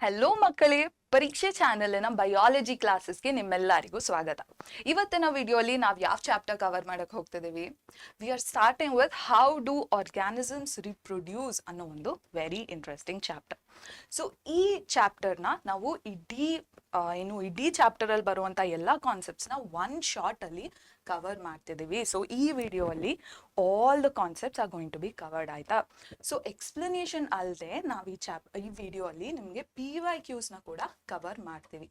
Hello ಮಕ್ಕಳೇ, ಪರೀಕ್ಷೆ ಚಾನೆಲ್ನ ಬಯಾಲಜಿ ಕ್ಲಾಸಸ್ಗೆ ನಿಮ್ಮೆಲ್ಲರಿಗೂ ಸ್ವಾಗತ. ಇವತ್ತಿನ ವಿಡಿಯೋಲಿ ನಾವು ಯಾವ ಚಾಪ್ಟರ್ ಕವರ್ ಮಾಡಕ್ಕೆ ಹೋಗ್ತಿದ್ದೀವಿ? We are starting with how do organisms reproduce ಅನ್ನೋ ಒಂದು ವೆರಿ ಇಂಟ್ರೆಸ್ಟಿಂಗ್ ಚಾಪ್ಟರ್. ಸೊ ಈ ಚಾಪ್ಟರ್ನ ನಾವು ಇಡೀ ಚಾಪ್ಟರ್ ಅಲ್ಲಿ ಬರುವಂತ ಎಲ್ಲ ಕಾನ್ಸೆಪ್ಟ್ಸ್ನ ಒನ್ ಶಾರ್ಟ್ ಅಲ್ಲಿ ಕವರ್ ಮಾಡ್ತಿದ್ದೀವಿ. ಸೊ ಈ ವಿಡಿಯೋ ಅಲ್ಲಿ all the concepts are going to be covered, ಆಯ್ತಾ? ಸೊ ಎಕ್ಸ್ಪ್ಲನೇಷನ್ ಅಲ್ಲದೆ ನಾವು ಈ ವಿಡಿಯೋ ಅಲ್ಲಿ ನಿಮಗೆ PYQs ನ ಕೂಡ ಕವರ್ ಮಾಡ್ತೀವಿ.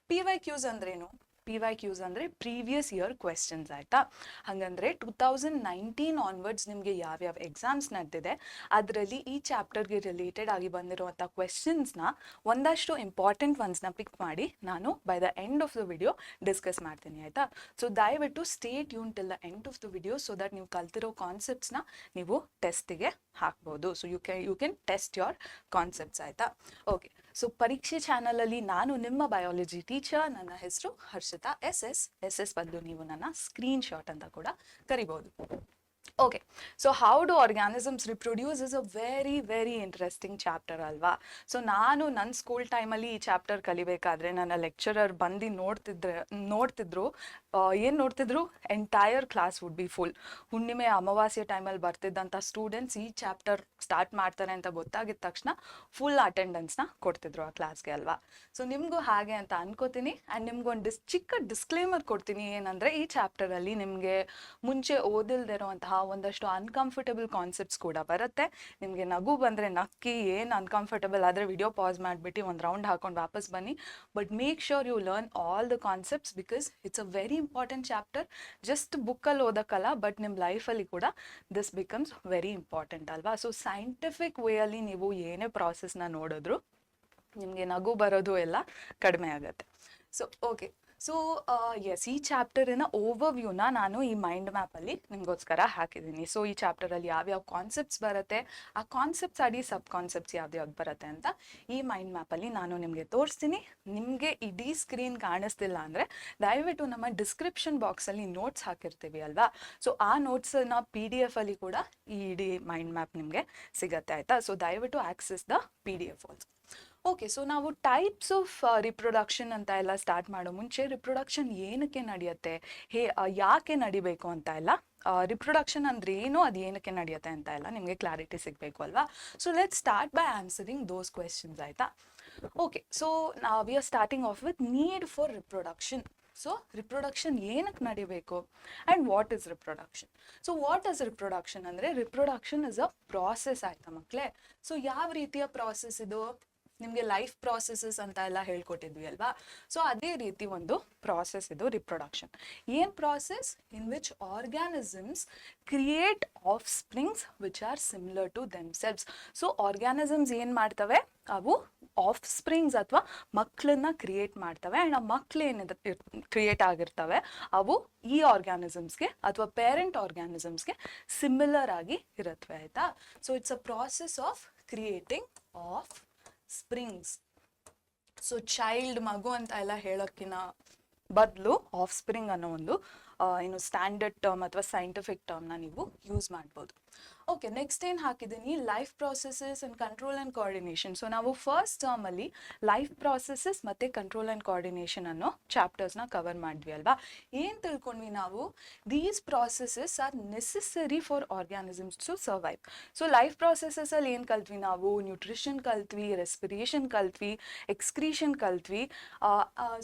PYQs ಅಂದ್ರೇನು? PYQs ಅಂದ್ರೆ ಪ್ರೀವಿಯಸ್ ಇಯರ್ ಕ್ವೆಶನ್ಸ್, ಆಯ್ತಾ? ಹಾಗಂದ್ರೆ 2019 ಆನ್ವರ್ಡ್ಸ್ ನಿಮಗೆ ಯಾವ್ಯಾವ ಎಕ್ಸಾಮ್ಸ್ ನಡೆದಿದೆ ಅದರಲ್ಲಿ ಈ ಚಾಪ್ಟರ್ಗೆ ರಿಲೇಟೆಡ್ ಆಗಿ ಬಂದಿರುವಂಥ ಕ್ವೆಶನ್ಸ್ನ ಒಂದಷ್ಟು ಇಂಪಾರ್ಟೆಂಟ್ ಒನ್ಸ್ನ ಪಿಕ್ ಮಾಡಿ ನಾನು by the end of the video discuss ಮಾಡ್ತೀನಿ, ಆಯ್ತಾ? ಸೊ ದಯವಿಟ್ಟು stay tune till the end of the video so that ನೀವು ಕಲ್ತಿರೋ ಕಾನ್ಸೆಪ್ಟ್ಸ್ನ ನೀವು ಟೆಸ್ಟಿಗೆ ಹಾಕ್ಬೋದು. So you can test your concepts, ಆಯ್ತಾ? ಓಕೆ, ಸೊ ಪರೀಕ್ಷೆ ಚಾನಲಲ್ಲಿ ನಾನು ನಿಮ್ಮ ಬಯಾಲಜಿ ಟೀಚರ್. ನನ್ನ ಹೆಸರು ಹರ್ಷಿತಾ SS ಬದಲು ನೀವು ನನ್ನ ಸ್ಕ್ರೀನ್ ಶಾಟ್ ಅಂತ ಕೂಡ ಕರಿಬಹುದು. Okay, so how do organisms reproduce is a very interesting chapter ಅಲ್ವಾ? ಸೊ ನಾನು ನನ್ನ ಸ್ಕೂಲ್ ಟೈಮಲ್ಲಿ ಈ ಚಾಪ್ಟರ್ ಕಲಿಬೇಕಾದ್ರೆ ನನ್ನ ಲೆಕ್ಚರರ್ ಬಂದು ನೋಡ್ತಿದ್ರು entire class would be full. ಹುಣ್ಣಿಮೆ ಅಮಾವಾಸ್ಯೆ ಟೈಮಲ್ಲಿ ಬರ್ತಿದ್ದಂಥ ಸ್ಟೂಡೆಂಟ್ಸ್ ಈ ಚಾಪ್ಟರ್ ಸ್ಟಾರ್ಟ್ ಮಾಡ್ತಾರೆ ಅಂತ ಗೊತ್ತಾಗಿದ ತಕ್ಷಣ ಫುಲ್ ಅಟೆಂಡೆನ್ಸ್ನ ಕೊಡ್ತಿದ್ರು ಆ ಕ್ಲಾಸ್ಗೆ, ಅಲ್ವಾ? ಸೊ ನಿಮಗೂ ಹಾಗೆ ಅಂತ ಅನ್ಕೋತೀನಿ. ಆ್ಯಂಡ್ ನಿಮ್ಗೊಂದು ಚಿಕ್ಕ ಡಿಸ್ಕ್ಲೇಮರ್ ಕೊಡ್ತೀನಿ. ಏನಂದರೆ ಈ ಚಾಪ್ಟರಲ್ಲಿ ನಿಮಗೆ ಮುಂಚೆ ಓದಿಲ್ದಿರೋಂತಹ ಒಂದಷ್ಟು ಅನ್ಕಂಫರ್ಟಬಲ್ ಕಾನ್ಸೆಪ್ಟ್ಸ್ ಕೂಡ ಬರುತ್ತೆ. ನಿಮಗೆ ನಗು ಬಂದರೆ ನಕ್ಕಿ, ಏನು ಅನ್ಕಂಫರ್ಟಬಲ್ ಆದರೆ ವಿಡಿಯೋ ಪಾಸ್ ಮಾಡಿಬಿಟ್ಟು ಒಂದು ರೌಂಡ್ ಹಾಕೊಂಡು ವಾಪಸ್ ಬನ್ನಿ. But make sure you learn all the concepts because it's a very important chapter. Just ಬುಕ್ಕಲ್ಲಿ ಓದಕ್ಕಲ್ಲ, ಬಟ್ ನಿಮ್ಮ ಲೈಫಲ್ಲಿ ಕೂಡ ದಿಸ್ ಬಿಕಮ್ಸ್ ವೆರಿ ಇಂಪಾರ್ಟೆಂಟ್, ಅಲ್ವಾ? ಸೊ ಸೈಂಟಿಫಿಕ್ ವೇಯಲ್ಲಿ ನೀವು ಏನೇ ಪ್ರಾಸೆಸ್ನ ನೋಡಿದ್ರು ನಿಮಗೆ ನಗು ಬರೋದು ಎಲ್ಲ ಕಡಿಮೆ ಆಗುತ್ತೆ. ಸೊ ಓಕೆ, ಸೊ ಎಸ್, ಈ ಚಾಪ್ಟರಿನ ಓವರ್ವ್ಯೂನ ನಾನು ಈ ಮೈಂಡ್ ಮ್ಯಾಪಲ್ಲಿ ನಿಮಗೋಸ್ಕರ ಹಾಕಿದ್ದೀನಿ. ಸೊ ಈ ಚಾಪ್ಟರಲ್ಲಿ ಯಾವ್ಯಾವ ಕಾನ್ಸೆಪ್ಟ್ಸ್ ಬರುತ್ತೆ, ಆ ಕಾನ್ಸೆಪ್ಟ್ಸ್ ಅಡಿ ಸಬ್ ಕಾನ್ಸೆಪ್ಟ್ಸ್ ಯಾವ್ದು ಬರುತ್ತೆ ಅಂತ ಈ ಮೈಂಡ್ ಮ್ಯಾಪಲ್ಲಿ ನಾನು ನಿಮಗೆ ತೋರಿಸ್ತೀನಿ. ನಿಮಗೆ ಇಡೀ ಸ್ಕ್ರೀನ್ ಕಾಣಿಸ್ತಿಲ್ಲ ಅಂದರೆ ದಯವಿಟ್ಟು ನಮ್ಮ ಡಿಸ್ಕ್ರಿಪ್ಷನ್ ಬಾಕ್ಸಲ್ಲಿ ನೋಟ್ಸ್ ಹಾಕಿರ್ತೀವಿ ಅಲ್ವಾ? ಸೊ ಆ ನೋಟ್ಸನ್ನ PDF ಅಲ್ಲಿ ಕೂಡ ಈ ಇಡೀ ಮೈಂಡ್ ಮ್ಯಾಪ್ ನಿಮಗೆ ಸಿಗತ್ತೆ, ಆಯಿತಾ? ಸೊ ದಯವಿಟ್ಟು access the PDF also. Okay, so ನಾವು ಟೈಪ್ಸ್ ಆಫ್ ರಿಪ್ರೊಡಕ್ಷನ್ ಅಂತ ಎಲ್ಲ ಸ್ಟಾರ್ಟ್ ಮಾಡೋ ಮುಂಚೆ ರಿಪ್ರೊಡಕ್ಷನ್ ಏನಕ್ಕೆ ನಡೆಯುತ್ತೆ, ಯಾಕೆ ನಡಿಬೇಕು ಅಂತ ಎಲ್ಲ, ರಿಪ್ರೊಡಕ್ಷನ್ ಅಂದ್ರೆ ಏನು, ಅದು ಏನಕ್ಕೆ ನಡೆಯುತ್ತೆ ಅಂತ ಎಲ್ಲ ನಿಮಗೆ ಕ್ಲಾರಿಟಿ ಸಿಗಬೇಕು ಅಲ್ವಾ? So let's start by answering those questions, ಆಯಿತಾ? Okay, so we are starting off with need for reproduction. So reproduction ಏನಕ್ಕೆ ನಡಿಬೇಕು and what is reproduction? So what is reproduction ಅಂದರೆ ರಿಪ್ರೊಡಕ್ಷನ್ ಇಸ್ ಅ ಪ್ರಾಸೆಸ್, ಆಯ್ತಾ ಮಕ್ಕಳೇ? So ಯಾವ ರೀತಿಯ process ಇದು? ನಿಮಗೆ ಲೈಫ್ ಪ್ರಾಸೆಸಸ್ ಅಂತ ಎಲ್ಲ ಹೇಳ್ಕೊಟ್ಟಿದ್ವಿ ಅಲ್ವಾ? ಸೊ ಅದೇ ರೀತಿ ಒಂದು ಪ್ರಾಸೆಸ್ ಇದು ರಿಪ್ರೊಡಕ್ಷನ್. ಏನು process? In which organisms create offsprings which are similar to themselves. So organisms ಏನು ಮಾಡ್ತವೆ? ಅವು ಆಫ್ ಸ್ಪ್ರಿಂಗ್ಸ್ ಅಥವಾ ಮಕ್ಕಳನ್ನ ಕ್ರಿಯೇಟ್ ಮಾಡ್ತವೆ. ಆ್ಯಂಡ್ ಆ ಮಕ್ಕಳು ಏನಿದೆ ಕ್ರಿಯೇಟ್ ಆಗಿರ್ತವೆ ಅವು ಈ ಆರ್ಗ್ಯಾನಿಸಮ್ಸ್ಗೆ ಅಥವಾ ಪೇರೆಂಟ್ ಆರ್ಗ್ಯಾನಿಸಮ್ಸ್ಗೆ ಸಿಮಿಲರ್ ಆಗಿ ಇರುತ್ತವೆ, ಆಯಿತಾ? So it's a process of creating offsprings. So child, ಮಗು ಅಂತ ಎಲ್ಲ ಹೇಳೋಕ್ಕಿಂತ ಬದಲು ಆಫ್ ಸ್ಪ್ರಿಂಗ್ ಅನ್ನೋ ಒಂದು ಸ್ಟ್ಯಾಂಡರ್ಡ್ ಟರ್ಮ್ ಅಥವಾ ಸೈಂಟಿಫಿಕ್ ಟರ್ಮ್ನ ನೀವು ಯೂಸ್ ಮಾಡ್ಬೋದು. ಓಕೆ, ನೆಕ್ಸ್ಟ್ ಏನು ಹಾಕಿದ್ದೀನಿ? Life processes and control and coordination. So ನಾವು ಫಸ್ಟ್ ಟರ್ಮಲ್ಲಿ ಲೈಫ್ ಪ್ರಾಸೆಸಸ್ ಮತ್ತು ಕಂಟ್ರೋಲ್ ಆ್ಯಂಡ್ ಕೋಆರ್ಡಿನೇಷನ್ ಅನ್ನೋ ಚಾಪ್ಟರ್ಸ್ನ ಕವರ್ ಮಾಡಿದ್ವಿ ಅಲ್ವಾ? ಏನು ತಿಳ್ಕೊಂಡ್ವಿ ನಾವು? These processes are necessary for organisms to survive. So life ಪ್ರಾಸೆಸಸಲ್ಲಿ ಏನು ಕಲ್ತ್ವಿ ನಾವು? ನ್ಯೂಟ್ರಿಷನ್ ಕಲ್ತ್ವಿ, ರೆಸ್ಪಿರೇಷನ್ ಕಲ್ತ್ವಿ, ಎಕ್ಸ್ಕ್ರೀಷನ್ ಕಲ್ತ್ವಿ.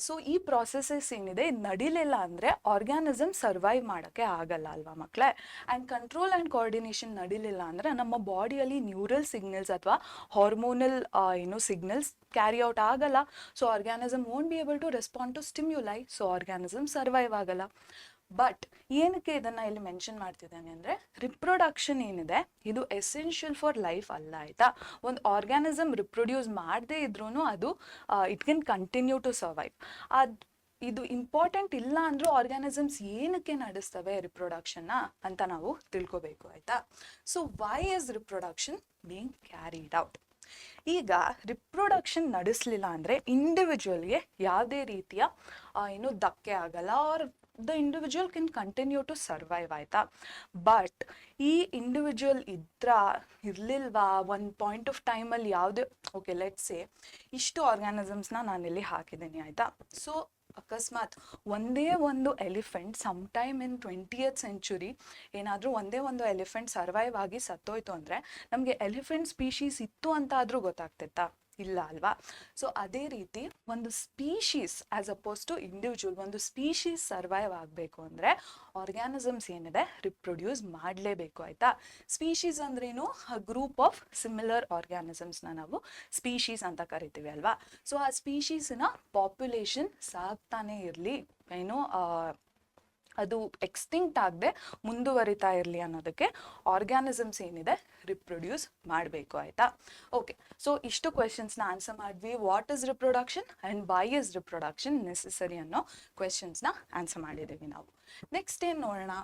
ಸೊ ಈ ಪ್ರಾಸೆಸಸ್ ಏನಿದೆ ನಡಿಲಿಲ್ಲ ಅಂದರೆ ಆರ್ಗ್ಯಾನಿಸಮ್ ಸರ್ವೈವ್ ಮಾಡೋಕ್ಕೆ ಆಗಲ್ಲ ಅಲ್ವಾ ಮಕ್ಕಳೇ? ಆ್ಯಂಡ್ ಕಂಟ್ರೋಲ್ ಆ್ಯಂಡ್ ಕೋಆರ್ಡಿನೇಷನ್ ನಡಿಲಿಲ್ಲ ಅಂದರೆ ನಮ್ಮ ಬಾಡಿಯಲ್ಲಿ ನ್ಯೂರಲ್ ಸಿಗ್ನಲ್ಸ್ ಅಥವಾ ಹಾರ್ಮೋನಲ್ ಸಿಗ್ನಲ್ಸ್ ಕ್ಯಾರಿ ಔಟ್ ಆಗಲ್ಲ. So organism won't be able to respond to stimuli. So organism survive ಆಗಲ್ಲ. ಬಟ್ ಏನಕ್ಕೆ ಇದನ್ನು ಇಲ್ಲಿ ಮೆನ್ಷನ್ ಮಾಡ್ತಿದ್ದಾನೆ ಅಂದರೆ ರಿಪ್ರೊಡಕ್ಷನ್ ಏನಿದೆ ಇದು ಎಸೆನ್ಷಿಯಲ್ ಫಾರ್ ಲೈಫ್ ಅಲ್ಲ, ಆಯಿತಾ? ಒಂದು ಆರ್ಗ್ಯಾನಿಸಮ್ ರಿಪ್ರೊಡ್ಯೂಸ್ ಮಾಡದೇ ಇದ್ರೂ ಅದು it can continue to survive. ಇದು ಇಂಪಾರ್ಟೆಂಟ್ ಇಲ್ಲ ಅಂದರೂ ಆರ್ಗ್ಯಾನಿಸಮ್ಸ್ ಏನಕ್ಕೆ ನಡೆಸ್ತವೆ ರಿಪ್ರೊಡಕ್ಷನ್ನ ಅಂತ ನಾವು ತಿಳ್ಕೊಬೇಕು, ಆಯಿತಾ? So why is reproduction being carried out? ಈಗ ರಿಪ್ರೊಡಕ್ಷನ್ ನಡೆಸಲಿಲ್ಲ ಅಂದರೆ ಇಂಡಿವಿಜುವಲ್ಗೆ ಯಾವುದೇ ರೀತಿಯ ಧಕ್ಕೆ ಆಗಲ್ಲ, or the individual can continue to survive ಆಯಿತಾ. ಬಟ್ ಈ ಇಂಡಿವಿಜುವಲ್ ಇರಲಿಲ್ವಾ ಒಂದು ಪಾಯಿಂಟ್ ಆಫ್ ಟೈಮಲ್ಲಿ ಯಾವುದೇ ಓಕೆ ಲೆಟ್ಸ್ ಸೇ ಇಷ್ಟು ಆರ್ಗ್ಯಾನಿಸಮ್ಸ್ನ ನಾನಿಲ್ಲಿ ಹಾಕಿದ್ದೀನಿ ಆಯಿತಾ. ಸೊ ಅಕಸ್ಮಾತ್ ಒಂದೇ ಒಂದು ಎಲಿಫೆಂಟ್ ಸಮ್ಟೈಮ್ ಇನ್ 20th ಸೆಂಚುರಿ ಏನಾದರೂ ಒಂದೇ ಒಂದು ಎಲಿಫೆಂಟ್ ಸರ್ವೈವ್ ಆಗಿ ಸತ್ತೋಯ್ತು ಅಂದರೆ ನಮಗೆ ಎಲಿಫೆಂಟ್ ಸ್ಪೀಶೀಸ್ ಇತ್ತು ಅಂತ ಆದರೂ ಗೊತ್ತಾಗ್ತಿತ್ತಾ? ಇಲ್ಲ ಅಲ್ವಾ. ಸೊ ಅದೇ ರೀತಿ ಒಂದು species as opposed to individual, ಒಂದು ಸ್ಪೀಶೀಸ್ ಸರ್ವೈವ್ ಆಗಬೇಕು ಅಂದರೆ ಆರ್ಗ್ಯಾನಿಸಮ್ಸ್ ಏನಿದೆ ರಿಪ್ರೊಡ್ಯೂಸ್ ಮಾಡಲೇಬೇಕು ಆಯಿತಾ. ಸ್ಪೀಶೀಸ್ ಅಂದ್ರೇನು? ಗ್ರೂಪ್ ಆಫ್ ಸಿಮಿಲರ್ ಆರ್ಗ್ಯಾನಿಸಮ್ಸ್ನ ನಾವು ಸ್ಪೀಶೀಸ್ ಅಂತ ಕರಿತೀವಿ ಅಲ್ವಾ. ಸೊ ಆ ಸ್ಪೀಶೀಸ್ನ ಪಾಪ್ಯುಲೇಷನ್ ಸಾಗ್ತಾನೆ ಇರಲಿ, ಏನು ಅದು ಎಕ್ಸ್ಟಿಂಕ್ಟ್ ಆಗದೆ ಮುಂದುವರಿತಾ ಇರಲಿ ಅನ್ನೋದಕ್ಕೆ ಆರ್ಗ್ಯಾನಿಸಮ್ಸ್ ಏನಿದೆ ರಿಪ್ರೊಡ್ಯೂಸ್ ಮಾಡಬೇಕು ಆಯಿತಾ. ಓಕೆ, ಸೊ ಇಷ್ಟು ಕ್ವೆಶನ್ಸ್ನ ಆನ್ಸರ್ ಮಾಡಿದ್ವಿ. What is reproduction and why is reproduction necessary ಅನ್ನೋ ಕ್ವೆಶನ್ಸ್ನ ಆನ್ಸರ್ ಮಾಡಿದ್ದೀವಿ ನಾವು. ನೆಕ್ಸ್ಟ್ ಏನು ನೋಡೋಣ?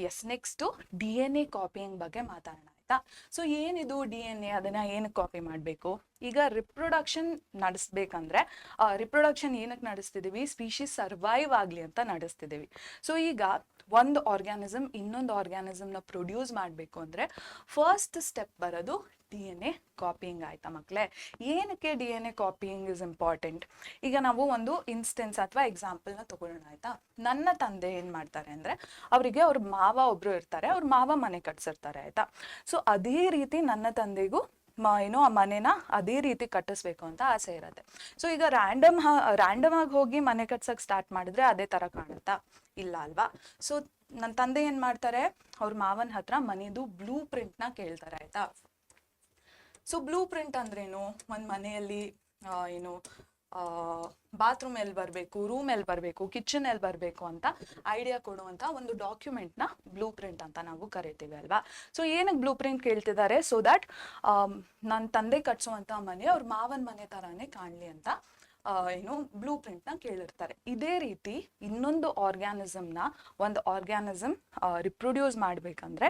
ಎಸ್, ನೆಕ್ಸ್ಟು DNA ಕಾಪಿಯಿಂಗ್ ಬಗ್ಗೆ ಮಾತಾಡೋಣ ಆಯಿತಾ. ಸೊ ಏನಿದು DNA, ಅದನ್ನು ಏನಕ್ಕೆ ಕಾಪಿ ಮಾಡಬೇಕು? ಈಗ ರಿಪ್ರೊಡಕ್ಷನ್ ನಡೆಸ್ಬೇಕಂದ್ರೆ ರಿಪ್ರೊಡಕ್ಷನ್ ಏನಕ್ಕೆ ನಡೆಸ್ತಿದ್ದೀವಿ? ಸ್ಪೀಶೀಸ್ ಸರ್ವೈವ್ ಆಗಲಿ ಅಂತ ನಡೆಸ್ತಿದ್ದೀವಿ. ಸೊ ಈಗ ಒಂದು ಆರ್ಗ್ಯಾನಿಸಮ್ ಇನ್ನೊಂದು ಆರ್ಗ್ಯಾನಿಸಮ್ನ ಪ್ರೊಡ್ಯೂಸ್ ಮಾಡಬೇಕು ಅಂದರೆ ಫಸ್ಟ್ ಸ್ಟೆಪ್ ಬರೋದು DNA ಕಾಪಿಯಿಂಗ್ ಆಯಿತಾ ಮಕ್ಕಳೇ. ಏನಕ್ಕೆ DNA ಕಾಪಿಯಿಂಗ್ ಇಸ್ ಇಂಪಾರ್ಟೆಂಟ್? ಈಗ ನಾವು ಒಂದು ಇನ್ಸ್ಟೆನ್ಸ್ ಅಥವಾ ಎಕ್ಸಾಂಪಲ್ನ ತಗೊಳ್ಳೋಣ ಆಯಿತಾ. ನನ್ನ ತಂದೆ ಏನು ಮಾಡ್ತಾರೆ ಅಂದರೆ ಅವರಿಗೆ ಅವ್ರ ಮಾವ ಒಬ್ಬರು ಇರ್ತಾರೆ, ಅವ್ರ ಮಾವ ಮನೆ ಕಟ್ಸಿರ್ತಾರೆ ಆಯಿತಾ. ಸೊ ಅದೇ ರೀತಿ ನನ್ನ ತಂದೆಗೂ ಏನೋ ಆ ಮನೇನ ಅದೇ ರೀತಿ ಕಟ್ಟಿಸ್ಬೇಕು ಅಂತ ಆಸೆ ಇರುತ್ತೆ. ಸೊ ಈಗ ರ್ಯಾಂಡಮ್ ಆಗಿ ಹೋಗಿ ಮನೆ ಕಟ್ಸಕ್ಕೆ ಸ್ಟಾರ್ಟ್ ಮಾಡಿದ್ರೆ ಅದೇ ಥರ ಕಾಣುತ್ತಾ? ಇಲ್ಲ ಅಲ್ವಾ. ಸೊ ನನ್ನ ತಂದೆ ಏನು ಮಾಡ್ತಾರೆ, ಅವ್ರ ಮಾವನ ಹತ್ರ ಮನೆಯದು ಬ್ಲೂ ಪ್ರಿಂಟ್ನ ಕೇಳ್ತಾರೆ ಆಯಿತಾ. ಸೊ ಬ್ಲೂ ಪ್ರಿಂಟ್ ಅಂದ್ರೇನು? ಒಂದು ಮನೆಯಲ್ಲಿ ಏನು ಬಾತ್ರೂಮ್ ಎಲ್ಲಿ ಬರಬೇಕು, ರೂಮ್ ಎಲ್ಲಿ ಬರಬೇಕು, ಕಿಚನ್ ಎಲ್ಲಿ ಬರಬೇಕು ಅಂತ ಐಡಿಯಾ ಕೊಡುವಂಥ ಒಂದು ಡಾಕ್ಯುಮೆಂಟ್ನ ಬ್ಲೂ ಪ್ರಿಂಟ್ ಅಂತ ನಾವು ಕರಿತೀವಿ ಅಲ್ವಾ. ಸೊ ಏನಕ್ಕೆ ಬ್ಲೂ ಪ್ರಿಂಟ್ ಕೇಳ್ತಿದ್ದಾರೆ? ಸೊ ದ್ಯಾಟ್ ನನ್ನ ತಂದೆ ಕಟ್ಸುವಂಥ ಮನೆ ಅವ್ರ ಮಾವನ ಮನೆ ಥರನೇ ಕಾಣಲಿ ಅಂತ ಏನು ಬ್ಲೂ ಪ್ರಿಂಟ್ನ ಕೇಳಿರ್ತಾರೆ. ಇದೇ ರೀತಿ ಇನ್ನೊಂದು ಒಂದು ಆರ್ಗ್ಯಾನಿಸಮ್ ರಿಪ್ರೊಡ್ಯೂಸ್ ಮಾಡಬೇಕಂದ್ರೆ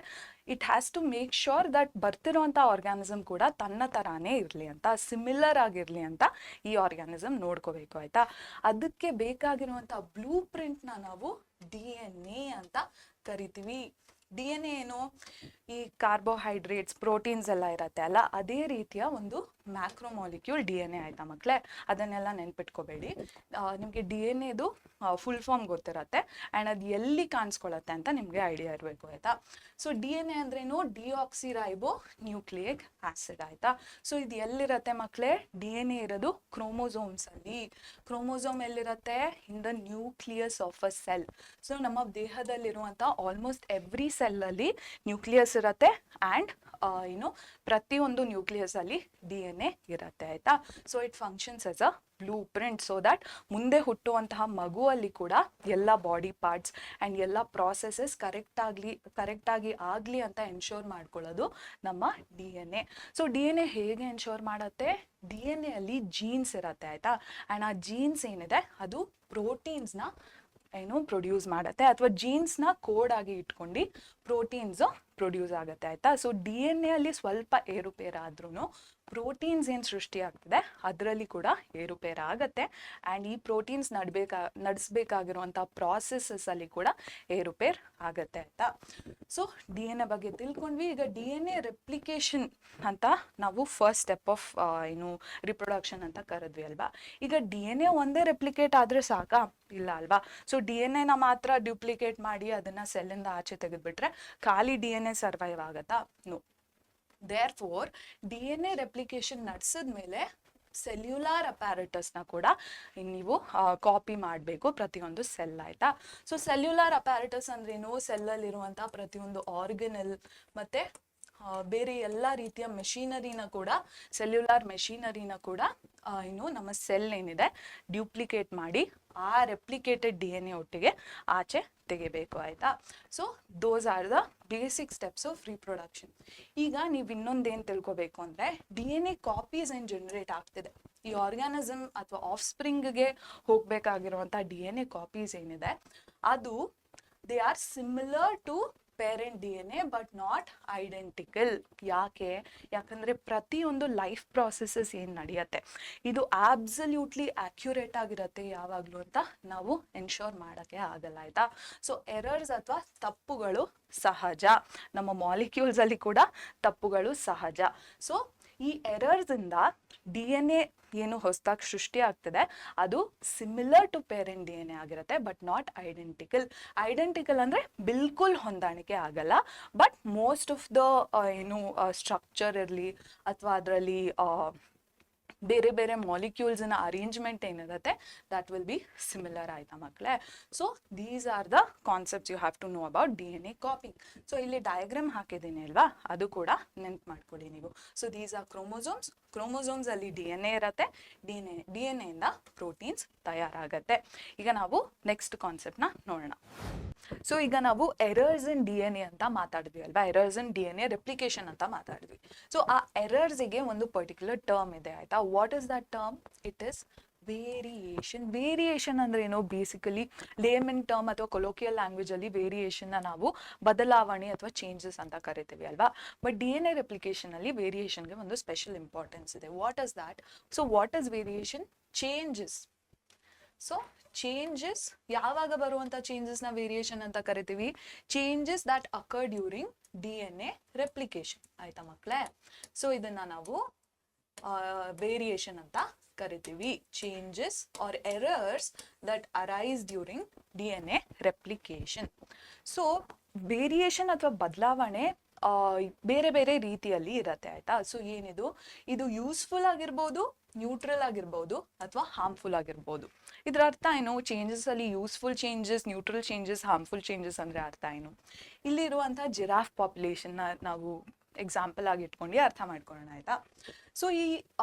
it has to make sure that ಬರ್ತಿರೋಂಥ ಆರ್ಗ್ಯಾನಿಸಮ್ ಕೂಡ ತನ್ನ ಥರಾನೇ ಇರಲಿ ಅಂತ, ಸಿಮಿಲರ್ ಆಗಿರಲಿ ಅಂತ ಈ ಆರ್ಗ್ಯಾನಿಸಮ್ ನೋಡ್ಕೋಬೇಕು ಆಯಿತಾ. ಅದಕ್ಕೆ ಬೇಕಾಗಿರುವಂಥ ಬ್ಲೂ ಪ್ರಿಂಟ್ನ ನಾವು DNA ಅಂತ ಕರಿತೀವಿ. DNA ಏನು? ಈ ಕಾರ್ಬೋಹೈಡ್ರೇಟ್ಸ್, ಪ್ರೋಟೀನ್ಸ್ ಎಲ್ಲ ಇರತ್ತೆ ಅಲ್ಲ, ಅದೇ ರೀತಿಯ ಒಂದು ಮ್ಯಾಕ್ರೋಮಾಲಿಕ್ಯೂಲ್ DNA ಆಯಿತಾ ಮಕ್ಕಳೇ. ಅದನ್ನೆಲ್ಲ ನೆನ್ಪಿಟ್ಕೋಬೇಡಿ. ನಿಮಗೆ DNAದು ಫುಲ್ ಫಾರ್ಮ್ ಗೊತ್ತಿರತ್ತೆ ಆ್ಯಂಡ್ ಅದು ಎಲ್ಲಿ ಕಾಣಿಸ್ಕೊಳ್ಳುತ್ತೆ ಅಂತ ನಿಮಗೆ ಐಡಿಯಾ ಇರಬೇಕು ಆಯಿತಾ. ಸೊ DNA ಅಂದ್ರೇನು? ಡಿಆಕ್ಸಿರೈಬೋ ನ್ಯೂಕ್ಲಿಯಿಕ್ ಆ್ಯಸಿಡ್ ಆಯಿತಾ. ಸೊ ಇದು ಎಲ್ಲಿರುತ್ತೆ ಮಕ್ಕಳೇ? DNA ಇರೋದು ಕ್ರೋಮೋಸೋಮ್ಸಲ್ಲಿ. ಕ್ರೋಮೋಸೋಮ್ ಎಲ್ಲಿರುತ್ತೆ? In the nucleus of a cell. So ನಮ್ಮ ದೇಹದಲ್ಲಿರುವಂಥ ಆಲ್ಮೋಸ್ಟ್ ಎವ್ರಿ ಸೆಲ್ಲಲ್ಲಿ ನ್ಯೂಕ್ಲಿಯಸ್ ಇರುತ್ತೆ ಆ್ಯಂಡ್ ಪ್ರತಿಯೊಂದು ನ್ಯೂಕ್ಲಿಯಸಲ್ಲಿ DNA ಇರುತ್ತೆ ಆಯಿತಾ. So it functions as a blue print so that ಮುಂದೆ ಹುಟ್ಟುವಂತಹ ಮಗುವಲ್ಲಿ ಕೂಡ ಎಲ್ಲ ಬಾಡಿ ಪಾರ್ಟ್ಸ್ ಆ್ಯಂಡ್ ಎಲ್ಲ ಪ್ರಾಸೆಸಸ್ ಕರೆಕ್ಟಾಗಿ ಆಗಲಿ ಅಂತ ಎನ್ಶೋರ್ ಮಾಡ್ಕೊಳ್ಳೋದು ನಮ್ಮ DNA. ಸೊ DNA ಹೇಗೆ ಎನ್ಶೋರ್ ಮಾಡುತ್ತೆ? DNA ಅಲ್ಲಿ ಜೀನ್ಸ್ ಇರುತ್ತೆ ಆಯಿತಾ. ಆ್ಯಂಡ್ ಆ ಜೀನ್ಸ್ ಏನಿದೆ ಅದು ಪ್ರೋಟೀನ್ಸ್ನ ಪ್ರೊಡ್ಯೂಸ್ ಮಾಡುತ್ತೆ, ಅಥವಾ ಜೀನ್ಸ್ನ ಕೋಡ್ ಆಗಿ ಇಟ್ಕೊಂಡು ಪ್ರೋಟೀನ್ಸು ಪ್ರೊಡ್ಯೂಸ್ ಆಗುತ್ತೆ ಆಯಿತಾ. ಸೊ DNA ಅಲ್ಲಿ ಸ್ವಲ್ಪ ಏರುಪೇರಾದ್ರೂ ಪ್ರೋಟೀನ್ಸ್ ಏನು ಸೃಷ್ಟಿ ಆಗ್ತದೆ ಅದರಲ್ಲಿ ಕೂಡ ಏರುಪೇರು ಆಗುತ್ತೆ ಆ್ಯಂಡ್ ಈ ಪ್ರೋಟೀನ್ಸ್ ನಡೆಸಬೇಕಾಗಿರುವಂಥ ಪ್ರಾಸೆಸಸ್ಸಲ್ಲಿ ಕೂಡ ಏರುಪೇರು ಆಗುತ್ತೆ ಆಯಿತಾ. ಸೊ DNA ಬಗ್ಗೆ ತಿಳ್ಕೊಂಡ್ವಿ. ಈಗ DNA ರೆಪ್ಲಿಕೇಶನ್ ಅಂತ ನಾವು ಫಸ್ಟ್ ಸ್ಟೆಪ್ ಆಫ್ ರಿಪ್ರೊಡಕ್ಷನ್ ಅಂತ ಕರೆದ್ವಿ ಅಲ್ವಾ. ಈಗ DNA ಒಂದೇ ರೆಪ್ಲಿಕೇಟ್ ಆದರೆ ಸಾಕಾ? ಇಲ್ಲ ಅಲ್ವಾ. ಸೊ DNA ಮಾತ್ರ ಡ್ಯೂಪ್ಲಿಕೇಟ್ ಮಾಡಿ ಅದನ್ನು ಸೆಲ್ಲಿಂದ ಆಚೆ ತೆಗೆದುಬಿಟ್ರೆ ಖಾಲಿ DNA ಸರ್ವೈವ್ ಆಗತ್ತಾ? ನೋ. ದೇರ್ಫೋರ್ DNA ರೆಪ್ಲಿಕೇಶನ್ ನಡೆಸಿದ್ಮೇಲೆ ಸೆಲ್ಯುಲಾರ್ ಅಪ್ಯಾರಟಸ್ನ ಕೂಡ ನೀವು ಕಾಪಿ ಮಾಡಬೇಕು ಪ್ರತಿಯೊಂದು ಸೆಲ್ ಆಯಿತಾ. ಸೊ ಸೆಲ್ಯುಲಾರ್ ಅಪ್ಯಾರಟಸ್ ಅಂದ್ರೇನು? ಸೆಲ್ಲಲ್ಲಿರುವಂಥ ಪ್ರತಿಯೊಂದು ಆರ್ಗನಲ್ ಮತ್ತು ಬೇರೆ ಎಲ್ಲ ರೀತಿಯ ಮೆಷಿನರಿನ ಕೂಡ, ಸೆಲ್ಯುಲಾರ್ ಮೆಷಿನರಿನ ಕೂಡ ನಮ್ಮ ಸೆಲ್ ಏನಿದೆ ಡ್ಯೂಪ್ಲಿಕೇಟ್ ಮಾಡಿ ಆ ರೆಪ್ಲಿಕೇಟೆಡ್ DNA ಒಟ್ಟಿಗೆ ಆಚೆ ತೆಗಿಬೇಕು ಆಯಿತಾ. So those are the basic steps of reproduction. ಈಗ ನೀವು ಇನ್ನೊಂದೇನು ತಿಳ್ಕೊಬೇಕು ಅಂದರೆ DNA ಕಾಪೀಸ್ ಏನು ಜನರೇಟ್ ಆಗ್ತಿದೆ, ಈ ಆರ್ಗ್ಯಾನಿಸಮ್ ಅಥವಾ ಆಫ್ ಸ್ಪ್ರಿಂಗ್ಗೆ ಹೋಗಬೇಕಾಗಿರುವಂಥ DNA ಕಾಪೀಸ್ ಏನಿದೆ ಅದು they are similar to parent DNA but not identical. ಯಾಕಂದ್ರೆ ಪ್ರತಿಯೊಂದು ಲೈಫ್ ಪ್ರಾಸೆಸಸ್ ಏನು ನಡೆಯುತ್ತೆ ಇದು ಆಬ್ಸಲ್ಯೂಟ್ಲಿ ಅಕ್ಯುರೇಟ್ ಆಗಿರತ್ತೆ ಯಾವಾಗಲೂ ಅಂತ ನಾವು ಎನ್ಶೋರ್ ಮಾಡೋಕ್ಕೆ ಆಗಲ್ಲ, ಆಯ್ತಾ. ಸೊ ಎರರ್ಸ್ ಅಥವಾ ತಪ್ಪುಗಳು ಸಹಜ, ನಮ್ಮ ಮಾಲಿಕ್ಯೂಲ್ಸ್ ಅಲ್ಲಿ ಕೂಡ ತಪ್ಪುಗಳು ಸಹಜ. ಸೊ ಈ ಎರರ್ಸ್ ಇಂದ DNA ಏನು ಹೊಸದಾಗಿ ಸೃಷ್ಟಿ ಆಗ್ತದೆ ಅದು ಸಿಮಿಲರ್ ಟು ಪೇರೆಂಟ್ DNA ಆಗಿರುತ್ತೆ ಬಟ್ ನಾಟ್ ಐಡೆಂಟಿಕಲ್. ಐಡೆಂಟಿಕಲ್ ಅಂದರೆ ಬಿಲ್ಕುಲ್ ಹೊಂದಾಣಿಕೆ ಆಗಲ್ಲ, ಬಟ್ ಮೋಸ್ಟ್ ಆಫ್ ದ ಏನು ಸ್ಟ್ರಕ್ಚರ್ ಇರಲಿ ಅಥವಾ ಅದರಲ್ಲಿ ಬೇರೆ ಬೇರೆ ಮಾಲಿಕ್ಯೂಲ್ಸ್ನ ಅರೇಂಜ್ಮೆಂಟ್ ಏನಿರುತ್ತೆ ದಟ್ ವಿಲ್ ಬಿ ಸಿಮಿಲರ್, ಆಯ್ತಾ ಮಕ್ಕಳೇ. So these are the concepts you have to know about DNA copying. So ಇಲ್ಲಿ ಡಯಾಗ್ರಾಮ್ ಹಾಕಿದ್ದೀನಿ ಅಲ್ವಾ, ಅದು ಕೂಡ ನೆನ್ಪು ಮಾಡ್ಕೊಳ್ಳಿ ನೀವು. ಸೊ ದೀಸ್ ಆರ್ ಕ್ರೋಮೋಸೋಮ್ಸ್ ಅಲ್ಲಿ DNA ಇರುತ್ತೆ, ಡಿ ಎನ್ ಎಯಿಂದ ಪ್ರೋಟೀನ್ಸ್ ತಯಾರಾಗತ್ತೆ. ಈಗ ನಾವು ನೆಕ್ಸ್ಟ್ ಕಾನ್ಸೆಪ್ಟ್ನ ನೋಡೋಣ. ಸೊ ಈಗ ನಾವು ಎರರ್ಸ್ ಇನ್ DNA ಅಂತ ಮಾತಾಡಿದ್ವಿ ಅಲ್ವಾ, ಎರರ್ಸ್ ಇನ್ DNA ರೆಪ್ಲಿಕೇಶನ್ ಅಂತ ಮಾತಾಡಿದ್ವಿ. ಸೊ ಆ ಎರರ್ಸ್ಗೆ ಒಂದು ಪರ್ಟಿಕ್ಯುಲರ್ ಟರ್ಮ್ ಇದೆ, ಆಯ್ತಾ. What is that term? It is variation. Variation ಅಂದ್ರೆ ಏನು? ಬೇಸಿಕಲಿ ಲೇಮನ್ ಟರ್ಮ್ ಅಥವಾ ಕೊಲೋಕಿಯಲ್ ಲ್ಯಾಂಗ್ವೇಜ್ ಅಲ್ಲಿ ವೇರಿಯೇಷನ್ ನಾವು ಬದಲಾವಣೆ ಅಥವಾ ಚೇಂಜಸ್ ಅಂತ ಕರಿತೀವಿ ಅಲ್ವಾ. ಬಟ್ DNA ರೆಪ್ಲಿಕೇಶನ್ ಅಲ್ಲಿ ವೇರಿಯೇಷನ್ಗೆ ಒಂದು ಸ್ಪೆಷಲ್ ಇಂಪಾರ್ಟೆನ್ಸ್ ಇದೆ. What is that? So what is variation? Changes. So changes ಯಾವಾಗ ಬರುವಂತ ಚೇಂಜಸ್ ನ ವೇರಿಯೇಷನ್ ಅಂತ ಕರಿತೀವಿ? Changes that occur during DNA replication, ಆಯ್ತಾ ಮಕ್ಕಳೇ. ಸೊ ಇದನ್ನ ನಾವು ವೇರಿಯೇಷನ್ ಅಂತ ಕರಿತೀವಿ. Changes are errors that arise during DNA replication. So variation ಅಥವಾ ಬದಲಾವಣೆ ಬೇರೆ ಬೇರೆ ರೀತಿಯಲ್ಲಿ ಇರತ್ತೆ, ಆಯ್ತಾ. ಸೊ ಏನಿದು? ಇದು ಯೂಸ್ಫುಲ್ ಆಗಿರ್ಬೋದು, ನ್ಯೂಟ್ರಲ್ ಆಗಿರ್ಬೋದು ಅಥವಾ ಹಾರ್ಮ್ಫುಲ್ ಆಗಿರ್ಬೋದು. ಇದ್ರ ಅರ್ಥ ಏನು? ಚೇಂಜಸ್ ಅಲ್ಲಿ useful changes, neutral changes, harmful changes ಅಂದ್ರೆ ಅರ್ಥ ಏನು? ಇಲ್ಲಿರುವಂತಹ ಜಿರಾಫ್ ಪಾಪ್ಯುಲೇಷನ್ನ ನಾವು ಎಕ್ಸಾಂಪಲ್ ಆಗಿ ಇಟ್ಕೊಂಡು ಅರ್ಥ ಮಾಡ್ಕೊಳ್ಳೋಣ, ಆಯ್ತಾ. ಸೊ ಈ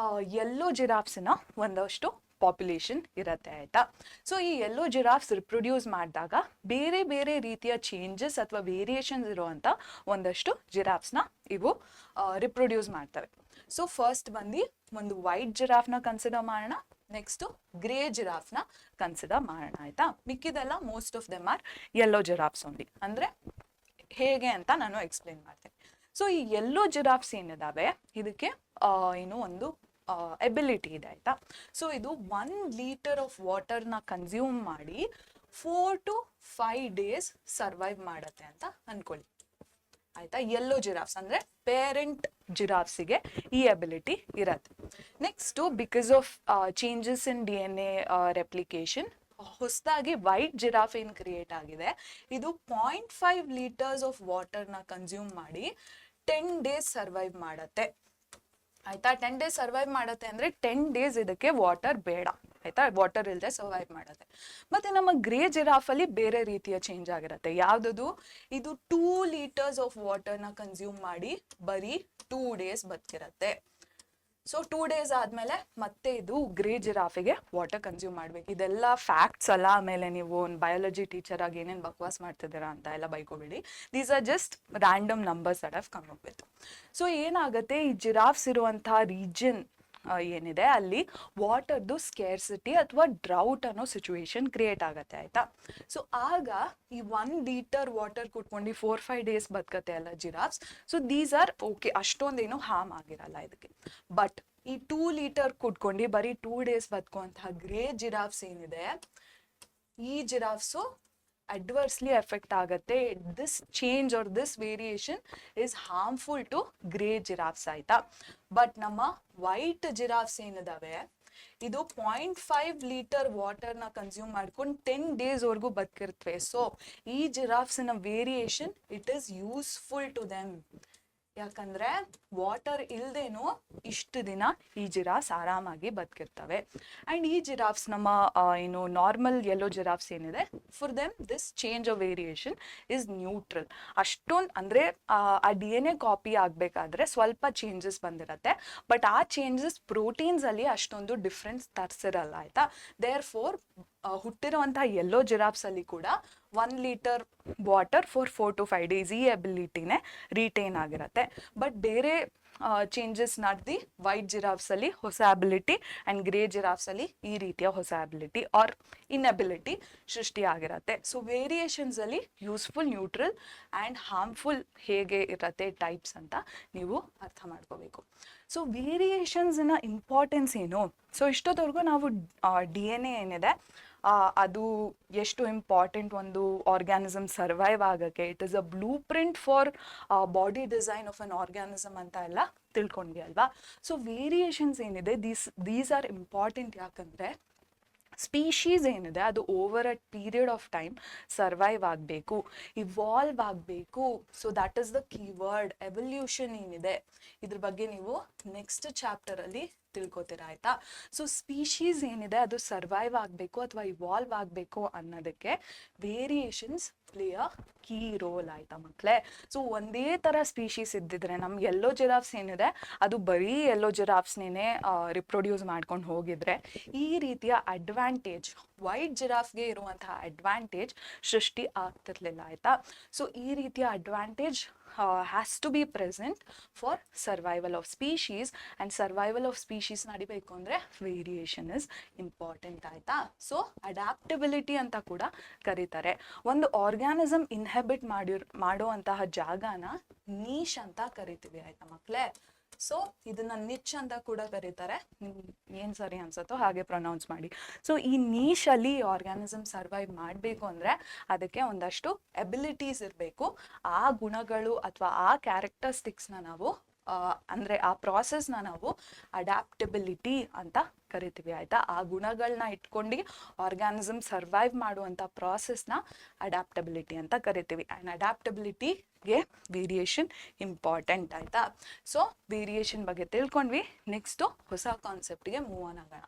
ಯೆಲ್ಲೋ ಜಿರಾಫ್ಸ್ನ ಒಂದಷ್ಟು ಪಾಪ್ಯುಲೇಷನ್ ಇರತ್ತೆ, ಆಯ್ತಾ. ಸೊ ಈ ಯೆಲ್ಲೋ ಜಿರಾಫ್ಸ್ ರಿಪ್ರೊಡ್ಯೂಸ್ ಮಾಡಿದಾಗ ಬೇರೆ ಬೇರೆ ರೀತಿಯ ಚೇಂಜಸ್ ಅಥವಾ ವೇರಿಯೇಷನ್ಸ್ ಇರುವಂತ ಒಂದಷ್ಟು ಜಿರಾಫ್ಸ್ನ ಇವು ರಿಪ್ರೊಡ್ಯೂಸ್ ಮಾಡ್ತವೆ. ಸೊ ಫಸ್ಟ್ ಬಂದು ಒಂದು ವೈಟ್ ಜಿರಾಫ್ನ ಕನ್ಸಿಡರ್ ಮಾಡೋಣ, ನೆಕ್ಸ್ಟ್ ಗ್ರೇ ಜಿರಾಫ್ನ ಕನ್ಸಿಡರ್ ಮಾಡೋಣ, ಆಯ್ತಾ. ಮಿಕ್ಕಿದೆಲ್ಲ most of them are yellow giraffes only. ಅಂದ್ರೆ ಹೇಗೆ ಅಂತ ನಾನು ಎಕ್ಸ್ಪ್ಲೇನ್ ಮಾಡ್ತೇನೆ. ಸೊ ಈ ಯೆಲ್ಲೋ ಜಿರಾಫ್ಸ್ ಏನಿದಾವೆ ಇದಕ್ಕೆ ಏನು ಒಂದು ಎಬಿಲಿಟಿ ಇದೆ, ಆಯ್ತಾ. ಸೊ ಇದು 1 ಲೀಟರ್ ಆಫ್ ವಾಟರ್ನ ಕನ್ಸ್ಯೂಮ್ ಮಾಡಿ 4 to 5 days ಸರ್ವೈವ್ ಮಾಡತ್ತೆ ಅಂತ ಅನ್ಕೊಳ್ಳಿ, ಆಯ್ತಾ. ಯೆಲ್ಲೋ ಜಿರಾಫ್ಸ್ ಅಂದ್ರೆ ಪೇರೆಂಟ್ ಜಿರಾಫ್ಸಿಗೆ ಈ ಎಬಿಲಿಟಿ ಇರತ್ತೆ. Next because of changes in DNA replication ಹೊಸದಾಗಿ ವೈಟ್ ಜಿರಾಫ್ ಏನ್ ಕ್ರಿಯೇಟ್ ಆಗಿದೆ ಇದು 0.5 ಲೀಟರ್ಸ್ ಆಫ್ ವಾಟರ್ನ ಕನ್ಸ್ಯೂಮ್ ಮಾಡಿ 10 days ಸರ್ವೈವ್ ಮಾಡತ್ತೆ, ಆಯ್ತಾ. 10 days ಸರ್ವೈವ್ ಮಾಡತ್ತೆ ಅಂದ್ರೆ 10 days ಇದಕ್ಕೆ ವಾಟರ್ ಬೇಡ, ಆಯ್ತಾ. ವಾಟರ್ ಇಲ್ಲದೆ ಸರ್ವೈವ್ ಮಾಡತ್ತೆ. ಮತ್ತೆ ನಮ್ಮ ಗ್ರೇ ಜಿರಾಫ್ ಅಲ್ಲಿ ಬೇರೆ ರೀತಿಯ ಚೇಂಜ್ ಆಗಿರತ್ತೆ. ಯಾವ್ದು? ಇದು 2 ಲೀಟರ್ಸ್ ಆಫ್ ವಾಟರ್ನ ಕನ್ಸ್ಯೂಮ್ ಮಾಡಿ ಬರೀ 2 days ಬದುಕಿರತ್ತೆ. ಸೊ 2 days ಆದ್ಮೇಲೆ ಮತ್ತೆ ಇದು ಗ್ರೇ ಜಿರಾಫಿಗೆ ವಾಟರ್ ಕನ್ಸ್ಯೂಮ್ ಮಾಡ್ಬೇಕು. ಇದೆಲ್ಲ ಫ್ಯಾಕ್ಟ್ಸ್ ಅಲ್ಲ, ಆಮೇಲೆ ನೀವು ಒಂದು ಬಯಾಲಜಿ ಟೀಚರ್ ಆಗಿ ಏನೇನು ಬಕ್ವಾಸ್ ಮಾಡ್ತಿದ್ದೀರಾ ಅಂತ ಎಲ್ಲ ಬೈಕೋಬೇಡಿ. These are just random numbers that have come up with. So ಏನಾಗುತ್ತೆ, ಈ ಜಿರಾಫ್ಸ್ ಇರುವಂತಹ ರೀಜನ್ ಏನಿದೆ ಅಲ್ಲಿ ವಾಟರ್ದು ಸ್ಕೇರ್ಸಿಟಿ ಅಥವಾ ಡ್ರೌಟ್ ಅನ್ನೋ ಸಿಚುವೇಶನ್ ಕ್ರಿಯೇಟ್ ಆಗತ್ತೆ, ಆಯ್ತಾ. ಸೊ ಆಗ ಈ 1 ಲೀಟರ್ ವಾಟರ್ ಕುಟ್ಕೊಂಡು 4-5 days ಬದುಕತ್ತೆ ಅಲ್ಲ giraffes. So these are okay, ಅಷ್ಟೊಂದೇನು ಹಾರ್ಮ್ ಆಗಿರಲ್ಲ ಇದಕ್ಕೆ. ಬಟ್ ಈ 2 ಲೀಟರ್ ಕುಟ್ಕೊಂಡು ಬರೀ 2 days ಬದುಕುವಂತಹ ಗ್ರೇ ಜಿರಾಫ್ಸ್ ಏನಿದೆ ಈ ಜಿರಾಫ್ಸು adversely affect ಆಗತ್ತೆ. This change or this variation is harmful to grey giraffes, ಆಯ್ತಾ. ಬಟ್ ನಮ್ಮ ವೈಟ್ ಜಿರಾಫ್ಸ್ ಏನಿದಾವೆ ಇದು 0.5 ಲೀಟರ್ ವಾಟರ್ನ ಕನ್ಸ್ಯೂಮ್ ಮಾಡ್ಕೊಂಡು 10 days ವರ್ಗೂ ಬದುಕಿರ್ತವೆ. ಸೊ ಈ ಜಿರಾಫ್ಸ್ನ variation it is useful to them. ಯಾಕಂದ್ರೆ ವಾಟರ್ ಇಲ್ದೇನು ಇಷ್ಟು ದಿನ ಈ ಜಿರಾಫ್ಸ್ ಆರಾಮಾಗಿ ಬದುಕಿರ್ತವೆ. ಅಂಡ್ ಈ ಜಿರಾಫ್ಸ್ ನಮ್ಮ ಏನು ನಾರ್ಮಲ್ ಯೆಲ್ಲೋ ಜಿರಾಫ್ಸ್ ಏನಿದೆ for them this change of variation is neutral. ಅಷ್ಟೊಂದು ಅಂದ್ರೆ ಆ DNA ಕಾಪಿ ಆಗ್ಬೇಕಾದ್ರೆ ಸ್ವಲ್ಪ ಚೇಂಜಸ್ ಬಂದಿರತ್ತೆ, ಬಟ್ ಆ ಚೇಂಜಸ್ ಪ್ರೋಟೀನ್ಸ್ ಅಲ್ಲಿ ಅಷ್ಟೊಂದು ಡಿಫ್ರೆನ್ಸ್ ತರ್ಸಿರಲ್ಲ, ಆಯ್ತಾ. ದೇರ್ ಫೋರ್ ಹುಟ್ಟಿರುವಂತಹ ಯೆಲ್ಲೋ ಜಿರಾಫ್ಸ್ ಅಲ್ಲಿ ಕೂಡ 1 litre water for 4 to 5 days ಈ ಎಬಿಲಿಟಿನೇ ರಿಟೈನ್ ಆಗಿರತ್ತೆ. ಬಟ್ ಬೇರೆ ಚೇಂಜಸ್ ನಡೆದು ವೈಟ್ ಜಿರಾಫ್ಸಲ್ಲಿ ಹೊಸ ಅಬಿಲಿಟಿ ಆ್ಯಂಡ್ ಗ್ರೇ ಜಿರಾಫ್ಸಲ್ಲಿ ಈ ರೀತಿಯ ಹೊಸ ಅಬಿಲಿಟಿ ಆರ್ ಇನ್ಎಬಿಲಿಟಿ ಸೃಷ್ಟಿಯಾಗಿರತ್ತೆ. ಸೊ ವೇರಿಯೇಷನ್ಸಲ್ಲಿ ಯೂಸ್ಫುಲ್, ನ್ಯೂಟ್ರಲ್ ಆ್ಯಂಡ್ ಹಾರ್ಮ್ಫುಲ್ ಹೇಗೆ ಇರತ್ತೆ ಟೈಪ್ಸ್ ಅಂತ ನೀವು ಅರ್ಥ ಮಾಡ್ಕೋಬೇಕು. ಸೊ ವೇರಿಯೇಷನ್ಸಿನ ಇಂಪಾರ್ಟೆನ್ಸ್ ಏನು? ಸೊ ಇಷ್ಟೊತ್ತವರೆಗೂ ನಾವು DNA ಏನಿದೆ ಅದು ಎಷ್ಟು ಇಂಪಾರ್ಟೆಂಟ್ ಒಂದು ಆರ್ಗ್ಯಾನಿಸಮ್ ಸರ್ವೈವ್ ಆಗೋಕ್ಕೆ, it is a blue print for body design of an organism ಅಂತ ಎಲ್ಲ ತಿಳ್ಕೊಂಡ್ವಿ ಅಲ್ವಾ. ಸೊ ವೇರಿಯೇಷನ್ಸ್ ಏನಿದೆ ದೀಸ್ ಆರ್ ಇಂಪಾರ್ಟೆಂಟ್. ಯಾಕಂದರೆ ಸ್ಪೀಶೀಸ್ ಏನಿದೆ ಅದು over a period of time survive ಆಗಬೇಕು, ಇವಾಲ್ವ್ ಆಗಬೇಕು. So that is the keyword. Evolution ಏನಿದೆ ಇದ್ರ ಬಗ್ಗೆ ನೀವು ನೆಕ್ಸ್ಟ್ ಚಾಪ್ಟರಲ್ಲಿ ತಿಳ್ಕೊತೀರ, ಆಯಿತಾ. ಸೊ ಸ್ಪೀಶೀಸ್ ಏನಿದೆ ಅದು ಸರ್ವೈವ್ ಆಗಬೇಕು ಅಥವಾ ಇವಾಲ್ವ್ ಆಗಬೇಕು ಅನ್ನೋದಕ್ಕೆ variations play a key role, ಆಯಿತಾ ಮಕ್ಕಳೇ. ಸೊ ಒಂದೇ ಥರ ಸ್ಪೀಶೀಸ್ ಇದ್ದಿದ್ರೆ, ನಮ್ಮ ಯೆಲ್ಲೋ ಜಿರಾಫ್ಸ್ ಏನಿದೆ ಅದು ಬರೀ ಯೆಲ್ಲೋ ಜಿರಾಫ್ಸ್ನೇ ರಿಪ್ರೊಡ್ಯೂಸ್ ಮಾಡ್ಕೊಂಡು ಹೋಗಿದ್ರೆ ಈ ರೀತಿಯ ಅಡ್ವಾಂಟೇಜ್, ವೈಟ್ ಜಿರಾಫ್ಗೆ ಇರುವಂತಹ ಅಡ್ವಾಂಟೇಜ್ ಸೃಷ್ಟಿ ಆಗ್ತಿರ್ಲಿಲ್ಲ, ಆಯಿತಾ. ಸೊ ಈ ರೀತಿಯ advantage has to be present for survival of species, and survival of species ನಡಿಬೇಕು ಅಂದರೆ ವೇರಿಯೇಷನ್ ಇಸ್ ಇಂಪಾರ್ಟೆಂಟ್, ಆಯಿತಾ. ಸೊ ಅಡ್ಯಾಪ್ಟಬಿಲಿಟಿ ಅಂತ ಕೂಡ ಕರೀತಾರೆ. ಒಂದು ಆರ್ಗ್ಯಾನಿಸಮ್ ಇನ್ಹೆಬಿಟ್ ಮಾಡುವಂತಹ ಜಾಗನ ನೀಶ್ ಅಂತ ಕರಿತೀವಿ, ಆಯಿತಾ ಮಕ್ಕಳೇ. ಸೊ ಇದನ್ನ ನಿಚ್ ಅಂತ ಕೂಡ ಕರೀತಾರೆ. ಏನು ಸರಿ ಅನ್ಸುತ್ತೋ ಹಾಗೆ ಪ್ರೊನೌನ್ಸ್ ಮಾಡಿ. ಸೊ ಈ ನೀಶಲ್ಲಿ ಆರ್ಗ್ಯಾನಿಸಮ್ ಸರ್ವೈವ್ ಮಾಡಬೇಕು ಅಂದರೆ ಅದಕ್ಕೆ ಒಂದಷ್ಟು ಎಬಿಲಿಟೀಸ್ ಇರಬೇಕು. ಆ ಗುಣಗಳು ಅಥವಾ ಆ ಕ್ಯಾರೆಕ್ಟರಿಸ್ಟಿಕ್ಸ್ನ ನಾವು ಅಂದರೆ ಆ ಪ್ರಾಸೆಸ್ನ ನಾವು ಅಡ್ಯಾಪ್ಟಬಿಲಿಟಿ ಅಂತ ಕರಿತೀವಿ, ಆಯಿತಾ. ಆ ಗುಣಗಳನ್ನ ಇಟ್ಕೊಂಡು ಆರ್ಗ್ಯಾನಿಸಮ್ ಸರ್ವೈವ್ ಮಾಡುವಂಥ ಪ್ರಾಸೆಸ್ನ ಅಡ್ಯಾಪ್ಟಬಿಲಿಟಿ ಅಂತ ಕರಿತೀವಿ. ಆ್ಯಂಡ್ ಅಡ್ಯಾಪ್ಟಬಿಲಿಟಿಗೆ ವೇರಿಯೇಷನ್ ಇಂಪಾರ್ಟೆಂಟ್, ಆಯಿತಾ. ಸೊ ವೇರಿಯೇಷನ್ ಬಗ್ಗೆ ತಿಳ್ಕೊಂಡ್ವಿ. ನೆಕ್ಸ್ಟು ಹೊಸ ಕಾನ್ಸೆಪ್ಟ್ಗೆ ಮೂವ್ ಆನ್ ಆಗೋಣ.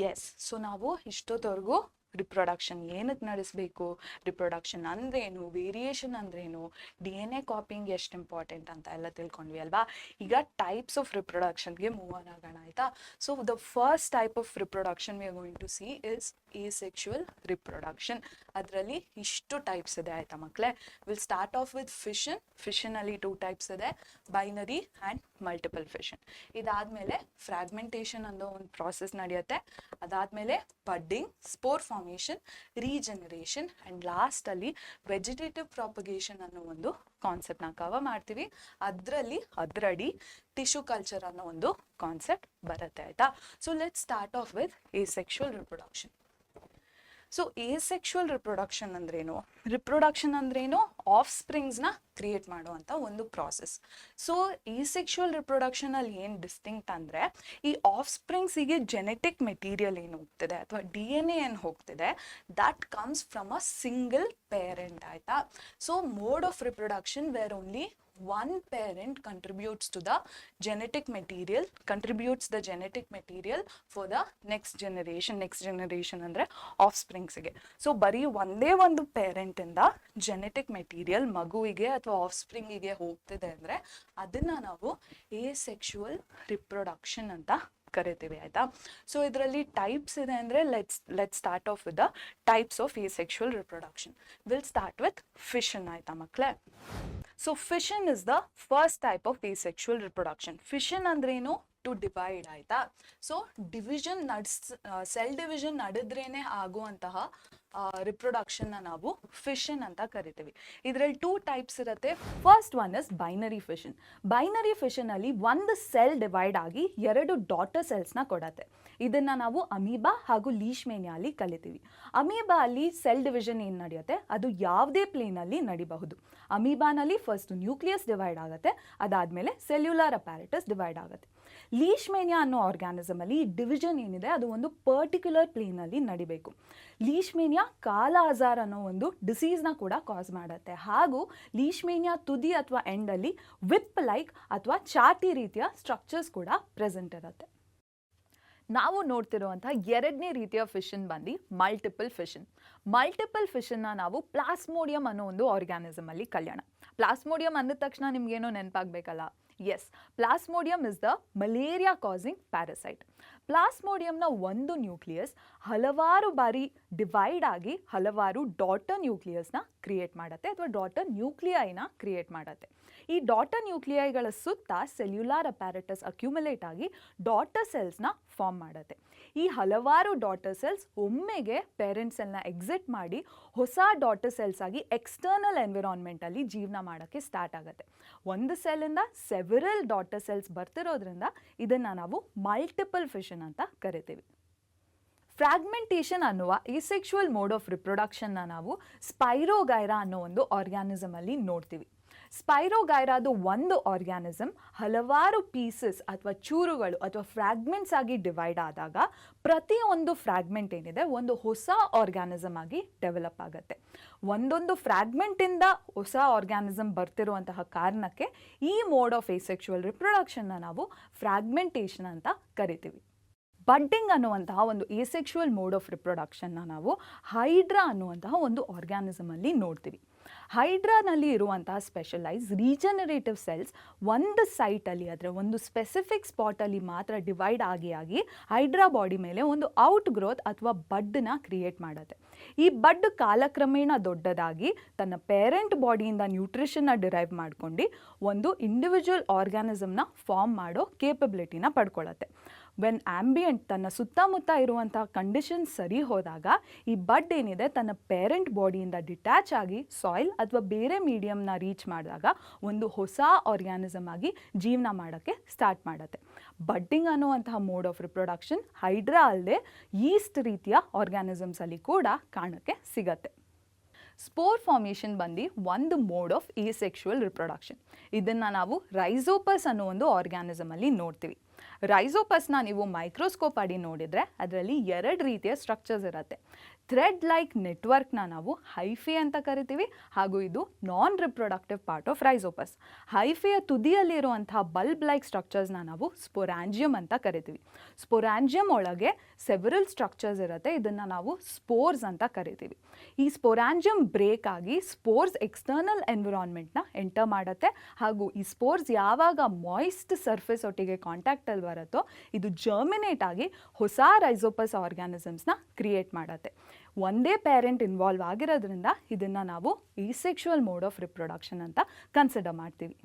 ಎಸ್, ಸೊ ನಾವು ಇಷ್ಟೊತ್ತವರೆಗೂ ರಿಪ್ರೊಡಕ್ಷನ್ ಏನಕ್ಕೆ ನಡೆಸಬೇಕು, ರಿಪ್ರೊಡಕ್ಷನ್ ಅಂದ್ರೇನು, ವೇರಿಯೇಷನ್ ಅಂದ್ರೇನು, DNA ಕಾಪಿಂಗ್ ಎಷ್ಟು ಇಂಪಾರ್ಟೆಂಟ್ ಅಂತ ಎಲ್ಲ ತಿಳ್ಕೊಂಡ್ವಿ ಅಲ್ವಾ. ಈಗ ಟೈಪ್ಸ್ ಆಫ್ ರಿಪ್ರೊಡಕ್ಷನ್ಗೆ ಮೂವ್ ಆನ್ ಆಗೋಣ, ಆಯಿತಾ. So the first type of reproduction we are going to see is asexual reproduction. ಅದರಲ್ಲಿ ಇಷ್ಟು ಟೈಪ್ಸ್ ಇದೆ, ಆಯಿತಾ ಮಕ್ಕಳೇ. Will start off with fission. ಫಿಷನಲ್ಲಿ 2 ಟೈಪ್ಸ್ ಇದೆ, ಬೈನರಿ ಆ್ಯಂಡ್ ಮಲ್ಟಿಪಲ್ ಫಿಷನ್. ಇದಾದಮೇಲೆ ಫ್ರಾಗ್ಮೆಂಟೇಷನ್ ಅನ್ನೋ ಒಂದು ಪ್ರಾಸೆಸ್ ನಡೆಯುತ್ತೆ. ಅದಾದಮೇಲೆ budding, spore formation, regeneration and ಲಾಸ್ಟಲ್ಲಿ ವೆಜಿಟೇಟಿವ್ ಪ್ರಾಪಗೇಷನ್ ಅನ್ನೋ ಒಂದು ಕಾನ್ಸೆಪ್ಟ್ನ ಕವರ್ ಮಾಡ್ತೀವಿ. ಅದರಡಿ ಟಿಶ್ಯೂ ಕಲ್ಚರ್ ಅನ್ನೋ ಒಂದು ಕಾನ್ಸೆಪ್ಟ್ ಬರುತ್ತೆ, ಆಯಿತಾ. So let's start off with asexual reproduction. So asexual reproduction ಅಂದ್ರೇನು? ರಿಪ್ರೊಡಕ್ಷನ್ ಅಂದ್ರೇನು? ಆಫ್ ಸ್ಪ್ರಿಂಗ್ಸ್ನ ಕ್ರಿಯೇಟ್ ಮಾಡುವಂಥ ಒಂದು ಪ್ರಾಸೆಸ್. ಸೊ asexual reproduction-ಅಲ್ಲಿ ಏನು ಡಿಸ್ಟಿಂಕ್ಟ್ ಅಂದರೆ, ಈ ಆಫ್ ಸ್ಪ್ರಿಂಗ್ಸಿಗೆ ಜೆನೆಟಿಕ್ ಮೆಟೀರಿಯಲ್ ಏನು ಹೋಗ್ತಿದೆ ಅಥವಾ DNA ಏನು ಹೋಗ್ತಿದೆ, that comes from a single parent, ಆಯಿತಾ. So mode of reproduction where only one parent contributes the genetic material for the next generation ಅಂದ್ರೆ ಆಫ್ಸ್ಪ್ರಿಂಗ್ಸ್ಗೆ. ಸೊ ಬರೀ ಒಂದೇ ಒಂದು ಪೇರೆಂಟಿಂದ ಜೆನೆಟಿಕ್ ಮೆಟೀರಿಯಲ್ ಮಗುವಿಗೆ ಅಥವಾ ಆಫ್ಸ್ಪ್ರಿಂಗಿಗೆ ಹೋಗ್ತಿದೆ ಅಂದರೆ ಅದನ್ನು ನಾವು asexual reproduction ಅಂತ ಕರಿತೀವಿ, ಆಯಿತಾ. ಸೊ ಇದರಲ್ಲಿ ಟೈಪ್ಸ್ ಇದೆ ಅಂದರೆ let's start off with the types of asexual reproduction. Will start with fission, ಆಯಿತಾ ಮಕ್ಕಳೇ. So fission is the first type of asexual reproduction. Fission ಅಂದ್ರೇನು? ಟು ಡಿವೈಡ್, ಆಯಿತಾ. ಸೊ ಡಿವಿಷನ್ ಸೆಲ್ ಡಿವಿಷನ್ ನಡೆದ್ರೇನೆ ಆಗುವಂತಹ ರಿಪ್ರೊಡಕ್ಷನ್ನ ನಾವು fission ಅಂತ ಕರಿತೀವಿ. ಇದರಲ್ಲಿ 2 ಟೈಪ್ಸ್ ಇರುತ್ತೆ. First one is binary fission. Binary ಫಿಷನಲ್ಲಿ ಒಂದು ಸೆಲ್ ಡಿವೈಡ್ ಆಗಿ 2 ಡಾಟರ್ ಸೆಲ್ಸ್ನ ಕೊಡತ್ತೆ. ಇದನ್ನು ನಾವು ಅಮೀಬಾ ಹಾಗೂ ಲೀಶ್ಮೇನಿಯಲ್ಲಿ ಕಲಿತೀವಿ. ಅಮೀಬಾ ಅಲ್ಲಿ ಸೆಲ್ ಡಿವಿಷನ್ ಏನು ನಡೆಯುತ್ತೆ ಅದು ಯಾವುದೇ ಪ್ಲೇನಲ್ಲಿ ನಡಿಬಹುದು. ಅಮೀಬಾನಲ್ಲಿ ಫಸ್ಟ್ ನ್ಯೂಕ್ಲಿಯಸ್ ಡಿವೈಡ್ ಆಗುತ್ತೆ, ಅದಾದಮೇಲೆ ಸೆಲ್ಯುಲಾರ್ ಅಪ್ಯಾರಟಸ್ ಡಿವೈಡ್ ಆಗುತ್ತೆ. ಲೀಶ್ಮೇನಿಯಾ ಅನ್ನೋ ಆರ್ಗ್ಯಾನಿಸಮಲ್ಲಿ ಡಿವಿಷನ್ ಏನಿದೆ ಅದು ಒಂದು ಪರ್ಟಿಕ್ಯುಲರ್ ಪ್ಲೇನಲ್ಲಿ ನಡಿಬೇಕು. ಲೀಶ್ಮೇನಿಯಾ ಕಾಲ ಅಜಾರ್ ಅನ್ನೋ ಒಂದು ಡಿಸೀಸ್ನ ಕೂಡ ಕಾಸ್ ಮಾಡುತ್ತೆ. ಹಾಗೂ ಲೀಶ್ಮೇನಿಯಾ ತುದಿ ಅಥವಾ ಎಂಡಲ್ಲಿ ವಿಪ್ ಲೈಕ್ ಅಥವಾ ಚಾಟಿ ರೀತಿಯ ಸ್ಟ್ರಕ್ಚರ್ಸ್ ಕೂಡ ಪ್ರೆಸೆಂಟ್ ಇರುತ್ತೆ. ನಾವು ನೋಡ್ತಿರುವಂಥ 2ನೇ ರೀತಿಯ ಫಿಷನ್ ಬಂದು ಮಲ್ಟಿಪಲ್ ಫಿಷನ್. ಮಲ್ಟಿಪಲ್ ಫಿಷನ್ನ ನಾವು ಪ್ಲಾಸ್ಮೋಡಿಯಂ ಅನ್ನೋ ಒಂದು ಆರ್ಗ್ಯಾನಿಸಮಲ್ಲಿ ಕಲ್ಯೋಣ. ಪ್ಲಾಸ್ಮೋಡಿಯಂ ಅಂದ ತಕ್ಷಣ ನಿಮಗೇನೋ ನೆನಪಾಗಬೇಕಲ್ಲ. Yes, plasmodium is the malaria causing parasite. ಪ್ಲಾಸ್ಮೋಡಿಯಂನ ಒಂದು ನ್ಯೂಕ್ಲಿಯಸ್ ಹಲವಾರು ಬಾರಿ ಡಿವೈಡ್ ಆಗಿ ಹಲವಾರು ಡಾಟರ್ ನ್ಯೂಕ್ಲಿಯಸ್ನ ಕ್ರಿಯೇಟ್ ಮಾಡುತ್ತೆ ಅಥವಾ ಡಾಟರ್ ನ್ಯೂಕ್ಲಿಯೈನ ಕ್ರಿಯೇಟ್ ಮಾಡುತ್ತೆ. ಈ ಡಾಟರ್ ನ್ಯೂಕ್ಲಿಯೈಗಳ ಸುತ್ತ ಸೆಲ್ಯುಲಾರ್ ಅಪ್ಯಾರಟಸ್ ಅಕ್ಯುಮುಲೇಟ್ ಆಗಿ ಡಾಟರ್ ಸೆಲ್ಸ್ನ ಫಾರ್ಮ್ ಮಾಡುತ್ತೆ. ಈ ಹಲವಾರು ಡಾಟರ್ ಸೆಲ್ಸ್ ಒಮ್ಮೆಗೆ ಪೇರೆಂಟ್ ಸೆಲ್ನ ಎಕ್ಸಿಟ್ ಮಾಡಿ ಹೊಸ ಡಾಟರ್ ಸೆಲ್ಸ್ ಆಗಿ ಎಕ್ಸ್ಟರ್ನಲ್ ಎನ್ವಿರಾನ್ಮೆಂಟಲ್ಲಿ ಜೀವನ ಮಾಡೋಕ್ಕೆ ಸ್ಟಾರ್ಟ್ ಆಗುತ್ತೆ. ಒಂದು ಸೆಲ್ಲಿಂದ ಸೆವೆರಲ್ ಡಾಟರ್ ಸೆಲ್ಸ್ ಬರ್ತಿರೋದ್ರಿಂದ ಇದನ್ನು ನಾವು ಮಲ್ಟಿಪಲ್ ಫಿಷನ್ ಅಂತ ಕರಿತೀವಿ. ಫ್ರಾಗ್ಮೆಂಟೇಷನ್ ಅನ್ನುವ ಎಸೆಕ್ಷುವಲ್ ಮೋಡ್ ಆಫ್ ರಿಪ್ರೊಡಕ್ಷನ್ನ ನಾವು ಸ್ಪೈರೋಗೈರಾ ಅನ್ನೋ ಒಂದು ಆರ್ಗ್ಯಾನಿಸಮ್ ಅಲ್ಲಿ ನೋಡ್ತೀವಿ. ಸ್ಪೈರೋಗೈರಾದು ಒಂದು ಆರ್ಗ್ಯಾನಿಸಮ್ ಹಲವಾರು ಪೀಸಸ್ ಅಥವಾ ಚೂರುಗಳು ಅಥವಾ ಫ್ರಾಗ್ಮೆಂಟ್ಸ್ ಆಗಿ ಡಿವೈಡ್ ಆದಾಗ ಪ್ರತಿಯೊಂದು ಫ್ರಾಗ್ಮೆಂಟ್ ಏನಿದೆ ಒಂದು ಹೊಸ ಆರ್ಗ್ಯಾನಿಸಮ್ ಆಗಿ ಡೆವಲಪ್ ಆಗುತ್ತೆ. ಒಂದೊಂದು ಫ್ರಾಗ್ಮೆಂಟಿಂದ ಹೊಸ ಆರ್ಗ್ಯಾನಿಸಮ್ ಬರ್ತಿರುವಂತಹ ಕಾರಣಕ್ಕೆ ಈ ಮೋಡ್ ಆಫ್ ಎಸೆಕ್ಷುವಲ್ ರಿಪ್ರೊಡಕ್ಷನ್ನ ನಾವು ಫ್ರಾಗ್ಮೆಂಟೇಷನ್ ಅಂತ ಕರಿತೀವಿ. ಬಡ್ಡಿಂಗ್ ಅನ್ನುವಂತಹ ಒಂದು ಎಸೆಕ್ಷುವಲ್ ಮೋಡ್ ಆಫ್ ರಿಪ್ರೊಡಕ್ಷನ್ನ ನಾವು ಹೈಡ್ರಾ ಅನ್ನುವಂತಹ ಒಂದು ಆರ್ಗ್ಯಾನಿಸಮ್ ಅಲ್ಲಿ ನೋಡ್ತೀವಿ. ಹೈಡ್ರಾನಲ್ಲಿ ಇರುವಂತಹ ಸ್ಪೆಷಲೈಸ್ ರೀಜನರೇಟಿವ್ ಸೆಲ್ಸ್ ಒಂದು ಸೈಟಲ್ಲಿ ಅಂದರೆ ಒಂದು ಸ್ಪೆಸಿಫಿಕ್ ಸ್ಪಾಟಲ್ಲಿ ಮಾತ್ರ ಡಿವೈಡ್ ಆಗಿ ಹೈಡ್ರಾ ಬಾಡಿ ಮೇಲೆ ಒಂದು ಔಟ್ ಗ್ರೋತ್ ಅಥವಾ ಬಡ್ಡನ್ನ ಕ್ರಿಯೇಟ್ ಮಾಡುತ್ತೆ. ಈ ಬಡ್ ಕಾಲಕ್ರಮೇಣ ದೊಡ್ಡದಾಗಿ ತನ್ನ ಪೇರೆಂಟ್ ಬಾಡಿಯಿಂದ ನ್ಯೂಟ್ರಿಷನ್ನ ಡಿರೈವ್ ಮಾಡ್ಕೊಂಡು ಒಂದು ಇಂಡಿವಿಜುವಲ್ ಆರ್ಗ್ಯಾನಿಸಮ್ನ ಫಾರ್ಮ್ ಮಾಡೋ ಕೇಪಬಿಲಿಟಿನ ಪಡ್ಕೊಳ್ಳುತ್ತೆ. ವೆನ್ ಆಂಬಿಯಂಟ್ ತನ್ನ ಸುತ್ತಮುತ್ತ ಇರುವಂತಹ ಕಂಡೀಷನ್ ಸರಿ ಹೋದಾಗ ಈ ಬಡ್ ಏನಿದೆ ತನ್ನ ಪೇರೆಂಟ್ ಬಾಡಿಯಿಂದ ಡಿಟ್ಯಾಚ್ ಆಗಿ ಸಾಯಿಲ್ ಅಥವಾ ಬೇರೆ ಮೀಡಿಯಮ್ನ ರೀಚ್ ಮಾಡಿದಾಗ ಒಂದು ಹೊಸ ಆರ್ಗ್ಯಾನಿಸಮ್ ಆಗಿ ಜೀವನ ಮಾಡೋಕ್ಕೆ ಸ್ಟಾರ್ಟ್ ಮಾಡುತ್ತೆ. ಬಡ್ಡಿಂಗ್ ಅನ್ನುವಂತಹ ಮೋಡ್ ಆಫ್ ರಿಪ್ರೊಡಕ್ಷನ್ ಹೈಡ್ರಾ ಅಲ್ಲದೆ ಈಸ್ಟ್ ರೀತಿಯ ಆರ್ಗ್ಯಾನಿಸಮ್ಸ್ ಅಲ್ಲಿ ಕೂಡ ಕಾಣಕ್ಕೆ ಸಿಗತ್ತೆ. ಸ್ಪೋರ್ ಫಾರ್ಮೇಷನ್ ಬಂದು ಒಂದು ಮೋಡ್ ಆಫ್ ಎಸೆಕ್ಷುವಲ್ ರಿಪ್ರೊಡಕ್ಷನ್. ಇದನ್ನು ನಾವು ರೈಸೋಪಸ್ ಅನ್ನೋ ಒಂದು ಆರ್ಗ್ಯಾನಿಸಮ್ ಅಲ್ಲಿ ನೋಡ್ತೀವಿ. ರೈಸೋಪಸ್ನ ನೀವು ಮೈಕ್ರೋಸ್ಕೋಪ್ ಅಡಿ ನೋಡಿದರೆ ಅದರಲ್ಲಿ 2 ರೀತಿಯ ಸ್ಟ್ರಕ್ಚರ್ಸ್ ಇರುತ್ತೆ. ಥ್ರೆಡ್ ಲೈಕ್ ನೆಟ್ವರ್ಕ್ನ ನಾವು ಹೈಫೆ ಅಂತ ಕರಿತೀವಿ, ಹಾಗೂ ಇದು non reproductive part of rhizopus. ಹೈಫೆಯ ತುದಿಯಲ್ಲಿರುವಂತಹ ಬಲ್ಬ್ ಲೈಕ್ ಸ್ಟ್ರಕ್ಚರ್ಸ್ನ ನಾವು ಸ್ಪೊರಾಂಜಿಯಮ್ ಅಂತ ಕರಿತೀವಿ. ಸ್ಪೊರಾಂಜಿಯಮ್ ಒಳಗೆ ಸೆವೆರಲ್ ಸ್ಟ್ರಕ್ಚರ್ಸ್ ಇರುತ್ತೆ, ಇದನ್ನು ನಾವು ಸ್ಪೋರ್ಸ್ ಅಂತ ಕರಿತೀವಿ. ಈ ಸ್ಪೊರಾಂಜಿಯಮ್ ಬ್ರೇಕ್ ಆಗಿ ಸ್ಪೋರ್ಸ್ ಎಕ್ಸ್ಟರ್ನಲ್ ಎನ್ವಿರಾನ್ಮೆಂಟ್ನ ಎಂಟರ್ ಮಾಡುತ್ತೆ, ಹಾಗೂ ಈ ಸ್ಪೋರ್ಸ್ ಯಾವಾಗ ಮಾಯಿಸ್ಟ್ ಸರ್ಫೇಸ್ ಒಟ್ಟಿಗೆ ಕಾಂಟ್ಯಾಕ್ಟಲ್ಲಿ ಬರುತ್ತೋ ಇದು ಜರ್ಮಿನೇಟ್ ಆಗಿ ಹೊಸ ರೈಸೋಪಸ್ ಆರ್ಗ್ಯಾನಿಸಮ್ಸ್ನ ಕ್ರಿಯೇಟ್ ಮಾಡುತ್ತೆ. ಒಂದೇ ಪೇರೆಂಟ್ ಇನ್ವಾಲ್ವ್ ಆಗಿರೋದ್ರಿಂದ ಇದನ್ನು ನಾವು ಎಸೆಕ್ಷುವಲ್ ಮೋಡ್ ಆಫ್ ರಿಪ್ರೊಡಕ್ಷನ್ ಅಂತ ಕನ್ಸಿಡರ್ ಮಾಡ್ತೀವಿ.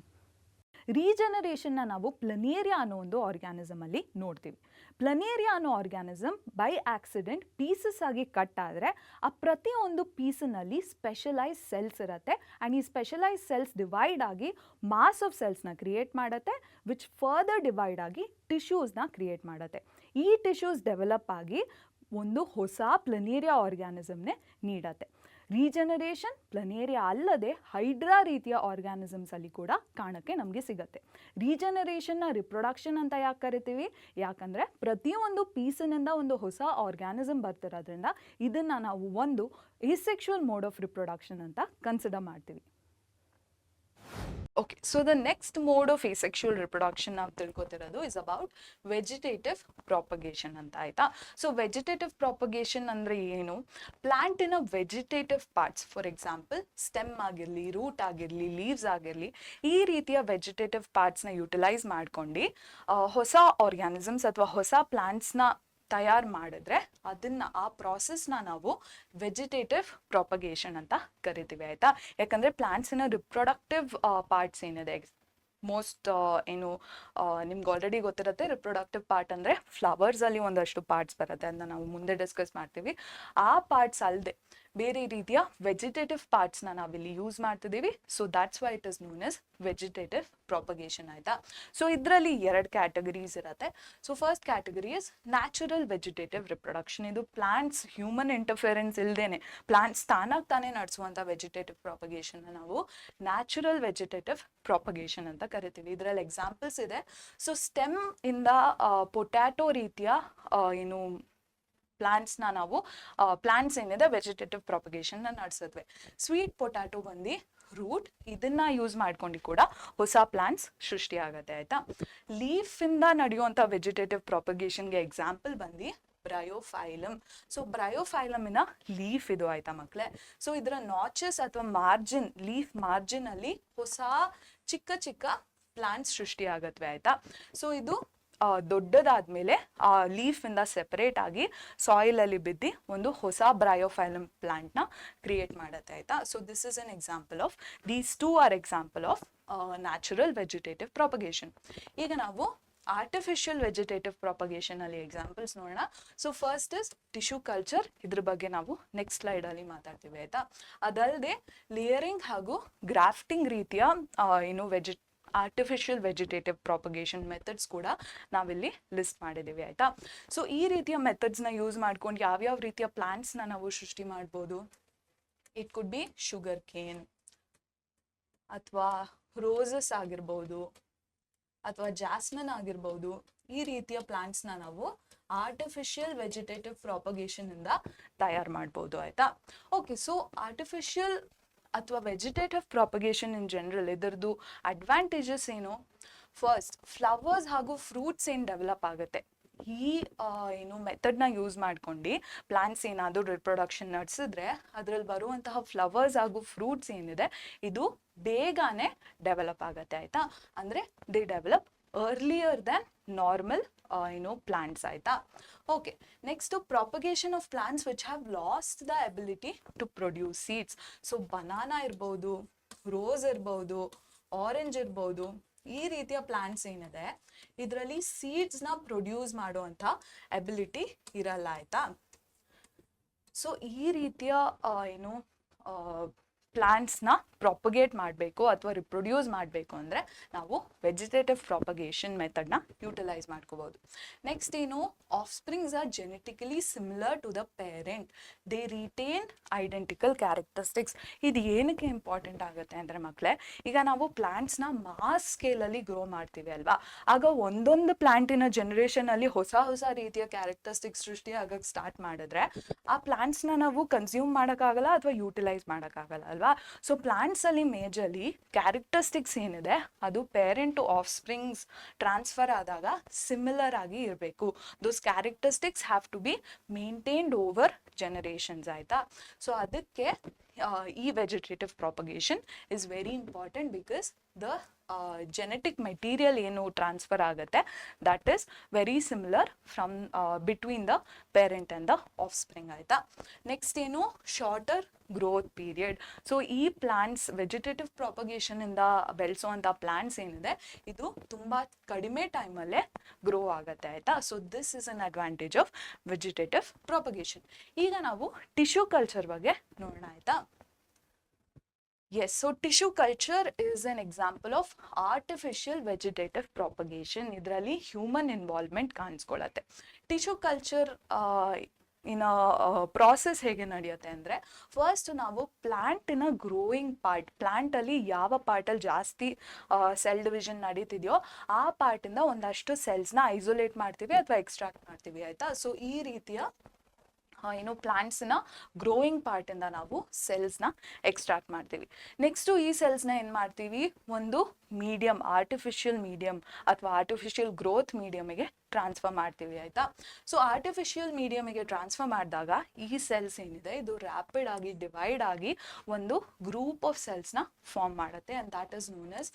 ರೀಜನರೇಷನ್ನ ನಾವು ಪ್ಲನೇರಿಯಾ ಅನ್ನೋ ಒಂದು ಆರ್ಗ್ಯಾನಿಸಮ್ ಅಲ್ಲಿ ನೋಡ್ತೀವಿ. ಪ್ಲನೇರಿಯಾ ಅನ್ನೋ ಆರ್ಗ್ಯಾನಿಸಮ್ ಬೈ ಆಕ್ಸಿಡೆಂಟ್ ಪೀಸಸ್ ಆಗಿ ಕಟ್ ಆದರೆ ಆ ಪ್ರತಿಯೊಂದು ಪೀಸಿನಲ್ಲಿ ಸ್ಪೆಷಲೈಸ್ ಸೆಲ್ಸ್ ಇರುತ್ತೆ, ಆ್ಯಂಡ್ ಈ ಸ್ಪೆಷಲೈಸ್ ಸೆಲ್ಸ್ ಡಿವೈಡ್ ಆಗಿ ಮಾಸ್ ಆಫ್ ಸೆಲ್ಸ್ನ ಕ್ರಿಯೇಟ್ ಮಾಡುತ್ತೆ, ವಿಚ್ ಫರ್ದರ್ ಡಿವೈಡ್ ಆಗಿ ಟಿಶ್ಯೂಸ್ನ ಕ್ರಿಯೇಟ್ ಮಾಡುತ್ತೆ. ಈ ಟಿಶ್ಯೂಸ್ ಡೆವಲಪ್ ಆಗಿ ಒಂದು ಹೊಸ ಪ್ಲನೇರಿಯಾ ಆರ್ಗ್ಯಾನಿಸಮ್ನೇ ನೀಡುತ್ತೆ. ರೀಜನರೇಷನ್ ಪ್ಲನೇರಿಯಾ ಅಲ್ಲದೆ ಹೈಡ್ರಾ ರೀತಿಯ ಆರ್ಗ್ಯಾನಿಸಮ್ಸ್ ಅಲ್ಲಿ ಕೂಡ ಕಾಣಕ್ಕೆ ನಮಗೆ ಸಿಗುತ್ತೆ. ರೀಜನರೇಷನ್ನ ರಿಪ್ರೊಡಕ್ಷನ್ ಅಂತ ಯಾಕೆ ಕರಿತೀವಿ? ಯಾಕಂದರೆ ಪ್ರತಿಯೊಂದು ಪೀಸಿನಿಂದ ಒಂದು ಹೊಸ ಆರ್ಗ್ಯಾನಿಸಮ್ ಬರ್ತಿರೋದ್ರಿಂದ ಇದನ್ನು ನಾವು ಒಂದು ಎಸೆಕ್ಷುವಲ್ ಮೋಡ್ ಆಫ್ ರಿಪ್ರೊಡಕ್ಷನ್ ಅಂತ ಕನ್ಸಿಡರ್ ಮಾಡ್ತೀವಿ. Okay, so the next mode of asexual reproduction ನಾವು ತಿಳ್ಕೊತಿರೋದು is about vegetative propagation ಅಂತ ಆಯ್ತಾ. ಸೊ ವೆಜಿಟೇಟಿವ್ ಪ್ರಾಪಗೇಷನ್ ಅಂದರೆ ಏನು? ಪ್ಲಾಂಟಿನ vegetative parts, for example stem ಆಗಿರಲಿ, ರೂಟ್ ಆಗಿರಲಿ, ಲೀವ್ಸ್ ಆಗಿರಲಿ, ಈ ರೀತಿಯ ವೆಜಿಟೇಟಿವ್ ಪಾರ್ಟ್ಸ್ನ ಯುಟಿಲೈಸ್ ಮಾಡ್ಕೊಂಡು ಹೊಸ ಆರ್ಗ್ಯಾನಿಸಮ್ಸ್ ಅಥವಾ ಹೊಸ ಪ್ಲಾಂಟ್ಸ್ನ ತಯಾರು ಮಾಡಿದ್ರೆ ಅದನ್ನ ಆ ಪ್ರಾಸೆಸ್ನ ನಾವು ವೆಜಿಟೇಟಿವ್ ಪ್ರಾಪಗೇಷನ್ ಅಂತ ಕರಿತೀವಿ ಆಯ್ತಾ. ಯಾಕಂದ್ರೆ ಪ್ಲಾಂಟ್ಸಿನ ರಿಪ್ರೊಡಕ್ಟಿವ್ ಪಾರ್ಟ್ಸ್ ಏನಿದೆ, ಮೋಸ್ಟ್ ನಿಮ್ಗೆ ಆಲ್ರೆಡಿ ಗೊತ್ತಿರುತ್ತೆ, ರಿಪ್ರೊಡಕ್ಟಿವ್ ಪಾರ್ಟ್ ಅಂದರೆ ಫ್ಲವರ್ಸಲ್ಲಿ ಒಂದಷ್ಟು ಪಾರ್ಟ್ಸ್ ಬರುತ್ತೆ, ಅದನ್ನ ನಾವು ಮುಂದೆ ಡಿಸ್ಕಸ್ ಮಾಡ್ತೀವಿ. ಆ ಪಾರ್ಟ್ಸ್ ಅಲ್ಲದೆ ಬೇರೆ ರೀತಿಯ ವೆಜಿಟೇಟಿವ್ ಪಾರ್ಟ್ಸ್ನ ನಾವಿಲ್ಲಿ ಯೂಸ್ ಮಾಡ್ತಿದ್ದೀವಿ. So that's why it is known S vegetative propagation ಆಯ್ತಾ. ಸೊ ಇದರಲ್ಲಿ 2 ಕ್ಯಾಟಗರೀಸ್ ಇರುತ್ತೆ. So first category is natural vegetative reproduction. ಇದು ಪ್ಲಾಂಟ್ಸ್ ಹ್ಯೂಮನ್ ಇಂಟರ್ಫಿಯರೆನ್ಸ್ ಇಲ್ಲದೇನೆ ಪ್ಲಾಂಟ್ಸ್ ತಾನಾಗಿ ತಾನೇ ನಡೆಸುವಂಥ ವೆಜಿಟೇಟಿವ್ ಪ್ರಾಪಗೇಷನ್ನ ನಾವು ನ್ಯಾಚುರಲ್ ವೆಜಿಟೇಟಿವ್ ಪ್ರಾಪಗೇಷನ್ ಅಂತ ಕರಿತೀವಿ. ಇದರಲ್ಲಿ ಎಕ್ಸಾಂಪಲ್ಸ್ ಇದೆ. ಸೊ ಸ್ಟೆಮ್ ಇಂದ ಪೊಟ್ಯಾಟೊ ರೀತಿಯ ಪ್ಲಾಂಟ್ಸ್ನ ನಾವು ಪ್ಲಾಂಟ್ಸ್ ಏನಿದೆ ವೆಜಿಟೇಟಿವ್ ಪ್ರಾಪಗೇಷನ್ನ ನಡೆಸಿದ್ವಿ. ಸ್ವೀಟ್ ಪೊಟ್ಯಾಟೊ ಬಂದು ರೂಟ್, ಇದನ್ನ ಯೂಸ್ ಮಾಡ್ಕೊಂಡು ಕೂಡ ಹೊಸ ಪ್ಲಾಂಟ್ಸ್ ಸೃಷ್ಟಿ ಆಗುತ್ತೆ ಆಯ್ತಾ. ಲೀಫಿಂದ ನಡೆಯುವಂಥ ವೆಜಿಟೇಟಿವ್ ಪ್ರಾಪಗೇಷನ್ಗೆ ಎಕ್ಸಾಂಪಲ್ ಬಂದು ಬ್ರಯೋಫೈಲಮ್. ಸೊ ಬ್ರಯೋಫೈಲಮಿನ ಲೀಫ್ ಇದು ಆಯ್ತಾ ಮಕ್ಕಳೇ. ಸೊ ಇದರ ನಾಚಸ್ ಅಥವಾ ಮಾರ್ಜಿನ್, ಲೀಫ್ ಮಾರ್ಜಿನ್ ಅಲ್ಲಿ ಹೊಸ ಚಿಕ್ಕ ಚಿಕ್ಕ ಪ್ಲಾಂಟ್ಸ್ ಸೃಷ್ಟಿ ಆಗತ್ವೆ ಆಯ್ತಾ. ಸೊ ಇದು ದೊಡ್ಡದಾದ್ಮೇಲೆ ಆ ಲೀಫಿಂದ ಸೆಪರೇಟ್ ಆಗಿ ಸಾಯಿಲಲ್ಲಿ ಬಿದ್ದು ಒಂದು ಹೊಸ ಬ್ರಯೋಫೈಲಮ್ ಪ್ಲಾಂಟ್ನ ಕ್ರಿಯೇಟ್ ಮಾಡುತ್ತೆ ಆಯಿತಾ. So this is an example of these two R example of natural vegetative propagation. ಈಗ ನಾವು ಆರ್ಟಿಫಿಷಿಯಲ್ ವೆಜಿಟೇಟಿವ್ ಪ್ರಾಪಗೇಷನ್ ಅಲ್ಲಿ ಎಕ್ಸಾಂಪಲ್ಸ್ ನೋಡೋಣ. So first is tissue culture, ಇದ್ರ ಬಗ್ಗೆ ನಾವು ನೆಕ್ಸ್ಟ್ ಸ್ಲೈಡ್ ಅಲ್ಲಿ ಮಾತಾಡ್ತೀವಿ ಆಯ್ತಾ. ಅದಲ್ಲದೆ ಲೇಯರಿಂಗ್ ಹಾಗೂ ಗ್ರಾಫ್ಟಿಂಗ್ ರೀತಿಯ ಆರ್ಟಿಫಿಷಿಯಲ್ ವೆಜಿಟೇಟಿವ್ ಪ್ರಾಪಗೇಷನ್ ಮೆಥಡ್ಸ್ ಕೂಡ ನಾವಿಲ್ಲಿ ಲಿಸ್ಟ್ ಮಾಡಿದ್ದೀವಿ ಆಯ್ತಾ. ಸೊ ಈ ರೀತಿಯ ಮೆಥಡ್ಸ್ನ ಯೂಸ್ ಮಾಡ್ಕೊಂಡು ಯಾವ್ಯಾವ ರೀತಿಯ ಪ್ಲಾಂಟ್ಸ್ನ ನಾವು ಸೃಷ್ಟಿ ಮಾಡ್ಬೋದು. It could B sugar cane ಅಥವಾ ರೋಸಸ್ ಆಗಿರ್ಬೋದು ಅಥವಾ ಜಾಸ್ಮಿನ್ ಆಗಿರ್ಬೋದು. ಈ ರೀತಿಯ ಪ್ಲಾಂಟ್ಸ್ನ ನಾವು ಆರ್ಟಿಫಿಷಿಯಲ್ ವೆಜಿಟೇಟಿವ್ ಪ್ರಾಪಗೇಷನ್ ಇಂದ ತಯಾರು ಮಾಡ್ಬೋದು ಆಯ್ತಾ. ಓಕೆ, ಸೊ ಆರ್ಟಿಫಿಷಿಯಲ್ ಅಥವಾ ವೆಜಿಟೇಟಿವ್ ಪ್ರಾಪಗೇಷನ್ ಇನ್ ಜನರಲ್ ಇದರದ್ದು ಅಡ್ವಾಂಟೇಜಸ್ ಏನು. ಫಸ್ಟ್, ಫ್ಲವರ್ಸ್ ಹಾಗೂ ಫ್ರೂಟ್ಸ್ ಏನು ಡೆವಲಪ್ ಆಗುತ್ತೆ ಈ ಮೆಥಡ್ನ ಯೂಸ್ ಮಾಡ್ಕೊಂಡು ಪ್ಲಾಂಟ್ಸ್ ಏನಾದರೂ ರಿಪ್ರೊಡಕ್ಷನ್ ನಡೆಸಿದ್ರೆ ಅದರಲ್ಲಿ ಬರುವಂತಹ ಫ್ಲವರ್ಸ್ ಹಾಗೂ ಫ್ರೂಟ್ಸ್ ಏನಿದೆ ಇದು ಬೇಗನೆ ಡೆವಲಪ್ ಆಗುತ್ತೆ ಆಯ್ತಾ. ಅಂದರೆ they develop earlier than normal plants ಆಯ್ತಾ. Okay, next propagation of plants which have lost the ability to produce seeds. So banana ಇರ್ಬೋದು, ರೋಸ್ ಇರ್ಬೋದು, ಆರೆಂಜ್ ಇರ್ಬೋದು, ಈ ರೀತಿಯ ಪ್ಲಾಂಟ್ಸ್ ಏನಿದೆ ಇದರಲ್ಲಿ ಸೀಡ್ಸ್ನ ಪ್ರೊಡ್ಯೂಸ್ ಮಾಡುವಂಥ ಎಬಿಲಿಟಿ ಇರಲ್ಲ ಆಯ್ತಾ. ಸೊ ಈ ರೀತಿಯ ಪ್ಲಾಂಟ್ಸ್ನ ಪ್ರಾಪಗೇಟ್ ಮಾಡಬೇಕು ಅಥವಾ ರಿಪ್ರೊಡ್ಯೂಸ್ ಮಾಡಬೇಕು ಅಂದರೆ ನಾವು ವೆಜಿಟೇಟಿವ್ ಪ್ರಾಪಗೇಷನ್ ಮೆಥಡ್ನ ಯೂಟಿಲೈಸ್ ಮಾಡ್ಕೋಬೋದು. ನೆಕ್ಸ್ಟ್ ಏನು, offsprings are genetically similar to the parent, they retain identical characteristics. ಇದು ಏನಕ್ಕೆ ಇಂಪಾರ್ಟೆಂಟ್ ಆಗುತ್ತೆ ಅಂದರೆ ಮಕ್ಕಳೇ, ಈಗ ನಾವು ಪ್ಲಾಂಟ್ಸ್ನ ಮಾಸ್ ಸ್ಕೇಲಲ್ಲಿ ಗ್ರೋ ಮಾಡ್ತೀವಿ ಅಲ್ವಾ, ಆಗ ಒಂದೊಂದು ಪ್ಲಾಂಟಿನ ಜನ್ರೇಷನಲ್ಲಿ ಹೊಸ ಹೊಸ ರೀತಿಯ ಕ್ಯಾರೆಕ್ಟರಿಸ್ಟಿಕ್ಸ್ ಸೃಷ್ಟಿ ಆಗಕ್ಕೆ ಸ್ಟಾರ್ಟ್ ಮಾಡಿದ್ರೆ ಆ ಪ್ಲಾಂಟ್ಸ್ನ ನಾವು ಕನ್ಸ್ಯೂಮ್ ಮಾಡೋಕ್ಕಾಗಲ್ಲ ಅಥವಾ ಯೂಟಿಲೈಸ್ ಮಾಡೋಕ್ಕಾಗಲ್ಲ ಅಲ್ವಾ. ಸೊ ಪ್ಲಾಂಟ್ಸ್ ಅಲ್ಲಿ ಮೇಜರ್ಲಿ ಕ್ಯಾರೆಕ್ಟರಿಸ್ಟಿಕ್ಸ್ ಏನಿದೆ ಅದು parent to offsprings transfer ಆದಾಗ ಸಿಮಿಲರ್ ಆಗಿ ಇರಬೇಕು. Those characteristics have to be maintained over generations ಆಯ್ತಾ. ಸೊ ಅದಕ್ಕೆ ಈ vegetative propagation is very important because the genetic material ಏನು ಟ್ರಾನ್ಸ್ಫರ್ ಆಗುತ್ತೆ that is very similar from between the parent and the offspring ಆಯಿತಾ. Next ಏನು, shorter growth period. So ಈ plants vegetative ಪ್ರಾಪಗೇಷನಿಂದ ಬೆಳೆಸುವಂಥ ಪ್ಲಾಂಟ್ಸ್ ಏನಿದೆ ಇದು ತುಂಬ ಕಡಿಮೆ ಟೈಮಲ್ಲೇ ಗ್ರೋ ಆಗುತ್ತೆ ಆಯಿತಾ. So this is an advantage of vegetative propagation. ಈಗ ನಾವು ಟಿಶ್ಯೂ ಕಲ್ಚರ್ ಬಗ್ಗೆ ನೋಡೋಣ ಆಯಿತಾ. Yes, so tissue culture is an example of artificial vegetative propagation. ಇದರಲ್ಲಿ ಹ್ಯೂಮನ್ ಇನ್ವಾಲ್ವ್ಮೆಂಟ್ ಕಾಣಿಸ್ಕೊಳ್ಳುತ್ತೆ. ಟಿಶ್ಯೂ ಕಲ್ಚರ್ ಪ್ರಾಸೆಸ್ ಹೇಗೆ ನಡೆಯುತ್ತೆ ಅಂದರೆ, ಫಸ್ಟ್ ನಾವು ಪ್ಲ್ಯಾಂಟಿನ ಗ್ರೋಯಿಂಗ್ ಪಾರ್ಟ್, ಪ್ಲ್ಯಾಂಟಲ್ಲಿ ಯಾವ ಪಾರ್ಟಲ್ಲಿ ಜಾಸ್ತಿ ಸೆಲ್ ಡಿವಿಷನ್ ನಡೀತಿದೆಯೋ ಆ ಪಾರ್ಟಿಂದ ಒಂದಷ್ಟು ಸೆಲ್ಸ್ನ ಐಸೋಲೇಟ್ ಮಾಡ್ತೀವಿ ಅಥವಾ ಎಕ್ಸ್ಟ್ರಾಕ್ಟ್ ಮಾಡ್ತೀವಿ ಆಯಿತಾ. ಸೊ ಈ ರೀತಿಯ ಪ್ಲಾಂಟ್ಸ್ನ ಗ್ರೋಯಿಂಗ್ ಪಾರ್ಟಿಂದ ನಾವು ಸೆಲ್ಸ್ನ ಎಕ್ಸ್ಟ್ರಾಕ್ಟ್ ಮಾಡ್ತೀವಿ. ನೆಕ್ಸ್ಟು ಈ ಸೆಲ್ಸ್ನ ಏನು ಮಾಡ್ತೀವಿ, ಒಂದು ಮೀಡಿಯಮ್, ಆರ್ಟಿಫಿಷಿಯಲ್ ಮೀಡಿಯಮ್ ಅಥವಾ ಆರ್ಟಿಫಿಷಿಯಲ್ ಗ್ರೋತ್ ಮೀಡಿಯಮಿಗೆ ಟ್ರಾನ್ಸ್ಫರ್ ಮಾಡ್ತೀವಿ ಆಯಿತಾ. ಸೊ ಆರ್ಟಿಫಿಷಿಯಲ್ ಮೀಡಿಯಮಿಗೆ ಟ್ರಾನ್ಸ್ಫರ್ ಮಾಡಿದಾಗ ಈ ಸೆಲ್ಸ್ ಏನಿದೆ ಇದು ರ್ಯಾಪಿಡ್ ಆಗಿ ಡಿವೈಡ್ ಆಗಿ ಒಂದು ಗ್ರೂಪ್ ಆಫ್ ಸೆಲ್ಸ್ನ ಫಾರ್ಮ್ ಮಾಡುತ್ತೆ and that is known S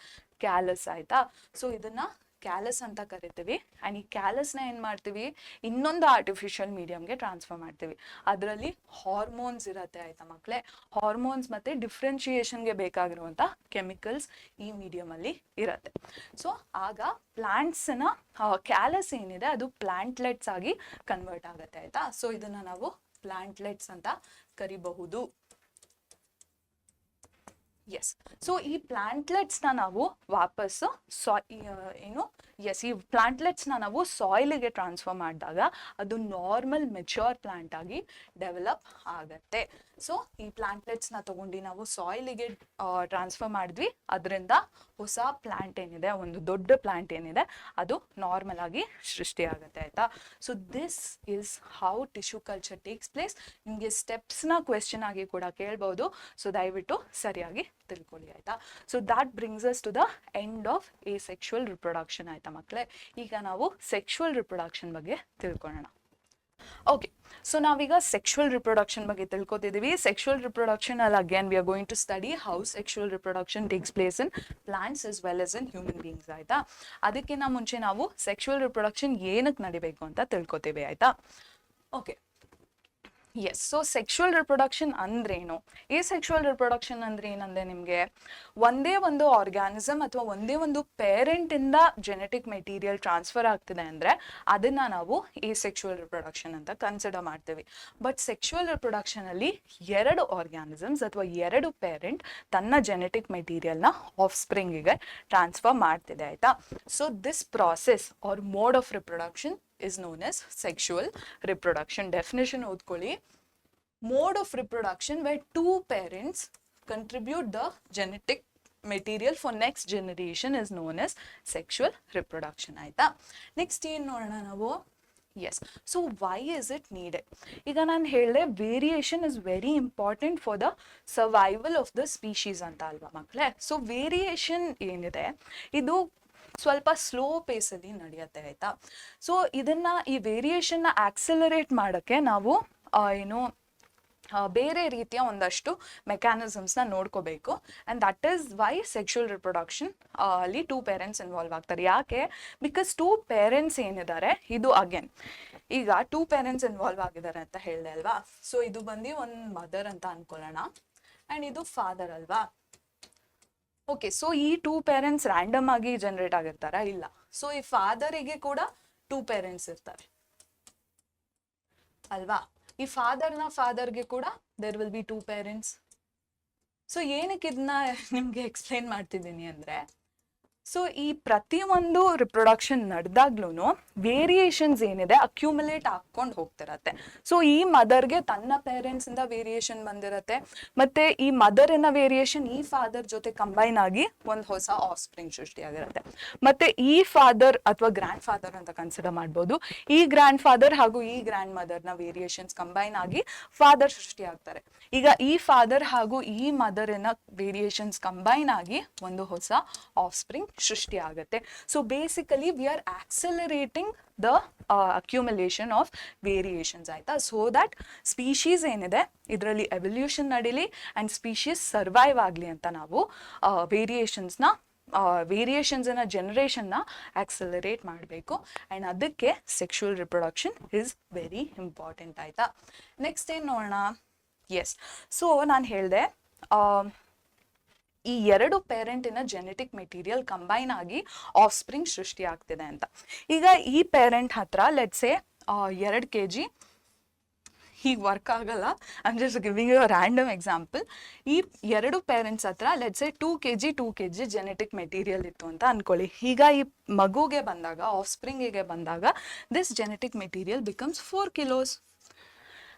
callus ಆಯಿತಾ. ಸೊ ಇದನ್ನು ಕ್ಯಾಲಸ್ ಅಂತ ಕರಿತೀವಿ. ಆ್ಯಂಡ್ ಈ ಕ್ಯಾಲಸ್ನ ಏನು ಮಾಡ್ತೀವಿ, ಇನ್ನೊಂದು ಆರ್ಟಿಫಿಷಿಯಲ್ ಮೀಡಿಯಮ್ಗೆ ಟ್ರಾನ್ಸ್ಫರ್ ಮಾಡ್ತೀವಿ. ಅದರಲ್ಲಿ ಹಾರ್ಮೋನ್ಸ್ ಇರುತ್ತೆ ಆಯಿತಾ ಮಕ್ಕಳೇ. ಹಾರ್ಮೋನ್ಸ್ ಮತ್ತು ಡಿಫ್ರೆನ್ಶಿಯೇಷನ್ಗೆ ಬೇಕಾಗಿರುವಂಥ ಕೆಮಿಕಲ್ಸ್ ಈ ಮೀಡಿಯಮಲ್ಲಿ ಇರುತ್ತೆ. ಸೊ ಆಗ ಪ್ಲಾಂಟ್ಸ್ನ ಕ್ಯಾಲಸ್ ಏನಿದೆ ಅದು ಪ್ಲಾಂಟ್ಲೆಟ್ಸ್ ಆಗಿ ಕನ್ವರ್ಟ್ ಆಗುತ್ತೆ ಆಯಿತಾ. ಸೊ ಇದನ್ನು ನಾವು ಪ್ಲಾಂಟ್ಲೆಟ್ಸ್ ಅಂತ ಕರಿಬಹುದು. ಎಸ್, ಸೊ ಈ ಪ್ಲಾಂಟ್ಲೆಟ್ಸ್ನ ನಾವು ವಾಪಸ್ಸು ಈ ಪ್ಲಾಂಟ್ಲೆಟ್ಸ್ನ ನಾವು ಸಾಯಿಲಿಗೆ ಟ್ರಾನ್ಸ್ಫರ್ ಮಾಡಿದಾಗ ಅದು ನಾರ್ಮಲ್ ಮೆಚ್ಯೂರ್ ಪ್ಲಾಂಟ್ ಆಗಿ ಡೆವಲಪ್ ಆಗತ್ತೆ. ಸೊ ಈ ಪ್ಲಾಂಟ್ಲೆಟ್ಸ್ನ ತೊಗೊಂಡು ನಾವು ಸಾಯಿಲಿಗೆ ಟ್ರಾನ್ಸ್ಫರ್ ಮಾಡಿದ್ವಿ, ಅದರಿಂದ ಹೊಸ ಪ್ಲಾಂಟ್ ಏನಿದೆ, ಒಂದು ದೊಡ್ಡ ಪ್ಲಾಂಟ್ ಏನಿದೆ ಅದು ನಾರ್ಮಲ್ ಆಗಿ ಸೃಷ್ಟಿ ಆಗುತ್ತೆ ಆಯಿತಾ. So this is how tissue culture takes place. ನಿಮಗೆ ಸ್ಟೆಪ್ಸ್ನ ಕ್ವೆಶ್ಚನ್ ಆಗಿ ಕೂಡ ಕೇಳ್ಬೋದು. ಸೊ ದಯವಿಟ್ಟು ಸರಿಯಾಗಿ ತಿಳ್ಕೊಳ್ಳಿ ಆಯಿತಾ. So that brings us to the end of sexual reproduction ಆಯಿತಾ ಮಕ್ಕಳೇ. ಈಗ ನಾವು ಸೆಕ್ಷುವಲ್ ರಿಪ್ರೊಡಕ್ಷನ್ ಬಗ್ಗೆ ತಿಳ್ಕೊಳ್ಳೋಣ. ಓಕೆ, ಸೊ ನಾವೀಗ ಸೆಕ್ಷುವಲ್ ರಿಪ್ರೊಡಕ್ಷನ್ ಬಗ್ಗೆ ತಿಳ್ಕೊತಿದ್ದೀವಿ. ಸೆಕ್ಷುವಲ್ ರಿಪ್ರೊಡಕ್ಷನ್ ಅಲ್ಲಿ again we are going to study how sexual reproduction takes place in plants as well as in human beings, ಆಯ್ತಾ. ಅದಕ್ಕಿಂತ ಮುಂಚೆ ನಾವು ಸೆಕ್ಷುವಲ್ ರಿಪ್ರೊಡಕ್ಷನ್ ಏನಕ್ಕೆ ನಡಿಬೇಕು ಅಂತ ತಿಳ್ಕೊತೀವಿ, ಆಯ್ತಾ. Okay, yes. So sexual reproduction ಅಂದ್ರೇನು? ಈ ಸೆಕ್ಷುವಲ್ ರಿಪ್ರೊಡಕ್ಷನ್ ಅಂದ್ರೆ ಏನಂದ್ರೆ ನಿಮಗೆ ಒಂದೇ ಒಂದು ಆರ್ಗ್ಯಾನಿಸಮ್ ಅಥವಾ ಒಂದೇ ಒಂದು ಪೇರೆಂಟ್ ಇಂದ ಜೆನೆಟಿಕ್ ಮೆಟೀರಿಯಲ್ ಟ್ರಾನ್ಸ್ಫರ್ ಆಗ್ತಿದೆ ಅಂದ್ರೆ ಅದನ್ನ ನಾವು ಈ ಸೆಕ್ಷುವಲ್ ರಿಪ್ರೊಡಕ್ಷನ್ ಅಂತ ಕನ್ಸಿಡರ್ ಮಾಡ್ತೀವಿ. ಬಟ್ ಸೆಕ್ಷುವಲ್ ರಿಪ್ರೊಡಕ್ಷನ್ ಅಲ್ಲಿ ಎರಡು ಆರ್ಗ್ಯಾನಿಸಮ್ಸ್ ಅಥವಾ ಎರಡು ಪೇರೆಂಟ್ ತನ್ನ ಜೆನೆಟಿಕ್ ಮೆಟೀರಿಯಲ್ನ ಆಫ್ ಸ್ಪ್ರಿಂಗಿಗೆ ಟ್ರಾನ್ಸ್ಫರ್ ಮಾಡ್ತಿದೆ, ಆಯ್ತಾ. So this process or mode of reproduction is known as sexual reproduction. Definition ಓದ್ಕೊಳ್ಳಿ. Mode of reproduction where two parents contribute the genetic material for next generation is known as sexual reproduction, ಆಯ್ತಾ. Next ಏನು ನೋಡೋಣ ನಾವು. Yes, so why is it needed? ಈಗ ನಾನು ಹೇಳಿದೆ variation is very important for the survival of the species ಅಂತ ಅಲ್ವಾ ಮಕ್ಕಳೇ. ಸೊ ವೇರಿಯೇಷನ್ ಏನಿದೆ ಇದು ಸ್ವಲ್ಪ ಸ್ಲೋ ಪೇಸಲ್ಲಿ ನಡೆಯುತ್ತೆ, ಆಯ್ತಾ. ಸೊ ಇದನ್ನ ಈ ವೇರಿಯೇಷನ್ನ ಆಕ್ಸಲರೇಟ್ ಮಾಡೋಕ್ಕೆ ನಾವು ಏನು ಬೇರೆ ರೀತಿಯ ಒಂದಷ್ಟು ಮೆಕ್ಯಾನಿಸಮ್ಸ್ನ ನೋಡ್ಕೋಬೇಕು. And that is why sexual reproduction ಅಲ್ಲಿ ಟೂ ಪೇರೆಂಟ್ಸ್ ಇನ್ವಾಲ್ವ್ ಆಗ್ತಾರೆ. ಯಾಕೆ? ಬಿಕಾಸ್ ಟೂ ಪೇರೆಂಟ್ಸ್ ಏನಿದ್ದಾರೆ ಇದು ಅಗೇನ್ ಈಗ ಟೂ ಪೇರೆಂಟ್ಸ್ ಇನ್ವಾಲ್ವ್ ಆಗಿದ್ದಾರೆ ಅಂತ ಹೇಳಿದೆ ಅಲ್ವಾ. ಸೊ ಇದು ಬಂದು ಒಂದು ಮದರ್ ಅಂತ ಅನ್ಕೊಳ್ಳೋಣ ಆ್ಯಂಡ್ ಇದು ಫಾದರ್ ಅಲ್ವಾ. ಓಕೆ, ಸೊ ಈ ಟೂ ಪೇರೆಂಟ್ಸ್ ರ್ಯಾಂಡಮ್ ಆಗಿ ಜನರೇಟ್ ಆಗಿರ್ತಾರಾ? ಇಲ್ಲ. ಸೊ ಈ ಫಾದರಿಗೆ ಕೂಡ ಟೂ ಪೇರೆಂಟ್ಸ್ ಇರ್ತಾರೆ ಅಲ್ವಾ. ಈ ಫಾದರ್ಗೆ ಕೂಡ there will be two parents. So ಏನಕ್ಕೆ ಇದನ್ನ ನಿಮ್ಗೆ ಎಕ್ಸ್ಪ್ಲೈನ್ ಮಾಡ್ತಿದ್ದೀನಿ ಅಂದ್ರೆ, ಸೊ ಈ ಪ್ರತಿಯೊಂದು ರಿಪ್ರೊಡಕ್ಷನ್ ನಡೆದಾಗ್ಲೂ ವೇರಿಯೇಷನ್ಸ್ ಏನಿದೆ ಅಕ್ಯುಮುಲೇಟ್ ಹಾಕೊಂಡು ಹೋಗ್ತಿರತ್ತೆ. ಸೊ ಈ ಮದರ್ಗೆ ತನ್ನ ಪೇರೆಂಟ್ಸಿಂದ ವೇರಿಯೇಷನ್ ಬಂದಿರತ್ತೆ, ಮತ್ತೆ ಈ ಮದರಿನ ವೇರಿಯೇಷನ್ ಈ ಫಾದರ್ ಜೊತೆ ಕಂಬೈನ್ ಆಗಿ ಒಂದು ಹೊಸ ಆಫ್ ಸ್ಪ್ರಿಂಗ್ ಸೃಷ್ಟಿಯಾಗಿರುತ್ತೆ. ಮತ್ತೆ ಈ ಫಾದರ್ ಅಥವಾ ಗ್ರ್ಯಾಂಡ್ ಫಾದರ್ ಅಂತ ಕನ್ಸಿಡರ್ ಮಾಡ್ಬೋದು, ಈ ಗ್ರ್ಯಾಂಡ್ ಫಾದರ್ ಹಾಗೂ ಈ ಗ್ರ್ಯಾಂಡ್ ಮದರ್ನ ವೇರಿಯೇಷನ್ಸ್ ಕಂಬೈನ್ ಆಗಿ ಫಾದರ್ ಸೃಷ್ಟಿ ಆಗ್ತಾರೆ. ಈಗ ಈ ಫಾದರ್ ಹಾಗೂ ಈ ಮದರಿನ ವೇರಿಯೇಷನ್ಸ್ ಕಂಬೈನ್ ಆಗಿ ಒಂದು ಹೊಸ ಆಫ್ ಸ್ಪ್ರಿಂಗ್ ಸೃಷ್ಟಿ ಆಗುತ್ತೆ. So basically we are accelerating the accumulation of variations, ಆಯ್ತಾ. ಸೊ ದಟ್ ಸ್ಪೀಶೀಸ್ ಏನಿದೆ ಇದರಲ್ಲಿ ಎವಲ್ಯೂಷನ್ ನಡೀಲಿ ಆ್ಯಂಡ್ ಸ್ಪೀಶೀಸ್ ಸರ್ವೈವ್ ಆಗಲಿ ಅಂತ ನಾವು ವೇರಿಯೇಷನ್ಸ್ನ ಜನರೇಷನ್ನ ಆಕ್ಸಲರೇಟ್ ಮಾಡಬೇಕು. ಆ್ಯಂಡ್ ಅದಕ್ಕೆ sexual reproduction is very important, ಆಯ್ತಾ. ನೆಕ್ಸ್ಟ್ ಏನು ನೋಡೋಣ. ಎಸ್, ಸೊ ನಾನು ಹೇಳಿದೆ ಈ ಎರಡು ಪೇರೆಂಟಿನ ಜೆನೆಟಿಕ್ ಮೆಟೀರಿಯಲ್ ಕಂಬೈನ್ ಆಗಿ ಆಫ್ ಸ್ಪ್ರಿಂಗ್ ಸೃಷ್ಟಿ ಆಗ್ತಿದೆ ಅಂತ. ಈಗ ಈ ಪೇರೆಂಟ್ ಹತ್ರ ಲೆಟ್ಸೆ 2 kg ಹೀಗೆ ವರ್ಕ್ ಆಗಲ್ಲ, I'm just giving you a random example. ಈ ಎರಡು ಪೇರೆಂಟ್ಸ್ ಹತ್ರ ಲೆಟ್ಸೆ 2 kg ಜೆನೆಟಿಕ್ ಮೆಟೀರಿಯಲ್ ಇತ್ತು ಅಂತ ಅನ್ಕೊಳ್ಳಿ. ಈಗ ಈ ಮಗುಗೆ ಬಂದಾಗ, ಆಫ್ ಸ್ಪ್ರಿಂಗಿಗೆ ಬಂದಾಗ this genetic material becomes 4 kilos.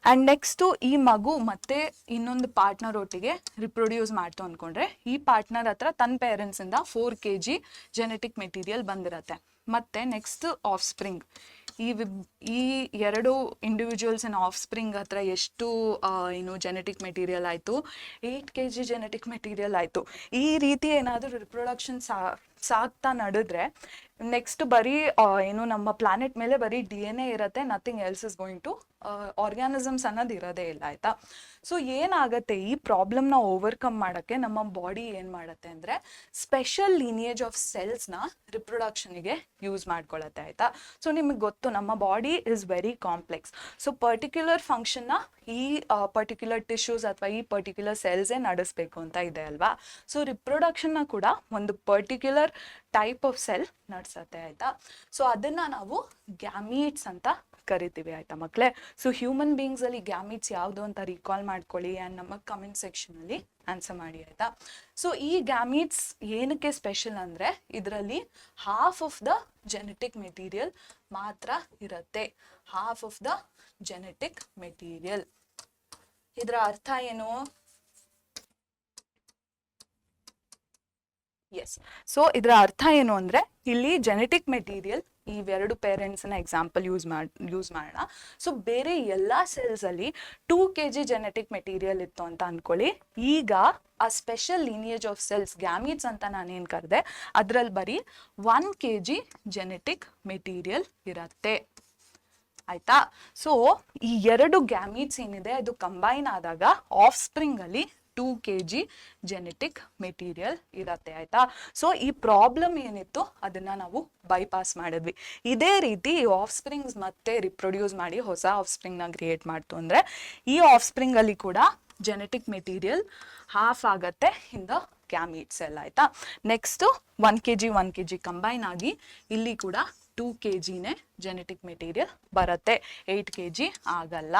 And next ಈ ಮಗು ಮತ್ತೆ ಇನ್ನೊಂದು ಪಾರ್ಟ್ನರ್ ಒಟ್ಟಿಗೆ ರಿಪ್ರೊಡ್ಯೂಸ್ ಮಾಡ್ತು ಅಂದ್ಕೊಂಡ್ರೆ ಈ ಪಾರ್ಟ್ನರ್ ಹತ್ರ ತನ್ನ ಪೇರೆಂಟ್ಸಿಂದ 4 kg ಜೆನೆಟಿಕ್ ಮೆಟೀರಿಯಲ್ ಬಂದಿರತ್ತೆ. ಮತ್ತು ನೆಕ್ಸ್ಟ್ ಆಫ್ ಸ್ಪ್ರಿಂಗ್, ಈ ಎರಡು ಇಂಡಿವಿಜುವಲ್ಸಿನ ಆಫ್ ಸ್ಪ್ರಿಂಗ್ ಹತ್ರ ಎಷ್ಟು ಜೆನೆಟಿಕ್ ಮೆಟೀರಿಯಲ್ ಆಯಿತು? 8 kg ಜೆನೆಟಿಕ್ ಮೆಟೀರಿಯಲ್ ಆಯಿತು. ಈ ರೀತಿ ಏನಾದರೂ ರಿಪ್ರೊಡಕ್ಷನ್ ಸಾಗ್ತಾ ನಡೆದ್ರೆ ನೆಕ್ಸ್ಟ್ ಬರೀ ನಮ್ಮ ಪ್ಲಾನೆಟ್ ಮೇಲೆ ಬರೀ DNA ಇರುತ್ತೆ, nothing else is going to organisms ಅನ್ನೋದು ಇರೋದೇ ಇಲ್ಲ, ಆಯಿತಾ. ಸೊ ಏನಾಗುತ್ತೆ, ಈ ಪ್ರಾಬ್ಲಮ್ನ ಓವರ್ಕಮ್ ಮಾಡೋಕ್ಕೆ ನಮ್ಮ ಬಾಡಿ ಏನು ಮಾಡುತ್ತೆ ಅಂದರೆ ಸ್ಪೆಷಲ್ ಲೀನಿಯೇಜ್ ಆಫ್ ಸೆಲ್ಸ್ನ ರಿಪ್ರೊಡಕ್ಷನಿಗೆ ಯೂಸ್ ಮಾಡ್ಕೊಳ್ಳುತ್ತೆ, ಆಯಿತಾ. ಸೊ ನಿಮಗೆ ಗೊತ್ತು ನಮ್ಮ body is very complex. So particular ಫಂಕ್ಷನ್ನ ಈ ಪರ್ಟಿಕ್ಯುಲರ್ ಟಿಶ್ಯೂಸ್ ಅಥವಾ ಈ ಪರ್ಟಿಕ್ಯುಲರ್ ಸೆಲ್ಸೇ ನಡೆಸಬೇಕು ಅಂತ ಇದೆ ಅಲ್ವಾ. ಸೊ ರಿಪ್ರೊಡಕ್ಷನ್ನ ಕೂಡ ಒಂದು ಪರ್ಟಿಕ್ಯುಲರ್ ಟೈಪ್ ಆಫ್ ಸೆಲ್ ನಡೆಸುತ್ತೆ, ಆಯಿತಾ. ಸೊ ಅದನ್ನು ನಾವು ಗ್ಯಾಮೀಟ್ಸ್ ಅಂತ ಕರಿತೀವಿ, ಆಯಿತಾ ಮಕ್ಕಳೇ. ಸೊ ಹ್ಯೂಮನ್ ಬೀಯಿಂಗ್ಸಲ್ಲಿ ಗ್ಯಾಮೀಟ್ಸ್ ಯಾವುದು ಅಂತ ರೀಕಾಲ್ ಮಾಡ್ಕೊಳ್ಳಿ ಆ್ಯಂಡ್ ನಮ್ಮ ಕಮೆಂಟ್ ಸೆಕ್ಷನಲ್ಲಿ ಆನ್ಸರ್ ಮಾಡಿ, ಆಯಿತಾ. ಸೊ ಈ ಗ್ಯಾಮೀಟ್ಸ್ ಏನಕ್ಕೆ ಸ್ಪೆಷಲ್ ಅಂದರೆ ಇದರಲ್ಲಿ half of the genetic material ಮಾತ್ರ ಇರುತ್ತೆ. Half of the genetic material. ಇದರ ಅರ್ಥ ಏನು? ಎಸ್, ಸೊ ಇದರ ಅರ್ಥ ಏನು ಅಂದರೆ ಇಲ್ಲಿ ಜೆನೆಟಿಕ್ ಮೆಟೀರಿಯಲ್ ಇವೆರಡು ಪೇರೆಂಟ್ಸ್ನ ಎಕ್ಸಾಂಪಲ್ ಯೂಸ್ ಮಾಡೋಣ. ಸೊ ಬೇರೆ ಎಲ್ಲ ಸೆಲ್ಸಲ್ಲಿ 2 kg ಜೆನೆಟಿಕ್ ಮೆಟೀರಿಯಲ್ ಇತ್ತು ಅಂತ ಅಂದ್ಕೊಳ್ಳಿ. ಈಗ ಆ special lineage of cells gametes ಅಂತ ನಾನೇನು ಕರೆದೆ ಅದರಲ್ಲಿ ಬರೀ 1 kg ಜೆನೆಟಿಕ್ ಮೆಟೀರಿಯಲ್ ಇರತ್ತೆ. ಆಯ್ತಾ. ಸೊ ಈ ಎರಡು ಗ್ಯಾಮೀಟ್ಸ್ ಏನಿದೆ ಅದು ಕಂಬೈನ್ ಆದಾಗ ಆಫ್ ಸ್ಪ್ರಿಂಗ್ ಅಲ್ಲಿ 2 kg ಜೆನೆಟಿಕ್ ಮೆಟೀರಿಯಲ್ ಇರತ್ತೆ ಆಯ್ತಾ. ಸೊ ಈ ಪ್ರಾಬ್ಲಮ್ ಏನಿತ್ತು ಅದನ್ನ ನಾವು ಬೈಪಾಸ್ ಮಾಡಿದ್ವಿ. ಇದೇ ರೀತಿ ಈ ಆಫ್ ಸ್ಪ್ರಿಂಗ್ಸ್ ಮತ್ತೆ ರಿಪ್ರೊಡ್ಯೂಸ್ ಮಾಡಿ ಹೊಸ ಆಫ್ ಸ್ಪ್ರಿಂಗ್ ನ ಕ್ರಿಯೇಟ್ ಮಾಡ್ತು ಅಂದ್ರೆ ಈ ಆಫ್ ಸ್ಪ್ರಿಂಗ್ ಅಲ್ಲಿ ಕೂಡ ಜೆನೆಟಿಕ್ ಮೆಟೀರಿಯಲ್ ಹಾಫ್ ಆಗತ್ತೆ ಇನ್ ದ ಗ್ಯಾಮೀಟ್ಸ್ ಎಲ್ಲ ಆಯ್ತಾ. ನೆಕ್ಸ್ಟ್ 1 kg ಕಂಬೈನ್ ಆಗಿ ಇಲ್ಲಿ ಕೂಡ 2 kgನೇ ಜೆನೆಟಿಕ್ ಮೆಟೀರಿಯಲ್ ಬರುತ್ತೆ, 8 kg ಆಗಲ್ಲ.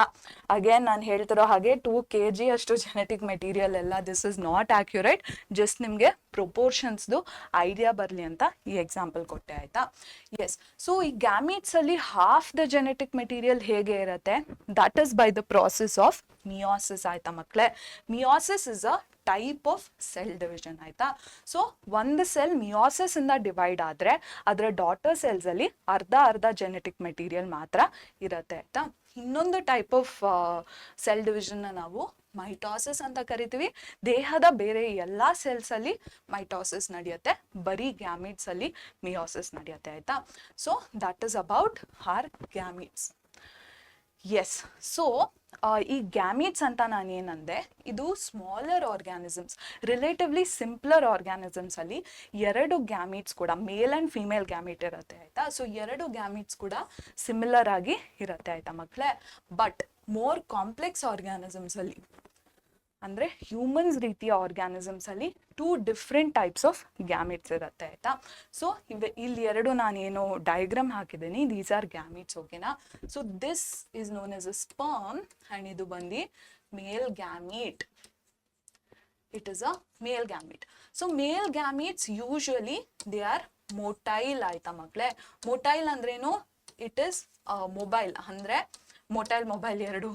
ಅಗೇನ್ ನಾನು ಹೇಳ್ತಿರೋ ಹಾಗೆ 2 kg ಅಷ್ಟು ಜೆನೆಟಿಕ್ ಮೆಟೀರಿಯಲ್ ಎಲ್ಲ this is not accurate, just ನಿಮಗೆ ಪ್ರೊಪೋರ್ಷನ್ಸ್ದು ಐಡಿಯಾ ಬರಲಿ ಅಂತ ಈ ಎಕ್ಸಾಂಪಲ್ ಕೊಟ್ಟೆ ಆಯ್ತಾ. ಎಸ್, ಸೊ ಈ ಗ್ಯಾಮೀಟ್ಸ್ ಅಲ್ಲಿ ಹಾಫ್ ದ ಜೆನೆಟಿಕ್ ಮೆಟೀರಿಯಲ್ ಹೇಗೆ ಇರುತ್ತೆ, that is by the process of meiosis ಆಯ್ತಾ ಮಕ್ಕಳೇ. Meiosis is a type of cell division ಆಯ್ತಾ. ಸೊ ಒಂದು ಸೆಲ್ ಮಿಯಾಸಿಸ್ ಇಂದ ಡಿವೈಡ್ ಆದ್ರೆ ಅದರ ಡಾಟರ್ ಸೆಲ್ಸ್ ಅಲ್ಲಿ ಅರ್ಧ ಜೆನೆಟಿಕ್ ಮೆಟೀರಿಯಲ್ ಮಾತ್ರ ಇರುತ್ತೆ ಆಯ್ತಾ. ಇನ್ನೊಂದು ಟೈಪ್ ಆಫ್ ಸೆಲ್ ಡಿವಿಷನ್ ನಾವು ಮೈಟಾಸಿಸ್ ಅಂತ ಕರಿತೀವಿ. ದೇಹದ ಬೇರೆ ಎಲ್ಲಾ ಸೆಲ್ಸ್ ಅಲ್ಲಿ ಮೈಟಾಸಿಸ್ ನಡೆಯುತ್ತೆ, ಬರೀ ಗ್ಯಾಮೀಟ್ಸ್ ಅಲ್ಲಿ ಮಿಯಾಸಿಸ್ ನಡೆಯುತ್ತೆ ಆಯ್ತಾ. So that is about our gametes. Yes, so ಈ ಗ್ಯಾಮೀಟ್ಸ್ ಅಂತ ನಾನು ಏನಂದೆ, ಇದು smaller organisms, relatively simpler organisms ಅಲ್ಲಿ ಎರಡು ಗ್ಯಾಮೀಟ್ಸ್ ಕೂಡ ಮೇಲ್ ಅಂಡ್ ಫಿಮೇಲ್ ಗ್ಯಾಮೀಟ್ ಇರುತ್ತೆ ಆಯ್ತಾ. ಸೊ ಎರಡು ಗ್ಯಾಮೀಟ್ಸ್ ಕೂಡ ಸಿಮಿಲರ್ ಆಗಿ ಇರುತ್ತೆ ಆಯ್ತಾ ಮಕ್ಕಳೇ. ಬಟ್ ಮೋರ್ ಕಾಂಪ್ಲೆಕ್ಸ್ ಆರ್ಗ್ಯಾನಿಸಮ್ಸ್ ಅಲ್ಲಿ ಅಂದ್ರೆ ಹ್ಯೂಮನ್ಸ್ ರೀತಿಯ ಆರ್ಗ್ಯಾನಿಸಮ್ಸ್ ಅಲ್ಲಿ 2 ಡಿಫ್ರೆಂಟ್ ಟೈಪ್ಸ್ ಆಫ್ ಗ್ಯಾಮೀಟ್ಸ್ ಇರುತ್ತೆ ಆಯ್ತಾ. ಸೊ ಇಲ್ಲಿ ಎರಡು ನಾನೇನು ಡಯಾಗ್ರಾಮ್ ಹಾಕಿದ್ದೀನಿ, ದೀಸ್ ಆರ್ ಗ್ಯಾಮೀಟ್ಸ್ ಓಕೆನಾ. So this is known as a sperm and ಇದು ಬಂದು male gamete. It is a male gamete. So male gametes usually they are motile ಆಯ್ತಾ ಮಕ್ಕಳೇ. ಮೊಟೈಲ್ ಅಂದ್ರೇನು, ಇಟ್ ಇಸ್ ಮೊಬೈಲ್, ಅಂದ್ರೆ ಮೊಬೈಲ್ ಎರಡು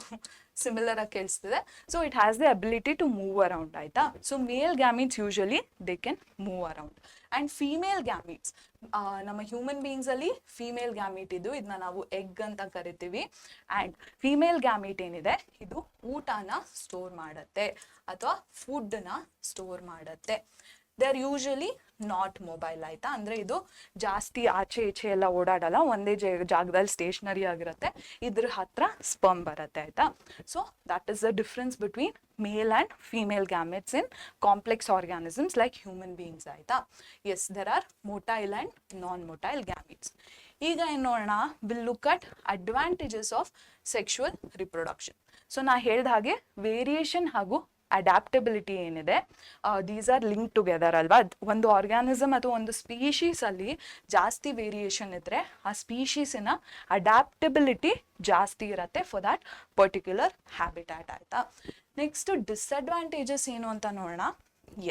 similar ಆಗಿ ಕೇಳಿಸ್ತಿದೆ. So it has the ability to move around ಆಯ್ತಾ. So male gametes usually they can move around. And female gametes, ನಮ್ಮ human beings ಅಲ್ಲಿ ಫೀಮೇಲ್ ಗ್ಯಾಮೀಟ್ ಇದನ್ನ ನಾವು ಎಗ್ ಅಂತ ಕರಿತೀವಿ. ಅಂಡ್ ಫೀಮೇಲ್ ಗ್ಯಾಮೀಟ್ ಏನಿದೆ ಇದು ಊಟನ ಸ್ಟೋರ್ ಮಾಡತ್ತೆ ಅಥವಾ ಫುಡ್ ನ ಸ್ಟೋರ್ ಮಾಡತ್ತೆ. They are usually not mobile ಆಯ್ತಾ. ಅಂದ್ರೆ ಇದು ಜಾಸ್ತಿ ಆಚೆ ಈಚೆ ಎಲ್ಲ ಓಡಾಡಲ್ಲ, ಒಂದೇ ಜಾಗದಲ್ಲಿ ಸ್ಟೇಷನರಿ ಆಗಿರುತ್ತೆ, ಇದ್ರ ಹತ್ರ ಸ್ಪರ್ಮ್ ಬರುತ್ತೆ ಆಯ್ತಾ. So that is the difference between male and female gametes in complex organisms like human beings ಆಯ್ತಾ. Yes, there are motile and non motile gametes. ಈಗ ಏನ್ ನೋಡೋಣ, will look at advantages of sexual reproduction. So ನಾ ಹೇಳ್ದ ಹಾಗೆ variation ಹಾಗೂ adaptability ಏನಿದೆ, these R link together ಅಲ್ವಾ. ಒಂದು ಆರ್ಗ್ಯಾನಿಸಮ್ ಅಥವಾ ಒಂದು ಸ್ಪೀಶೀಸ್ ಅಲ್ಲಿ ಜಾಸ್ತಿ ವೇರಿಯೇಷನ್ ಇದ್ರೆ ಆ ಸ್ಪೀಶೀಸಿನ ಅಡ್ಯಾಪ್ಟಬಿಲಿಟಿ ಜಾಸ್ತಿ ಇರತ್ತೆ ಫಾರ್ ದ್ಯಾಟ್ ಪರ್ಟಿಕ್ಯುಲರ್ ಹ್ಯಾಬಿಟ್ಯಾಟ್ ಆಯ್ತಾ. ನೆಕ್ಸ್ಟ್ ಡಿಸ್ಅಡ್ವಾಂಟೇಜಸ್ ಏನು ಅಂತ ನೋಡೋಣ.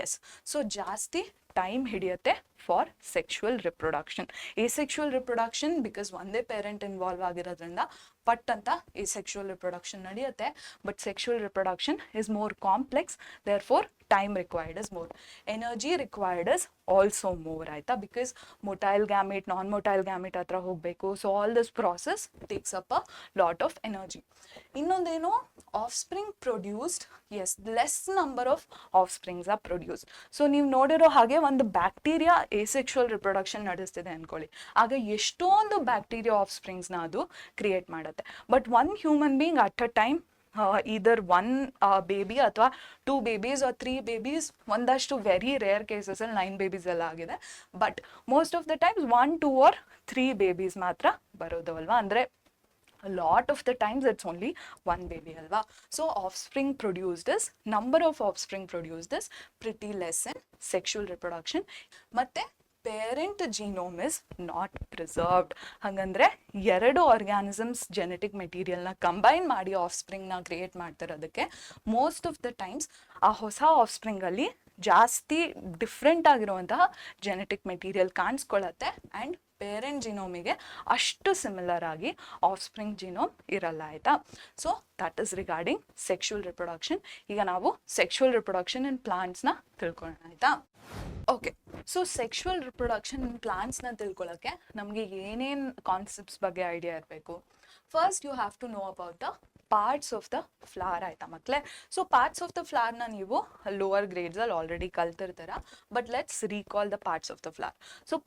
ಎಸ್, ಸೊ ಜಾಸ್ತಿ ಟೈಮ್ ಹಿಡಿಯುತ್ತೆ for sexual reproduction. Asexual reproduction because ಒಂದೇ ಪೇರೆಂಟ್ ಇನ್ವಾಲ್ವ್ ಆಗಿರೋದ್ರಿಂದ ಪಟ್ ಅಂತ ಈ ಸೆಕ್ಷುವಲ್ ರಿಪ್ರೊಡಕ್ಷನ್ ನಡೆಯುತ್ತೆ. But sexual reproduction is more complex, therefore time required is more, energy required is also more ಆಯ್ತಾ. Because motile gamete non motile gamete ಹತ್ರ ಹೋಗಬೇಕು. So all this process takes up a lot of energy. ಇನ್ನೊಂದೇನು, offspring produced, yes, less number of offsprings are produced. So ನೀವು ನೋಡಿರೋ ಹಾಗೆ ಒಂದು bacteria asexual reproduction ನಡೆಸ್ತಿದೆ ಅನ್ಕೊಳ್ಳಿ, ಆಗ ಎಷ್ಟೊಂದು ಬ್ಯಾಕ್ಟೀರಿಯಾ ಆಫ್ ಸ್ಪ್ರಿಂಗ್ಸ್ನ ಅದು ಕ್ರಿಯೇಟ್ ಮಾಡುತ್ತೆ. But one human being at a time either one baby ಅಥವಾ 2 babies or 3 babies, ಒಂದಷ್ಟು ವೆರಿ ರೇರ್ ಕೇಸಸ್ ಅಲ್ಲಿ 9 babies ಎಲ್ಲ ಆಗಿದೆ. But most of the times 1, 2 or 3 babies ಮಾತ್ರ ಬರೋದು ಅಲ್ವಾ. ಅಂದ್ರೆ a lot of the times it's only one baby alva. So offspring produced is, number of offspring produced is pretty less in sexual reproduction. ಮತ್ತೆ parent genome is not preserved. ಹಾಗಂದ್ರೆ ಎರಡು organisms genetic ಮೆಟೀರಿಯಲ್ನ combine ಮಾಡಿ ಆಫ್ ಸ್ಪ್ರಿಂಗ್ನ create ಮಾಡ್ತಿರೋದಕ್ಕೆ most of the times ಆ ಹೊಸ ಆಫ್ ಸ್ಪ್ರಿಂಗ್ ಅಲ್ಲಿ ಜಾಸ್ತಿ ಡಿಫ್ರೆಂಟ್ ಆಗಿರುವಂತಹ ಜೆನೆಟಿಕ್ ಮೆಟೀರಿಯಲ್ ಕಾಣಿಸ್ಕೊಳ್ಳುತ್ತೆ. ಆ್ಯಂಡ್ ಪೇರೆಂಟ್ ಜಿನೋಮಿಗೆ ಅಷ್ಟು ಸಿಮಿಲರ್ ಆಗಿ ಆಫ್ ಸ್ಪ್ರಿಂಗ್ ಜಿನೋಮ್ ಇರಲ್ಲ ಆಯ್ತಾ. So that is regarding sexual reproduction. ಈಗ ನಾವು ಸೆಕ್ಷುವಲ್ ರಿಪ್ರೊಡಕ್ಷನ್ ಇನ್ ಪ್ಲಾಂಟ್ಸ್ನ ತಿಳ್ಕೊಳ್ಳೋಣ ಆಯ್ತಾ. Okay, so sexual reproduction in ಪ್ಲಾಂಟ್ಸ್ನ ತಿಳ್ಕೊಳ್ಳೋಕ್ಕೆ ನಮಗೆ ಏನೇನು ಕಾನ್ಸೆಪ್ಟ್ಸ್ ಬಗ್ಗೆ ಐಡಿಯಾ ಇರಬೇಕು. First you have to know about the parts of the flower ಆಯ್ತಾ ಮಕ್ಕಳೇ. ಸೊ ಪಾರ್ಟ್ಸ್ ಆಫ್ ದ ಫ್ಲವರ್ನ ನೀವು ಲೋವರ್ ಗ್ರೇಡ್ಸಲ್ಲಿ ಆಲ್ರೆಡಿ ಕಲ್ತಿರ್ತೀರ, but let's recall the parts of the flower. So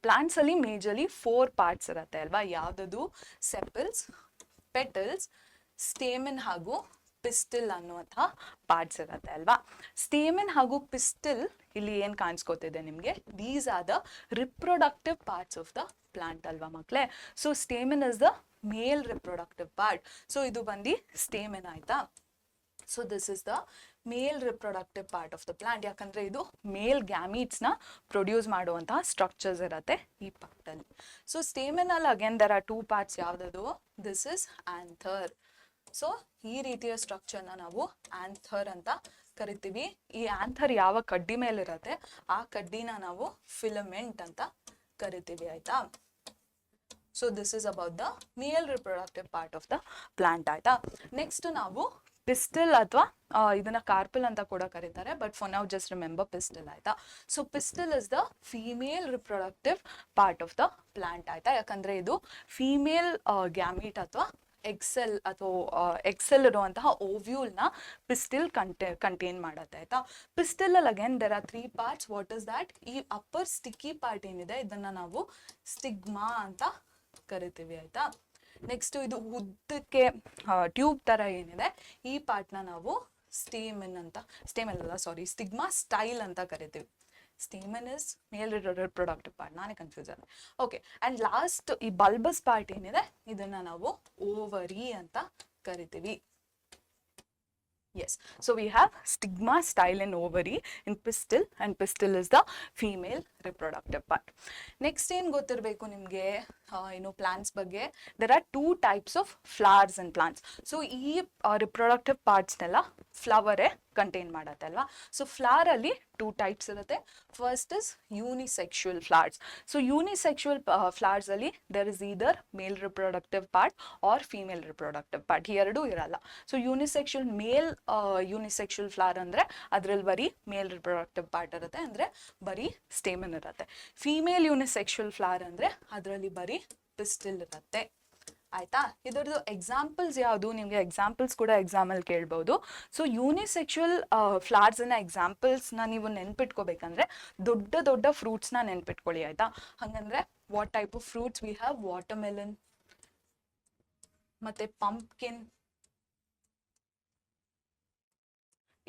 plants ಅಲ್ಲಿ ಮೇಜರ್ಲಿ 4 ಪಾರ್ಟ್ಸ್ ಇರುತ್ತೆ ಅಲ್ವಾ, ಯಾವ್ದು? ಸೆಪಲ್ಸ್, ಪೆಟಲ್ಸ್, ಸ್ಟೇಮನ್ ಹಾಗೂ ಪಿಸ್ಟಿಲ್ ಅನ್ನುವಂತಹ ಪಾರ್ಟ್ಸ್ ಇರುತ್ತೆ ಅಲ್ವಾ. ಸ್ಟೇಮನ್ ಹಾಗೂ ಪಿಸ್ಟಿಲ್ ಇಲ್ಲಿ ಏನ್ ಕಾಣಿಸ್ಕೋತಿದೆ ನಿಮ್ಗೆ? These are the reproductive parts of the plant ಅಲ್ವಾ ಮಕ್ಕಳೇ. So stamen is the male reproductive part. So ಇದು ಬಂದು ಸ್ಟೇಮನ್ ಆಯ್ತಾ. So this is the male reproductive part of the plant, ಯಾಕಂದ್ರೆ ಇದು ಮೇಲ್ ಗ್ಯಾಮೀಟ್ಸ್ನ ಪ್ರೊಡ್ಯೂಸ್ ಮಾಡುವಂತಹ ಸ್ಟ್ರಕ್ಚರ್ಸ್ ಇರುತ್ತೆ ಈ ಪಾರ್ಟ್ ಅಲ್ಲಿ. ಸೊ ಸ್ಟೇಮನ್ ಅಲ್ಲಿ ಅಗೇನ್ ದರ್ ಆರ್ 2 ಪಾರ್ಟ್ಸ್. ಯಾವ್ದದು? This is anther. ಸೊ ಈ ರೀತಿಯ ಸ್ಟ್ರಕ್ಚರ್ನ ನಾವು ಆಂಥರ್ ಅಂತ ಕರಿತೀವಿ. ಈ ಆಂಥರ್ ಯಾವ ಕಡ್ಡಿ ಮೇಲಿರುತ್ತೆ ಆ ಕಡ್ಡಿನ ನಾವು ಫಿಲಮೆಂಟ್ ಅಂತ ಕರಿತೀವಿ ಆಯ್ತಾ. So this is about the male reproductive part of the plant ಆಯ್ತಾ. ನೆಕ್ಸ್ಟ್ ನಾವು ಪಿಸ್ಟಲ್ ಅಥವಾ ಇದನ್ನ ಕಾರ್ಪಲ್ ಅಂತ ಕೂಡ ಕರೀತಾರೆ, but for now just remember pistil ಆಯ್ತಾ. So pistil is the female reproductive part of the plant ಆಯ್ತಾ, ಯಾಕಂದ್ರೆ ಇದು ಫೀಮೇಲ್ ಗ್ಯಾಮೀಟ್ ಅಥವಾ ಎಕ್ಸೆಲ್ ಇರುವಂತಹ ಓವ್ಯೂಲ್ನ ಪಿಸ್ಟಿಲ್ ಕಂಟೈನ್ ಮಾಡುತ್ತೆ ಆಯ್ತಾ. ಪಿಸ್ಟಿಲ್ ಅಲ್ಲಿ again there are 3 parts. What is that? ಈ ಅಪ್ಪರ್ ಸ್ಟಿಕ್ಕಿ ಪಾರ್ಟ್ ಏನಿದೆ ಇದನ್ನ ನಾವು ಸ್ಟಿಗ್ಮಾ ಅಂತ ಕರಿತೀವಿ ಆಯ್ತಾ. ನೆಕ್ಸ್ಟ್ ಇದು ಉದ್ದಕ್ಕೆ ಟ್ಯೂಬ್ ತರ ಏನಿದೆ ಈ ಪಾರ್ಟ್ನ ನಾವು ಸ್ಟಿಗ್ಮಾ ಸ್ಟೈಲ್ ಅಂತ ಕರಿತೀವಿ. Stamen is male reproductive part, ನಾನೇ ಕನ್ಫ್ಯೂಸ್ ಆದೆ. ಓಕೆ, ಅಂಡ್ ಲಾಸ್ಟ್ ಈ ಬಲ್ಬಸ್ ಪಾರ್ಟ್ ಏನಿದೆ ಇದನ್ನ ನಾವು ಓವರಿ ಅಂತ ಕರಿತೀವಿ. Yes, so we have stigma, style and ovary in pistil, and pistil is the female reproductive part. Next ಏನ್ ಗೊತ್ತಿರಬೇಕು ನಿಮಗೆ plants ಬಗ್ಗೆ? There are 2 types of flowers in plants. So ಈ reproductive parts ನೆಲ್ಲ flower ಕಂಟೈನ್ ಮಾಡುತ್ತೆ ಅಲ್ವಾ. So flower ಅಲ್ಲಿ 2 types ಇರುತ್ತೆ. First is unisexual flowers. So unisexual flowers ಅಲ್ಲಿ there is either male reproductive part or female reproductive part, ಈ ಎರಡೂ ಇರಲ್ಲ. ಸೊ ಯೂನಿಸೆಕ್ಸುವಲ್ ಫ್ಲವರ್ ಅಂದ್ರೆ ಅದ್ರಲ್ಲಿ ಬರೀ ಮೇಲ್ ರಿಪ್ರೊಡಕ್ಟಿವ್ ಪಾರ್ಟ್ ಇರುತ್ತೆ, ಅಂದ್ರೆ ಬರೀ ಸ್ಟೇಮನ್ ಇರುತ್ತೆ. ಫೀಮೇಲ್ ಯೂನಿಸೆಕ್ಸುವಲ್ ಫ್ಲವರ್ ಅಂದ್ರೆ ಅದರಲ್ಲಿ ಬರೀ ಪಿಸ್ಟಿಲ್ ಇರುತ್ತೆ ಆಯ್ತಾ. ಇದರದ್ದು ಎಕ್ಸಾಂಪಲ್ಸ್ ಯಾವುದು? ನಿಮಗೆ ಎಕ್ಸಾಂಪಲ್ಸ್ ಕೂಡ ಎಕ್ಸಾಮಲ್ಲಿ ಕೇಳ್ಬೋದು. ಸೊ ಯೂನಿಸೆಕ್ಸುವಲ್ ಫ್ಲವರ್ಸ್ನ ಎಕ್ಸಾಂಪಲ್ಸ್ನ ನೀವು ನೆನ್ಪಿಟ್ಕೋಬೇಕಂದ್ರೆ ದೊಡ್ಡ ದೊಡ್ಡ ಫ್ರೂಟ್ಸ್ನ ನೆನ್ಪಿಟ್ಕೊಳ್ಳಿ ಆಯ್ತಾ. ಹಂಗಂದ್ರೆ what type of fruits we have? Watermelon ಮತ್ತೆ ಪಂಪ್ಕಿನ್,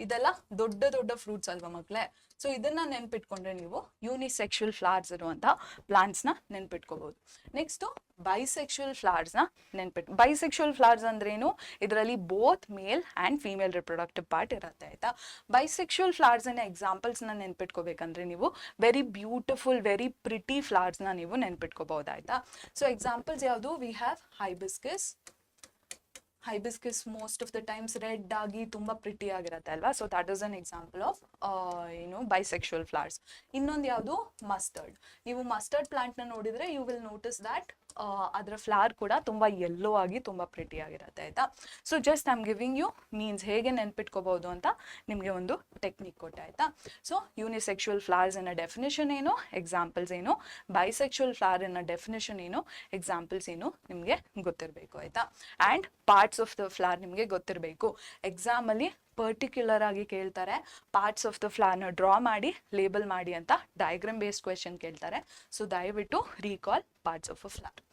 ಇದೆಲ್ಲ ದೊಡ್ಡ ದೊಡ್ಡ ಫ್ರೂಟ್ಸ್ ಅಲ್ವಾ ಮಕ್ಕಳೇ. ಸೊ ಇದನ್ನ ನೆನ್ಪಿಟ್ಕೊಂಡ್ರೆ ನೀವು ಯೂನಿಸೆಕ್ಸುವಲ್ ಫ್ಲವರ್ಸ್ ಇರುವಂತಹ ಪ್ಲಾಂಟ್ಸ್ನ ನೆನ್ಪಿಟ್ಕೋಬಹುದು. ನೆಕ್ಸ್ಟ್ ಬೈಸೆಕ್ಸುವಲ್ ಫ್ಲವರ್ಸ್ನ ಬೈಸೆಕ್ಸುವಲ್ ಫ್ಲವರ್ಸ್ ಅಂದ್ರೇನು? ಇದರಲ್ಲಿ both male and female reproductive part ಇರುತ್ತೆ ಆಯ್ತಾ. ಬೈಸೆಕ್ಸುವಲ್ ಫ್ಲವರ್ಸ್ನ ಎಕ್ಸಾಂಪಲ್ಸ್ನ ನೆನ್ಪಿಟ್ಕೋಬೇಕಂದ್ರೆ ನೀವು ವೆರಿ ಬ್ಯೂಟಿಫುಲ್, ವೆರಿ ಪ್ರಿಟಿ ಫ್ಲವರ್ಸ್ನ ನೀವು ನೆನ್ಪಿಟ್ಕೋಬಹುದಾಯ್ತಾ. ಸೊ ಎಕ್ಸಾಂಪಲ್ಸ್ ಯಾವುದು? We have hibiscus most of the times red ಆಗಿ ತುಂಬಾ ಪ್ರಿಟಿ ಆಗಿರುತ್ತೆ ಅಲ್ವಾ. So that is an example of bisexual flowers. ಇನ್ನೊಂದು ಯಾವುದು? ಮಸ್ಟರ್ಡ್. ನೀವು ಮಸ್ಟರ್ಡ್ ಪ್ಲಾಂಟ್ನ ನೋಡಿದ್ರೆ ಯು ವಿಲ್ ನೋಟಿಸ್ ದ್ಯಾಟ್ ಅದರ ಫ್ಲವರ್ ಕೂಡ ತುಂಬಾ ಯೆಲ್ಲೋ ಆಗಿ ತುಂಬಾ ಪ್ರಿಟಿ ಆಗಿರುತ್ತೆ ಆಯ್ತಾ. So just I am giving you means ಹೇಗೆ ನೆನ್ಪಿಟ್ಕೋಬಹುದು ಅಂತ ನಿಮಗೆ ಒಂದು ಟೆಕ್ನಿಕ್ ಕೊಟ್ಟೆ ಆಯ್ತಾ. ಸೊ ಯೂನಿಸೆಕ್ಸುವಲ್ ಫ್ಲವರ್ಸ್ ಇನ್ನ ಡೆಫಿನೇಷನ್ ಏನು, ಎಕ್ಸಾಂಪಲ್ಸ್ ಏನು, ಬೈಸೆಕ್ಸುವಲ್ ಫ್ಲವರ್ ಇನ್ನ ಡೆಫಿನೇಷನ್ ಏನು, ಎಕ್ಸಾಂಪಲ್ಸ್ ಏನು ನಿಮಗೆ ಗೊತ್ತಿರಬೇಕು ಆಯ್ತಾ. And parts of the flower ನಿಮಗೆ ಗೊತ್ತಿರಬೇಕು. ಎಕ್ಸಾಮ್ ಅಲ್ಲಿ ಪರ್ಟಿಕ್ಯುಲರ್ ಆಗಿ ಕೇಳ್ತಾರೆ, ಪಾರ್ಟ್ಸ್ ಆಫ್ ದ ಫ್ಲವರ್ನ ಡ್ರಾ ಮಾಡಿ ಲೇಬಲ್ ಮಾಡಿ ಅಂತ ಡಯಾಗ್ರಾಮ್ ಬೇಸ್ಡ್ ಕ್ವೆಶನ್ ಕೇಳ್ತಾರೆ. ಸೊ ದಯವಿಟ್ಟು recall parts of a flower.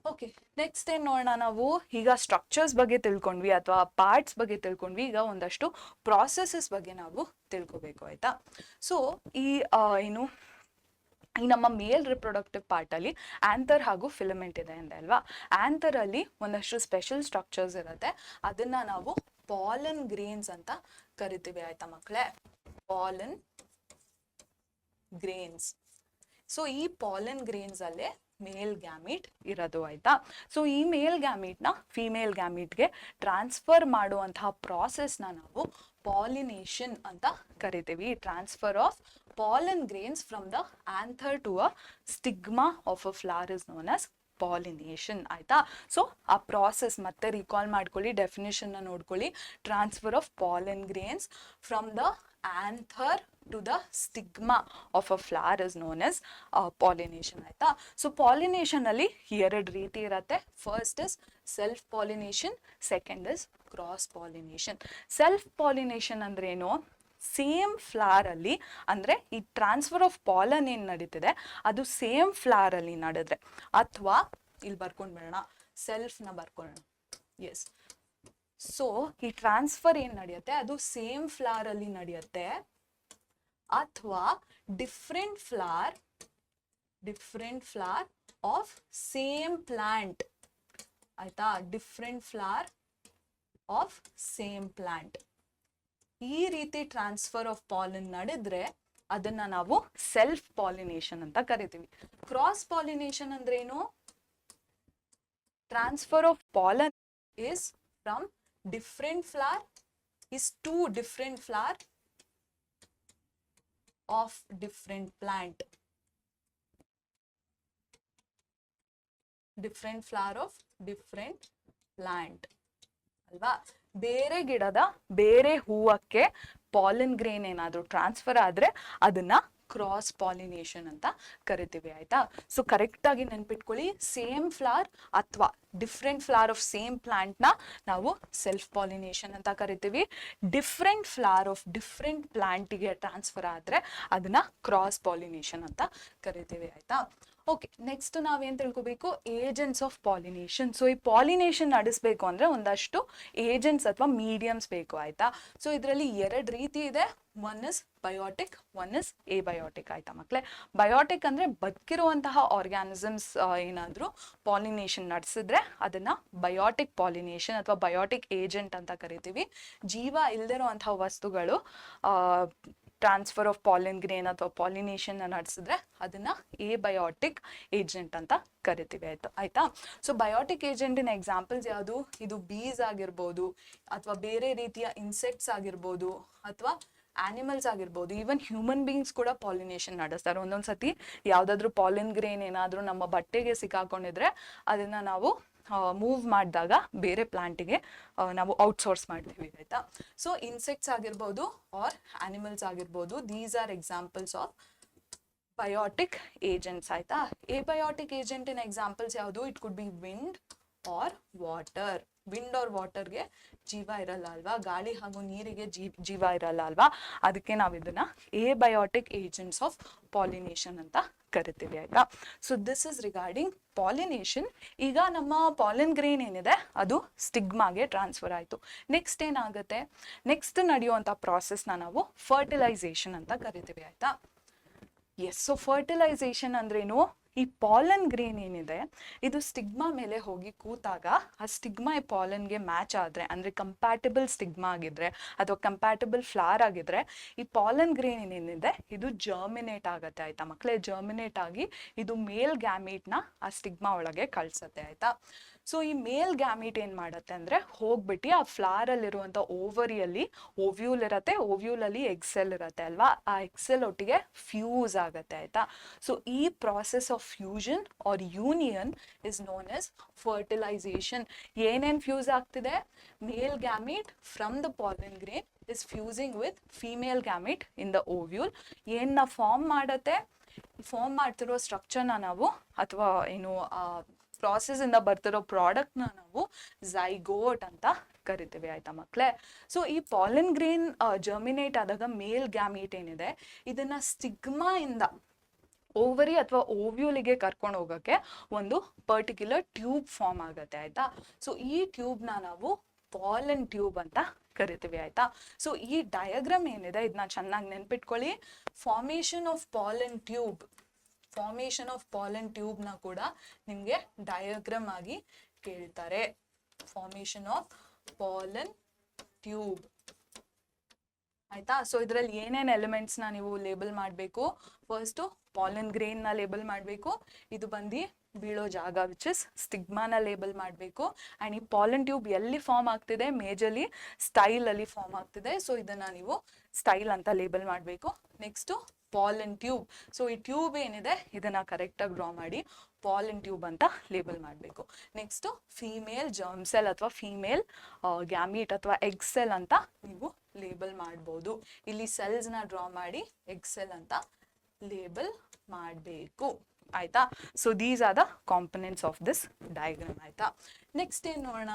Okay, next ಏನು ನೋಡೋಣ ನಾವು. ಈಗ ಸ್ಟ್ರಕ್ಚರ್ಸ್ ಬಗ್ಗೆ ತಿಳ್ಕೊಂಡ್ವಿ ಅಥವಾ ಪಾರ್ಟ್ಸ್ ಬಗ್ಗೆ ತಿಳ್ಕೊಂಡ್ವಿ, ಈಗ ಒಂದಷ್ಟು ಪ್ರಾಸೆಸಸ್ ಬಗ್ಗೆ ನಾವು ತಿಳ್ಕೊಬೇಕು ಆಯ್ತಾ. ಸೊ ಈ ನಮ್ಮ ಮೇಲ್ ರಿಪ್ರೊಡಕ್ಟಿವ್ ಪಾರ್ಟ್ ಅಲ್ಲಿ ಆಂಥರ್ ಹಾಗೂ ಫಿಲಮೆಂಟ್ ಇದೆ ಅಂದೆ ಅಲ್ವಾ. ಆಂಥರ್ ಅಲ್ಲಿ ಒಂದಷ್ಟು ಸ್ಪೆಷಲ್ ಸ್ಟ್ರಕ್ಚರ್ಸ್ ಇರುತ್ತೆ, ಅದನ್ನ ನಾವು ಪಾಲನ್ ಗ್ರೇನ್ಸ್ ಅಂತ ಕರಿತೀವಿ ಆಯ್ತಾ ಮಕ್ಕಳೇ. ಪಾಲನ್ ಗ್ರೇನ್ಸ್. ಸೊ ಈ ಪಾಲನ್ ಗ್ರೇನ್ಸ್ ಅಲ್ಲೇ ಮೇಲ್ ಗ್ಯಾಮೀಟ್ ಇರೋದು ಆಯ್ತಾ. ಸೊ ಈ ಮೇಲ್ ಗ್ಯಾಮೀಟ್ನ ಫೀಮೇಲ್ ಗ್ಯಾಮೀಟ್ಗೆ ಟ್ರಾನ್ಸ್ಫರ್ ಮಾಡುವಂತಹ ಪ್ರಾಸೆಸ್ನ ನಾವು ಪಾಲಿನೇಷನ್ ಅಂತ ಕರಿತೀವಿ. Transfer of pollen grains from the anther to a stigma of a flower is known as pollination ಆಯ್ತಾ. ಸೊ ಆ ಪ್ರಾಸೆಸ್ ಮತ್ತೆ ರಿಕಾಲ್ ಮಾಡ್ಕೊಳ್ಳಿ, ಡೆಫಿನೇಷನ್ ನೋಡ್ಕೊಳ್ಳಿ. Transfer of pollen grains from the anther to the stigma of a flower is known as pollination ಆಯ್ತಾ. So pollination ಅಲ್ಲಿ 2 ರೀತಿ ಇರತ್ತೆ. First is self pollination, second is cross pollination. Self pollination ಅಂದ್ರೆ ಏನು, same flower ಅಲ್ಲಿ ಅಂದ್ರೆ ಈ transfer of ಪಾಲನ್ ಏನ್ ನಡೀತಿದೆ ಅದು ಸೇಮ್ ಫ್ಲವರ್ ಅಲ್ಲಿ ನಡೆದ್ರೆ, ಅಥವಾ ಇಲ್ಲಿ ಬರ್ಕೊಂಡ್ ಬಿಡೋಣ, ಸೆಲ್ಫ್ ನ ಬರ್ಕೊಳ್ಳೋಣ. ಎಸ್, ಸೊ ಈ ಟ್ರಾನ್ಸ್ಫರ್ ಏನ್ ನಡೆಯುತ್ತೆ ಅದು ಸೇಮ್ ಫ್ಲವರ್ ಅಲ್ಲಿ ನಡೆಯುತ್ತೆ, ಅಥವಾ different flower of same plant ಆಯ್ತಾ. Different flower of same plant, ಈ ರೀತಿ ಟ್ರಾನ್ಸ್ಫರ್ ಆಫ್ ಪಾಲನ್ ನಡೆದ್ರೆ ಅದನ್ನ ನಾವು ಸೆಲ್ಫ್ ಪಾಲಿನೇಷನ್ ಅಂತ ಕರಿತೀವಿ. ಕ್ರಾಸ್ ಪಾಲಿನೇಷನ್ ಅಂದ್ರೆ ಏನು, transfer of pollen is from different flower is to different flower of different plant. Different flower of different plant ಅಲ್ವಾ. ಬೇರೆ ಗಿಡದ ಬೇರೆ ಹೂವಕ್ಕೆ ಪಾಲನ್ ಗ್ರೇನ್ ಏನಾದ್ರು ಟ್ರಾನ್ಸ್ಫರ್ ಆದ್ರೆ ಅದನ್ನ ಕ್ರಾಸ್ ಪಾಲಿನೇಷನ್ ಅಂತ ಕರಿತೀವಿ ಆಯ್ತಾ. ಸೊ ಕರೆಕ್ಟ್ ಆಗಿ ನೆನ್ಪಿಟ್ಕೊಳ್ಳಿ, ಸೇಮ್ ಫ್ಲವರ್ ಅಥವಾ different flower of same plant ನ ನಾವು ಸೆಲ್ಫ್ ಪಾಲಿನೇಷನ್ ಅಂತ ಕರಿತೀವಿ. ಡಿಫ್ರೆಂಟ್ ಫ್ಲವರ್ ಆಫ್ ಡಿಫ್ರೆಂಟ್ ಪ್ಲಾಂಟಿಗೆ ಟ್ರಾನ್ಸ್ಫರ್ ಆದ್ರೆ ಅದನ್ನ ಕ್ರಾಸ್ ಪಾಲಿನೇಷನ್ ಅಂತ ಕರಿತೀವಿ ಆಯ್ತಾ. ಓಕೆ, ನೆಕ್ಸ್ಟ್ ನಾವೇನ್ ತಿಳ್ಕೊಬೇಕು, ಏಜೆಂಟ್ಸ್ ಆಫ್ ಪಾಲಿನೇಷನ್. ಸೊ ಈ ಪಾಲಿನೇಷನ್ ನಡೆಸಬೇಕು ಅಂದ್ರೆ ಒಂದಷ್ಟು ಏಜೆಂಟ್ಸ್ ಅಥವಾ ಮೀಡಿಯಮ್ಸ್ ಬೇಕು ಆಯ್ತಾ. ಸೊ ಇದರಲ್ಲಿ 2 ರೀತಿ ಇದೆ, one is biotic, one is abiotic ಆಯ್ತಾ ಮಕ್ಳೇ. ಬಯೋಟಿಕ್ ಅಂದ್ರೆ ಬದುಕಿರುವಂತಹ ಆರ್ಗ್ಯಾನಿಸಮ್ಸ್ ಏನಾದ್ರು ಪಾಲಿನೇಷನ್ ನಡೆಸಿದ್ರೆ ಅದನ್ನ ಬಯೋಟಿಕ್ ಪಾಲಿನೇಷನ್ ಅಥವಾ ಬಯೋಟಿಕ್ ಏಜೆಂಟ್ ಅಂತ ಕರಿತೀವಿ. ಜೀವ ಇಲ್ದಿರುವಂತಹ ವಸ್ತುಗಳು ಟ್ರಾನ್ಸ್ಫರ್ ಆಫ್ ಪಾಲನ್ ಗ್ರೇನ್ ಅಥವಾ ಪಾಲಿನೇಷನ್ ನಡೆಸಿದ್ರೆ ಅದನ್ನ ಎಬಯೋಟಿಕ್ ಏಜೆಂಟ್ ಅಂತ ಕರಿತೀವಿ ಆಯ್ತಾ. ಸೊ ಬಯೋಟಿಕ್ ಏಜೆಂಟಿನ ಎಕ್ಸಾಂಪಲ್ಸ್ ಯಾವುದು, ಇದು ಬೀಸ್ ಆಗಿರ್ಬೋದು, ಅಥವಾ ಬೇರೆ ರೀತಿಯ ಇನ್ಸೆಕ್ಟ್ಸ್ ಆಗಿರ್ಬೋದು, ಅಥವಾ ಆನಿಮಲ್ಸ್ ಆಗಿರ್ಬೋದು, ಈವನ್ ಹ್ಯೂಮನ್ ಬೀಯಿಂಗ್ಸ್ ಕೂಡ ಪಾಲಿನೇಷನ್ ನಡೆಸ್ತಾರೆ. ಒಂದೊಂದ್ಸತಿ ಯಾವ್ದಾದ್ರು ಪಾಲನ್ ಗ್ರೇನ್ ಏನಾದ್ರು ನಮ್ಮ ಬಟ್ಟೆಗೆ ಸಿಕ್ಕಾಕೊಂಡಿದ್ರೆ ಅದನ್ನ ನಾವು ಮೂವ್ ಮಾಡಿದಾಗ ಬೇರೆ ಪ್ಲಾಂಟಿಗೆ ನಾವು ಔಟ್ಸೋರ್ಸ್ ಮಾಡ್ತೀವಿ ಆಯ್ತಾ. ಸೊ ಇನ್ಸೆಕ್ಟ್ಸ್ ಆಗಿರ್ಬೋದು ಆರ್ ಆನಿಮಲ್ಸ್ ಆಗಿರ್ಬೋದು, these are examples of biotic agents ಆಯ್ತಾ. ಎಬಯೋಟಿಕ್ ಏಜೆಂಟಿನ ಎಕ್ಸಾಂಪಲ್ಸ್ ಯಾವುದು, it could be wind or water. Wind or ವಾಟರ್ಗೆ ಜೀವ ಇರಲ್ಲ ಅಲ್ವಾ, ಗಾಳಿ ಹಾಗೂ ನೀರಿಗೆ ಜೀವ ಇರಲ್ಲ ಅಲ್ವಾ, ಅದಕ್ಕೆ ನಾವು ಇದನ್ನ ಎಬಯೋಟಿಕ್ ಏಜೆಂಟ್ಸ್ ಆಫ್ ಪಾಲಿನೇಷನ್ ಅಂತ ಕರಿತೀವಿ ಆಯ್ತಾ. So this is regarding pollination. ಈಗ ನಮ್ಮ ಪಾಲನ್ ಗ್ರೇನ್ ಏನಿದೆ ಅದು ಸ್ಟಿಗ್ಮಾಗೆ ಟ್ರಾನ್ಸ್ಫರ್ ಆಯಿತು. ನೆಕ್ಸ್ಟ್ ಏನಾಗುತ್ತೆ, ನೆಕ್ಸ್ಟ್ ನಡೆಯುವಂಥ ಪ್ರಾಸೆಸ್ನ ನಾವು ಫರ್ಟಿಲೈಸೇಷನ್ ಅಂತ ಕರಿತೀವಿ ಆಯ್ತಾ. ಎಸ್, ಸೊ ಫರ್ಟಿಲೈಸೇಷನ್ ಅಂದ್ರೇನು, ಈ ಪಾಲನ್ ಗ್ರೇನ್ ಏನಿದೆ ಇದು ಸ್ಟಿಗ್ಮಾ ಮೇಲೆ ಹೋಗಿ ಕೂತಾಗ ಆ ಸ್ಟಿಗ್ಮಾ ಈ ಪಾಲನ್ಗೆ ಮ್ಯಾಚ್ ಆದ್ರೆ, ಅಂದ್ರೆ ಕಂಪ್ಯಾಟಿಬಲ್ ಸ್ಟಿಗ್ಮಾ ಆಗಿದ್ರೆ ಅಥವಾ ಕಂಪ್ಯಾಟಿಬಲ್ ಫ್ಲವರ್ ಆಗಿದ್ರೆ ಈ ಪಾಲನ್ ಗ್ರೇನ್ ಏನಿದೆ ಇದು ಜರ್ಮಿನೇಟ್ ಆಗತ್ತೆ ಆಯ್ತಾ ಮಕ್ಕಳೇ. ಜರ್ಮಿನೇಟ್ ಆಗಿ ಇದು ಮೇಲ್ ಗ್ಯಾಮೀಟ್ ನ ಆ ಸ್ಟಿಗ್ಮಾ ಒಳಗೆ ಕಳ್ಸತ್ತೆ ಆಯ್ತಾ. ಸೊ ಈ ಮೇಲ್ ಗ್ಯಾಮೀಟ್ ಏನ್ ಮಾಡತ್ತೆ ಅಂದ್ರೆ ಹೋಗ್ಬಿಟ್ಟು ಆ ಫ್ಲವರ್ ಅಲ್ಲಿರುವಂತ ಓವರಿಯಲ್ಲಿ ಓವ್ಯೂಲ್ ಇರತ್ತೆ, ಓವ್ಯೂಲ್ ಅಲ್ಲಿ ಎಕ್ಸೆಲ್ ಇರತ್ತೆ ಅಲ್ವಾ, ಆ ಎಕ್ಸೆಲ್ ಒಟ್ಟಿಗೆ ಫ್ಯೂಸ್ ಆಗತ್ತೆ ಆಯ್ತಾ. ಸೊ ಈ process of fusion or union is known as fertilisation. ಏನೇನ್ ಫ್ಯೂಸ್ ಆಗ್ತಿದೆ, male gamete from the pollen grain is fusing with female gamete in the ovule. ಏನ್ನ ಫಾರ್ಮ್ ಮಾಡತ್ತೆ, ಫಾರ್ಮ್ ಮಾಡ್ತಿರೋ ಸ್ಟ್ರಕ್ಚರ್ನ ನಾವು ಅಥವಾ ಏನು ಪ್ರಾಸೆಸ್ ಇಂದ ಬರ್ತಿರೋ ಪ್ರಾಡಕ್ಟ್ ನ ನಾವು ಝೈಗೋಟ್ ಅಂತ ಕರಿತೀವಿ ಆಯ್ತಾ ಮಕ್ಳೇ. ಸೊ ಈ ಪಾಲನ್ ಗ್ರೇನ್ ಜರ್ಮಿನೇಟ್ ಆದಾಗ ಮೇಲ್ ಗ್ಯಾಮೀಟ್ ಏನಿದೆ ಇದನ್ನ ಸ್ಟಿಗ್ಮಾ ಇಂದ ಓವರಿ ಅಥವಾ ಓವ್ಯೂಲಿಗೆ ಕರ್ಕೊಂಡು ಹೋಗಕ್ಕೆ ಒಂದು ಪರ್ಟಿಕ್ಯುಲರ್ ಟ್ಯೂಬ್ ಫಾರ್ಮ್ ಆಗತ್ತೆ ಆಯ್ತಾ. ಸೊ ಈ ಟ್ಯೂಬ್ ನ ನಾವು ಪಾಲನ್ ಟ್ಯೂಬ್ ಅಂತ ಕರಿತೀವಿ ಆಯ್ತಾ. ಸೊ ಈ ಡಯಾಗ್ರಾಮ್ ಏನಿದೆ ಇದನ್ನ ಚೆನ್ನಾಗಿ ನೆನ್ಪಿಟ್ಕೊಳ್ಳಿ. Formation of pollen tube, formation of pollen tube ನ ಕೂಡ ನಿಮ್ಗೆ ಡಯಾಗ್ರಾಮ್ ಆಗಿ ಕೇಳ್ತಾರೆ. ಫಾರ್ಮೇಶನ್ ಆಫ್ ಪಾಲನ್ ಟ್ಯೂಬ್ ಆಯ್ತಾ. ಸೊ ಇದ್ರಲ್ಲಿ ಏನೇನು ಎಲಿಮೆಂಟ್ಸ್ನ ನೀವು ಲೇಬಲ್ ಮಾಡಬೇಕು, ಫಸ್ಟು ಪಾಲನ್ ಗ್ರೇನ್ನ ಲೇಬಲ್ ಮಾಡಬೇಕು, ಇದು ಬಂದು ಬೀಳೋ ಜಾಗ ವಿಚ್ ಇಸ್ ಸ್ಟಿಗ್ಮಾನ ಲೇಬಲ್ ಮಾಡಬೇಕು. ಆ್ಯಂಡ್ ಈ ಪಾಲನ್ ಟ್ಯೂಬ್ ಎಲ್ಲಿ ಫಾರ್ಮ್ ಆಗ್ತಿದೆ, ಮೇಜರ್ಲಿ ಸ್ಟೈಲಲ್ಲಿ ಫಾರ್ಮ್ ಆಗ್ತಿದೆ. ಸೊ ಇದನ್ನು ನೀವು ಸ್ಟೈಲ್ ಅಂತ ಲೇಬಲ್ ಮಾಡಬೇಕು. Next pollen tube. ಸೊ ಈ ಟ್ಯೂಬ್ ಏನಿದೆ ಇದನ್ನು ಕರೆಕ್ಟಾಗಿ ಡ್ರಾ ಮಾಡಿ ಪಾಲನ್ ಟ್ಯೂಬ್ ಅಂತ ಲೇಬಲ್ ಮಾಡಬೇಕು. ನೆಕ್ಸ್ಟು ಫೀಮೇಲ್ ಜರ್ಮ್ ಸೆಲ್ ಅಥವಾ ಫೀಮೇಲ್ ಗ್ಯಾಮೀಟ್ ಅಥವಾ ಎಗ್ ಸೆಲ್ ಅಂತ ನೀವು ಲೇಬಲ್ ಮಾಡ್ಬೋದು. ಇಲ್ಲಿ ಸೆಲ್ಸ್ನ ಡ್ರಾ ಮಾಡಿ ಎಗ್ ಸೆಲ್ ಅಂತ ಲೇಬಲ್ ಮಾಡಬೇಕು. ಆಯ್ತಾ. So these are the components of this diagram. ಆಯ್ತಾ. ನೆಕ್ಸ್ಟ್ ಏನು ನೋಡೋಣ,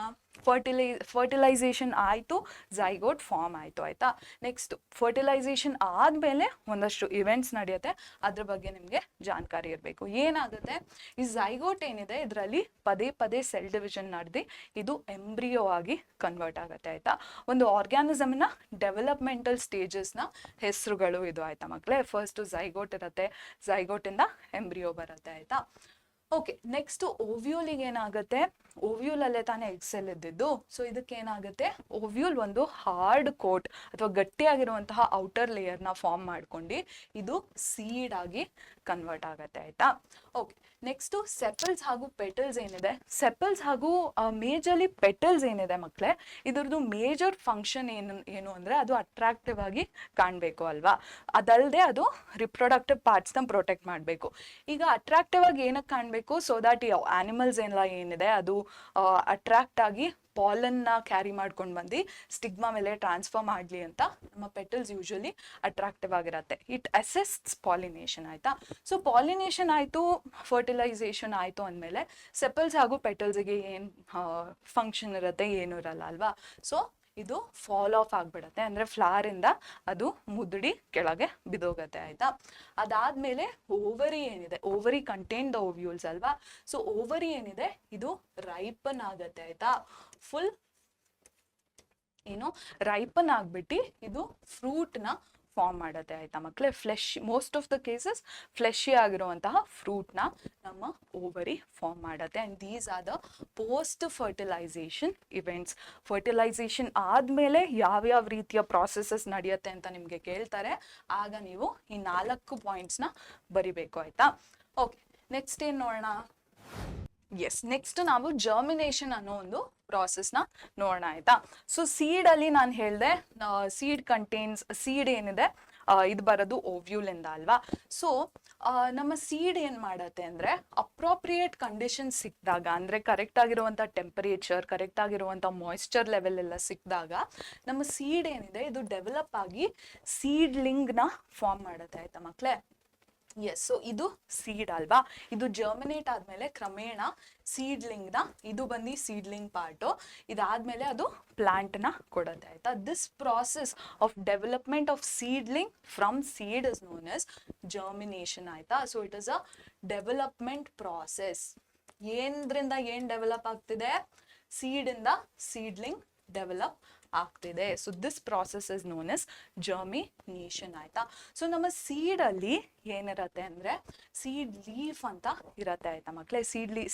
ಫರ್ಟಿಲೈಸೇಷನ್ ಆಯಿತು, ಝೈಗೋಟ್ ಫಾರ್ಮ್ ಆಯಿತು. ಆಯಿತಾ. ನೆಕ್ಸ್ಟ್ ಫರ್ಟಿಲೈಸೇಷನ್ ಆದಮೇಲೆ ಒಂದಷ್ಟು ಇವೆಂಟ್ಸ್ ನಡೆಯುತ್ತೆ, ಅದ್ರ ಬಗ್ಗೆ ನಿಮಗೆ ಜಾಣಕಾರಿ ಇರಬೇಕು. ಏನಾಗುತ್ತೆ, ಈ ಝೈಗೋಟ್ ಏನಿದೆ ಇದರಲ್ಲಿ ಪದೇ ಪದೇ ಸೆಲ್ ಡಿವಿಷನ್ ನಡೆದು ಇದು ಎಂಬ್ರಿಯೋ ಆಗಿ ಕನ್ವರ್ಟ್ ಆಗುತ್ತೆ. ಆಯಿತಾ. ಒಂದು ಆರ್ಗ್ಯಾನಿಸಮ್ನ ಡೆವಲಪ್ಮೆಂಟಲ್ ಸ್ಟೇಜಸ್ನ ಹೆಸರುಗಳು ಇದು. ಆಯಿತಾ ಮಕ್ಕಳೇ. ಫಸ್ಟು ಝೈಗೋಟ್ ಇರುತ್ತೆ, ಝೈಗೋಟಿಂದ ಎಂಬ್ರಿಯೋ ಬರುತ್ತೆ. ಆಯಿತಾ. ಓಕೆ. ನೆಕ್ಸ್ಟು ಓವ್ಯೂಲಿಗೆ ಏನಾಗುತ್ತೆ, ಓವ್ಯೂಲಲ್ಲೇ ತಾನೇ ಎಗ್ ಸೆಲ್ ಇದ್ದಿದ್ದು. ಸೊ ಇದಕ್ಕೆ ಏನಾಗುತ್ತೆ, ಓವ್ಯೂಲ್ ಒಂದು ಹಾರ್ಡ್ ಕೋಟ್ ಅಥವಾ ಗಟ್ಟಿಯಾಗಿರುವಂತಹ ಔಟರ್ ಲೇಯರ್ನ ಫಾರ್ಮ್ ಮಾಡ್ಕೊಂಡು ಇದು ಸೀಡ್ ಆಗಿ ಕನ್ವರ್ಟ್ ಆಗುತ್ತೆ. ಆಯಿತಾ. ಓಕೆ. ನೆಕ್ಸ್ಟು ಸೆಪಲ್ಸ್ ಹಾಗೂ ಪೆಟಲ್ಸ್ ಏನಿದೆ, ಸೆಪಲ್ಸ್ ಹಾಗೂ ಮೇಜರ್ಲಿ ಪೆಟಲ್ಸ್ ಏನಿದೆ ಮಕ್ಕಳೇ, ಇದ್ರದ್ದು ಮೇಜರ್ ಫಂಕ್ಷನ್ ಏನು ಅಂದರೆ ಅದು ಅಟ್ರಾಕ್ಟಿವ್ ಆಗಿ ಕಾಣಬೇಕು ಅಲ್ವಾ. ಅದಲ್ಲದೆ ಅದು ರಿಪ್ರೊಡಕ್ಟಿವ್ ಪಾರ್ಟ್ಸ್ನ ಪ್ರೊಟೆಕ್ಟ್ ಮಾಡಬೇಕು. ಈಗ ಅಟ್ರಾಕ್ಟಿವ್ ಆಗಿ ಏನಕ್ಕೆ ಕಾಣಬೇಕು, ಸೊ ದ್ಯಾಟ್ ಈ ಆನಿಮಲ್ಸ್ ಎಲ್ಲ ಏನಿದೆ ಅದು ಅಟ್ರಾಕ್ಟ್ ಆಗಿ ಪಾಲನ್ನ ಕ್ಯಾರಿ ಮಾಡ್ಕೊಂಡು ಬಂದು ಸ್ಟಿಗ್ಮಾ ಮೇಲೆ ಟ್ರಾನ್ಸ್ಫರ್ ಮಾಡಲಿ ಅಂತ ನಮ್ಮ ಪೆಟಲ್ಸ್ ಯೂಶಲಿ ಅಟ್ರಾಕ್ಟಿವ್ ಆಗಿರುತ್ತೆ. It assists pollination. ಆಯಿತಾ. ಸೊ ಪಾಲಿನೇಷನ್ ಆಯಿತು, ಫರ್ಟಿಲೈಸೇಷನ್ ಆಯಿತು ಅಂದಮೇಲೆ ಸೆಪಲ್ಸ್ ಹಾಗೂ ಪೆಟಲ್ಸ್ಗೆ ಏನು ಫಂಕ್ಷನ್ ಇರುತ್ತೆ, ಏನೂ ಇರಲ್ಲ ಅಲ್ವಾ. ಸೊ ಇದು ಫಾಲ್ ಆಫ್ ಆಗಿಬಿಡುತ್ತೆ, ಅಂದರೆ ಫ್ಲವರಿಂದ ಅದು ಮುದುಡಿ ಕೆಳಗೆ ಬಿದ್ದೋಗುತ್ತೆ. ಆಯಿತಾ. ಅದಾದಮೇಲೆ ಓವರಿ ಏನಿದೆ, ಓವರಿ ಕಂಟೈನ್ ದ ಓವ್ಯೂಲ್ಸ್ ಅಲ್ವಾ. ಸೊ ಓವರಿ ಏನಿದೆ ಇದು ರೈಪನ್ ಆಗುತ್ತೆ. ಆಯಿತಾ. ಫುಲ್ ಏನು ರೈಪನ್ ಆಗಿಬಿಟ್ಟು ಇದು ಫ್ರೂಟ್ನ ಫಾರ್ಮ್ ಮಾಡುತ್ತೆ. ಆಯಿತಾ ಮಕ್ಕಳೇ. Most of the cases fleshy ಆಗಿರುವಂತಹ ಫ್ರೂಟ್ನ ನಮ್ಮ ಓವರಿ ಫಾರ್ಮ್ ಮಾಡುತ್ತೆ. And these are the post fertilisation events. Fertilisation ಆದಮೇಲೆ ಯಾವ್ಯಾವ ರೀತಿಯ ಪ್ರಾಸೆಸಸ್ ನಡೆಯುತ್ತೆ ಅಂತ ನಿಮಗೆ ಕೇಳ್ತಾರೆ, ಆಗ ನೀವು ಈ 4 ಪಾಯಿಂಟ್ಸ್ನ ಬರಿಬೇಕು. ಆಯಿತಾ. ಓಕೆ. ನೆಕ್ಸ್ಟ್ ಏನು ನೋಡೋಣ, ಎಸ್, ನೆಕ್ಸ್ಟ್ ನಾವು ಜರ್ಮಿನೇಷನ್ ಅನ್ನೋ ಒಂದು ಪ್ರಾಸೆಸ್ನ ನೋಡೋಣ. ಆಯಿತಾ. ಸೊ ಸೀಡಲ್ಲಿ ನಾನು ಹೇಳಿದೆ, ಸೀಡ್ ಏನಿದೆ ಇದು ಬರೋದು ಓವ್ಯೂಲಿಂದ ಅಲ್ವಾ. ಸೊ ನಮ್ಮ ಸೀಡ್ ಏನು ಮಾಡುತ್ತೆ ಅಂದರೆ ಅಪ್ರೋಪ್ರಿಯೇಟ್ ಕಂಡೀಷನ್ ಸಿಕ್ಕಿದಾಗ, ಅಂದರೆ ಕರೆಕ್ಟ್ ಆಗಿರುವಂಥ ಟೆಂಪರೇಚರ್, ಕರೆಕ್ಟ್ ಆಗಿರುವಂಥ ಮಾಯಿಶ್ಚರ್ ಲೆವೆಲ್ ಎಲ್ಲ ಸಿಕ್ಕಿದಾಗ ನಮ್ಮ ಸೀಡ್ ಏನಿದೆ ಇದು ಡೆವಲಪ್ ಆಗಿ ಸೀಡ್ಲಿಂಗ್ನ ಫಾರ್ಮ್ ಮಾಡುತ್ತೆ. ಆಯಿತಾ ಮಕ್ಕಳೇ. ಎಸ್. ಸೊ ಇದು ಸೀಡ್ ಅಲ್ವಾ. ಇದು ಜರ್ಮಿನೇಟ್ ಆದಮೇಲೆ ಕ್ರಮೇಣ ಸೀಡ್ಲಿಂಗ್ನ, ಇದು ಬಂದು ಸೀಡ್ಲಿಂಗ್ ಪಾರ್ಟು, ಇದಾದಮೇಲೆ ಅದು ಪ್ಲಾಂಟ್ನ ಕೊಡುತ್ತೆ. ಆಯಿತಾ. This process of development of seedling from seed is known as germination. ಆಯಿತಾ. So it is a development process. ಏನ್ರಿಂದ ಏನು ಡೆವಲಪ್ ಆಗ್ತಿದೆ, ಸೀಡಿಂದ ಸೀಡ್ಲಿಂಗ್ ಡೆವಲಪ್ ಆಗ್ತಿದೆ. So this process is known as germination. ಆಯಿತಾ. ಸೊ ನಮ್ಮ ಸೀಡಲ್ಲಿ ಏನಿರತ್ತೆ ಅಂದರೆ ಸೀಡ್ ಲೀಫ್ ಅಂತ ಇರತ್ತೆ. ಆಯಿತಾ ಮಕ್ಕಳೇ.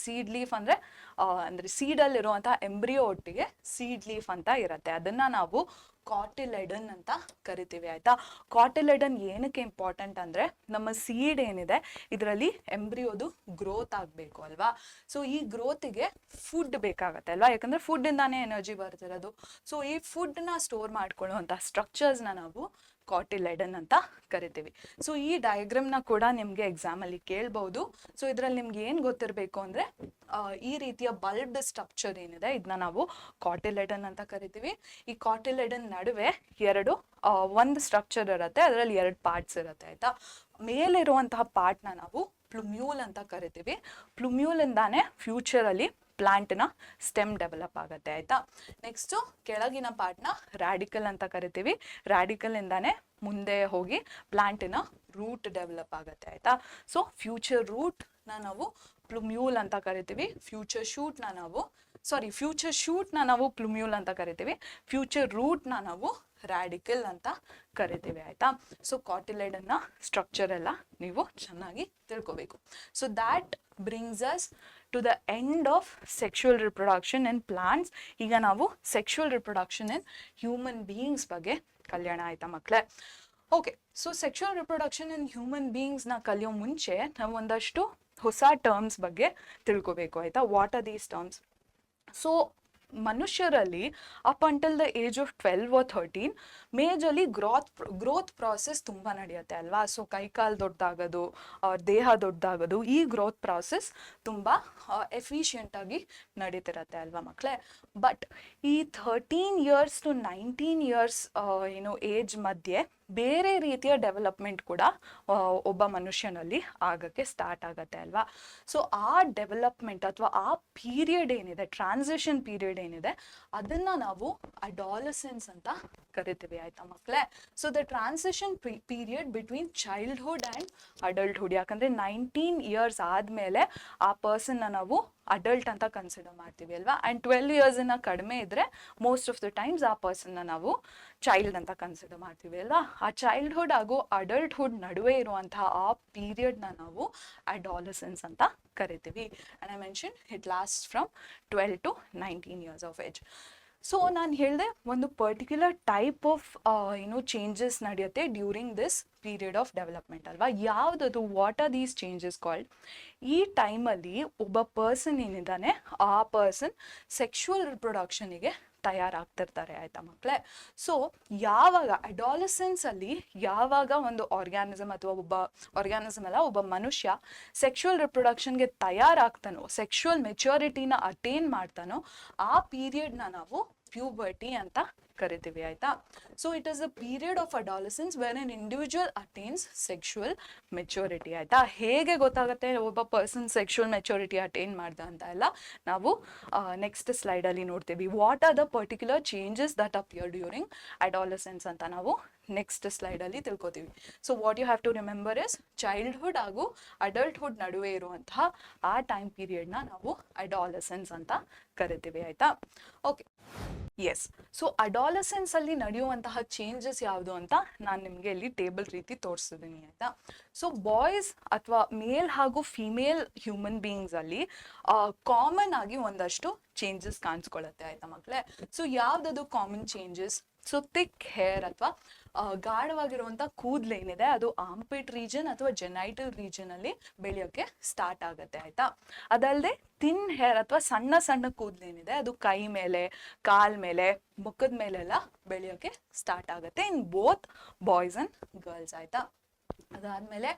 ಸೀಡ್ ಲೀಫ್ ಅಂದರೆ ಸೀಡಲ್ಲಿರುವಂಥ ಎಂಬ್ರಿಯೋ ಒಟ್ಟಿಗೆ ಸೀಡ್ ಲೀಫ್ ಅಂತ ಇರತ್ತೆ. ಅದನ್ನು ನಾವು ಕಾಟಿಲೆಡನ್ ಅಂತ ಕರಿತೀವಿ. ಆಯಿತಾ. ಕಾಟಿಲೆಡನ್ ಏನಕ್ಕೆ ಇಂಪಾರ್ಟೆಂಟ್ ಅಂದರೆ ನಮ್ಮ ಸೀಡ್ ಏನಿದೆ ಇದರಲ್ಲಿ ಎಂಬ್ರಿಯೋದು ಗ್ರೋತ್ ಆಗಬೇಕು ಅಲ್ವಾ. ಸೊ ಈ ಗ್ರೋತಿಗೆ ಫುಡ್ ಬೇಕಾಗತ್ತೆ ಅಲ್ವಾ, ಯಾಕಂದರೆ ಫುಡ್ಡಿಂದಾನೇ ಎನರ್ಜಿ ಬರ್ತಿರೋದು. ಸೊ ಈ ಫುಡ್ನ ಸ್ಟೋರ್ ಮಾಡ್ಕೊಳ್ಳುವಂಥ ಸ್ಟ್ರಕ್ಚರ್ಸ್ನ ನಾವು ಕಾಟಿಲೆಡನ್ ಅಂತ ಕರಿತೀವಿ. ಸೊ ಈ ಡಯಾಗ್ರಾಮ್ನ ಕೂಡ ನಿಮಗೆ ಎಕ್ಸಾಮಲ್ಲಿ ಕೇಳ್ಬೋದು. ಸೊ ಇದರಲ್ಲಿ ನಿಮ್ಗೆ ಏನು ಗೊತ್ತಿರಬೇಕು ಅಂದರೆ ಈ ರೀತಿಯ ಬಲ್ಬ್ಡ್ ಸ್ಟ್ರಕ್ಚರ್ ಏನಿದೆ ಇದನ್ನ ನಾವು ಕಾಟಿಲೆಡನ್ ಅಂತ ಕರಿತೀವಿ. ಈ ಕಾಟಿಲೆಡನ್ ನಡುವೆ ಒಂದು ಸ್ಟ್ರಕ್ಚರ್ ಇರುತ್ತೆ, ಅದರಲ್ಲಿ 2 ಪಾರ್ಟ್ಸ್ ಇರುತ್ತೆ. ಆಯಿತಾ. ಮೇಲಿರುವಂತಹ ಪಾರ್ಟ್ನ ನಾವು ಪ್ಲುಮ್ಯೂಲ್ ಅಂತ ಕರಿತೀವಿ. ಪ್ಲುಮ್ಯೂಲಿಂದಾನೇ ಫ್ಯೂಚರಲ್ಲಿ ಪ್ಲಾಂಟ್ನ ಸ್ಟೆಮ್ ಡೆವಲಪ್ ಆಗುತ್ತೆ. ಆಯಿತಾ. ನೆಕ್ಸ್ಟು ಕೆಳಗಿನ ಪಾರ್ಟ್ನ ರ್ಯಾಡಿಕಲ್ ಅಂತ ಕರಿತೀವಿ. ರ್ಯಾಡಿಕಲಿಂದಾನೇ ಮುಂದೆ ಹೋಗಿ ಪ್ಲಾಂಟಿನ ರೂಟ್ ಡೆವಲಪ್ ಆಗುತ್ತೆ. ಆಯಿತಾ. ಸೊ ಫ್ಯೂಚರ್ ರೂಟ್ನ ನಾವು ಪ್ಲುಮ್ಯೂಲ್ ಅಂತ ಕರಿತೀವಿ. ಫ್ಯೂಚರ್ ಶೂಟ್ನ ನಾವು ಪ್ಲುಮ್ಯೂಲ್ ಅಂತ ಕರಿತೀವಿ. ಫ್ಯೂಚರ್ ರೂಟ್ನ ನಾವು ರ್ಯಾಡಿಕಲ್ ಅಂತ ಕರಿತೀವಿ. ಆಯಿತಾ. ಸೊ ಕಾಟಿಲೆಡನ್ನ ಸ್ಟ್ರಕ್ಚರ್ ಎಲ್ಲ ನೀವು ಚೆನ್ನಾಗಿ ತಿಳ್ಕೊಬೇಕು. So that brings us to the end of sexual reproduction in plants. ಈಗ ನಾವು sexual reproduction in human beings ಬಗ್ಗೆ ಕಲ್ಯಾಣ ಆಯ್ತಾ ಮಕ್ಕಳೇ. Okay, so sexual reproduction in human ಬೀಯಿಂಗ್ಸ್ನ ಕಲಿಯೋ ಮುಂಚೆ ನಾವು ಒಂದಷ್ಟು ಹೊಸ ಟರ್ಮ್ಸ್ ಬಗ್ಗೆ ತಿಳ್ಕೊಬೇಕು ಆಯ್ತಾ. What are these terms? So ಮನುಷ್ಯರಲ್ಲಿ up until the age of 12 or 13 ಮೇಜಲ್ಲಿ ಗ್ರೋತ್ ಪ್ರಾಸೆಸ್ ತುಂಬ ನಡೆಯುತ್ತೆ ಅಲ್ವಾ. ಸೊ ಕೈಕಾಲು ದೊಡ್ಡದಾಗೋದು, ದೇಹ ದೊಡ್ಡದಾಗೋದು, ಈ ಗ್ರೋತ್ ಪ್ರಾಸೆಸ್ ತುಂಬ ಎಫಿಷಿಯೆಂಟಾಗಿ ನಡೀತಿರತ್ತೆ ಅಲ್ವಾ ಮಕ್ಕಳೇ. ಬಟ್ ಈ 13 years to 19 years ಏಜ್ ಮಧ್ಯೆ ಬೇರೆ ರೀತಿಯ ಡೆವಲಪ್ಮೆಂಟ್ ಕೂಡ ಒಬ್ಬ ಮನುಷ್ಯನಲ್ಲಿ ಆಗಕ್ಕೆ ಸ್ಟಾರ್ಟ್ ಆಗತ್ತೆ ಅಲ್ವಾ. ಸೊ ಆ ಡೆವಲಪ್ಮೆಂಟ್ ಅಥವಾ ಆ ಪೀರಿಯಡ್ ಏನಿದೆ, ಟ್ರಾನ್ಸಿಷನ್ ಪೀರಿಯಡ್ ಏನಿದೆ, ಅದನ್ನ ನಾವು ಅಡಾಲಸೆನ್ಸ್ ಅಂತ ಕರಿತೀವಿ ಆಯ್ತಾ ಮಕ್ಕಳೇ. So the transition period between childhood and adulthood, ಯಾಕಂದ್ರೆ 19 years ಆದಮೇಲೆ ಆ ಪರ್ಸನ್ನ ನಾವು ಅಡಲ್ಟ್ ಅಂತ ಕನ್ಸಿಡರ್ ಮಾಡ್ತೀವಿ ಅಲ್ವಾ. ಆ್ಯಂಡ್ 12 years ಕಡಿಮೆ ಇದ್ರೆ ಮೋಸ್ಟ್ ಆಫ್ ದ ಟೈಮ್ಸ್ ಆ ಪರ್ಸನ್ನ ನಾವು ಚೈಲ್ಡ್ ಅಂತ ಕನ್ಸಿಡರ್ ಮಾಡ್ತೀವಿ ಅಲ್ವಾ. ಆ ಚೈಲ್ಡ್ಹುಡ್ ಹಾಗೂ ಅಡಲ್ಟ್ಹುಡ್ ನಡುವೆ ಇರುವಂತಹ ಆ ಪೀರಿಯಡ್ನ ನಾವು ಅಡಾಲಸೆನ್ಸ್ ಅಂತ ಕರಿತೀವಿ. And I mention it last from 12 to 19 years of age. So ನಾನು ಹೇಳಿದೆ ಒಂದು ಪರ್ಟಿಕ್ಯುಲರ್ ಟೈಪ್ ಆಫ್ ಚೇಂಜಸ್ ನಡೆಯುತ್ತೆ during this period of development ಅಲ್ವಾ. ಯಾವುದದು? What are these changes called? ಈ ಟೈಮಲ್ಲಿ ಒಬ್ಬ ಪರ್ಸನ್ ಏನಿದ್ದಾನೆ, ಆ ಪರ್ಸನ್ ಸೆಕ್ಷುವಲ್ ರಿಪ್ರೊಡಕ್ಷನಿಗೆ ತಯಾರಾಗ್ತಿರ್ತಾರೆ ಆಯ್ತಾ ಮಕ್ಕಳೇ. ಸೊ ಯಾವಾಗ ಅಡಾಲಸೆನ್ಸಲ್ಲಿ ಯಾವಾಗ ಒಂದು ಆರ್ಗ್ಯಾನಿಸಮ್ ಅಥವಾ ಒಬ್ಬ ಮನುಷ್ಯ ಸೆಕ್ಷುವಲ್ ರಿಪ್ರೊಡಕ್ಷನ್ಗೆ ತಯಾರಾಗ್ತಾನೋ, ಸೆಕ್ಷುವಲ್ ಮೆಚ್ಯೂರಿಟಿನ ಅಟೇನ್ ಮಾಡ್ತಾನೋ, ಆ ಪೀರಿಯಡ್ನ ನಾವು ಪ್ಯೂಬರ್ಟಿ ಅಂತ ಕರಿತೀವಿ ಆಯ್ತಾ. So it is a period of adolescence where an individual attains sexual maturity ಆಯ್ತಾ. ಹೇಗೆ ಗೊತ್ತಾಗುತ್ತೆ ಒಬ್ಬ ಪರ್ಸನ್ ಸೆಕ್ಷುವಲ್ ಮೆಚ್ಯೂರಿಟಿ ಅಟೇನ್ ಮಾಡ್ದ ಅಂತ ಎಲ್ಲ ನಾವು ನೆಕ್ಸ್ಟ್ ಸ್ಲೈಡಲ್ಲಿ ನೋಡ್ತೀವಿ. What are the particular changes that appear during adolescence ಅಂತ ನಾವು ನೆಕ್ಸ್ಟ್ ಸ್ಲೈಡಲ್ಲಿ ತಿಳ್ಕೊತೀವಿ. So what you have to remember is childhood ಹಾಗೂ ಅಡಲ್ಟ್ಹುಡ್ ನಡುವೆ ಇರುವಂತಹ ಆ ಟೈಮ್ ಪೀರಿಯಡ್ನ ನಾವು ಅಡಾಲಸೆನ್ಸ್ ಅಂತ ಕರಿತೀವಿ ಆಯ್ತಾ. Okay, yes. ಸೊ ಅಡಾಲಸೆನ್ಸ್ ಅಲ್ಲಿ ನಡೆಯುವಂತಹ ಚೇಂಜಸ್ ಯಾವುದು ಅಂತ ನಾನು ನಿಮಗೆ ಇಲ್ಲಿ ಟೇಬಲ್ ರೀತಿ ತೋರಿಸಿದ್ದೀನಿ ಆಯ್ತಾ. ಸೊ ಬಾಯ್ಸ್ ಅಥವಾ ಮೇಲ್ ಹಾಗೂ ಫಿಮೇಲ್ ಹ್ಯೂಮನ್ ಬೀಯಿಂಗ್ಸ್ ಅಲ್ಲಿ ಕಾಮನ್ ಆಗಿ ಒಂದಷ್ಟು ಚೇಂಜಸ್ ಕಾಣಿಸ್ಕೊಳ್ಳುತ್ತೆ ಆಯ್ತಾ ಮಕ್ಕಳೇ. ಸೊ ಯಾವ್ದದು common changes? So thick hair ಅಥವಾ ಗಾಢವಾಗಿರುವಂಥ ಕೂದಲೇನಿದೆ ಅದು ಆರ್ಮ್ಪಿಟ್ ರೀಜನ್ ಅಥವಾ ಜೆನೈಟಲ್ ರೀಜನ್ ಅಲ್ಲಿ ಬೆಳೆಯೋಕ್ಕೆ ಸ್ಟಾರ್ಟ್ ಆಗುತ್ತೆ ಆಯ್ತಾ. ಅದಲ್ಲದೆ ಥಿನ್ ಹೇರ್ ಅಥವಾ ಸಣ್ಣ ಸಣ್ಣ ಕೂದಲೇನಿದೆ ಅದು ಕೈ ಮೇಲೆ, ಕಾಲ್ ಮೇಲೆ, ಮುಖದ ಮೇಲೆಲ್ಲ ಬೆಳೆಯೋಕ್ಕೆ ಸ್ಟಾರ್ಟ್ ಆಗುತ್ತೆ in both boys and girls ಆಯ್ತಾ. ಅದಾದಮೇಲೆ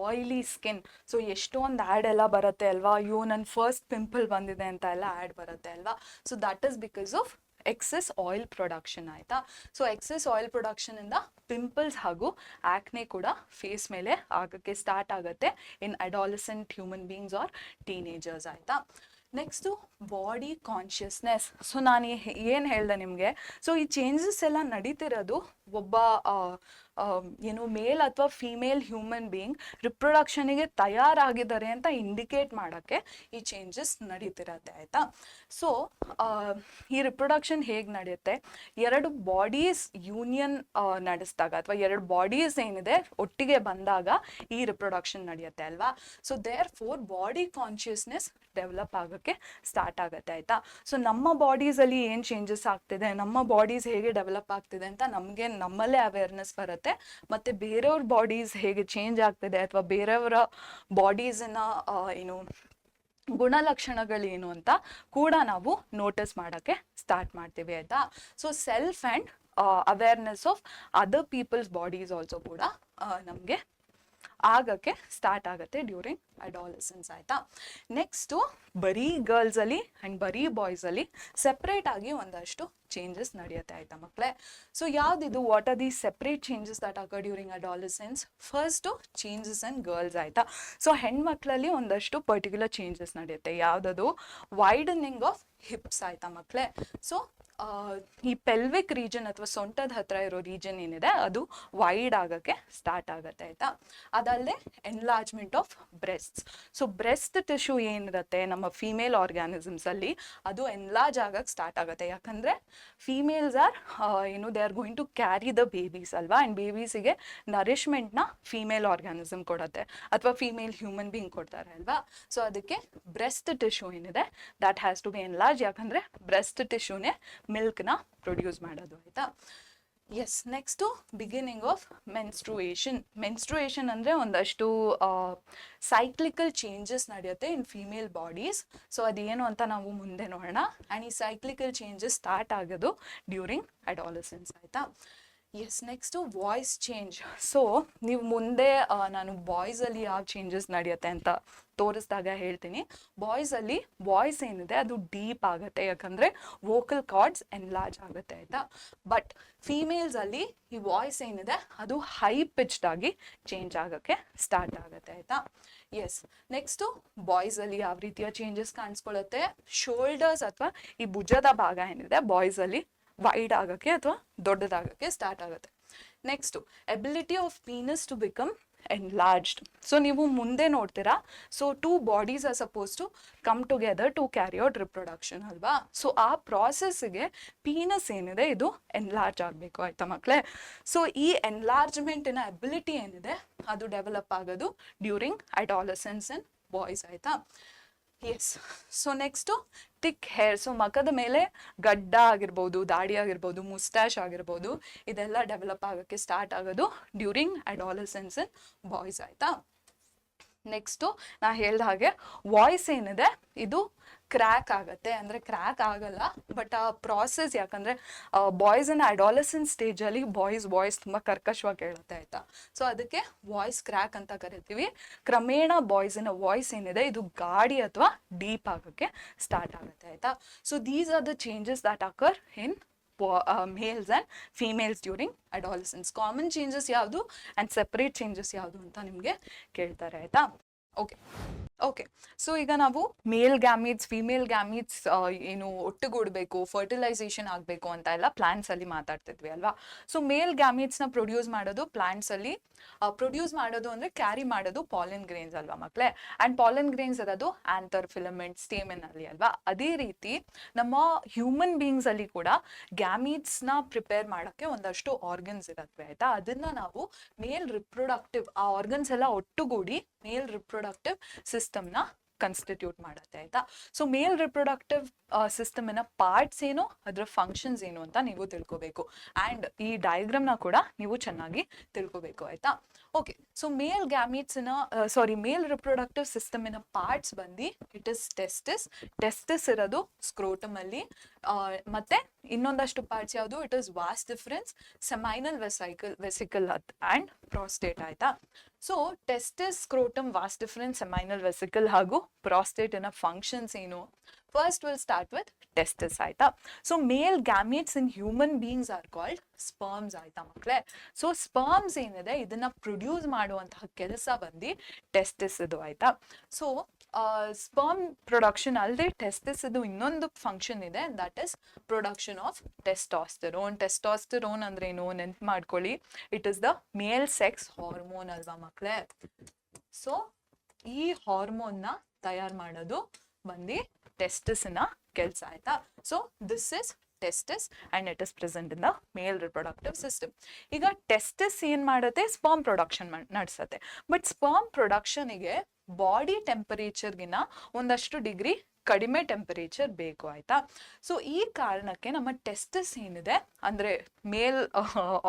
ಆಯಿಲಿ ಸ್ಕಿನ್. ಸೊ ಎಷ್ಟೊಂದು ಆ್ಯಡ್ ಎಲ್ಲ ಬರುತ್ತೆ ಅಲ್ವಾ, ಅಯ್ಯೋ ನನ್ನ ಫಸ್ಟ್ ಪಿಂಪಲ್ ಬಂದಿದೆ ಅಂತ ಎಲ್ಲ ಆ್ಯಡ್ ಬರುತ್ತೆ ಅಲ್ವಾ. So that is because of excess oil production ಆಯ್ತಾ. ಸೊ ಎಕ್ಸೆಸ್ ಆಯಿಲ್ ಪ್ರೊಡಕ್ಷನ್ ಇಂದ ಪಿಂಪಲ್ಸ್ ಹಾಗೂ ಆಕ್ನೆ ಕೂಡ ಫೇಸ್ ಮೇಲೆ ಆಗಕ್ಕೆ ಸ್ಟಾರ್ಟ್ ಆಗುತ್ತೆ in adolescent human beings or teenagers ಆಯ್ತಾ. Next body consciousness. ಸೊ ನಾನು ಏನು ಹೇಳ್ದೆ ನಿಮಗೆ, ಸೊ ಈ ಚೇಂಜಸ್ ಎಲ್ಲ ನಡೀತಿರೋದು ಒಬ್ಬ ಮೇಲ್ ಅಥವಾ ಫಿಮೇಲ್ ಹ್ಯೂಮನ್ ಬೀಯಿಂಗ್ ರಿಪ್ರೊಡಕ್ಷನಿಗೆ ತಯಾರಾಗಿದ್ದಾರೆ ಅಂತ ಇಂಡಿಕೇಟ್ ಮಾಡೋಕ್ಕೆ ಈ ಚೇಂಜಸ್ ನಡೀತಿರತ್ತೆ ಆಯಿತಾ. ಸೊ ಈ ರಿಪ್ರೊಡಕ್ಷನ್ ಹೇಗೆ ನಡೆಯುತ್ತೆ? ಎರಡು ಬಾಡೀಸ್ ಯೂನಿಯನ್ ನಡೆಸಿದಾಗ ಅಥವಾ ಎರಡು ಬಾಡೀಸ್ ಏನಿದೆ ಒಟ್ಟಿಗೆ ಬಂದಾಗ ಈ ರಿಪ್ರೊಡಕ್ಷನ್ ನಡೆಯುತ್ತೆ ಅಲ್ವಾ. So therefore body consciousness develop ಆಗೋಕ್ಕೆ ಸ್ಟಾರ್ಟ್ ಆಗುತ್ತೆ ಆಯಿತಾ. ಸೊ ನಮ್ಮ ಬಾಡೀಸಲ್ಲಿ ಏನು ಚೇಂಜಸ್ ಆಗ್ತಿದೆ, ನಮ್ಮ ಬಾಡೀಸ್ ಹೇಗೆ ಡೆವಲಪ್ ಆಗ್ತಿದೆ ಅಂತ ನಮ್ಮಲ್ಲೇ ಅವೇರ್ನೆಸ್ ಬರುತ್ತೆ. ಮತ್ತು ಬೇರೆಯವ್ರ ಬಾಡೀಸ್ ಹೇಗೆ ಚೇಂಜ್ ಆಗ್ತಿದೆ ಅಥವಾ ಬೇರೆಯವರ ಬಾಡೀಸನ್ನ ಗುಣಲಕ್ಷಣಗಳೇನು ಅಂತ ಕೂಡ ನಾವು ನೋಟಿಸ್ ಮಾಡೋಕ್ಕೆ ಸ್ಟಾರ್ಟ್ ಮಾಡ್ತೀವಿ ಆಯಿತಾ. So self and awareness of other people's bodies also ಕೂಡ ನಮಗೆ ಆಗಕ್ಕೆ ಸ್ಟಾರ್ಟ್ ಆಗುತ್ತೆ ಡ್ಯೂರಿಂಗ್ ಅಡಾಲಸೆನ್ಸ್ ಆಯಿತಾ. ನೆಕ್ಸ್ಟು ಬರೀ ಗರ್ಲ್ಸಲ್ಲಿ ಆ್ಯಂಡ್ ಬರೀ ಬಾಯ್ಸಲ್ಲಿ ಸೆಪ್ರೇಟ್ ಆಗಿ ಒಂದಷ್ಟು ಚೇಂಜಸ್ ನಡೆಯುತ್ತೆ ಆಯಿತಾ ಮಕ್ಕಳೇ. ಸೊ ಯಾವುದಿದು? What are the separate changes that occur during adolescence? First changes in girls ಆಯಿತಾ. ಸೊ ಹೆಣ್ಮಕ್ಳಲ್ಲಿ ಒಂದಷ್ಟು ಪರ್ಟಿಕ್ಯುಲರ್ ಚೇಂಜಸ್ ನಡೆಯುತ್ತೆ. ಯಾವುದದು? ವೈಡನಿಂಗ್ ಆಫ್ ಹಿಪ್ಸ್ ಆಯಿತಾ ಮಕ್ಕಳೇ. ಸೊ ಈ ಪೆಲ್ವಿಕ್ ರೀಜನ್ ಅಥವಾ ಸೊಂಟದ ಹತ್ರ ಇರೋ ರೀಜನ್ ಏನಿದೆ ಅದು ವೈಡ್ ಆಗಕ್ಕೆ ಸ್ಟಾರ್ಟ್ ಆಗುತ್ತೆ ಆಯ್ತಾ. ಅದಲ್ಲದೆ enlargement of breasts. So breast tissue ಏನಿರುತ್ತೆ ನಮ್ಮ ಫೀಮೇಲ್ ಆರ್ಗ್ಯಾನಿಸಮ್ಸ್ ಅಲ್ಲಿ ಅದು ಎನ್ಲಾರ್ಜ್ ಆಗಕ್ಕೆ ಸ್ಟಾರ್ಟ್ ಆಗುತ್ತೆ. ಯಾಕಂದ್ರೆ females are they are going to carry the babies ಅಲ್ವಾ. ಆ್ಯಂಡ್ ಬೇಬೀಸಿಗೆ ನರಿಶ್ಮೆಂಟ್ನ ಫೀಮೇಲ್ ಆರ್ಗ್ಯಾನಿಸಮ್ ಕೊಡುತ್ತೆ ಅಥವಾ ಫೀಮೇಲ್ ಹ್ಯೂಮನ್ ಬೀಯಿಂಗ್ ಕೊಡ್ತಾರೆ ಅಲ್ವಾ. ಸೊ ಅದಕ್ಕೆ ಬ್ರೆಸ್ಟ್ ಟಿಶ್ಯೂ ಏನಿದೆ that has to be enlarge. ಯಾಕಂದ್ರೆ ಬ್ರೆಸ್ಟ್ ಟಿಶ್ಯೂನೇ ಮಿಲ್ಕ್ನ ಪ್ರೊಡ್ಯೂಸ್ ಮಾಡೋದು ಆಯ್ತಾ. Yes, next beginning of menstruation ಅಂದರೆ ಒಂದಷ್ಟು ಸೈಕ್ಲಿಕಲ್ ಚೇಂಜಸ್ ನಡೆಯುತ್ತೆ ಇನ್ ಫೀಮೇಲ್ ಬಾಡೀಸ್. ಸೊ ಅದೇನು ಅಂತ ನಾವು ಮುಂದೆ ನೋಡೋಣ. ಆ್ಯಂಡ್ ಈ ಸೈಕ್ಲಿಕಲ್ ಚೇಂಜಸ್ ಸ್ಟಾರ್ಟ್ ಆಗೋದು ಡ್ಯೂರಿಂಗ್ ಅಡಾಲಸೆನ್ಸ್ ಆಯಿತಾ. Yes, next voice change. So ನೀವು ಮುಂದೆ ನಾನು ಬಾಯ್ಸಲ್ಲಿ ಯಾವ ಚೇಂಜಸ್ ನಡೆಯುತ್ತೆ ಅಂತ ತೋರಿಸಿದಾಗ ಹೇಳ್ತೀನಿ. ಬಾಯ್ಸಲ್ಲಿ ವಾಯ್ಸ್ ಏನಿದೆ ಅದು ಡೀಪ್ ಆಗುತ್ತೆ, ಯಾಕಂದರೆ ವೋಕಲ್ ಕಾರ್ಡ್ಸ್ ಎನ್ಲಾರ್ಜ್ ಆಗುತ್ತೆ ಆಯಿತಾ. ಬಟ್ ಫೀಮೇಲ್ಸಲ್ಲಿ ಈ ವಾಯ್ಸ್ ಏನಿದೆ ಅದು ಹೈ ಪಿಚ್ಡ್ ಆಗಿ ಚೇಂಜ್ ಆಗೋಕ್ಕೆ ಸ್ಟಾರ್ಟ್ ಆಗುತ್ತೆ ಆಯಿತಾ. ಎಸ್, ನೆಕ್ಸ್ಟು ಬಾಯ್ಸಲ್ಲಿ ಯಾವ ರೀತಿಯ ಚೇಂಜಸ್ ಕಾಣಿಸ್ಕೊಳ್ಳುತ್ತೆ. ಶೋಲ್ಡರ್ಸ್ ಅಥವಾ ಈ ಭುಜದ ಭಾಗ ಏನಿದೆ ಬಾಯ್ಸಲ್ಲಿ ವೈಡ್ ಆಗೋಕ್ಕೆ ಅಥವಾ ದೊಡ್ಡದಾಗೋಕ್ಕೆ ಸ್ಟಾರ್ಟ್ ಆಗುತ್ತೆ. Next ability of penis to become enlarged. So ನೀವು ಮುಂದೆ ನೋಡ್ತೀರಾ. So 2 bodies are suppose to come together to carry out reproduction ಅಲ್ವಾ. ಸೊ ಆ ಪ್ರಾಸೆಸ್ಗೆ ಪೀನಸ್ ಏನಿದೆ ಇದು ಎನ್ಲಾರ್ಜ್ ಆಗಬೇಕು ಆಯ್ತಾ ಮಕ್ಕಳೇ. ಸೊ ಈ ಎನ್ಲಾರ್ಜ್ಮೆಂಟಿನ ಎಬಿಲಿಟಿ ಏನಿದೆ ಅದು ಡೆವಲಪ್ ಆಗೋದು ಡ್ಯೂರಿಂಗ್ ಅಡಾಲಸೆನ್ಸ್ ಇನ್ ಬಾಯ್ಸ್ ಆಯಿತಾ. Yes, so next thick hair. So ಮಖದ ಮೇಲೆ ಗಡ್ಡ ಆಗಿರ್ಬೋದು, ದಾಡಿ ಆಗಿರ್ಬೋದು, ಮುಸ್ಟ್ಯಾಶ್ ಆಗಿರ್ಬೋದು, ಇದೆಲ್ಲ ಡೆವಲಪ್ ಆಗೋಕ್ಕೆ ಸ್ಟಾರ್ಟ್ ಆಗೋದು ಡ್ಯೂರಿಂಗ್ ಅಡಾಲಸೆನ್ಸ್ ಇನ್ ಬಾಯ್ಸ್ ಆಯಿತಾ. ನೆಕ್ಸ್ಟು ನಾ ಹೇಳ್ದ ಹಾಗೆ ವಾಯ್ಸ್ ಏನಿದೆ ಇದು ಕ್ರ್ಯಾಕ್ ಆಗುತ್ತೆ. ಅಂದರೆ ಕ್ರ್ಯಾಕ್ ಆಗಲ್ಲ, ಬಟ್ ಆ ಪ್ರಾಸೆಸ್, ಯಾಕಂದರೆ ಬಾಯ್ಸನ್ನ ಅಡಾಲಸೆನ್ಸ್ ಸ್ಟೇಜಲ್ಲಿ ವಾಯ್ಸ್ ತುಂಬ ಕರ್ಕಶವಾಗಿ ಕೇಳುತ್ತೆ ಆಯಿತಾ. ಸೊ ಅದಕ್ಕೆ ವಾಯ್ಸ್ ಕ್ರ್ಯಾಕ್ ಅಂತ ಕರಿತೀವಿ. ಕ್ರಮೇಣ ಬಾಯ್ಸಿನ ವಾಯ್ಸ್ ಏನಿದೆ ಇದು ಗಾಡಿ ಅಥವಾ ಡೀಪ್ ಆಗೋಕ್ಕೆ ಸ್ಟಾರ್ಟ್ ಆಗುತ್ತೆ ಆಯಿತಾ. So these are the changes that occur in males and females during adolescence. Common changes ಯಾವುದು ಆ್ಯಂಡ್ ಸೆಪರೇಟ್ ಚೇಂಜಸ್ ಯಾವುದು ಅಂತ ನಿಮಗೆ ಕೇಳ್ತಾರೆ ಆಯಿತಾ. ಓಕೆ, ಸೊ ಈಗ ನಾವು ಮೇಲ್ ಗ್ಯಾಮೀಟ್ಸ್ ಫೀಮೇಲ್ ಗ್ಯಾಮೀಟ್ಸ್ ಏನು ಒಟ್ಟುಗೂಡಬೇಕು, ಫರ್ಟಿಲೈಸೇಷನ್ ಆಗಬೇಕು ಅಂತ ಎಲ್ಲ ಪ್ಲಾಂಟ್ಸಲ್ಲಿ ಮಾತಾಡ್ತಿದ್ವಿ ಅಲ್ವಾ. ಸೊ ಮೇಲ್ ಗ್ಯಾಮೀಟ್ಸ್ನ ಪ್ರೊಡ್ಯೂಸ್ ಮಾಡೋದು ಪ್ಲಾಂಟ್ಸಲ್ಲಿ ಪ್ರೊಡ್ಯೂಸ್ ಮಾಡೋದು ಅಂದರೆ ಕ್ಯಾರಿ ಮಾಡೋದು ಪಾಲಿನ್ ಗ್ರೇನ್ಸ್ ಅಲ್ವಾ ಮಕ್ಕಳೇ. ಆ್ಯಂಡ್ ಪಾಲಿನ್ ಗ್ರೇನ್ಸ್ ಇರೋದು ಆಂಥರ್ ಫಿಲಮೆಂಟ್ ಸ್ಟೇಮೆನಲ್ಲಿ ಅಲ್ವಾ. ಅದೇ ರೀತಿ ನಮ್ಮ ಹ್ಯೂಮನ್ ಬೀಯಿಂಗ್ಸಲ್ಲಿ ಕೂಡ ಗ್ಯಾಮೀಟ್ಸ್ನ ಪ್ರಿಪೇರ್ ಮಾಡೋಕ್ಕೆ ಒಂದಷ್ಟು ಆರ್ಗನ್ಸ್ ಇರತ್ವೆ ಆಯಿತಾ. ಅದನ್ನು ನಾವು ಮೇಲ್ ರಿಪ್ರೊಡಕ್ಟಿವ್, ಆ ಆರ್ಗನ್ಸ್ ಎಲ್ಲ ಒಟ್ಟುಗೂಡಿ ಮೇಲ್ ರಿಪ್ರೊಡಕ್ಟಿವ್ ಸಿಸ್ಟಮ್ನ ಕನ್ಸ್ಟಿಟ್ಯೂಟ್ ಮಾಡುತ್ತೆ ಆಯಿತಾ. ಸೊ ಮೇಲ್ ರಿಪ್ರೊಡಕ್ಟಿವ್ ಸಿಸ್ಟಮಿನ ಪಾರ್ಟ್ಸ್ ಏನು, ಅದರ ಫಂಕ್ಷನ್ಸ್ ಏನು ಅಂತ ನೀವು ತಿಳ್ಕೊಬೇಕು. ಆ್ಯಂಡ್ ಈ ಡಯಾಗ್ರಾಮ್ನ ಕೂಡ ನೀವು ಚೆನ್ನಾಗಿ ತಿಳ್ಕೊಬೇಕು ಆಯಿತಾ. ಓಕೆ, ಸೊ ಮೇಲ್ ಗ್ಯಾಮೀಟ್ಸಿನ ಮೇಲ್ ರಿಪ್ರೊಡಕ್ಟಿವ್ ಸಿಸ್ಟಮಿನ ಪಾರ್ಟ್ಸ್ ಬಂದು ಇಟ್ ಇಸ್ ಟೆಸ್ಟಿಸ್ ಇರೋದು ಸ್ಕ್ರೋಟಮಲ್ಲಿ. ಮತ್ತು ಇನ್ನೊಂದಷ್ಟು ಪಾರ್ಟ್ಸ್ ಯಾವುದು, it is vas deferens, seminal vesicle and prostate ಆಯಿತಾ. So testis, scrotum, vas deferens, seminal vesicle ಹಾಗೂ ಪ್ರಾಸ್ಟೇಟಿನ ಫಂಕ್ಷನ್ಸ್ ಏನು. First will start with testis ಆಯಿತಾ. So male gametes in human beings are called sperms ಆಯಿತಾ ಮಕ್ಕಳೇ. So sperms ಏನಿದೆ ಇದನ್ನು produce ಮಾಡುವಂತಹ ಕೆಲಸ ಬಂದು ಟೆಸ್ಟಿಸ್ ಇದು ಆಯಿತಾ. ಸೊ ಸ್ಪರ್ಮ್ ಪ್ರೊಡಕ್ಷನ್ ಅಲ್ಲದೆ ಟೆಸ್ಟಿಸ್ ಇದು ಇನ್ನೊಂದು ಫಂಕ್ಷನ್ ಇದೆ, that is production of testosterone. Testosterone ಅಂದ್ರೆ ಏನು ನೆನ್ಪು ಮಾಡ್ಕೊಳ್ಳಿ, it is the male sex hormone ಅಲ್ವಾ ಮಕ್ಕಳೇ. ಸೊ ಈ ಹಾರ್ಮೋನ್ನ ತಯಾರು ಮಾಡೋದು ಬಂದು ಟೆಸ್ಟಿಸ್ನ ಕೆಲಸ ಆಯ್ತಾ. So this is testis and it is present in the male reproductive system. ಈಗ ಟೆಸ್ಟಿಸ್ ಏನು ಮಾಡುತ್ತೆ, ಸ್ಪರ್ಮ್ ಪ್ರೊಡಕ್ಷನ್ ನಡೆಸುತ್ತೆ. ಬಟ್ ಸ್ಪರ್ಮ್ ಪ್ರೊಡಕ್ಷನಿಗೆ ಬಾಡಿ ಟೆಂಪರೇಚರ್ಗಿನ್ನ ಒಂದಷ್ಟು ಡಿಗ್ರಿ ಕಡಿಮೆ ಟೆಂಪರೇಚರ್ ಬೇಕು ಆಯಿತಾ. ಸೊ ಈ ಕಾರಣಕ್ಕೆ ನಮ್ಮ ಟೆಸ್ಟಿಸ್ ಏನಿದೆ ಅಂದರೆ ಮೇಲ್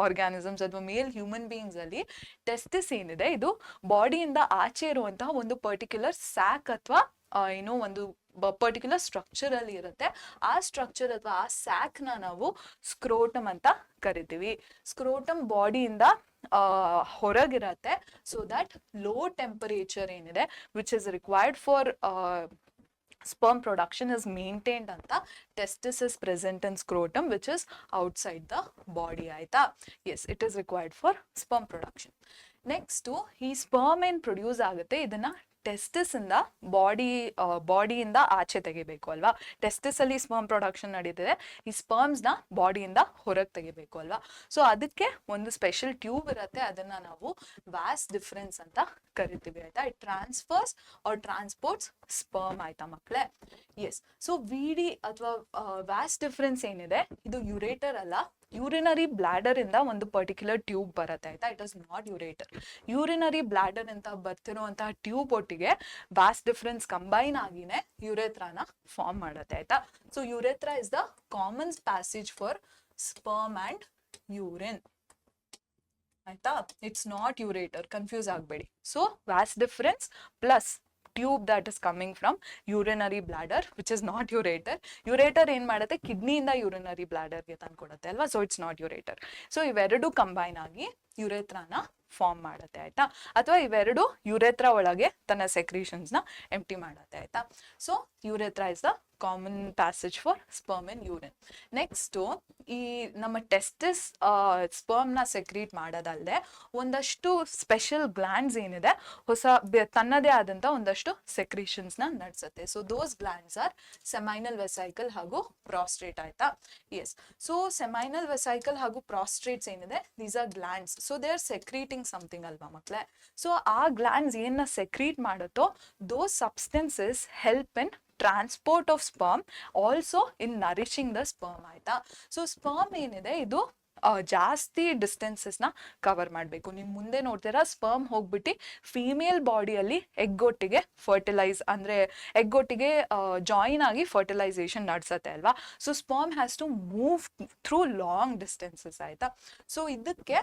ಆರ್ಗ್ಯಾನಿಸಮ್ಸ್ ಅಥವಾ ಮೇಲ್ ಹ್ಯೂಮನ್ ಬೀಯಿಂಗ್ಸಲ್ಲಿ ಟೆಸ್ಟಿಸ್ ಏನಿದೆ ಇದು ಬಾಡಿಯಿಂದ ಆಚೆ ಇರುವಂತಹ ಒಂದು ಪರ್ಟಿಕ್ಯುಲರ್ ಸ್ಯಾಕ್ ಅಥವಾ ಏನೋ ಒಂದು ಪರ್ಟಿಕ್ಯುಲರ್ ಸ್ಟ್ರಕ್ಚರ್ ಅಲ್ಲಿ ಇರುತ್ತೆ. ಆ ಸ್ಟ್ರಕ್ಚರ್ ಅಥವಾ ಆ ಸ್ಯಾಕ್ನ ನಾವು ಸ್ಕ್ರೋಟಮ್ ಅಂತ ಕರಿತೀವಿ. ಸ್ಕ್ರೋಟಮ್ ಬಾಡಿಯಿಂದ ಹೊರಗಿರತ್ತೆ. ಸೊ ದಟ್ ಲೋ ಟೆಂಪರೇಚರ್ ಏನಿದೆ which is required for sperm production is maintained anta testis is present in scrotum which is outside the body aita. Yes, it is required for sperm production. Next ಈ sperm ಏನ್ produce ಆಗುತ್ತೆ ಇದನ್ನ testis ಇಂದ ಬಾಡಿಯಿಂದ ಆಚೆ ತೆಗಿಬೇಕು ಅಲ್ವಾ. Testis ಅಲ್ಲಿ sperm production ನಡೀತಿದೆ, ಈ ಸ್ಪರ್ಮ್ಸ್ ನ ಬಾಡಿಯಿಂದ ಹೊರಗೆ ತೆಗಿಬೇಕು ಅಲ್ವಾ. ಸೊ ಅದಕ್ಕೆ ಒಂದು ಸ್ಪೆಷಲ್ ಟ್ಯೂಬ್ ಇರುತ್ತೆ, ಅದನ್ನ ನಾವು ವ್ಯಾಸ್ ಡಿಫರೆನ್ಸ್ ಅಂತ ಕರಿತೀವಿ ಆಯ್ತಾ. It transfers or transports sperm ಆಯ್ತಾ ಮಕ್ಕಳೇ. ಎಸ್, ಸೊ ವಿಡಿ ಅಥವಾ ವ್ಯಾಸ್ ಡಿಫರೆನ್ಸ್ ಏನಿದೆ ಇದು ಯುರೇಟರ್ ಅಲ್ಲ, ಯೂರಿನರಿ ಬ್ಲಾಡರ್ ಇಂದ ಒಂದು ಪರ್ಟಿಕ್ಯುಲರ್ ಟ್ಯೂಬ್ ಬರುತ್ತೆ ಆಯ್ತಾ. It is not ureter. Urinary bladder ಅಂತ ಬರ್ತಿರುವಂತಹ ಟ್ಯೂಬ್ ಒಟ್ಟಿಗೆ ವ್ಯಾಸ್ ಡಿಫರೆನ್ಸ್ ಕಂಬೈನ್ ಆಗಿನೇ ಯುರೇತ್ರಾನ ಫಾರ್ಮ್ ಮಾಡುತ್ತೆ ಆಯ್ತಾ. So urethra is the common passage for sperm and urine ಆಯ್ತಾ. ಇಟ್ಸ್ ನಾಟ್ ಯುರೇಟರ್, ಕನ್ಫ್ಯೂಸ್ ಆಗಬೇಡಿ. So vas deferens plus tube that is coming from urinary bladder which is not ureter. ureter ಏನ್ ಮಾಡುತ್ತೆ, ಕಿಡ್ನಿಯಿಂದ urinary ಬ್ಲಾಡರ್ಗೆ ತಂದ್ಕೊಡುತ್ತೆ ಅಲ್ವಾ. So it's not ureter. So ಇವೆರಡು combine ಆಗಿ ಯುರೇತ್ರಾನ form ಮಾಡುತ್ತೆ ಆಯ್ತಾ, ಅಥವಾ ಇವೆರಡು ಯುರೇತ್ರಾ ಒಳಗೆ ತನ್ನ ಸೆಕ್ರೀಷನ್ಸ್ ನ ಎಂಪ್ಟಿ ಮಾಡುತ್ತೆ ಆಯ್ತಾ. So urethra is the common passage for sperm in urine. Next ಈ ನಮ್ಮ ಟೆಸ್ಟಿಸ್ ಸ್ಪರ್ಮ್ ನ ಸೆಕ್ರೀಟ್ ಮಾಡೋದಲ್ಲದೆ ಒಂದಷ್ಟು ಸ್ಪೆಷಲ್ ಗ್ಲ್ಯಾಂಡ್ಸ್ ಏನಿದೆ ತನ್ನದೇ ಆದಂತ ಒಂದಷ್ಟು ಸೆಕ್ರೀಷನ್ಸ್ ನ ನಡೆಸುತ್ತೆ. So those glands are seminal vesicle ಹಾಗೂ ಪ್ರಾಸ್ಟ್ರೇಟ್ ಆಯ್ತಾ. ಎಸ್, ಸೊ ಸೆಮೈನಲ್ ವೆಸೈಕಲ್ ಹಾಗೂ ಪ್ರಾಸ್ಟ್ರೇಟ್ಸ್ ಏನಿದೆ these are glands. So they are secreting something ಅಲ್ವಾ ಮಕ್ಕಳೇ. ಸೊ ಆ ಗ್ಲ್ಯಾಂಡ್ಸ್ ಏನ ಸೆಕ್ರೀಟ್ ಮಾಡುತ್ತೋ those substances help in transport of sperm, also in nourishing the sperm ಆಯ್ತಾ. ಸೊ ಸ್ಪರ್ಮ್ ಏನಿದೆ ಇದು ಜಾಸ್ತಿ ಡಿಸ್ಟೆನ್ಸಸ್ ನ ಕವರ್ ಮಾಡಬೇಕು. ನೀವು ಮುಂದೆ ನೋಡ್ತೀರಾ ಸ್ಪರ್ಮ್ ಹೋಗ್ಬಿಟ್ಟು ಫೀಮೇಲ್ ಬಾಡಿಯಲ್ಲಿ ಎಗ್ಗೊಟ್ಟಿಗೆ ಫರ್ಟಿಲೈಸ್ ಅಂದ್ರೆ ಎಗ್ಗೊಟ್ಟಿಗೆ ಜಾಯಿನ್ ಆಗಿ ಫರ್ಟಿಲೈಸೇಷನ್ ನಡೆಸುತ್ತೆ ಅಲ್ವಾ. So sperm has to move through long distances ಆಯ್ತಾ. ಸೊ ಇದಕ್ಕೆ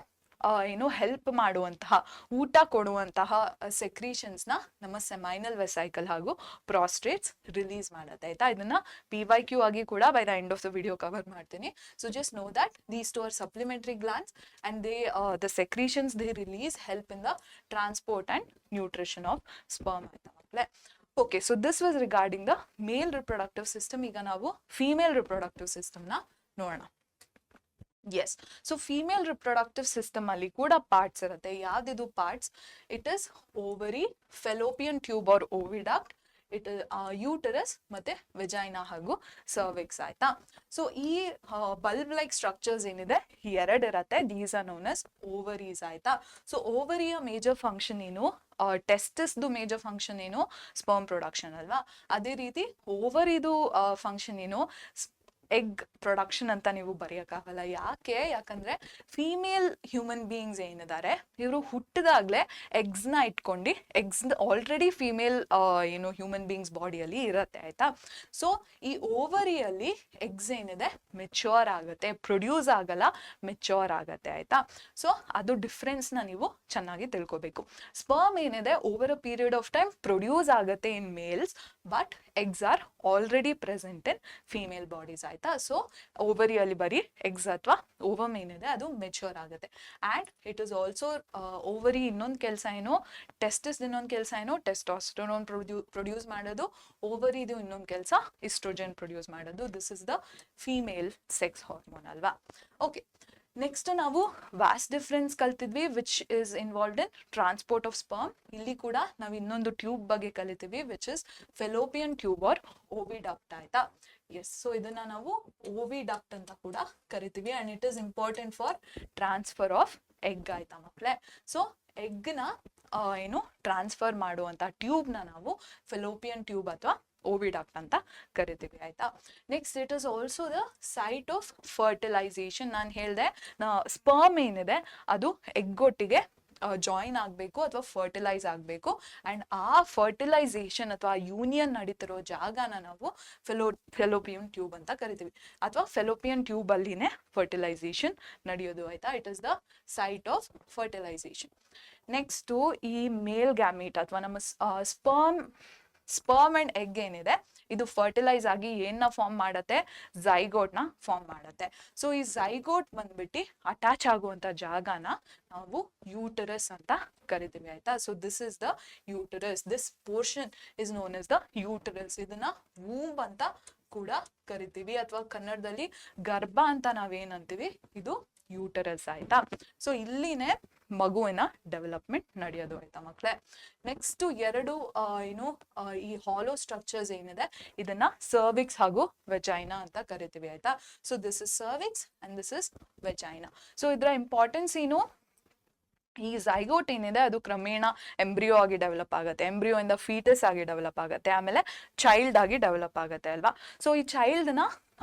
ಏನು ಹೆಲ್ಪ್ ಮಾಡುವಂತಹ, ಊಟ ಕೊಡುವಂತಹ ಸೆಕ್ರೀಷನ್ಸ್ ನ ನಮ್ಮ ಸೆಮೈನಲ್ ವೆಸೈಕಲ್ ಹಾಗೂ ಪ್ರಾಸ್ಟ್ರೇಟ್ಸ್ ರಿಲೀಸ್ ಮಾಡುತ್ತೆ ಆಯ್ತಾ. ಇದನ್ನ PYQ ಆಗಿ ಕೂಡ by the end of the video cover ಮಾಡ್ತೀನಿ. So just know that these two are supplementary glands and the secretions they release help in the transport and nutrition of sperm ಆಯ್ತಾ ಮಕ್ಕಳೇ. Okay, so this was regarding the male reproductive system. ಈಗ ನಾವು female reproductive system ನ ನೋಡೋಣ. Yes, so female reproductive system ಅಲ್ಲಿ ಕೂಡ parts ಇರುತ್ತೆ. ಯಾವ್ದಿದು parts? It is ovary, fallopian tube or ಓವಿಡಕ್ಟ್, it uterus ಮತ್ತೆ ವೆಜೈನಾ ಹಾಗೂ ಸರ್ವಿಕ್ಸ್ ಆಯ್ತಾ. ಸೊ ಈ ಬಲ್ಬ್ ಲೈಕ್ ಸ್ಟ್ರಕ್ಚರ್ಸ್ ಏನಿದೆ ಎರಡಿರತ್ತೆ. These are known as ovaries ಆಯ್ತಾ. ಸೊ ಓವರಿಯ ಮೇಜರ್ ಫಂಕ್ಷನ್ ಏನು, ಟೆಸ್ಟಿಸ್ದು ಮೇಜರ್ ಫಂಕ್ಷನ್ ಏನು, ಸ್ಪರ್ಮ್ ಪ್ರೊಡಕ್ಷನ್ ಅಲ್ವಾ. ಅದೇ ರೀತಿ ಓವರಿದು ಫಂಕ್ಷನ್ ಏನು, ಎಗ್ ಪ್ರೊಡಕ್ಷನ್ ಅಂತ ನೀವು ಬರೆಯೋಕ್ಕಾಗಲ್ಲ. ಯಾಕಂದ್ರೆ ಫೀಮೇಲ್ ಹ್ಯೂಮನ್ ಬೀಯಿಂಗ್ಸ್ ಏನಿದ್ದಾರೆ ಇವರು ಹುಟ್ಟಿದಾಗ್ಲೇ ಎಗ್ಸ್ನ ಇಟ್ಕೊಂಡು, ಎಗ್ಸ್ ಆಲ್ರೆಡಿ ಫೀಮೇಲ್ ಏನು ಹ್ಯೂಮನ್ ಬೀಯಿಂಗ್ಸ್ ಬಾಡಿಯಲ್ಲಿ ಇರುತ್ತೆ ಆಯ್ತಾ. ಸೊ ಈ ಓವರಿಯಲ್ಲಿ ಎಗ್ಸ್ ಏನಿದೆ ಮೆಚ್ಯೂರ್ ಆಗುತ್ತೆ, ಪ್ರೊಡ್ಯೂಸ್ ಆಗಲ್ಲ, ಮೆಚ್ಯೂರ್ ಆಗುತ್ತೆ ಆಯ್ತಾ. ಸೊ ಅದು ಡಿಫ್ರೆನ್ಸ್ನ ನೀವು ಚೆನ್ನಾಗಿ ತಿಳ್ಕೊಬೇಕು. ಸ್ಪರ್ಮ್ ಏನಿದೆ over a period of time produce ಆಗುತ್ತೆ in males, but eggs are already present in female bodies ಆಯ್ತಾ. ಸೊ ಓವರಿಯಲ್ಲಿ ಬರೀ ಎಗ್ಸ್ ಅಥವಾ ಓವಮ್ ಏನಿದೆ ಅದು ಮೆಚ್ಯೂರ್ ಆಗುತ್ತೆ. And it is also ovary ಇನ್ನೊಂದು ಕೆಲಸ ಏನು, ಟೆಸ್ಟಿಸ್ ಇನ್ನೊಂದು ಕೆಲಸ ಏನು, ಟೆಸ್ಟೋಸ್ಟೆರೋನ್ ಪ್ರೊಡ್ಯೂಸ್ ಮಾಡೋದು, ಓವರಿದು ಇನ್ನೊಂದು ಕೆಲಸ ಇಸ್ಟ್ರೋಜನ್ ಪ್ರೊಡ್ಯೂಸ್ ಮಾಡೋದು. This is the female sex hormone ಅಲ್ವಾ. ಓಕೆ, ನೆಕ್ಸ್ಟ್ ನಾವು ವ್ಯಾಸ್ ಡಿಫರೆನ್ಸ್ ಕಲ್ತಿದ್ವಿ which is involved in transport of sperm. ಇಲ್ಲಿ ಕೂಡ ನಾವು ಇನ್ನೊಂದು ಟ್ಯೂಬ್ ಬಗ್ಗೆ ಕಲಿತೀವಿ which is fallopian tube or oviduct ಆಯ್ತಾ. ಎಸ್, ಸೊ ಇದನ್ನ ನಾವು ಓವಿಡಕ್ಟ್ ಅಂತ ಕೂಡ ಕರಿತೀವಿ and it is important for transfer of egg ಆಯ್ತಾ ಮಕ್ಕಳೇ. ಸೊ ಎಗ್ನ ಏನು ಟ್ರಾನ್ಸ್ಫರ್ ಮಾಡುವಂತ ಟ್ಯೂಬ್ನ ನಾವು ಫೆಲೋಪಿಯನ್ ಟ್ಯೂಬ್ ಅಥವಾ ಓವಿಡಕ್ಟ್ ಅಂತ ಕರಿತೀವಿ ಆಯ್ತಾ. Next it is also the site of fertilisation. ನಾನು ಹೇಳಿದೆ ಸ್ಪರ್ಮ್ ಏನಿದೆ ಅದು ಎಗ್ಗೊಟ್ಟಿಗೆ ಜಾಯಿನ್ ಆಗಬೇಕು ಅಥವಾ ಫರ್ಟಿಲೈಸ್ ಆಗಬೇಕು ಅಂಡ್ ಆ ಫರ್ಟಿಲೈಸೇಷನ್ ಅಥವಾ ಯೂನಿಯನ್ ನಡೀತಿರೋ ಜಾಗನ ನಾವು ಫೆಲೋಪಿಯನ್ ಟ್ಯೂಬ್ ಅಂತ ಕರಿತೀವಿ, ಅಥವಾ ಫೆಲೋಪಿಯನ್ ಟ್ಯೂಬ್ ಅಲ್ಲಿನೇ ಫರ್ಟಿಲೈಸೇಷನ್ ನಡೆಯೋದು ಆಯ್ತಾ. It is the site of fertilisation. Next ಈ ಮೇಲ್ ಗ್ಯಾಮೀಟ್ ಅಥವಾ ನಮ್ಮ ಸ್ಪರ್ಮ್ ಅಂಡ್ ಎಗ್ ಏನಿದೆ ಇದು ಫರ್ಟಿಲೈಸ್ ಆಗಿ ಏನ್ನ ಫಾರ್ಮ್ ಮಾಡುತ್ತೆ, ಝೈಗೋಟ್ನ ಫಾರ್ಮ್ ಮಾಡುತ್ತೆ. ಸೊ ಈ ಝೈಗೋಟ್ ಬಂದ್ಬಿಟ್ಟು ಅಟ್ಯಾಚ್ ಆಗುವಂತ ಜಾಗನ ನಾವು ಯೂಟರಸ್ ಅಂತ ಕರಿತೀವಿ ಆಯ್ತಾ. So this is the uterus, this portion is known S the uterus. ಇದನ್ನ ವೂಂಬ್ ಅಂತ ಕೂಡ ಕರಿತೀವಿ, ಅಥವಾ ಕನ್ನಡದಲ್ಲಿ ಗರ್ಭ ಅಂತ ನಾವೇನಂತೀವಿ, ಇದು ಯೂಟರಸ್ ಆಯ್ತಾ. ಸೊ ಇಲ್ಲಿನೇ ಮಗುವಿನ ಡೆವಲಪ್ಮೆಂಟ್ ನಡೆಯೋದು ಆಯ್ತಾ ಮಕ್ಕಳೇ. ನೆಕ್ಸ್ಟ್ ಎರಡು ಈ ಹಾಲೋ ಸ್ಟ್ರಕ್ಚರ್ಸ್ ಏನಿದೆ ಇದನ್ನ ಸರ್ವಿಕ್ಸ್ ಹಾಗೂ ವೆಜೈನಾ ಅಂತ ಕರಿತೀವಿ ಆಯ್ತಾ. So this is cervix and this is vagina. So ಇದರ ಇಂಪಾರ್ಟೆನ್ಸ್ ಏನು, ಈ ಝೈಗೋಟ್ ಏನಿದೆ ಅದು ಕ್ರಮೇಣ ಎಂಬ್ರಿಯೋ ಆಗಿ ಡೆವಲಪ್ ಆಗುತ್ತೆ, ಎಂಬ್ರಿಯೋ ಇಂದ ಫೀಟಸ್ ಆಗಿ ಡೆವಲಪ್ ಆಗುತ್ತೆ, ಆಮೇಲೆ ಚೈಲ್ಡ್ ಆಗಿ ಡೆವಲಪ್ ಆಗುತ್ತೆ ಅಲ್ವಾ. ಸೊ ಈ ಚೈಲ್ಡ್ನ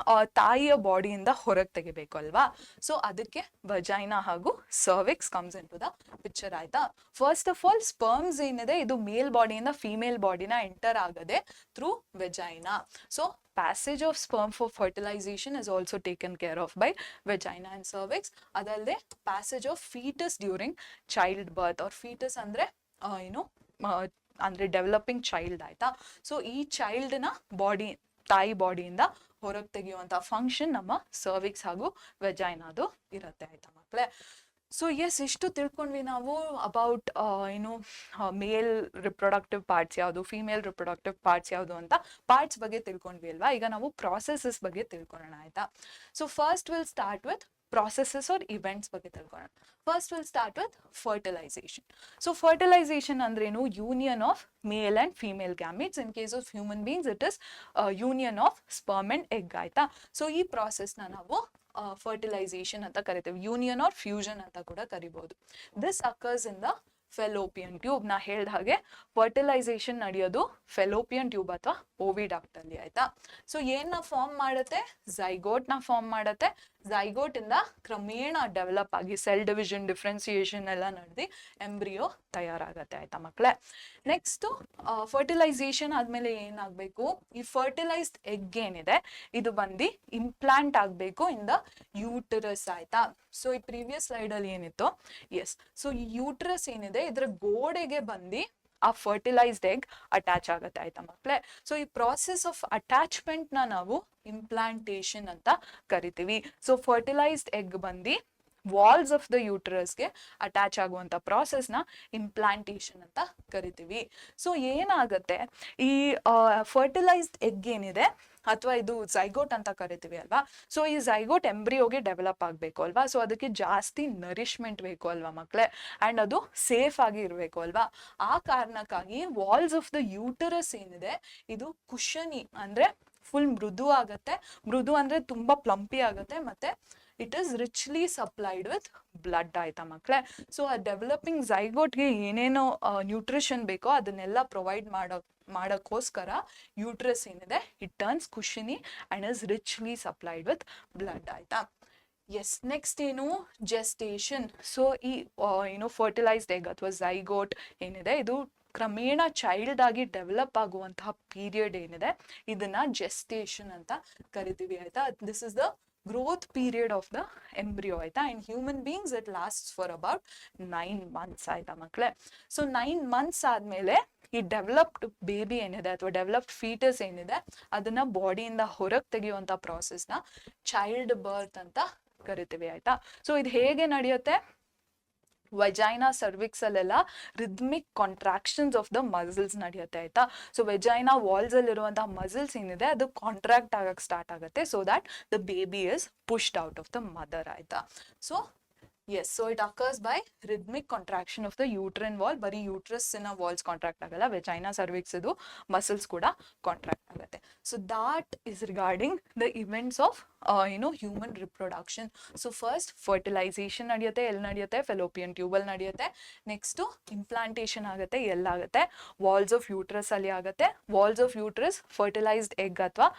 ತಾಯಿಯ ಬಾಡಿಯಿಂದ ಹೊರಗೆ ತೆಗಿಬೇಕು ಅಲ್ವಾ. ಸೊ ಅದಕ್ಕೆ ವಜೈನಾ ಹಾಗೂ cervix comes into the picture ಆಯ್ತಾ. ಫಸ್ಟ್ ಆಫ್ ಆಲ್ ಸ್ಪರ್ಮ್ಸ್ ಏನಿದೆ ಇದು ಮೇಲ್ ಬಾಡಿಯಿಂದ ಫೀಮೇಲ್ ಬಾಡಿನ ಎಂಟರ್ ಆಗದೆ through vagina. So passage of sperm for fertilization is also taken care of by vagina and cervix. ಅದಲ್ಲದೆ passage of fetus during childbirth or fetus ಅಂದ್ರೆ ಅಂದ್ರೆ developing child ಆಯ್ತಾ. So ಈ ಚೈಲ್ಡ್ನ ಬಾಡಿ ತಾಯಿ ಬಾಡಿಯಿಂದ ಹೊರಗೆ ತೆಗೆಯುವಂಥ ಫಂಕ್ಷನ್ ನಮ್ಮ ಸರ್ವಿಕ್ಸ್ ಹಾಗೂ ವೆಜೈನಾದು ಇರುತ್ತೆ ಆಯ್ತಾ ಮಕ್ಕಳೇ. ಸೊ ಎಸ್, ಇಷ್ಟು ತಿಳ್ಕೊಂಡ್ವಿ ನಾವು ಅಬೌಟ್ ಮೇಲ್ ರಿಪ್ರೊಡಕ್ಟಿವ್ ಪಾರ್ಟ್ಸ್ ಯಾವುದು, ಫಿಮೇಲ್ ರಿಪ್ರೊಡಕ್ಟಿವ್ ಪಾರ್ಟ್ಸ್ ಯಾವುದು ಅಂತ ಪಾರ್ಟ್ಸ್ ಬಗ್ಗೆ ತಿಳ್ಕೊಂಡ್ವಿ ಅಲ್ವಾ. ಈಗ ನಾವು ಪ್ರಾಸೆಸಸ್ ಬಗ್ಗೆ ತಿಳ್ಕೊಳ್ಳೋಣ ಆಯ್ತಾ. So first will start with processes or events ಬಗ್ಗೆ ತಿಳ್ಕೊಳ್ಳೋಣ. First will start with fertilization. So fertilization ಅಂದ್ರೇನು, union of male and female gametes. In case of human beings it is union of sperm and egg ಆಯ್ತಾ. So ಈ ಪ್ರಾಸೆಸ್ನ ನಾವು fertilisation ಅಂತ ಕರಿತೀವಿ, union R fusion ಅಂತ ಕೂಡ ಕರಿಬಹುದು. This occurs in the fallopian tube. ನಾ ಹೇಳ್ದ ಹಾಗೆ ಫರ್ಟಿಲೈಸೇಷನ್ ನಡೆಯೋದು ಫೆಲೋಪಿಯನ್ ಟ್ಯೂಬ್ ಅಥವಾ ಓವಿಡಕ್ಟ್ ಅಲ್ಲಿ ಆಯ್ತಾ. ಸೊ ಏನ್ನ ಫಾರ್ಮ್ ಮಾಡುತ್ತೆ, ಝೈಗೋಟ್ ನ ಫಾರ್ಮ್ ಮಾಡುತ್ತೆ. ಝೈಗೋಟ್ ಇಂದ ಕ್ರಮೇಣ ಡೆವಲಪ್ ಆಗಿ ಸೆಲ್ ಡಿವಿಷನ್, ಡಿಫ್ರೆನ್ಸಿಯೇಷನ್ ಎಲ್ಲ ನಡೆದು ಎಂಬ್ರಿಯೋ ತಯಾರಾಗತ್ತೆ ಆಯ್ತಾ ಮಕ್ಕಳೇ. ನೆಕ್ಸ್ಟ್ ಫರ್ಟಿಲೈಸೇಷನ್ ಆದ್ಮೇಲೆ ಏನಾಗಬೇಕು, ಈ ಫರ್ಟಿಲೈಸ್ಡ್ ಎಗ್ ಏನಿದೆ ಇದು ಬಂದು ಇಂಪ್ಲಾಂಟ್ ಆಗಬೇಕು ಇನ್ ದ ಯೂಟರಸ್ ಆಯ್ತಾ. ಸೊ ಈ ಪ್ರೀವಿಯಸ್ ಸ್ಲೈಡ್ ಅಲ್ಲಿ ಏನಿತ್ತು, ಎಸ್, ಸೊ ಈ ಯೂಟರಸ್ ಏನಿದೆ ಇದರ ಗೋಡೆಗೆ ಬಂದು ಆ ಫರ್ಟಿಲೈಸ್ಡ್ ಎಗ್ ಅಟ್ಯಾಚ್ ಆಗುತ್ತೆ ಆಯ್ತಾ ಮಕ್ಕಳೇ. ಸೊ ಈ ಪ್ರಾಸೆಸ್ ಆಫ್ ಅಟ್ಯಾಚ್ಮೆಂಟ್ ನ ನಾವು ಇಂಪ್ಲಾಂಟೇಶನ್ ಅಂತ ಕರಿತೀವಿ. ಸೊ ಫರ್ಟಿಲೈಸ್ಡ್ ಎಗ್ ಬಂದು ವಾಲ್ಸ್ ಆಫ್ ದ ಯೂಟರಸ್ಗೆ ಅಟ್ಯಾಚ್ ಆಗುವಂತ ಪ್ರಾಸೆಸ್ನ ಇಂಪ್ಲಾಂಟೇಶನ್ ಅಂತ ಕರಿತೀವಿ. ಸೊ ಏನಾಗುತ್ತೆ, ಈ ಫರ್ಟಿಲೈಸ್ಡ್ ಎಗ್ ಏನಿದೆ ಅಥವಾ ಇದು ಝೈಗೋಟ್ ಅಂತ ಕರಿತೀವಿ ಅಲ್ವಾ. ಸೊ ಈ ಝೈಗೋಟ್ ಎಂಬ್ರಿಯೋಗೆ ಡೆವಲಪ್ ಆಗಬೇಕು ಅಲ್ವಾ. ಸೊ ಅದಕ್ಕೆ ಜಾಸ್ತಿ ನರಿಶ್ಮೆಂಟ್ ಬೇಕು ಅಲ್ವಾ ಮಕ್ಕಳೇ, ಆ್ಯಂಡ್ ಅದು ಸೇಫ್ ಆಗಿ ಇರಬೇಕು ಅಲ್ವಾ. ಆ ಕಾರಣಕ್ಕಾಗಿ ವಾಲ್ಸ್ ಆಫ್ ದ ಯೂಟರಸ್ ಏನಿದೆ ಇದು ಕುಶನಿ ಅಂದ್ರೆ ಫುಲ್ ಮೃದು ಆಗತ್ತೆ. ಮೃದು ಅಂದ್ರೆ ತುಂಬಾ ಪ್ಲಂಪಿ ಆಗತ್ತೆ, ಮತ್ತೆ it is richly supplied with blood ಆಯ್ತಾ ಮಕ್ಕಳೇ. ಸೊ ಆ ಡೆವಲಪಿಂಗ್ ಝೈಗೋಟ್ಗೆ ಏನೇನೋ ನ್ಯೂಟ್ರಿಷನ್ ಬೇಕೋ ಅದನ್ನೆಲ್ಲ ಪ್ರೊವೈಡ್ ಮಾಡೋಕ್ಕೋಸ್ಕರ ಯೂಟ್ರಸ್ ಏನಿದೆ it turns cushiony and is richly supplied with blood ಆಯ್ತಾ. ಎಸ್, ನೆಕ್ಸ್ಟ್ ಏನು, ಜೆಸ್ಟೇಷನ್. ಸೊ ಈ ಫರ್ಟಿಲೈಸ್ಡ್ ಎಗ್ ಅಥವಾ ಝೈಗೋಟ್ ಏನಿದೆ ಇದು ಕ್ರಮೇಣ ಚೈಲ್ಡ್ ಆಗಿ ಡೆವಲಪ್ ಆಗುವಂತಹ ಪೀರಿಯಡ್ ಏನಿದೆ ಇದನ್ನ ಜೆಸ್ಟೇಷನ್ ಅಂತ ಕರಿತೀವಿ ಆಯ್ತಾ. This is the growth period of the embryo ಆಯ್ತಾ. in human beings it lasts for about 9 months ಆಯ್ತಾ ಮಕ್ಕಳೇ. ಸೊ 9 months ಆದ್ಮೇಲೆ ಈ ಡೆವಲಪ್ಡ್ ಬೇಬಿ ಏನಿದೆ ಅಥವಾ ಡೆವಲಪ್ಡ್ ಫೀಟಸ್ ಏನಿದೆ ಅದನ್ನ ಬಾಡಿಯಿಂದ ಹೊರಗೆ ತೆಗೆಯುವಂತ ಪ್ರಾಸೆಸ್ನ ಚೈಲ್ಡ್ ಬರ್ತ್ ಅಂತ ಕರಿತೀವಿ ಆಯ್ತಾ. ಸೊ ಇದು ಹೇಗೆ ನಡೆಯುತ್ತೆ, ವೆಜೈನಾ ಸರ್ವಿಕ್ಸ್ ಅಲ್ಲೆಲ್ಲ rhythmic contractions of the muscles ನಡೆಯುತ್ತೆ ಆಯ್ತಾ. ಸೊ ವೆಜೈನಾ ವಾಲ್ಸ್ ಅಲ್ಲಿರುವಂತಹ ಮಸಲ್ಸ್ ಏನಿದೆ ಅದು ಕಾಂಟ್ರಾಕ್ಟ್ ಆಗಕ್ಕೆ ಸ್ಟಾರ್ಟ್ ಆಗುತ್ತೆ, so that the baby is pushed out of the mother ಆಯ್ತಾ. So yes, so it occurs by rhythmic contraction of the uterine wall. ಬರೀ ಯೂಟ್ರಸ್ಸಿನ ವಾಲ್ಸ್ ಕಾಂಟ್ರಾಕ್ಟ್ ಆಗಲ್ಲ, ವೆಜೈನಾ ಸರ್ವಿಕ್ಸ್ ಇದು ಮಸಲ್ಸ್ ಕೂಡ ಕಾಂಟ್ರಾಕ್ಟ್ ಆಗುತ್ತೆ. So that is regarding the events of human reproduction. So first fertilisation ನಡೆಯುತ್ತೆ, ಎಲ್ಲಿ ನಡೆಯುತ್ತೆ, ಫೆಲೋಪಿಯನ್ ಟ್ಯೂಬಲ್ ನಡೆಯುತ್ತೆ. ನೆಕ್ಸ್ಟು ಇಂಪ್ಲಾಂಟೇಷನ್ ಆಗುತ್ತೆ, ಎಲ್ಲಾಗುತ್ತೆ, ವಾಲ್ಸ್ ಆಫ್ ಯೂಟ್ರಸ್ ಅಲ್ಲಿ ಆಗುತ್ತೆ. Walls of uterus fertilised egg ಅಥವಾ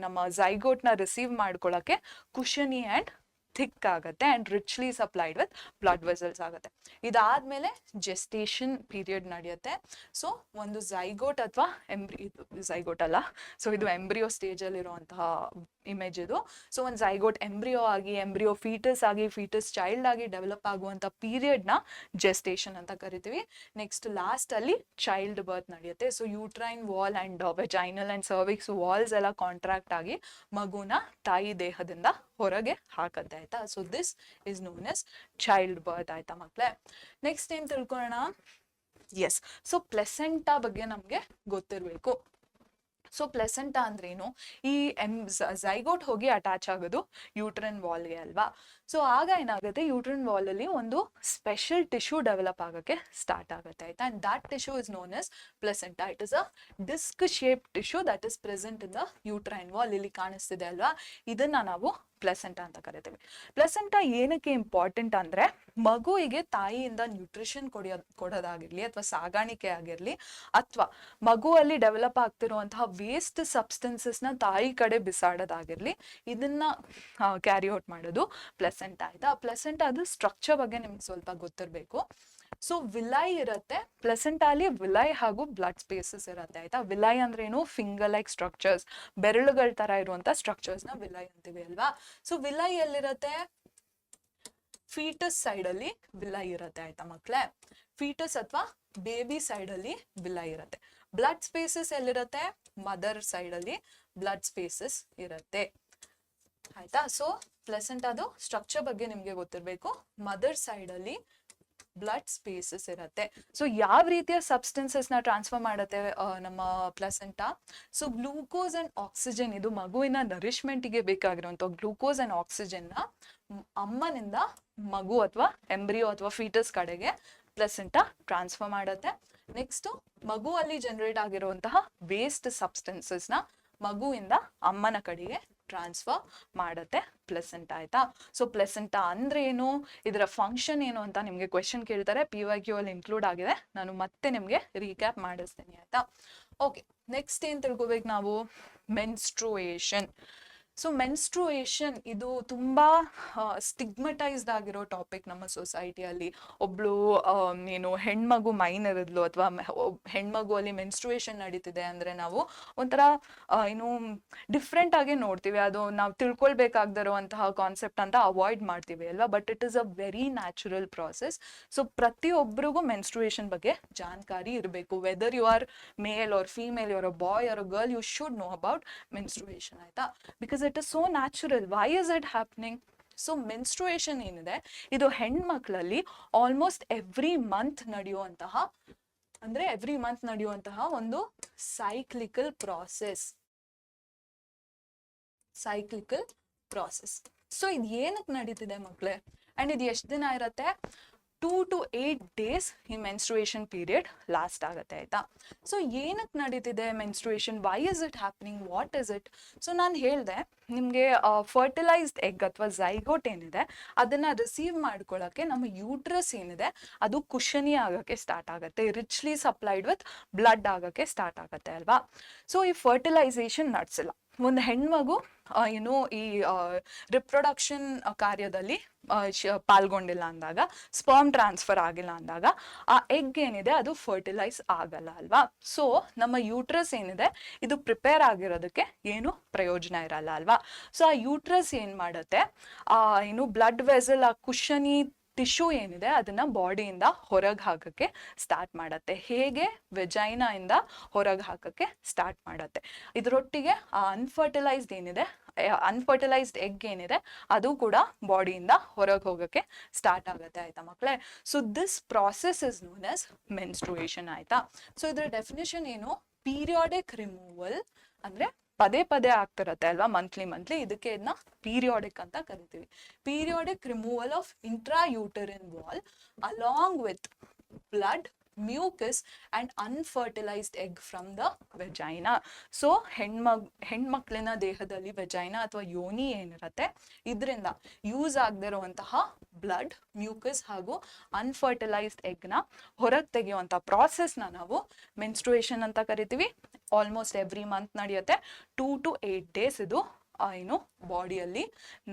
ನಮ್ಮ ಝೈಗೋಟ್ನ ರಿಸೀವ್ ಮಾಡ್ಕೊಳ್ಳೋಕ್ಕೆ ಕುಶನಿ ಆ್ಯಂಡ್ ಥಿಕ್ ಆಗುತ್ತೆ and richly supplied with blood vessels ಆಗುತ್ತೆ. ಇದಾದ್ಮೇಲೆ ಜೆಸ್ಟೇಷನ್ ಪೀರಿಯಡ್ ನಡೆಯುತ್ತೆ. ಸೊ ಒಂದು ಝೈಗೋಟ್ ಅಥವಾ ಇದು ಝೈಗೋಟ್ ಅಲ್ಲ, ಸೊ ಇದು ಎಂಬ್ರಿಯೋ ಸ್ಟೇಜಲ್ಲಿರುವಂತಹ ಇಮೇಜ್ ಇದು. ಸೊ ಒಂದು ಝೈಗೋಟ್ ಎಂಬ್ರಿಯೋ ಆಗಿ, ಎಂಬ್ರಿಯೋ ಫೀಟಸ್ ಆಗಿ, ಫೀಟಸ್ ಚೈಲ್ಡ್ ಆಗಿ ಡೆವಲಪ್ ಆಗುವಂಥ ಪೀರಿಯಡ್ನ ಜೆಸ್ಟೇಷನ್ ಅಂತ ಕರಿತೀವಿ. ನೆಕ್ಸ್ಟ್ ಲಾಸ್ಟ್ ಅಲ್ಲಿ ಚೈಲ್ಡ್ ಬರ್ತ್ ನಡೆಯುತ್ತೆ. So uterine wall and vaginal and cervix walls ಎಲ್ಲ ಕಾಂಟ್ರಾಕ್ಟ್ ಆಗಿ ಮಗುನ ತಾಯಿ ದೇಹದಿಂದ ಹೊರಗೆ ಹಾಕತ್ತೆ ಆಯ್ತಾ. So this is known as child birth ಆಯ್ತಾ ಮಕ್ಕಳೇ. ನೆಕ್ಸ್ಟ್ ಏನ್ ತಿಳ್ಕೊಳ್ಳೋಣ, ಎಸ್, ಸೊ ಪ್ಲೆಸೆಂಟಾ ಬಗ್ಗೆ ನಮಗೆ ಗೊತ್ತಿರಬೇಕು. ಸೊ ಪ್ಲೆಸೆಂಟಾ ಅಂದ್ರೇನು, ಈ ಝೈಗೋಟ್ ಹೋಗಿ ಅಟ್ಯಾಚ್ ಆಗೋದು ಯೂಟ್ರನ್ ವಾಲ್ಗೆ ಅಲ್ವಾ. ಸೊ ಆಗ ಏನಾಗುತ್ತೆ, ಯೂಟ್ರನ್ ವಾಲ್ ಅಲ್ಲಿ ಒಂದು ಸ್ಪೆಷಲ್ ಟಿಶ್ಯೂ ಡೆವಲಪ್ ಆಗೋಕ್ಕೆ ಸ್ಟಾರ್ಟ್ ಆಗುತ್ತೆ ಆಯ್ತಾ. And that tissue is known as placenta. It is a disc shape tissue that is present in the uterine wall. ಇಲ್ಲಿ ಕಾಣಿಸ್ತಿದೆ ಅಲ್ವಾ, ಇದನ್ನ ನಾವು ಪ್ಲೆಸೆಂಟಾ ಅಂತ ಕರಿತೀವಿ. ಪ್ಲೆಸೆಂಟಾ ಏನಕ್ಕೆ ಇಂಪಾರ್ಟೆಂಟ್ ಅಂದ್ರೆ, ಮಗುವಿಗೆ ತಾಯಿಯಿಂದ ನ್ಯೂಟ್ರಿಷನ್ ಕೊಡೋದಾಗಿರ್ಲಿ ಅಥವಾ ಸಾಗಾಣಿಕೆ ಆಗಿರ್ಲಿ, ಅಥವಾ ಮಗುವಲ್ಲಿ ಡೆವಲಪ್ ಆಗ್ತಿರುವಂತಹ ವೇಸ್ಟ್ ಸಬ್ಸ್ಟೆನ್ಸಸ್ ನ ತಾಯಿ ಕಡೆ ಬಿಸಾಡೋದಾಗಿರ್ಲಿ, ಇದನ್ನ ಕ್ಯಾರಿ ಔಟ್ ಮಾಡೋದು ಪ್ಲೆಸೆಂಟಾ ಆಯ್ತಾ. ಪ್ಲೆಸೆಂಟಾ ಅದು ಸ್ಟ್ರಕ್ಚರ್ ಬಗ್ಗೆ ನಿಮ್ಗೆ ಸ್ವಲ್ಪ ಗೊತ್ತಿರಬೇಕು. ಸೊ ವಿಲೈ ಇರುತ್ತೆ ಪ್ಲೆಸೆಂಟಾಲಿ, ವಿಲೈ ಹಾಗೂ ಬ್ಲಡ್ ಸ್ಪೇಸಸ್ ಇರುತ್ತೆ ಆಯ್ತಾ. ವಿಲೈ ಅಂದ್ರೆ ಏನು, ಫಿಂಗರ್ ಲೈಕ್ ಸ್ಟ್ರಕ್ಚರ್ಸ್, ಬೆರಳುಗಳ ತರ ಇರುವಂತ ಸ್ಟ್ರಕ್ಚರ್ಸ್ ನ ವಿಲೈ ಅಂತೀವಿ ಅಲ್ವಾ. ಸೊ ವಿಲೈ ಎಲ್ಲಿರುತ್ತೆ, ಫೀಟಸ್ ಸೈಡ್ ಅಲ್ಲಿ ವಿಲೈ ಇರುತ್ತೆ ಆಯ್ತಾ ಮಕ್ಳೇ. ಫೀಟಸ್ ಅಥವಾ ಬೇಬಿ ಸೈಡ್ ಅಲ್ಲಿ ವಿಲೈ ಇರುತ್ತೆ. ಬ್ಲಡ್ ಸ್ಪೇಸಸ್ ಎಲ್ಲಿರುತ್ತೆ, ಮದರ್ ಸೈಡ್ ಅಲ್ಲಿ ಬ್ಲಡ್ ಸ್ಪೇಸಸ್ ಇರುತ್ತೆ ಆಯ್ತಾ. ಸೊ ಪ್ಲೆಸೆಂಟಾದು ಸ್ಟ್ರಕ್ಚರ್ ಬಗ್ಗೆ ನಿಮ್ಗೆ ಗೊತ್ತಿರಬೇಕು. ಮದರ್ ಸೈಡ್ ಅಲ್ಲಿ ಬ್ಲಡ್ ಸ್ಪೇಸಸ್ ಇರುತ್ತೆ. ಸೊ ಯಾವ ರೀತಿಯ ಸಬ್ಸ್ಟೆನ್ಸಸ್ ನ ಟ್ರಾನ್ಸ್ಫರ್ ಮಾಡುತ್ತೆ ನಮ್ಮ placenta. So glucose and oxygen, ಇದು ಮಗುವಿನ ನರಿಶ್ಮೆಂಟ್ ಗೆ ಬೇಕಾಗಿರುವಂತ ಗ್ಲೂಕೋಸ್ ಅಂಡ್ ಆಕ್ಸಿಜನ್ ನ ಅಮ್ಮನಿಂದ ಮಗು ಅಥವಾ ಎಂಬ್ರಿಯೋ ಅಥವಾ ಫೀಟಸ್ ಕಡೆಗೆ ಪ್ಲೆಸೆಂಟಾ ಟ್ರಾನ್ಸ್ಫರ್ ಮಾಡುತ್ತೆ. ನೆಕ್ಸ್ಟ್ ಮಗುವಲ್ಲಿ ಜನರೇಟ್ ಆಗಿರುವಂತಹ ವೇಸ್ಟ್ ಸಬ್ಸ್ಟೆನ್ಸಸ್ ನ ಮಗುವಿಂದ ಅಮ್ಮನ ಕಡೆಗೆ ಟ್ರಾನ್ಸ್ಫರ್ ಮಾಡುತ್ತೆ ಪ್ಲೆಸೆಂಟಾ ಆಯ್ತಾ. ಸೊ ಪ್ಲೆಸೆಂಟಾ ಅಂದ್ರೆ ಏನು, ಇದರ ಫಂಕ್ಷನ್ ಏನು ಅಂತ ನಿಮ್ಗೆ ಕ್ವೆಶನ್ ಕೇಳ್ತಾರೆ, PYQ ಅಲ್ಲಿ ಇನ್ಕ್ಲೂಡ್ ಆಗಿದೆ. ನಾನು ಮತ್ತೆ ನಿಮ್ಗೆ ರೀಕ್ಯಾಪ್ ಮಾಡಿಸ್ತೀನಿ ಆಯ್ತಾ. ಓಕೆ, ನೆಕ್ಸ್ಟ್ ಏನ್ ತಿಳ್ಕೊಬೇಕು ನಾವು, ಮೆನ್ಸ್ಟ್ರುಯೇಷನ್. ಸೊ ಮೆನ್ಸ್ಟ್ರುಯೇಷನ್ ಇದು ತುಂಬಾ ಸ್ಟಿಗ್ಮಟೈಸ್ಡ್ ಆಗಿರೋ ಟಾಪಿಕ್ ನಮ್ಮ ಸೊಸೈಟಿಯಲ್ಲಿ. ಒಬ್ಳು ಏನು ಹೆಣ್ಮಗು ಮೈನರ್ ಇದ್ಲು ಅಥವಾ ಹೆಣ್ಮಗು ಅಲ್ಲಿ ಮೆನ್ಸ್ಟ್ರುಯೇಷನ್ ನಡೀತಿದೆ ಅಂದ್ರೆ ನಾವು ಒಂಥರ ಏನು ಡಿಫ್ರೆಂಟ್ ಆಗಿ ನೋಡ್ತೀವಿ. ಅದು ನಾವು ತಿಳ್ಕೊಳ್ಬೇಕಾಗ್ದಿರುವಂತಹ ಕಾನ್ಸೆಪ್ಟ್ ಅಂತ ಅವಾಯ್ಡ್ ಮಾಡ್ತೀವಿ ಅಲ್ವಾ. But it is a very natural process. So ಪ್ರತಿಯೊಬ್ಬರಿಗೂ ಮೆನ್ಸ್ಟ್ರುಯೇಷನ್ ಬಗ್ಗೆ ಜಾಣಕಾರಿ ಇರಬೇಕು. Whether you are male or female, you are a boy or a girl, you should know about menstruation ಆಯ್ತಾ. Because it is so natural. Why is it happening? So menstruation ಏನಿದೆ, ಇದು ಹೆಣ್ಮಕ್ಳಲ್ಲಿ almost every month ನಡೆಯುವಂತಹ ಒಂದು cyclical process. So ಇದು ಏನಕ್ಕೆ ನಡೀತಿದೆ ಮಕ್ಳೇ, and ಇದು ಎಷ್ಟು ದಿನ ಇರುತ್ತೆ, 2 to 8 days ಈ ಮೆನ್ಸ್ಟ್ರುಯೇಷನ್ ಪೀರಿಯಡ್ ಲಾಸ್ಟ್ ಆಗುತ್ತೆ ಆಯ್ತಾ. ಸೊ ಏನಕ್ಕೆ ನಡೀತಿದೆ menstruation, why is it happening, what is it. So ನಾನು ಹೇಳಿದೆ ನಿಮಗೆ, ಫರ್ಟಿಲೈಸ್ಡ್ ಎಗ್ ಅಥವಾ ಝೈಗೋಟ್ ಏನಿದೆ ಅದನ್ನ ರಿಸೀವ್ ಮಾಡ್ಕೊಳ್ಳೋಕ್ಕೆ ನಮ್ಮ ಯೂಟ್ರಸ್ ಏನಿದೆ ಅದು ಕುಶನಿ ಆಗೋಕ್ಕೆ ಸ್ಟಾರ್ಟ್ ಆಗುತ್ತೆ, ರಿಚ್ಲಿ ಸಪ್ಲೈಡ್ ವಿತ್ ಬ್ಲಡ್ ಆಗೋಕ್ಕೆ ಸ್ಟಾರ್ಟ್ ಆಗುತ್ತೆ ಅಲ್ವಾ. ಸೊ ಈ ಫರ್ಟಿಲೈಸೇಷನ್ ನಡೆಸಿಲ್ಲ, ಒಂದು ಹೆಣ್ಮಗು ಏನು ಈ ರಿಪ್ರೊಡಕ್ಷನ್ ಕಾರ್ಯದಲ್ಲಿ ಪಾಲ್ಗೊಂಡಿಲ್ಲ ಅಂದಾಗ, ಸ್ಪರ್ಮ್ ಟ್ರಾನ್ಸ್ಫರ್ ಆಗಿಲ್ಲ ಅಂದಾಗ ಆ ಎಗ್ ಏನಿದೆ ಅದು ಫರ್ಟಿಲೈಸ್ ಆಗಲ್ಲ ಅಲ್ವಾ. ಸೊ ನಮ್ಮ ಯೂಟ್ರಸ್ ಏನಿದೆ ಇದು ಪ್ರಿಪೇರ್ ಆಗಿರೋದಕ್ಕೆ ಏನು ಪ್ರಯೋಜನ ಇರಲ್ಲ ಅಲ್ವಾ. ಸೊ ಆ ಯೂಟ್ರಸ್ ಏನ್ ಮಾಡುತ್ತೆ, ಏನು ಬ್ಲಡ್ ವೆಸಲ್, ಆ ಕುಶನಿ ಟಿಶ್ಯೂ ಏನಿದೆ ಅದನ್ನ ಬಾಡಿಯಿಂದ ಹೊರಗೆ ಹಾಕಕ್ಕೆ ಸ್ಟಾರ್ಟ್ ಮಾಡತ್ತೆ. ಹೇಗೆ, ವೆಜೈನಾ ಇಂದ ಹೊರಗೆ ಹಾಕಕ್ಕೆ ಸ್ಟಾರ್ಟ್ ಮಾಡತ್ತೆ. ಇದರೊಟ್ಟಿಗೆ ಆ ಅನ್ಫರ್ಟಿಲೈಸ್ಡ್ ಎಗ್ ಏನಿದೆ ಅದು ಕೂಡ ಬಾಡಿಯಿಂದ ಹೊರಗೆ ಹೋಗಕ್ಕೆ ಸ್ಟಾರ್ಟ್ ಆಗುತ್ತೆ ಆಯ್ತಾ ಮಕ್ಕಳೇ. So this process is known as menstruation ಆಯ್ತಾ. ಸೊ ಇದರ ಡೆಫಿನೇಷನ್ ಏನು, ಪೀರಿಯಾಡಿಕ್ ರಿಮೂವಲ್ ಅಂದ್ರೆ ಪದೇ ಪದೇ ಆಗ್ತಿರತ್ತೆ ಅಲ್ವಾ, ಮಂತ್ಲಿ, ಇದಕ್ಕೆ ಇದನ್ನ ಪೀರಿಯಾಡಿಕ್ ಅಂತ ಕರಿತೀವಿ. Periodic removal of intrauterine wall along with blood, mucus and unfertilized egg from the vagina. So ಹೆಣ್ಮಕ್ಳಿನ ದೇಹದಲ್ಲಿ ವೆಜೈನಾ ಅಥವಾ ಯೋನಿ ಏನಿರತ್ತೆ ಇದರಿಂದ ಯೂಸ್ ಆಗದೆ ಇರುವಂತಹ ಬ್ಲಡ್, ಮ್ಯೂಕಸ್ ಹಾಗೂ ಅನ್ಫರ್ಟಿಲೈಸ್ಡ್ ಎಗ್ ನ ಹೊರಗೆ ತೆಗೆಯುವಂತ ಪ್ರಾಸೆಸ್ ನ ನಾವು ಮೆನ್ಸ್ಟ್ರುಯೇಷನ್ ಅಂತ ಕರಿತೀವಿ. ಆಲ್ಮೋಸ್ಟ್ ಎವ್ರಿ ಮಂತ್ ನಡೆಯುತ್ತೆ, 2 to 8 days ಇದು ಏನು ಬಾಡಿಯಲ್ಲಿ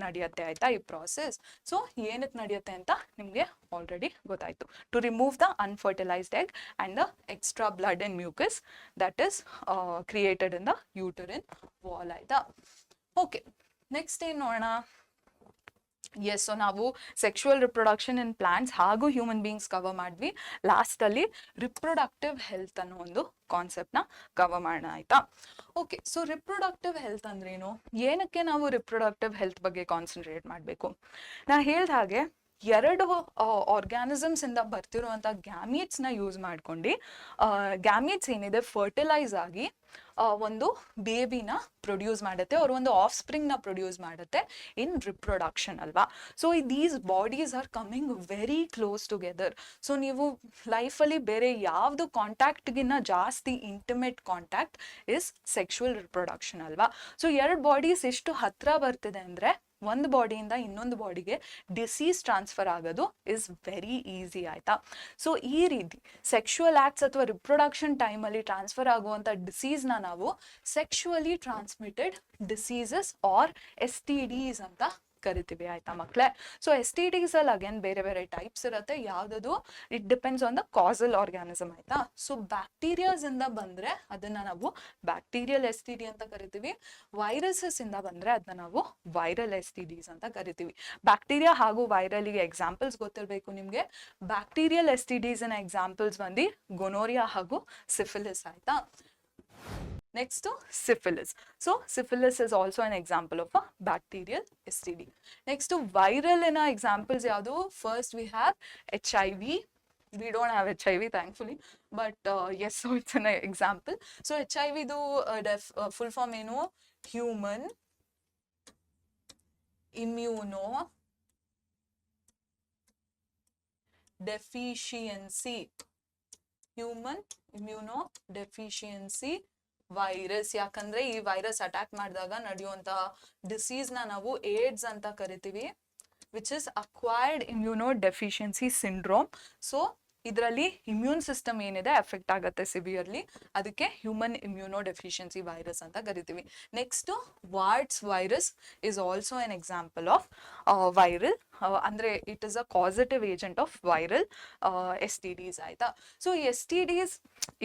ನಡೆಯುತ್ತೆ ಆಯ್ತಾ ಈ ಪ್ರಾಸೆಸ್. ಸೊ ಏನಕ್ಕೆ ನಡೆಯುತ್ತೆ ಅಂತ ನಿಮ್ಗೆ ಆಲ್ರೆಡಿ ಗೊತ್ತಾಯ್ತು. To remove the unfertilized egg and the extra blood and mucus that is created in the uterine wall ಆಯ್ತಾ. ಓಕೆ, ನೆಕ್ಸ್ಟ್ ಏನ್ ನೋಡೋಣ. ಎಸ್, ಸೊ ನಾವು ಸೆಕ್ಷುವಲ್ ರಿಪ್ರೊಡಕ್ಷನ್ ಇನ್ ಪ್ಲಾಂಟ್ಸ್ ಹಾಗೂ ಹ್ಯೂಮನ್ ಬೀಯಿಂಗ್ಸ್ ಕವರ್ ಮಾಡಿದ್ವಿ. ಲಾಸ್ಟ್ ಅಲ್ಲಿ reproductive health ಅನ್ನೋ ಒಂದು concept ನ ಕವರ್ ಮಾಡೋಣ ಆಯ್ತಾ. ಓಕೆ, ಸೊ ರಿಪ್ರೊಡಕ್ಟಿವ್ ಹೆಲ್ತ್ ಅಂದ್ರೇನು, ಏನಕ್ಕೆ ನಾವು ರಿಪ್ರೊಡಕ್ಟಿವ್ ಹೆಲ್ತ್ ಬಗ್ಗೆ ಕಾನ್ಸಂಟ್ರೇಟ್ ಮಾಡಬೇಕು. ನಾ ಹೇಳ್ದ ಹಾಗೆ ಎರಡು ಆರ್ಗ್ಯಾನಿಸಮ್ಸ್ ಇಂದ ಬರ್ತಿರುವಂಥ ಗ್ಯಾಮೀಟ್ಸ್ನ ಯೂಸ್ ಮಾಡ್ಕೊಂಡು ಗ್ಯಾಮೀಟ್ಸ್ ಏನಿದೆ ಫರ್ಟಿಲೈಸ್ ಆಗಿ ಒಂದು ಬೇಬಿನ ಪ್ರೊಡ್ಯೂಸ್ ಮಾಡುತ್ತೆ, ಅವ್ರ ಒಂದು ಆಫ್ ಸ್ಪ್ರಿಂಗ್ನ ಪ್ರೊಡ್ಯೂಸ್ ಮಾಡುತ್ತೆ ಇನ್ ರಿಪ್ರೊಡಕ್ಷನ್ ಅಲ್ವಾ. So these bodies are coming very close together. So ನೀವು ಲೈಫಲ್ಲಿ ಬೇರೆ ಯಾವುದು ಕಾಂಟ್ಯಾಕ್ಟ್ಗಿನ್ನ ಜಾಸ್ತಿ intimate contact is sexual reproduction ಅಲ್ವಾ. ಸೊ ಎರಡು ಬಾಡೀಸ್ ಎಷ್ಟು ಹತ್ರ ಬರ್ತಿದೆ ಅಂದರೆ ಒಂದು ಬಾಡಿಯಿಂದ ಇನ್ನೊಂದು ಬಾಡಿಗೆ ಡಿಸೀಸ್ ಟ್ರಾನ್ಸ್ಫರ್ ಆಗೋದು ಇಸ್ ವೆರಿ ಈಸಿ ಆಯಿತಾ. ಸೊ ಈ ರೀತಿ ಸೆಕ್ಷುವಲ್ ಆ್ಯಕ್ಟ್ಸ್ ಅಥವಾ ರಿಪ್ರೊಡಕ್ಷನ್ ಟೈಮಲ್ಲಿ ಟ್ರಾನ್ಸ್ಫರ್ ಆಗುವಂಥ ಡಿಸೀಸ್ನ ನಾವು sexually transmitted diseases R STDs ಅಂತ ಕರಿತೀವಿ ಆಯ್ತಾ ಮಕ್ಕಳೇ. ಸೊ STDs ಅಲ್ಲಿ ಅಗೇನ್ ಬೇರೆ ಬೇರೆ ಟೈಪ್ಸ್ ಇರುತ್ತೆ. ಯಾವುದದು it depends on the castle organism ಆಯ್ತಾ. ಸೊ ಬ್ಯಾಕ್ಟೀರಿಯಾಸ್ ಇಂದ ಬಂದ್ರೆ ಅದನ್ನ ನಾವು ಬ್ಯಾಕ್ಟೀರಿಯಲ್ STD ಅಂತ ಕರಿತೀವಿ. ವೈರಸಸ್ ಇಂದ ಬಂದ್ರೆ ಅದನ್ನ ನಾವು ವೈರಲ್ STDs ಅಂತ ಕರಿತೀವಿ. ಬ್ಯಾಕ್ಟೀರಿಯಾ ಹಾಗೂ ವೈರಲ್ಗೆ ಎಕ್ಸಾಂಪಲ್ಸ್ ಗೊತ್ತಿರಬೇಕು ನಿಮ್ಗೆ. ಬ್ಯಾಕ್ಟೀರಿಯಲ್ STDs ನ ಎಕ್ಸಾಂಪಲ್ಸ್ ಬಂದು ಗೊನೋರಿಯಾ ಹಾಗೂ ಸಿಫಿಲಿಸ್ ಆಯ್ತಾ. Next to syphilis. So syphilis is also an example of a bacterial STD. Next to viral in our examples yadu. First we have HIV. We don't have HIV thankfully, but yes, so it's an example. So HIV do full form human immunodeficiency. Human immunodeficiency virus. ಯಾಕಂದ್ರೆ ಈ virus attack ಮಾಡಿದಾಗ ನಡೆಯುವಂತಹ ಡಿಸೀಸ್ನ ನಾವು AIDS ಅಂತ ಕರಿತೀವಿ, which is acquired immunodeficiency syndrome. So ಇದರಲ್ಲಿ immune system ಏನಿದೆ effect ಆಗುತ್ತೆ ಸಿವಿಯರ್ಲಿ, ಅದಕ್ಕೆ ಹ್ಯೂಮನ್ ಇಮ್ಯುನೋಡೆಫಿಷಿಯನ್ಸಿ ವೈರಸ್ ಅಂತ ಕರಿತೀವಿ. Next words virus is also an example of viral, ಅಂದ್ರೆ it is a causative agent of viral STDs ಆಯ್ತಾ. ಸೊ STDs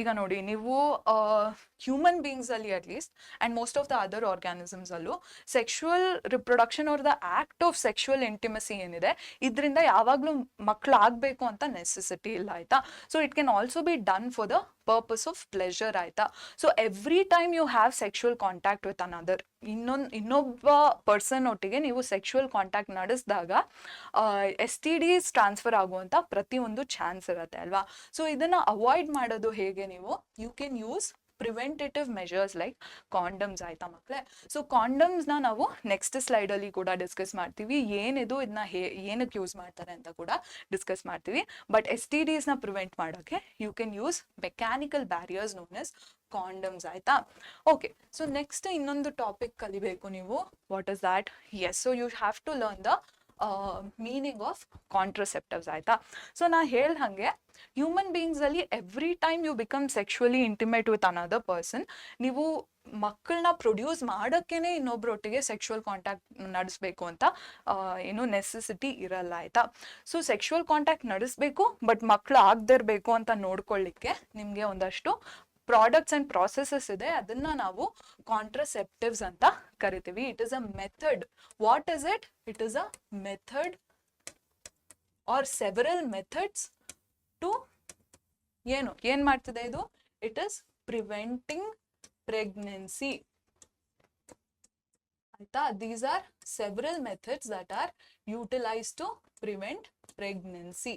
ಈಗ ನೋಡಿ ನೀವು ಹ್ಯೂಮನ್ ಬೀಯಿಂಗ್ಸ್ ಅಲ್ಲಿ at least and most of the other organisms ಅಲ್ಲೂ sexual reproduction or the act of sexual intimacy ಏನಿದೆ ಇದರಿಂದ ಯಾವಾಗ್ಲೂ ಮಕ್ಕಳು ಆಗ್ಬೇಕು ಅಂತ ನೆಸೆಸಿಟಿ ಇಲ್ಲ ಆಯ್ತಾ. So it can also be done for the purpose of pleasure ಆಯ್ತಾ. So every time you have sexual contact with another, ಇನ್ನೊಬ್ಬ ಪರ್ಸನ್ ಒಟ್ಟಿಗೆ ನೀವು ಸೆಕ್ಷುವಲ್ ಕಾಂಟ್ಯಾಕ್ಟ್ ನಡೆಸಿದಾಗ STDs ಟ್ರಾನ್ಸ್ಫರ್ ಆಗುವಂತ ಪ್ರತಿಯೊಂದು ಚಾನ್ಸ್ ಇರುತ್ತೆ ಅಲ್ವಾ. ಸೊ ಇದನ್ನ ಅವಾಯ್ಡ್ ಮಾಡೋದು ಹೇಗೆ ನೀವು, you can use preventative measures like condoms ಆಯ್ತಾ ಮಕ್ಕಳೇ. ಸೊ ಕಾಂಡಮ್ಸ್ನ ನಾವು ನೆಕ್ಸ್ಟ್ ಸ್ಲೈಡಲ್ಲಿ ಕೂಡ ಡಿಸ್ಕಸ್ ಮಾಡ್ತೀವಿ, ಏನಿದು ಇದನ್ನ ಏನಕ್ಕೆ ಯೂಸ್ ಮಾಡ್ತಾರೆ ಅಂತ ಕೂಡ ಡಿಸ್ಕಸ್ ಮಾಡ್ತೀವಿ. ಬಟ್ STDsನ ಪ್ರಿವೆಂಟ್ ಮಾಡೋಕ್ಕೆ you can use mechanical barriers known as condoms ಆಯ್ತಾ. ಓಕೆ, ಸೊ ನೆಕ್ಸ್ಟ್ ಇನ್ನೊಂದು ಟಾಪಿಕ್ ಕಲಿಬೇಕು ನೀವು. What is that? Yes, so you have to learn the meaning of contraceptives ಆಯ್ತಾ. ಸೊ ನಾ ಹೇಳ್ದಂಗೆ ಹ್ಯೂಮನ್ ಬೀಯಿಂಗ್ಸ್ ಅಲ್ಲಿ every time you become sexually intimate with another person, ನೀವು ಮಕ್ಕಳನ್ನ ಪ್ರೊಡ್ಯೂಸ್ ಮಾಡೋಕ್ಕೇನೆ ಇನ್ನೊಬ್ರೊಟ್ಟಿಗೆ ಸೆಕ್ಷುವಲ್ ಕಾಂಟ್ಯಾಕ್ಟ್ ನಡೆಸಬೇಕು ಅಂತ ಏನು ನೆಸೆಸಿಟಿ ಇರಲ್ಲ ಆಯ್ತಾ. ಸೊ ಸೆಕ್ಷುವಲ್ ಕಾಂಟ್ಯಾಕ್ಟ್ ನಡೆಸಬೇಕು ಬಟ್ ಮಕ್ಕಳು ಆಗದಿರಬೇಕು ಅಂತ ನೋಡ್ಕೊಳ್ಳಿಕ್ಕೆ ನಿಮಗೆ ಒಂದಷ್ಟು ಪ್ರಾಡಕ್ಟ್ಸ್ ಅಂಡ್ ಪ್ರಾಸೆಸಸ್ ಇದೆ, ಅದನ್ನ ನಾವು ಕಾಂಟ್ರಸೆಪ್ಟಿವ್ಸ್ ಅಂತ ಕರಿತೀವಿ. It is a method. What is it? It is a method or several methods to ಏನ್ ಮಾಡ್ತಿದೆ ಇದು? ಇಟ್ ಇಸ್ ಪ್ರಿವೆಂಟಿಂಗ್ ಪ್ರೆಗ್ನೆನ್ಸಿ ಆಯ್ತಾ. These are several methods that are utilized to prevent pregnancy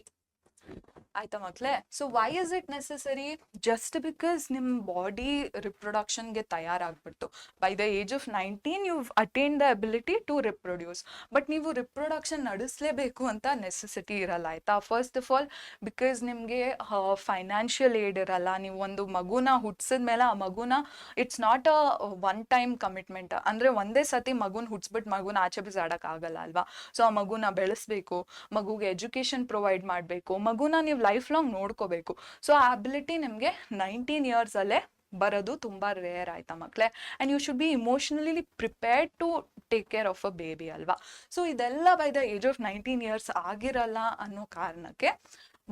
ಆಯ್ತಾ ಮಕ್ಕಳೇ. So why is it necessary? Just because ನಿಮ್ಮ body ರಿಪ್ರೊಡಕ್ಷನ್ಗೆ ತಯಾರಾಗ್ಬಿಟ್ಟು by the age of 19 you attain the ability to reproduce, but ನೀವು reproduction ನಡೆಸಲೇಬೇಕು ಅಂತ necessity ಇರಲ್ಲ ಆಯ್ತಾ. ಫಸ್ಟ್ ಆಫ್ ಆಲ್ ಬಿಕಾಸ್ ನಿಮಗೆ ಫೈನಾನ್ಷಿಯಲ್ ಏಡ್ ಇರಲ್ಲ, ನೀವು ಒಂದು ಮಗುನ ಹುಟ್ಸಿದ ಮೇಲೆ ಆ ಮಗುನ it's not a one time commitment, ಅಂದರೆ ಒಂದೇ ಸತಿ ಮಗುನ ಹುಟ್ಸ್ಬಿಟ್ಟು ಮಗುನ ಆಚೆ ಬಿಸಾಡೋಕ್ಕಾಗಲ್ಲ ಅಲ್ವಾ. ಸೊ ಆ ಮಗುನ ಬೆಳೆಸ್ಬೇಕು, ಮಗುಗೆ ಎಜುಕೇಶನ್ ಪ್ರೊವೈಡ್ ಮಾಡಬೇಕು, ಮಗುನ ನೀವು ಲೈಫ್ ಲಾಂಗ್ ನೋಡ್ಕೋಬೇಕು. ಸೊ ಆ ಅಬಿಲಿಟಿ ನಿಮಗೆ 19 years ಅಲ್ಲೇ ಬರೋದು ತುಂಬಾ ರೇರ್ ಆಯ್ತಾ ಮಕ್ಕಳೇ. And you should be emotionally prepared to take care of a baby ಅಲ್ವಾ. ಸೊ ಇದೆಲ್ಲ by the age of 19 years ಆಗಿರಲ್ಲ ಅನ್ನೋ ಕಾರಣಕ್ಕೆ,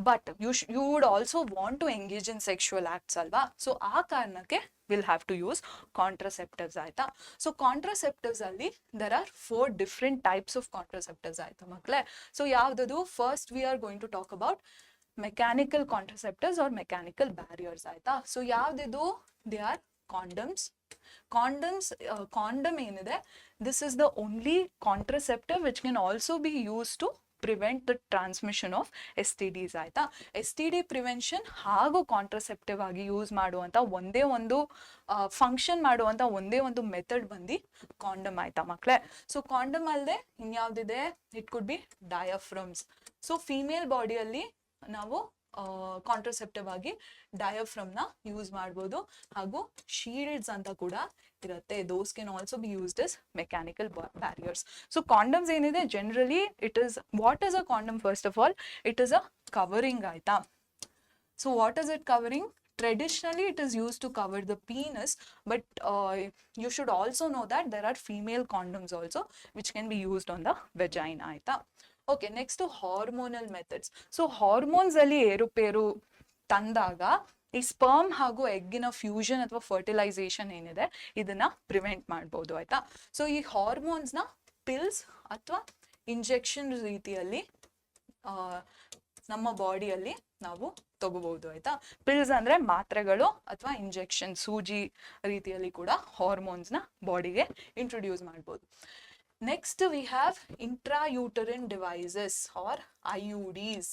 but you would also want to engage in sexual acts ಅಲ್ವಾ. ಸೊ ಆ ಕಾರಣಕ್ಕೆ will have to use contraceptives ಆಯ್ತಾ. So contraceptives ಅಲ್ಲಿ there are 4 different types of contraceptives ಆಯ್ತಾ ಮಕ್ಕಳೇ. ಸೊ ಯಾವ್ದದು? First we are going to talk about mechanical contraceptives or mechanical barriers ಆಯ್ತಾ. So ಯಾವ್ದಿದು? They are condoms. ಕಾಂಡಮ್ ಏನಿದೆ, this is the only contraceptive which can also be use to prevent the transmission of STDs ಆಯ್ತಾ. STD prevention ಹಾಗೂ contraceptive ಆಗಿ use ಮಾಡುವಂಥ ಒಂದೇ ಒಂದು function ಮಾಡುವಂಥ ಒಂದೇ ಒಂದು ಮೆಥಡ್ ಬಂದು ಕಾಂಡಮ್ ಆಯ್ತಾ ಮಕ್ಕಳೇ. ಸೊ ಕಾಂಡಮ್ ಅಲ್ಲದೆ ಇನ್ಯಾವುದಿದೆ, it could be diaphragms. So female ಬಾಡಿಯಲ್ಲಿ ನಾವು ಕಾಂಟ್ರಸೆಪ್ಟಿವ್ ಆಗಿ ಡಯಾಫ್ರಮ್ನ ಯೂಸ್ ಮಾಡ್ಬೋದು, ಹಾಗೂ ಶೀಲ್ಡ್ಸ್ ಅಂತ ಕೂಡ ಇರುತ್ತೆ. Those can also be used as mechanical barriers. So condoms ಏನಿದೆ generally it is, what is a condom first of all, it is a covering ಆಯ್ತಾ. So what is it covering? Traditionally it is used to cover the penis, but you should also know that there are female condoms also which can be used on the vagina ಆಯ್ತಾ. Okay, next hormonal methods. So hormones ಅಲ್ಲಿ ಏರುಪೇರು ತಂದಾಗ ಈ sperm ಹಾಗೂ ಎಗ್ಗಿನ fusion ಅಥವಾ fertilisation ಏನಿದೆ ಇದನ್ನ prevent ಮಾಡ್ಬೋದು ಆಯ್ತಾ. ಸೊ ಈ ಹಾರ್ಮೋನ್ಸ್ನ ಪಿಲ್ಸ್ ಅಥವಾ ಇಂಜೆಕ್ಷನ್ ರೀತಿಯಲ್ಲಿ ನಮ್ಮ ಬಾಡಿಯಲ್ಲಿ ನಾವು ತಗೋಬಹುದು ಆಯ್ತಾ. ಪಿಲ್ಸ್ ಅಂದ್ರೆ ಮಾತ್ರೆಗಳು ಅಥವಾ ಇಂಜೆಕ್ಷನ್ ಸೂಜಿ ರೀತಿಯಲ್ಲಿ ಕೂಡ ಹಾರ್ಮೋನ್ಸ್ನ ಬಾಡಿಗೆ ಇಂಟ್ರೊಡ್ಯೂಸ್ ಮಾಡ್ಬೋದು. Next we have intrauterine devices or IUDs.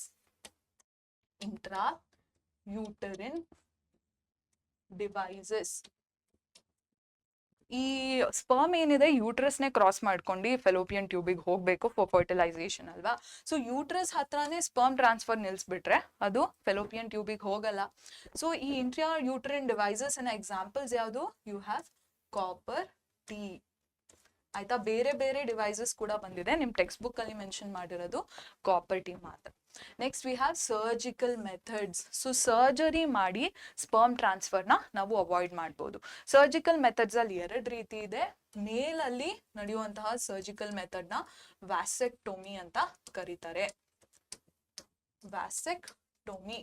Intrauterine devices. ಈ ಸ್ಪರ್ಮ್ ಏನಿದೆ ಯೂಟ್ರಸ್ನೇ ಕ್ರಾಸ್ ಮಾಡ್ಕೊಂಡು ಫೆಲೋಪಿಯನ್ ಟ್ಯೂಬಿಗೆ ಹೋಗ್ಬೇಕು ಫಾರ್ ಫರ್ಟಿಲೈಸೇಷನ್ ಅಲ್ವಾ. ಸೊ ಯೂಟ್ರಸ್ ಹತ್ರನೇ ಸ್ಪರ್ಮ್ ಟ್ರಾನ್ಸ್ಫರ್ ನಿಲ್ಲಿಸ್ಬಿಟ್ರೆ ಅದು ಫೆಲೋಪಿಯನ್ ಟ್ಯೂಬಿಗೆ ಹೋಗಲ್ಲ. ಸೊ ಈ ಇಂಟ್ರಾಯೂಟರಿನ್ ಡಿವೈಸಸ್ ನ ಎಕ್ಸಾಂಪಲ್ಸ್ ಯಾವುದು? ಯು ಹ್ಯಾವ್ ಕಾಪರ್ ಟಿ ಆಯ್ತಾ. ಬೇರೆ ಬೇರೆ ಡಿವೈಸಸ್ ಕೂಡ ಬಂದಿದೆ, ನಿಮ್ ಟೆಕ್ಸ್ಟ್ ಬುಕ್ ಅಲ್ಲಿ ಮೆನ್ಷನ್ ಮಾಡಿರೋದು ಕಾಪರ್ ಟಿ ಮಾತ್ರ. Next we have surgical methods. So surgery ಮಾಡಿ ಸ್ಪರ್ಮ್ ಟ್ರಾನ್ಸ್ಫರ್ನ ನಾವು ಅವಾಯ್ಡ್ ಮಾಡ್ಬೋದು. ಸರ್ಜಿಕಲ್ ಮೆಥಡ್ಸ್ ಅಲ್ಲಿ 2 ರೀತಿ ಇದೆ. ಮೇಲಲ್ಲಿ ನಡೆಯುವಂತಹ ಸರ್ಜಿಕಲ್ ಮೆಥಡ್ನ ವ್ಯಾಸೆಕ್ಟೊಮಿ ಅಂತ ಕರೀತಾರೆ. ವ್ಯಾಸೆಕ್ಟೊಮಿ.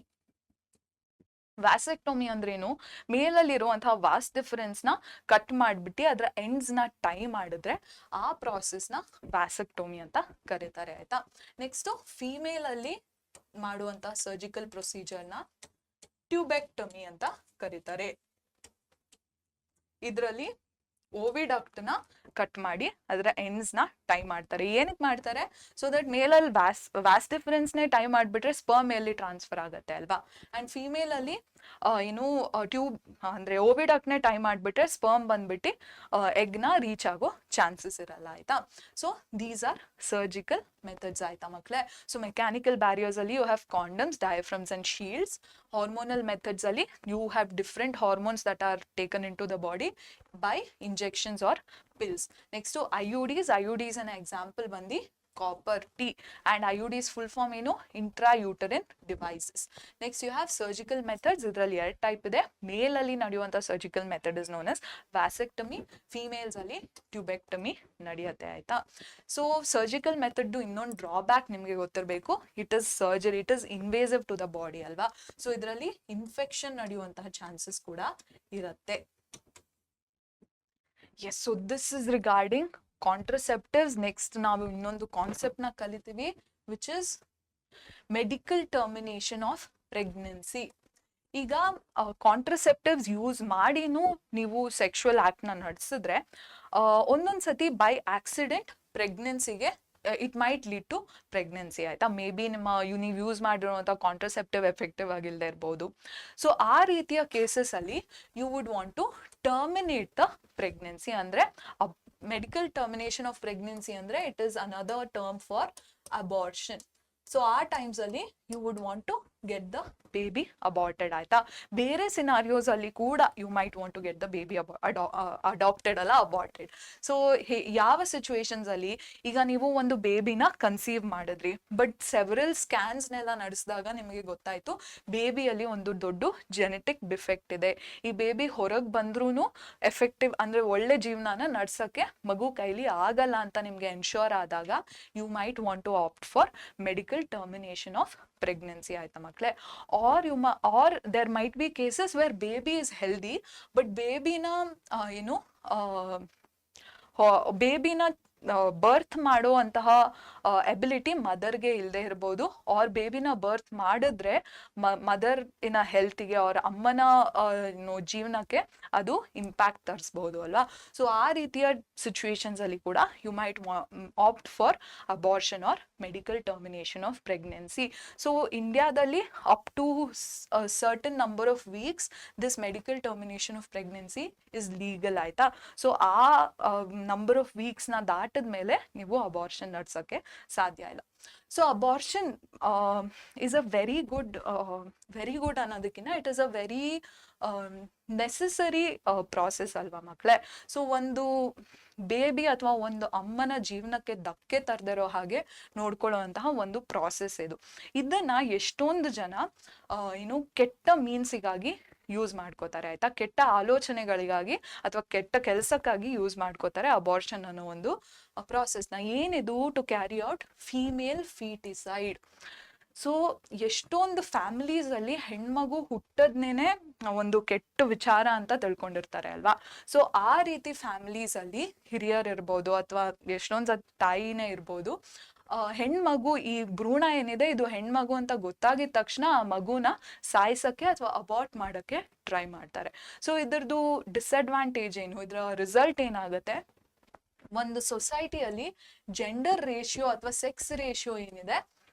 ವ್ಯಾಸೆಕ್ಟೊಮಿ ಅಂದ್ರೇನು? ಮೇಲಲ್ಲಿರುವಂತಹ ವಾಸ್ ಡಿಫರೆನ್ಸ್ ನ ಕಟ್ ಮಾಡ್ಬಿಟ್ಟು ಅದರ ಎಂಡ್ಸ್ ನ ಟೈ ಮಾಡಿದ್ರೆ ಆ ಪ್ರಾಸೆಸ್ ನ ವ್ಯಾಸೆಕ್ಟೊಮಿ ಅಂತ ಕರೀತಾರೆ ಆಯ್ತಾ. ನೆಕ್ಸ್ಟ್ ಫಿಮೇಲ್ ಅಲ್ಲಿ ಮಾಡುವಂತಹ ಸರ್ಜಿಕಲ್ ಪ್ರೊಸೀಜರ್ ನ ಟ್ಯೂಬೆಕ್ಟೊಮಿ ಅಂತ ಕರೀತಾರೆ. ಇದರಲ್ಲಿ ಓವಿಡಕ್ಟ್ ನ ಕಟ್ ಮಾಡಿ ಅದರ ಎಂಡ್ಸ್ ನ ಟೈ ಮಾಡ್ತಾರೆ. ಏನಕ್ಕೆ ಮಾಡ್ತಾರೆ? ಸೊ ದಟ್ ಮೇಲಲ್ಲಿ ವ್ಯಾಸ್ ಡಿಫರೆನ್ಸ್ ನೇ ಟೈ ಮಾಡ್ಬಿಟ್ರೆ ಸ್ಪರ್ಮ್ ಎಲ್ಲಿ ಟ್ರಾನ್ಸ್ಫರ್ ಆಗುತ್ತೆ ಅಲ್ವಾ. ಅಂಡ್ ಫಿಮೇಲ್ ಅಲ್ಲಿ ಏನು ಟ್ಯೂಬ್ ಅಂದ್ರೆ ಓವಿಡಕ್ಟ್ ನೇ ಟೈ ಮಾಡ್ಬಿಟ್ರೆ ಸ್ಪರ್ಮ್ ಬಂದ್ಬಿಟ್ಟು ಎಗ್ ನ ರೀಚ್ ಆಗೋ ಚಾನ್ಸಸ್ ಇರಲ್ಲ ಆಯ್ತಾ. So these are surgical methods ಆಯ್ತಾ ಮಕ್ಕಳೇ. ಸೊ ಮೆಕ್ಯಾನಿಕಲ್ ಬ್ಯಾರಿಯರ್ಸ್ ಅಲ್ಲಿ you have condoms, diaphragms and shields. Hormonal methods ಅಲ್ಲಿ you have different hormones that are taken into the body by injections or pills. Next to IUDs an example bandi copper T, and IUDs full form ಏನು intrauterine devices. Next you have surgical methods. ಇದರಲ್ಲಿ 2 type ಇದೆ. Male ಅಲ್ಲಿ ನಡೆಯುವಂತ surgical method is known as vasectomy, females ಅಲ್ಲಿ tubectomy ನಡೆಯುತ್ತೆ ಆಯ್ತಾ. So surgical method ಇನ್ನೊಂದು drawback ನಿಮಗೆ ಗೊತ್ತಿರಬೇಕು. It is surgery, it is invasive to the body ಅಲ್ವಾ. ಸೊ ಇದರಲ್ಲಿ ಇನ್ಫೆಕ್ಷನ್ ನಡೆಯುವಂತಹ ಚಾನ್ಸಸ್ ಕೂಡ ಇರುತ್ತೆ. Yes, so this is regarding contraceptives. Next ನಾವು ಇನ್ನೊಂದು ಕಾನ್ಸೆಪ್ಟ್ ನ ಕಲಿತೀವಿ, which is medical termination of pregnancy. ಈಗ ಕಾಂಟ್ರಸೆಪ್ಟಿವ್ಸ್ ಯೂಸ್ ಮಾಡಿನೂ ನೀವು ಸೆಕ್ಷುವಲ್ ಆಕ್ಟ್ ನ ನಡೆಸಿದ್ರೆ ಒಂದೊಂದ್ಸತಿ ಬೈ ಆಕ್ಸಿಡೆಂಟ್ ಪ್ರೆಗ್ನೆನ್ಸಿಗೆ it might lead to pregnancy ಆಯ್ತಾ. ಮೇ ಬಿ ನೀವು ಯೂಸ್ ಮಾಡಿರುವಂಥ ಕಾಂಟ್ರಸೆಪ್ಟಿವ್ ಎಫೆಕ್ಟಿವ್ ಆಗಿಲ್ಲದೆ ಇರ್ಬೋದು. ಸೊ ಆ ರೀತಿಯ ಕೇಸಸ್ ಅಲ್ಲಿ you would want to terminate the pregnancy. ಅಂದ್ರೆ ಮೆಡಿಕಲ್ ಟರ್ಮಿನೇಷನ್ ಆಫ್ ಪ್ರೆಗ್ನೆನ್ಸಿ ಅಂದ್ರೆ it is another term for abortion. So ಆ ಟೈಮ್ಸ್ ಅಲ್ಲಿ you would want to get the baby aborted ಆಯ್ತಾ. ಬೇರೆ ಸಿನಾರಿಯೋಸ್ ಅಲ್ಲಿ ಕೂಡ you might want to get the baby adopted ಅಲ್ಲ, aborted. So ಯಾವ situations ಅಲ್ಲಿ ಈಗ ನೀವು ಒಂದು ಬೇಬಿನ ಕನ್ಸೀವ್ ಮಾಡಿದ್ರಿ, ಬಟ್ ಸೆವರಲ್ ಸ್ಕ್ಯಾನ್ಸ್ನೆಲ್ಲ ನಡೆಸಿದಾಗ ನಿಮಗೆ ಗೊತ್ತಾಯ್ತು ಬೇಬಿಯಲ್ಲಿ ಒಂದು ದೊಡ್ಡ ಜೆನೆಟಿಕ್ ಡಿಫೆಕ್ಟ್ ಇದೆ. ಈ ಬೇಬಿ ಹೊರಗೆ ಬಂದ್ರೂ ಎಫೆಕ್ಟಿವ್ ಅಂದ್ರೆ ಒಳ್ಳೆ ಜೀವನನ ನಡ್ಸಕ್ಕೆ ಮಗು ಕೈಲಿ ಆಗಲ್ಲ ಅಂತ ನಿಮ್ಗೆ ಎನ್ಶೋರ್ ಆದಾಗ you might want to opt for medical termination of pregnancy ಆಯ್ತಾ ಮಕ್ಕಳೇ. Are there might be cases where baby is healthy, but ಬೇಬಿನ ಬರ್ತ್ ಮಾಡುವಂತಹ ಎಬಿಲಿಟಿ ಮದರ್ಗೆ ಇಲ್ಲದೆ ಇರ್ಬೋದು, ಆರ್ ಬೇಬಿನ ಬರ್ತ್ ಮಾಡಿದ್ರೆ ಮದರ್ ಇನ ಹೆಲ್ತ್ಗೆ ಅವ್ರ ಅಮ್ಮನ ಜೀವನಕ್ಕೆ ಅದು ಇಂಪ್ಯಾಕ್ಟ್ ತರಿಸ್ಬೋದು ಅಲ್ವಾ. ಸೊ ಆ ರೀತಿಯ ಸಿಚುವೇಶನ್ಸ್ ಅಲ್ಲಿ ಕೂಡ you might opt for abortion or medical termination of pregnancy. So ಇಂಡಿಯಾದಲ್ಲಿ up to certain number of weeks this medical termination of pregnancy is legal ಆಯ್ತಾ. ಸೊ ಆ ನಂಬರ್ ಆಫ್ ವೀಕ್ಸ್ ನ ದಾಟದ ಮೇಲೆ ನೀವು ಅಬಾರ್ಷನ್ ನಡ್ಸಕ್ಕೆ ಸಾಧ್ಯ ಇಲ್ಲ. So abortion is a very good ಅನ್ನೋದಕ್ಕಿಂತ it is a very necessary process ಅಲ್ವಾ ಮಕ್ಕಳೇ. ಸೊ ಒಂದು ಬೇಬಿ ಅಥವಾ ಒಂದು ಅಮ್ಮನ ಜೀವನಕ್ಕೆ ಧಕ್ಕೆ ತರದಿರೋ ಹಾಗೆ ನೋಡ್ಕೊಳ್ಳುವಂತಹ ಒಂದು ಪ್ರಾಸೆಸ್ ಇದು. ಇದನ್ನ ಎಷ್ಟೊಂದು ಜನ ಕೆಟ್ಟ ಮೀನ್ಸಿಗಾಗಿ ಯೂಸ್ ಮಾಡ್ಕೋತಾರೆ ಆಯ್ತಾ, ಕೆಟ್ಟ ಆಲೋಚನೆಗಳಿಗಾಗಿ ಅಥವಾ ಕೆಟ್ಟ ಕೆಲಸಕ್ಕಾಗಿ ಯೂಸ್ ಮಾಡ್ಕೋತಾರೆ ಅಬಾರ್ಷನ್ ಅನ್ನೋ ಒಂದು ಪ್ರಾಸೆಸ್ನ. ಏನಿದು to carry out female feticide. So ಎಷ್ಟೊಂದು ಫ್ಯಾಮಿಲೀಸ್ ಅಲ್ಲಿ ಹೆಣ್ಮಗು ಹುಟ್ಟದ್ನೇನೆ ಒಂದು ಕೆಟ್ಟ ವಿಚಾರ ಅಂತ ತಿಳ್ಕೊಂಡಿರ್ತಾರೆ ಅಲ್ವಾ. ಸೊ ಆ ರೀತಿ ಫ್ಯಾಮಿಲೀಸ್ ಅಲ್ಲಿ ಹಿರಿಯರ್ ಇರ್ಬೋದು ಅಥವಾ ಎಷ್ಟೊಂದ್ ತಾಯಿನೇ ಇರ್ಬೋದು, ಹೆಣ್ಮಗು ಈ ಭ್ರೂಣ ಏನಿದೆ ಇದು ಹೆಣ್ಮಗು ಅಂತ ಗೊತ್ತಾಗಿದ ತಕ್ಷಣ ಆ ಮಗುನ ಸಾಯಿಸಕ್ಕೆ ಅಥವಾ ಅಬಾರ್ಟ್ ಮಾಡಕ್ಕೆ ಟ್ರೈ ಮಾಡ್ತಾರೆ. ಸೊ ಇದ್ರದ್ದು ಡಿಸ್ಅಡ್ವಾಂಟೇಜ್ ಏನು, ಇದರ ರಿಸಲ್ಟ್ ಏನಾಗುತ್ತೆ, ಒಂದು ಸೊಸೈಟಿಯಲ್ಲಿ ಜೆಂಡರ್ ರೇಷಿಯೋ ಅಥವಾ ಸೆಕ್ಸ್ ರೇಷಿಯೋ ಏನಿದೆ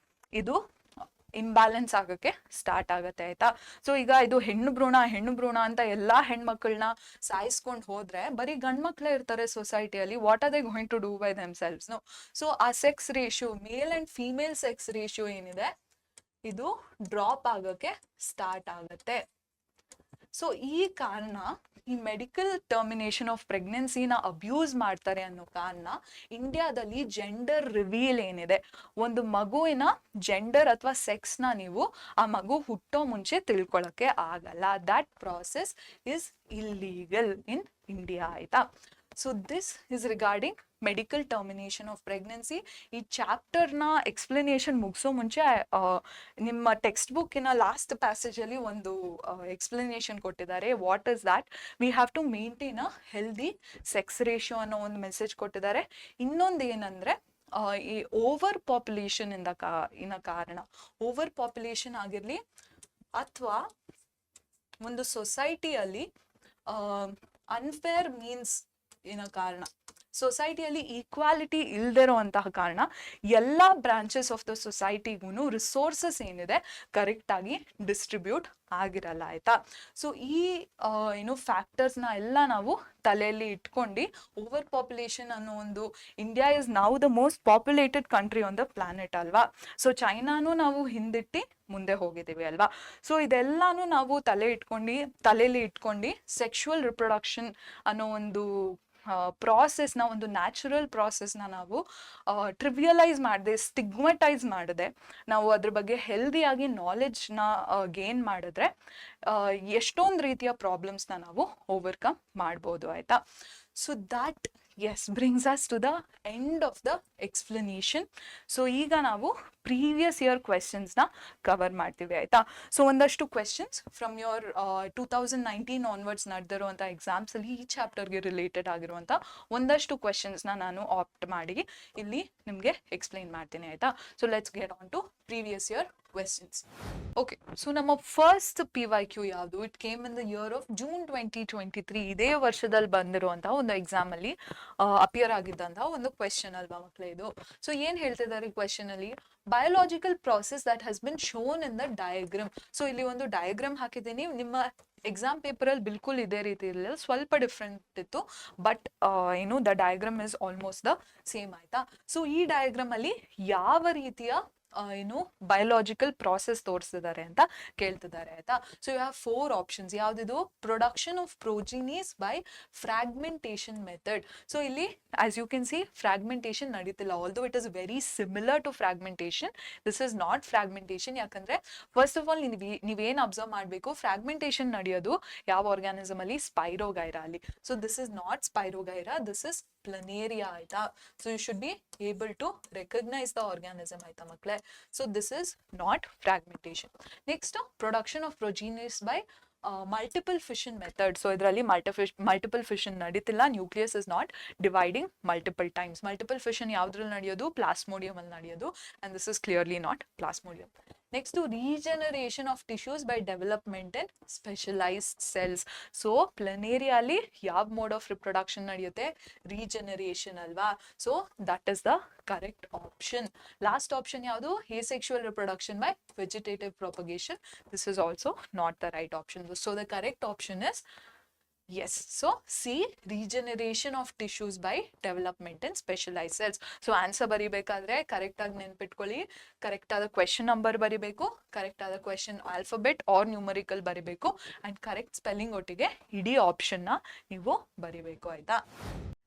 ಇದು ಇಂಬ್ಯಾಲೆನ್ಸ್ ಆಗಕ್ಕೆ ಸ್ಟಾರ್ಟ್ ಆಗತ್ತೆ ಆಯ್ತಾ. ಸೊ ಈಗ ಇದು ಹೆಣ್ಣು ಭ್ರೂಣ ಅಂತ ಎಲ್ಲಾ ಹೆಣ್ಮಕ್ಳನ್ನ ಸಾಯಿಸ್ಕೊಂಡು ಹೋದ್ರೆ ಬರೀ ಗಂಡ್ ಮಕ್ಳೇ ಇರ್ತಾರೆ ಸೊಸೈಟಿಯಲ್ಲಿ. What are they going to do by themselves? No. So ಆ sex ratio, male and female sex ratio ಏನಿದೆ ಇದು ಡ್ರಾಪ್ ಆಗಕ್ಕೆ ಸ್ಟಾರ್ಟ್ ಆಗತ್ತೆ. ಸೊ ಈ ಕಾರಣ ಈ ಮೆಡಿಕಲ್ ಟರ್ಮಿನೇಷನ್ ಆಫ್ ಪ್ರೆಗ್ನೆನ್ಸಿನ ಅಬ್ಯೂಸ್ ಮಾಡ್ತಾರೆ ಅನ್ನೋ ಕಾರಣ ಇಂಡಿಯಾದಲ್ಲಿ ಜೆಂಡರ್ ರಿವೀಲ್ ಏನಿದೆ, ಒಂದು ಮಗುವಿನ ಜೆಂಡರ್ ಅಥವಾ ಸೆಕ್ಸ್ನ ನೀವು ಆ ಮಗು ಹುಟ್ಟೋ ಮುಂಚೆ ತಿಳ್ಕೊಳಕ್ಕೆ ಆಗಲ್ಲ. That process is illegal in India ಆಯ್ತಾ. So this is regarding medical termination of pregnancy. ಈ ಚಾಪ್ಟರ್ನ ಎಕ್ಸ್ಪ್ಲನೇಷನ್ ಮುಗಿಸೋ ಮುಂಚೆ ನಿಮ್ಮ ಟೆಕ್ಸ್ಟ್ ಬುಕ್ಕಿನ ಲಾಸ್ಟ್ ಪ್ಯಾಸೇಜಲ್ಲಿ ಒಂದು ಎಕ್ಸ್ಪ್ಲನೇಷನ್ ಕೊಟ್ಟಿದ್ದಾರೆ. What is that? We have to maintain a healthy sex ratio ಅನ್ನೋ ಒಂದು ಮೆಸೇಜ್ ಕೊಟ್ಟಿದ್ದಾರೆ. ಇನ್ನೊಂದು ಏನಂದ್ರೆ ಈ ಓವರ್ ಪಾಪ್ಯುಲೇಷನ್ ಇನ ಕಾರಣ, ಓವರ್ ಪಾಪ್ಯುಲೇಷನ್ ಆಗಿರ್ಲಿ ಅಥವಾ ಒಂದು ಸೊಸೈಟಿಯಲ್ಲಿ ಅನ್ಫೇರ್ ಮೀನ್ಸ್ ಇನ ಕಾರಣ, ಸೊಸೈಟಿಯಲ್ಲಿ ಈಕ್ವಾಲಿಟಿ ಇಲ್ದಿರೋಂತಹ ಕಾರಣ ಎಲ್ಲ ಬ್ರಾಂಚಸ್ ಆಫ್ ದ ಸೊಸೈಟಿಗೂ ರಿಸೋರ್ಸಸ್ ಏನಿದೆ ಕರೆಕ್ಟ್ ಆಗಿ ಡಿಸ್ಟ್ರಿಬ್ಯೂಟ್ ಆಗಿರಲ್ಲ ಆಯ್ತಾ. ಸೊ ಈ ಫ್ಯಾಕ್ಟರ್ಸ್ನ ಎಲ್ಲ ನಾವು ತಲೆಯಲ್ಲಿ ಇಟ್ಕೊಂಡು ಓವರ್ ಪಾಪ್ಯುಲೇಷನ್ ಅನ್ನೋ ಒಂದು, India is now the most populated country on the planet ಅಲ್ವಾ. ಸೊ ಚೈನಾನು ನಾವು ಹಿಂದಿಟ್ಟು ಮುಂದೆ ಹೋಗಿದ್ದೀವಿ ಅಲ್ವಾ. ಸೊ ಇದೆಲ್ಲಾನು ನಾವು ತಲೆಯಲ್ಲಿ ಇಟ್ಕೊಂಡು ಸೆಕ್ಷುವಲ್ ರಿಪ್ರೊಡಕ್ಷನ್ ಅನ್ನೋ ಒಂದು ಪ್ರಾಸೆಸ್ನ, ಒಂದು ನ್ಯಾಚುರಲ್ ಪ್ರಾಸೆಸ್ನ ನಾವು ಟ್ರಿವಿಯಲೈಸ್ ಮಾಡದೆ, ಸ್ಟಿಗ್ಮಟೈಸ್ ಮಾಡದೆ, ನಾವು ಅದ್ರ ಬಗ್ಗೆ ಹೆಲ್ದಿಯಾಗಿ ನಾಲೆಡ್ಜ್ನ ಗೇನ್ ಮಾಡಿದ್ರೆ ಎಷ್ಟೊಂದು ರೀತಿಯ ಪ್ರಾಬ್ಲಮ್ಸ್ನ ನಾವು ಓವರ್ಕಮ್ ಮಾಡ್ಬೋದು ಆಯ್ತಾ. So that brings us to the end of the explanation. So ಈಗ ನಾವು ಪ್ರೀವಿಯಸ್ ಇಯರ್ ಕ್ವೆಶನ್ಸ್ನ ಕವರ್ ಮಾಡ್ತೀವಿ ಆಯ್ತಾ. ಸೊ ಒಂದಷ್ಟು ಕ್ವೆಶನ್ಸ್ ಫ್ರಮ್ ಯೋರ್ 2019 ಆನ್ವರ್ಡ್ಸ್ ನಡೆದಿರುವಂಥ ಎಕ್ಸಾಮ್ಸಲ್ಲಿ ಈ ಚಾಪ್ಟರ್ಗೆ ರಿಲೇಟೆಡ್ ಆಗಿರುವಂಥ ಒಂದಷ್ಟು ಕ್ವೆಶನ್ಸ್ನ ನಾನು ಆಪ್ಟ್ ಮಾಡಿ ಇಲ್ಲಿ ನಿಮಗೆ ಎಕ್ಸ್ಪ್ಲೈನ್ ಮಾಡ್ತೀನಿ ಆಯ್ತಾ. So let's get on to previous year questions. Okay, so ನಮ್ಮ ಫಸ್ಟ್ PYQ ಯಾವುದು? It came in the year of June 2023. ಇದೇ ವರ್ಷದಲ್ಲಿ ಬಂದಿರುವಂತಹ ಒಂದು ಎಕ್ಸಾಮ್ ಅಲ್ಲಿ ಅಪಿಯರ್ ಆಗಿದ್ದಂತಹ ಒಂದು ಕ್ವೆಶನ್ ಅಲ್ವಾ ಮಕ್ಕಳೇ ಇದು. ಸೊ ಏನ್ ಹೇಳ್ತಿದ್ದಾರೆ ಕ್ವೆಶನ್ ಅಲ್ಲಿ? Biological process that has been shown in the diagram. So ಇಲ್ಲಿ ಒಂದು ಡಯಾಗ್ರಾಮ್ ಹಾಕಿದ್ದೀನಿ. ನಿಮ್ಮ ಎಕ್ಸಾಮ್ ಪೇಪರ್ ಅಲ್ಲಿ ಬಿಲ್ಕುಲ್ ಇದೇ ರೀತಿ ಇರಲಿಲ್ಲ, ಸ್ವಲ್ಪ ಡಿಫ್ರೆಂಟ್ ಇತ್ತು, but the diagram is almost the same ಆಯ್ತಾ. ಸೊ ಈ ಡಯಾಗ್ರಾಮ್ ಅಲ್ಲಿ ಯಾವ ರೀತಿಯ ಬಯೋಲಾಜಿಕಲ್ ಪ್ರಾಸೆಸ್ ತೋರಿಸ್ತಿದ್ದಾರೆ ಅಂತ ಕೇಳ್ತಿದ್ದಾರೆ ಆಯ್ತಾ. So you have 4 options. ಯಾವ್ದಿದು? Production of progenies by fragmentation method. So ಇಲ್ಲಿ as you can see fragmentation ನಡೀತಿಲ್ಲ, although it is very similar to fragmentation. This is not fragmentation. ಯಾಕಂದ್ರೆ ಫಸ್ಟ್ ಆಫ್ ಆಲ್ ನೀವೇನ್ observe ಮಾಡಬೇಕು, fragmentation ನಡೆಯೋದು ಯಾವ organism ಅಲ್ಲಿ? Spirogyra ಅಲ್ಲಿ. So this is not spirogyra, this is planaria ಆಯ್ತಾ. So you should be able to recognise the organism ಆಯ್ತಾ ಮಕ್ಕಳೇ. So this is not fragmentation. Next, production of progenies by multiple fission method. So ಇದರಲ್ಲಿ multiple fission ನಡೀತಿಲ್ಲ, nucleus is not dividing multiple times. Multiple fission ಯಾವ್ದ್ರಲ್ಲಿ ನಡೆಯೋದು? Plasmodium ಅಲ್ಲಿ ನಡೆಯೋದು, and this is clearly not plasmodium. Next regeneration of tissues by development in specialised cells. So ಪ್ಲನೇರಿಯಲ್ಲಿ ಯಾವ mode of reproduction ನಡೆಯುತ್ತೆ? Regeneration ಅಲ್ವಾ? So that is the correct option. Last option ಯಾವುದು? asexual reproduction by vegetative propagation. This is also not the right option. So the correct option is yes. So C, regeneration of tissues by development in specialized cells. So answer ಬರಿಬೇಕಾದ್ರೆ correct ಆಗಿ ನೆನ್ಪಿಟ್ಕೊಳ್ಳಿ, correct ಆದ question number ಬರಿಬೇಕು, correct ಆದ question alphabet or numerical ಬರಿಬೇಕು, and correct spelling ಒಟ್ಟಿಗೆ ಇಡೀ ಆಪ್ಷನ್ನ ನೀವು ಬರಿಬೇಕು, ಆಯ್ತಾ?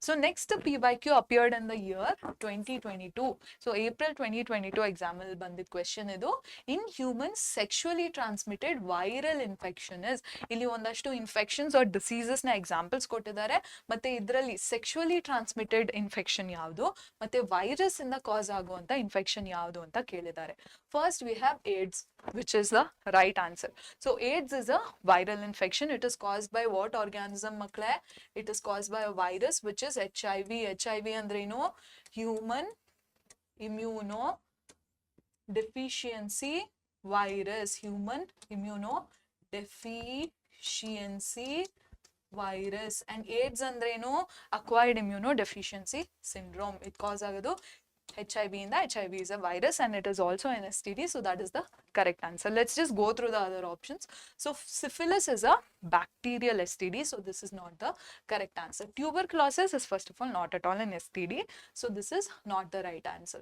So next PYQ appeared in the year 2022. So April 2022 exam ಅಲ್ಲಿ ಬಂದಿದ್ದ ಕ್ವೆಶನ್ ಇದು. In humans sexually transmitted viral infection is. ಇಲ್ಲಿ ಒಂದಷ್ಟು ಇನ್ಫೆಕ್ಷನ್ಸ್ ಆರ್ ಡಿಸೀಸಸ್ ನ ಎಕ್ಸಾಂಪಲ್ಸ್ ಕೊಟ್ಟಿದ್ದಾರೆ, ಮತ್ತೆ ಇದರಲ್ಲಿ ಸೆಕ್ಷುವಲಿ ಟ್ರಾನ್ಸ್ಮಿಟೆಡ್ ಇನ್ಫೆಕ್ಷನ್ ಯಾವುದು ಮತ್ತೆ ವೈರಸ್ ಇಂದ ಕಾಸ್ ಆಗುವಂತ ಇನ್ಫೆಕ್ಷನ್ ಯಾವುದು ಅಂತ ಕೇಳಿದ್ದಾರೆ. First we have AIDS, which is the right answer. So AIDS is a viral infection. It is caused by what organism makle? It is caused by a virus which is HIV. HIV andreno human immunodeficiency virus. Human immunodeficiency virus. And AIDS andreno acquired immunodeficiency syndrome. It cause agadu HIV in the HIV is a virus and it is also an STD. So that is the correct answer. Let's just go through the other options. So syphilis is a bacterial STD. So this is not the correct answer. Tuberculosis is first of all not at all an STD. So this is not the right answer.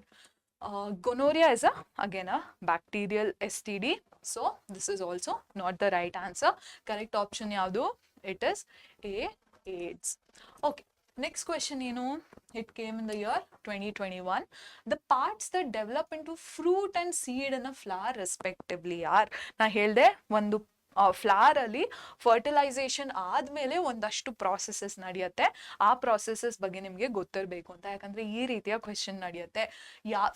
Gonorrhea is again a bacterial STD. So this is also not the right answer. Correct option yavdu? It is A, AIDS. Okay. Next question, it came in the year 2021. The parts that develop into fruit and seed in a flower respectively are. Na ಹೇಳ್ದೆ ಒಂದು flower ಅಲ್ಲಿ fertilisation ಆದ್ಮೇಲೆ ಒಂದಷ್ಟು processes ನಡೆಯುತ್ತೆ, ಆ processes ಬಗ್ಗೆ ನಿಮಗೆ ಗೊತ್ತಿರಬೇಕು ಅಂತ, ಯಾಕಂದ್ರೆ ಈ ರೀತಿಯ ಕ್ವೆಶನ್ ನಡೆಯುತ್ತೆ.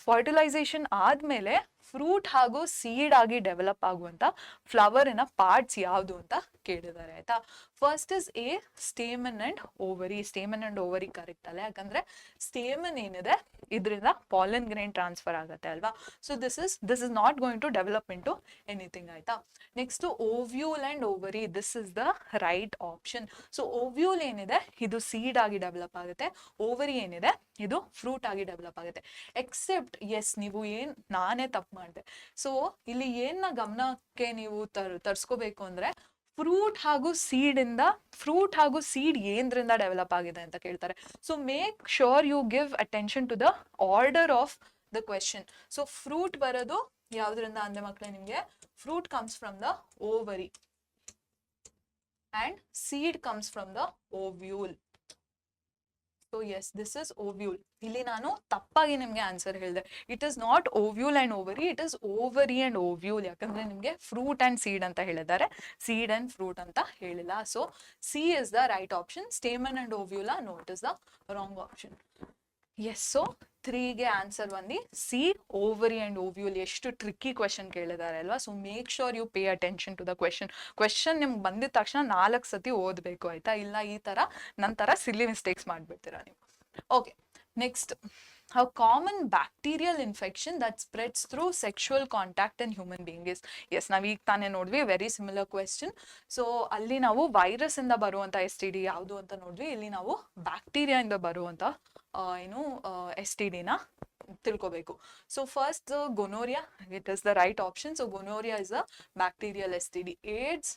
ಫರ್ಟಿಲೈಸೇಷನ್ ಆದ್ಮೇಲೆ ಫ್ರೂಟ್ ಹಾಗೂ ಸೀಡ್ ಆಗಿ ಡೆವಲಪ್ ಆಗುವಂತ ಫ್ಲವರಿನ ಪಾರ್ಟ್ಸ್ ಯಾವುದು ಅಂತ ಕೇಳಿದ್ದಾರೆ, ಆಯ್ತಾ? First is A stamen and ovary. Stamen and ovary correct ಅಲ್ಲ, ಯಾಕಂದ್ರೆ ಸ್ಟೇಮನ್ ಏನಿದೆ ಇದರಿಂದ ಪಾಲನ್ ಗ್ರೇನ್ ಟ್ರಾನ್ಸ್ಫರ್ ಆಗುತ್ತೆ ಅಲ್ವಾ? So this is not going to develop into anything, ಆಯ್ತಾ? Next ovule and ovary, this is the right option. So ovule ಏನಿದೆ ಇದು seed ಆಗಿ ಡೆವಲಪ್ ಆಗುತ್ತೆ, ಓವರಿ ಏನಿದೆ ಇದು ಫ್ರೂಟ್ ಆಗಿ ಡೆವಲಪ್ ಆಗುತ್ತೆ. ಎಕ್ಸೆಪ್ಟ್ ನೀವು ನಾನೇ ತಪ್ಪು ಮಾಡಿದೆ. ಸೊ ಇಲ್ಲಿ ಏನ್ನ ಗಮನಕ್ಕೆ ನೀವು ತರ್ಸ್ಕೋಬೇಕು ಅಂದ್ರೆ ಫ್ರೂಟ್ ಹಾಗೂ ಸೀಡ್ ಏನ್ರಿಂದ ಡೆವಲಪ್ ಆಗಿದೆ ಅಂತ ಕೇಳ್ತಾರೆ. So make sure you give attention to the order of the question. So fruit ಬರೋದು ಯಾವ್ದ್ರಿಂದ ಅಂದ್ರೆ ಮಕ್ಕಳೇ, ನಿಮ್ಗೆ fruit comes from the ovary and seed comes from the ovule. So yes, this is ovule. ಇಲ್ಲಿ ನಾನು ತಪ್ಪಾಗಿ ನಿಮ್ಗೆ ಆನ್ಸರ್ ಹೇಳಿದೆ. It is not ovule and ovary, it is ovary and ovule. ಯಾಕಂದ್ರೆ ನಿಮ್ಗೆ ಫ್ರೂಟ್ ಅಂಡ್ ಸೀಡ್ ಅಂತ ಹೇಳಿದ್ದಾರೆ, seed and fruit ಅಂತ ಹೇಳಿಲ್ಲ. So C is the right option. Stamen and ಓವ್ಯೂಲ, no, it is the wrong option. Yes, so 3ಗೆ answer ಬಂದು C, ovary and ovule. ಎಷ್ಟು ಟ್ರಿಕ್ಕಿ ಕ್ವೆಶನ್ ಕೇಳಿದ್ದಾರೆ ಅಲ್ವಾ? So make sure you pay attention to the question ನಿಮ್ಗೆ ಬಂದಿದ ತಕ್ಷಣ 4 ಸತಿ ಓದಬೇಕು, ಆಯ್ತಾ? ಇಲ್ಲ ಈ ತರ ನಂತರ ಸಿಲ್ಲಿ ಮಿಸ್ಟೇಕ್ಸ್ ಮಾಡ್ಬಿಡ್ತೀರಾ ನೀವು. Okay, next, how common bacterial infection that spreads through sexual contact in human being is. Yes, ನಾವು ಈಗ ತಾನೇ ನೋಡ್ವಿ, ವೆರಿ ಸಿಮಿಲರ್ ಕ್ವೆಶನ್. ಸೊ ಅಲ್ಲಿ ನಾವು ವೈರಸ್ ಇಂದ ಬರುವಂತ STD ಯಾವುದು ಅಂತ ನೋಡ್ವಿ, ಇಲ್ಲಿ ನಾವು ಬ್ಯಾಕ್ಟೀರಿಯಾ ಇಂದ ಬರುವಂತ STD ನ ತಿಳ್ಕೋಬೇಕು. So first gonorrhoea, it is the right option. So gonorrhoea is a bacterial STD. AIDS,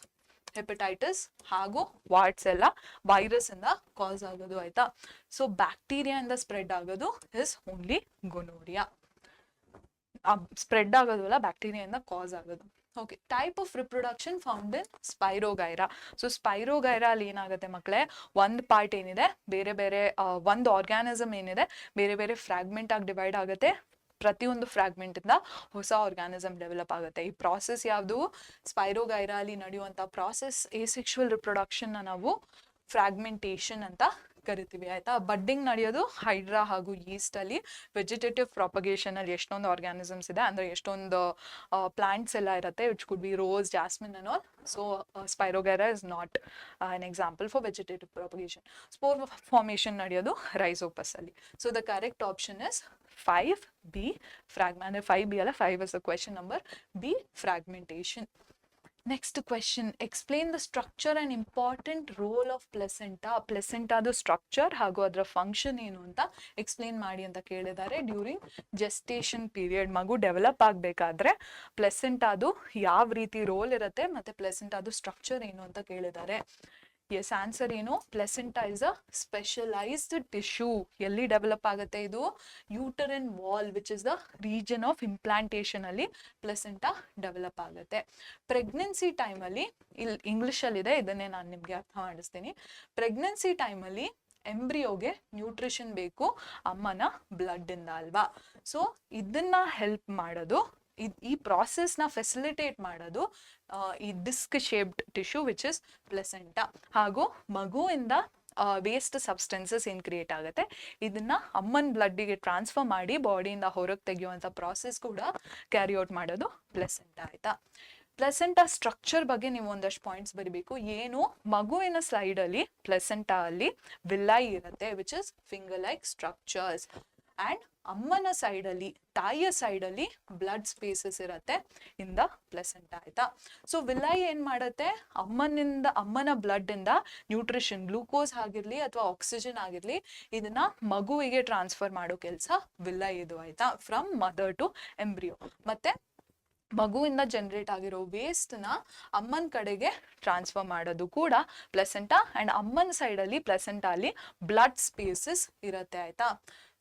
hepatitis ಹಾಗೂ ವಾಟ್ಸ್ ಎಲ್ಲ ವೈರಸ್ ಇಂದ ಕಾಸ್ ಆಗೋದು, ಆಯ್ತಾ? ಸೊ ಬ್ಯಾಕ್ಟೀರಿಯಾ ಇಂದ ಸ್ಪ್ರೆಡ್ ಆಗೋದು ಇಸ್ ಓನ್ಲಿ ಗೊನೋರಿಯಾ. ಸ್ಪ್ರೆಡ್ ಆಗೋದಲ್ಲ, ಬ್ಯಾಕ್ಟೀರಿಯಾ ಇಂದ ಕಾಸ್ ಆಗೋದು. Okay, type of reproduction found in spirogyra. So spirogyra ಅಲ್ಲಿ ಏನಾಗುತ್ತೆ ಮಕ್ಕಳೇ, ಒಂದು ಪಾರ್ಟ್ ಏನಿದೆ ಬೇರೆ ಬೇರೆ, ಒಂದು ಆರ್ಗ್ಯಾನಿಸಮ್ ಏನಿದೆ ಬೇರೆ ಬೇರೆ ಫ್ರಾಗ್ಮೆಂಟ್ ಆಗಿ ಡಿವೈಡ್ ಆಗುತ್ತೆ. ಪ್ರತಿಯೊಂದು ಫ್ರಾಗ್ಮೆಂಟ್ ಇಂದ ಹೊಸ ಆರ್ಗ್ಯಾನಿಸಮ್ ಡೆವಲಪ್ ಆಗುತ್ತೆ. ಈ ಪ್ರಾಸೆಸ್ ಯಾವುದು? ಸ್ಪೈರೋಗೈರಾ ಅಲ್ಲಿ ನಡೆಯುವಂತ ಪ್ರಾಸೆಸ್, ಏಸೆಕ್ಷುವಲ್ ರಿಪ್ರೊಡಕ್ಷನ್ ನಾವು ಫ್ರಾಗ್ಮೆಂಟೇಶನ್ ಅಂತ ಕರಿತೀವಿ ಆಯ್ತಾ. ಬಡ್ಡಿಂಗ್ ನಡೆಯೋದು ಹೈಡ್ರಾ ಹಾಗೂ ಈಸ್ಟ್ ಅಲ್ಲಿ. ವೆಜಿಟೇಟಿವ್ ಪ್ರಾಪಗೇಷನ್ ಅಲ್ಲಿ ಎಷ್ಟೊಂದು ಆರ್ಗ್ಯಾನಿಸಮ್ಸ್ ಇದೆ, ಅಂದ್ರೆ ಎಷ್ಟೊಂದು ಪ್ಲಾಂಟ್ಸ್ ಎಲ್ಲ ಇರುತ್ತೆ, which could be rose, jasmine and all. So spirogyra is not an example for vegetative propagation. Spore formation ನಡೆಯೋದು ರೈಸೋಪಸ್ ಅಲ್ಲಿ. So the correct option is 5B, ಅಂದ್ರೆ 5B ಅಲ್ಲ, 5 is the question number. B, fragmentation. Next question, explain the structure and important role of placenta. ಪ್ಲೆಸೆಂಟಾದು structure ಹಾಗೂ ಅದರ function ಏನು ಅಂತ explain ಮಾಡಿ ಅಂತ ಕೇಳಿದ್ದಾರೆ. ಡ್ಯೂರಿಂಗ್ ಜೆಸ್ಟೇಷನ್ ಪೀರಿಯಡ್, ಮಗು ಡೆವಲಪ್ ಆಗಬೇಕಾದ್ರೆ ಪ್ಲೆಸೆಂಟಾದು ಯಾವ ರೀತಿ ರೋಲ್ ಇರುತ್ತೆ ಮತ್ತೆ ಪ್ಲೆಸೆಂಟಾದು ಸ್ಟ್ರಕ್ಚರ್ ಏನು ಅಂತ ಕೇಳಿದ್ದಾರೆ. ಎಸ್, ಆನ್ಸರ್ ಏನು? Placenta is a specialised tissue. ಎಲ್ಲಿ ಡೆವಲಪ್ ಆಗುತ್ತೆ ಇದು? Uterine wall, which is the region of implantation ಅಲ್ಲಿ ಪ್ಲೆಸೆಂಟಾ ಡೆವಲಪ್ ಆಗುತ್ತೆ. ಪ್ರೆಗ್ನೆನ್ಸಿ ಟೈಮಲ್ಲಿ, ಇಲ್ಲಿ ಇಂಗ್ಲಿಷಲ್ಲಿದೆ, ಇದನ್ನೇ ನಾನು ನಿಮಗೆ ಅರ್ಥ ಮಾಡಿಸ್ತೀನಿ. ಪ್ರೆಗ್ನೆನ್ಸಿ ಟೈಮಲ್ಲಿ ಎಂಬ್ರಿಯೋಗೆ ನ್ಯೂಟ್ರಿಷನ್ ಬೇಕು ಅಮ್ಮನ ಬ್ಲಡ್ ಇಂದ ಅಲ್ವಾ. ಸೊ ಇದನ್ನ ಹೆಲ್ಪ್ ಮಾಡೋದು, ಈ ಪ್ರಾಸೆಸ್ನ ಫೆಸಿಲಿಟೇಟ್ ಮಾಡೋದು ಈ disc shaped tissue which is placenta. ಹಾಗೂ ಮಗುವಿಂದ ವೇಸ್ಟ್ ಸಬ್ಸ್ಟೆನ್ಸಸ್ ಏನು ಕ್ರಿಯೇಟ್ ಆಗುತ್ತೆ, ಇದನ್ನ ಅಮ್ಮನ ಬ್ಲಡ್ಡಿಗೆ ಟ್ರಾನ್ಸ್ಫರ್ ಮಾಡಿ ಬಾಡಿಯಿಂದ ಹೊರಗೆ ತೆಗೆಯುವಂಥ ಪ್ರಾಸೆಸ್ ಕೂಡ ಕ್ಯಾರಿ ಔಟ್ ಮಾಡೋದು ಪ್ಲೆಸೆಂಟಾ ಆಯ್ತಾ. ಪ್ಲೆಸೆಂಟಾ ಸ್ಟ್ರಕ್ಚರ್ ಬಗ್ಗೆ ನೀವು ಒಂದಷ್ಟು ಪಾಯಿಂಟ್ಸ್ ಬರಿಬೇಕು. ಏನು? ಮಗುವಿನ ಸೈಡಲ್ಲಿ ಪ್ಲೆಸೆಂಟಾ ಅಲ್ಲಿ ವಿಲ್ಲೈ ಇರುತ್ತೆ, which is finger like structures. And ಅಮ್ಮನ ಸೈಡಲ್ಲಿ, ತಾಯಿಯ ಸೈಡಲ್ಲಿ ಬ್ಲಡ್ ಸ್ಪೇಸಸ್ ಇರುತ್ತೆ ಇನ್ ದ ಪ್ಲೆಸೆಂಟಾ ಆಯ್ತಾ. ಸೊ ವಿಲ್ಲೈ ಏನ್ ಮಾಡುತ್ತೆ, ಅಮ್ಮನ ಬ್ಲಡ್ ಇಂದ ನ್ಯೂಟ್ರಿಷನ್, ಗ್ಲೂಕೋಸ್ ಆಗಿರ್ಲಿ ಅಥವಾ ಆಕ್ಸಿಜನ್ ಆಗಿರ್ಲಿ, ಇದನ್ನ ಮಗುವಿಗೆ ಟ್ರಾನ್ಸ್ಫರ್ ಮಾಡೋ ಕೆಲಸ ವಿಲ್ಲೈ ಇದು ಆಯ್ತಾ, ಫ್ರಮ್ ಮದರ್ ಟು ಎಂಬ್ರಿಯೋ. ಮತ್ತೆ ಮಗುವಿಂದ ಜನರೇಟ್ ಆಗಿರೋ ವೇಸ್ಟ್ನ ಅಮ್ಮನ ಕಡೆಗೆ ಟ್ರಾನ್ಸ್ಫರ್ ಮಾಡೋದು ಕೂಡ ಪ್ಲೆಸೆಂಟಾ. ಆ್ಯಂಡ್ ಅಮ್ಮನ ಸೈಡಲ್ಲಿ ಪ್ಲೆಸೆಂಟಾ ಅಲ್ಲಿ ಬ್ಲಡ್ ಸ್ಪೇಸಸ್ ಇರುತ್ತೆ ಆಯ್ತಾ.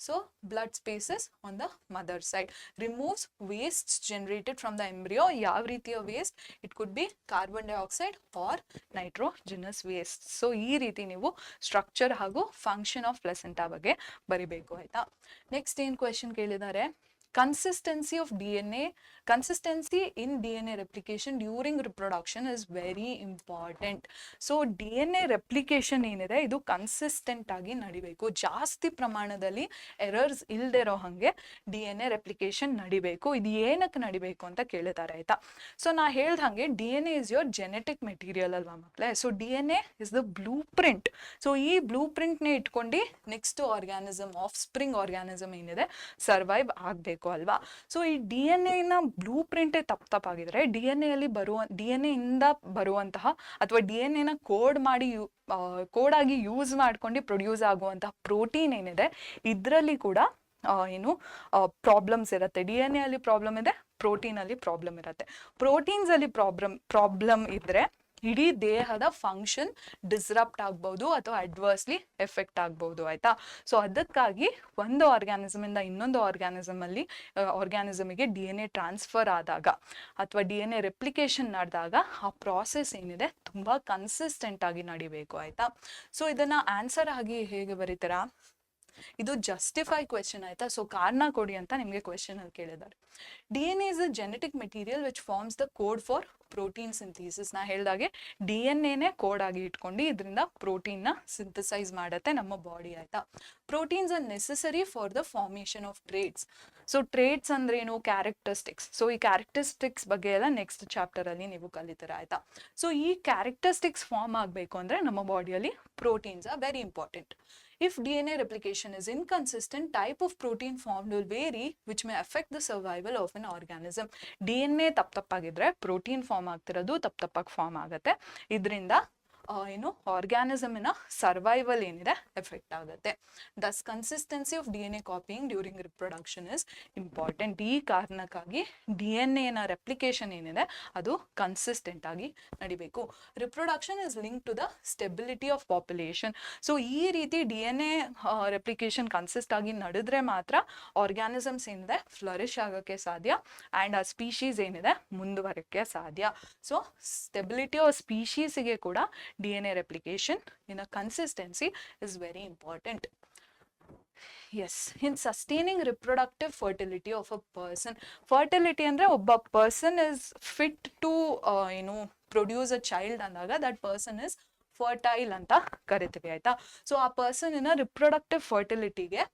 So blood spaces on the mother side removes wastes generated from the embryo. ಯಾವ ರೀತಿಯ waste? It could be carbon dioxide or nitrogenous waste. So ಈ ರೀತಿ ನೀವು ಸ್ಟ್ರಕ್ಚರ್ ಹಾಗೂ ಫಂಕ್ಷನ್ ಆಫ್ ಪ್ಲೆಸೆಂಟಾ ಬಗ್ಗೆ ಬರಿಬೇಕು ಆಯ್ತಾ. ನೆಕ್ಸ್ಟ್ ಏನು ಕ್ವೆಶನ್ ಕೇಳಿದ್ದಾರೆ, consistency of DNA, consistency in DNA replication during reproduction is very important. So DNA replication ಏನಿದೆ ಇದು ಕನ್ಸಿಸ್ಟೆಂಟ್ ಆಗಿ ನಡಿಬೇಕು. ಜಾಸ್ತಿ ಪ್ರಮಾಣದಲ್ಲಿ ಎರರ್ಸ್ ಇಲ್ಲದೆ ಇರೋ ಹಾಗೆ DNA replication ನಡಿಬೇಕು. ಇದು ಏನಕ್ಕೆ ನಡಿಬೇಕು ಅಂತ ಕೇಳಿದ್ದಾರೆ ಆಯ್ತಾ. ಸೊ ನಾ ಹೇಳ್ದಂಗೆ DNA is your genetic material ಅಲ್ವಾ ಮಕ್ಕಳೇ. So DNA is the blueprint. So ಈ ಬ್ಲೂಪ್ರಿಂಟ್ನೇ ಇಟ್ಕೊಂಡು next organism, of spring organism ಏನಿದೆ ಸರ್ವೈವ್ ಆಗಬೇಕು ಅಲ್ವಾ. ಸೊ ಈ DNA ಬ್ಲೂ ಪ್ರಿಂಟೇ ತಪ್ಪಾಗಿದ್ರೆ DNA ಅಲ್ಲಿ DNA ಇಂದ ಬರುವಂತಹ ಅಥವಾ DNA ಕೋಡ್ ಆಗಿ ಯೂಸ್ ಮಾಡ್ಕೊಂಡು ಪ್ರೊಡ್ಯೂಸ್ ಆಗುವಂತಹ ಪ್ರೋಟೀನ್ ಏನಿದೆ ಇದರಲ್ಲಿ ಕೂಡ ಏನು ಪ್ರಾಬ್ಲಮ್ಸ್ ಇರುತ್ತೆ. DNA ಅಲ್ಲಿ ಪ್ರಾಬ್ಲಮ್ ಇದೆ, ಪ್ರೋಟೀನ್ ಅಲ್ಲಿ ಪ್ರಾಬ್ಲಮ್ ಇರುತ್ತೆ. ಪ್ರೋಟೀನ್ಸ್ ಅಲ್ಲಿ ಪ್ರಾಬ್ಲಮ್ ಇದ್ರೆ ಇಡೀ ದೇಹದ ಫಂಕ್ಷನ್ ಡಿಸ್ರಪ್ಟ್ ಆಗ್ಬೋದು ಅಥವಾ ಅಡ್ವರ್ಸ್ಲಿ ಎಫೆಕ್ಟ್ ಆಗ್ಬೋದು ಆಯ್ತಾ. ಸೊ ಅದಕ್ಕಾಗಿ ಒಂದು ಆರ್ಗ್ಯಾನಿಸಮಿಂದ ಇನ್ನೊಂದು ಆರ್ಗ್ಯಾನಿಸಮಿಗೆ DNA ಟ್ರಾನ್ಸ್ಫರ್ ಆದಾಗ ಅಥವಾ DNA ರೆಪ್ಲಿಕೇಶನ್ ನಡೆದಾಗ ಆ ಪ್ರಾಸೆಸ್ ಏನಿದೆ ತುಂಬ ಕನ್ಸಿಸ್ಟೆಂಟ್ ಆಗಿ ನಡಿಬೇಕು ಆಯ್ತಾ. ಸೊ ಇದನ್ನ ಆನ್ಸರ್ ಆಗಿ ಹೇಗೆ ಬರೀತೀರಾ? ಇದು ಜಸ್ಟಿಫೈ ಕ್ವೆಶನ್ ಆಯ್ತಾ. ಸೊ ಕಾರಣ ಕೊಡಿ ಅಂತ ನಿಮಗೆ ಕ್ವೆಶನ್ ಅಲ್ಲಿ ಕೇಳಿದ್ದಾರೆ. DNA is a genetic material which forms the code for protein synthesis. ನಾ ಹೇಳ್ದಾಗೆ DNA ಕೋಡ್ ಆಗಿ ಇಟ್ಕೊಂಡು ಇದರಿಂದ ಪ್ರೋಟೀನ್ ನ ಸಿಂಥಸೈಸ್ ಮಾಡುತ್ತೆ ನಮ್ಮ ಬಾಡಿ ಆಯ್ತಾ. Proteins are necessary for the formation of traits. So traits ಅಂದ್ರೆ ಏನು? ಕ್ಯಾರೆಕ್ಟರಿಸ್ಟಿಕ್ಸ್. ಸೊ ಈ ಕ್ಯಾರೆಕ್ಟರಿಸ್ಟಿಕ್ಸ್ ಬಗ್ಗೆ ಎಲ್ಲ ನೆಕ್ಸ್ಟ್ ಚಾಪ್ಟರ್ ಅಲ್ಲಿ ನೀವು ಕಲಿತೀರಾ ಆಯ್ತಾ. ಸೊ ಈ ಕ್ಯಾರೆಕ್ಟರಿಸ್ಟಿಕ್ಸ್ ಫಾರ್ಮ್ ಆಗಬೇಕು ಅಂದ್ರೆ ನಮ್ಮ ಬಾಡಿಯಲ್ಲಿ proteins are very important. If DNA replication is inconsistent, type of protein formed will vary, which may affect the survival of an organism. DNA ತಪ್ಪಾಗಿದ್ರೆ ಪ್ರೋಟೀನ್ ಫಾರ್ಮ್ ಆಗ್ತಿರೋದು ತಪ್ಪಾಗಿ ಫಾರ್ಮ್ ಆಗುತ್ತೆ. ಇದರಿಂದ ಏನು ಆರ್ಗ್ಯಾನಿಸಮಿನ ಸರ್ವೈವಲ್ ಏನಿದೆ ಎಫೆಕ್ಟ್ ಆಗುತ್ತೆ. Thus consistency of DNA copying during reproduction is important. ಈ ಕಾರಣಕ್ಕಾಗಿ DNA ರೆಪ್ಲಿಕೇಶನ್ ಏನಿದೆ ಅದು ಕನ್ಸಿಸ್ಟೆಂಟ್ ಆಗಿ ನಡಿಬೇಕು. Reproduction is link to the stability of population. So ಈ ರೀತಿ DNA ರೆಪ್ಲಿಕೇಶನ್ ಕನ್ಸಿಸ್ಟ್ ಆಗಿ ನಡೆದ್ರೆ ಮಾತ್ರ ಆರ್ಗ್ಯಾನಿಸಮ್ಸ್ ಏನಿದೆ ಫ್ಲರಿಶ್ ಆಗೋಕ್ಕೆ ಸಾಧ್ಯ ಆ್ಯಂಡ್ ಆ ಸ್ಪೀಶೀಸ್ ಏನಿದೆ ಮುಂದುವರಕ್ಕೆ ಸಾಧ್ಯ. ಸೊ ಸ್ಟೆಬಿಲಿಟಿ ಆಫ್ ಸ್ಪೀಶೀಸ್ಗೆ ಕೂಡ DNA replication in a consistency is very important. Yes, in sustaining reproductive fertility of a person. Fertility andre obba person is fit to produce a child andaga that person is fertile ಅಂತ ಕರಿತೀವಿ ಆಯ್ತಾ. So ಆ ಪರ್ಸನಿನ reproductive ಫರ್ಟಿಲಿಟಿಗೆ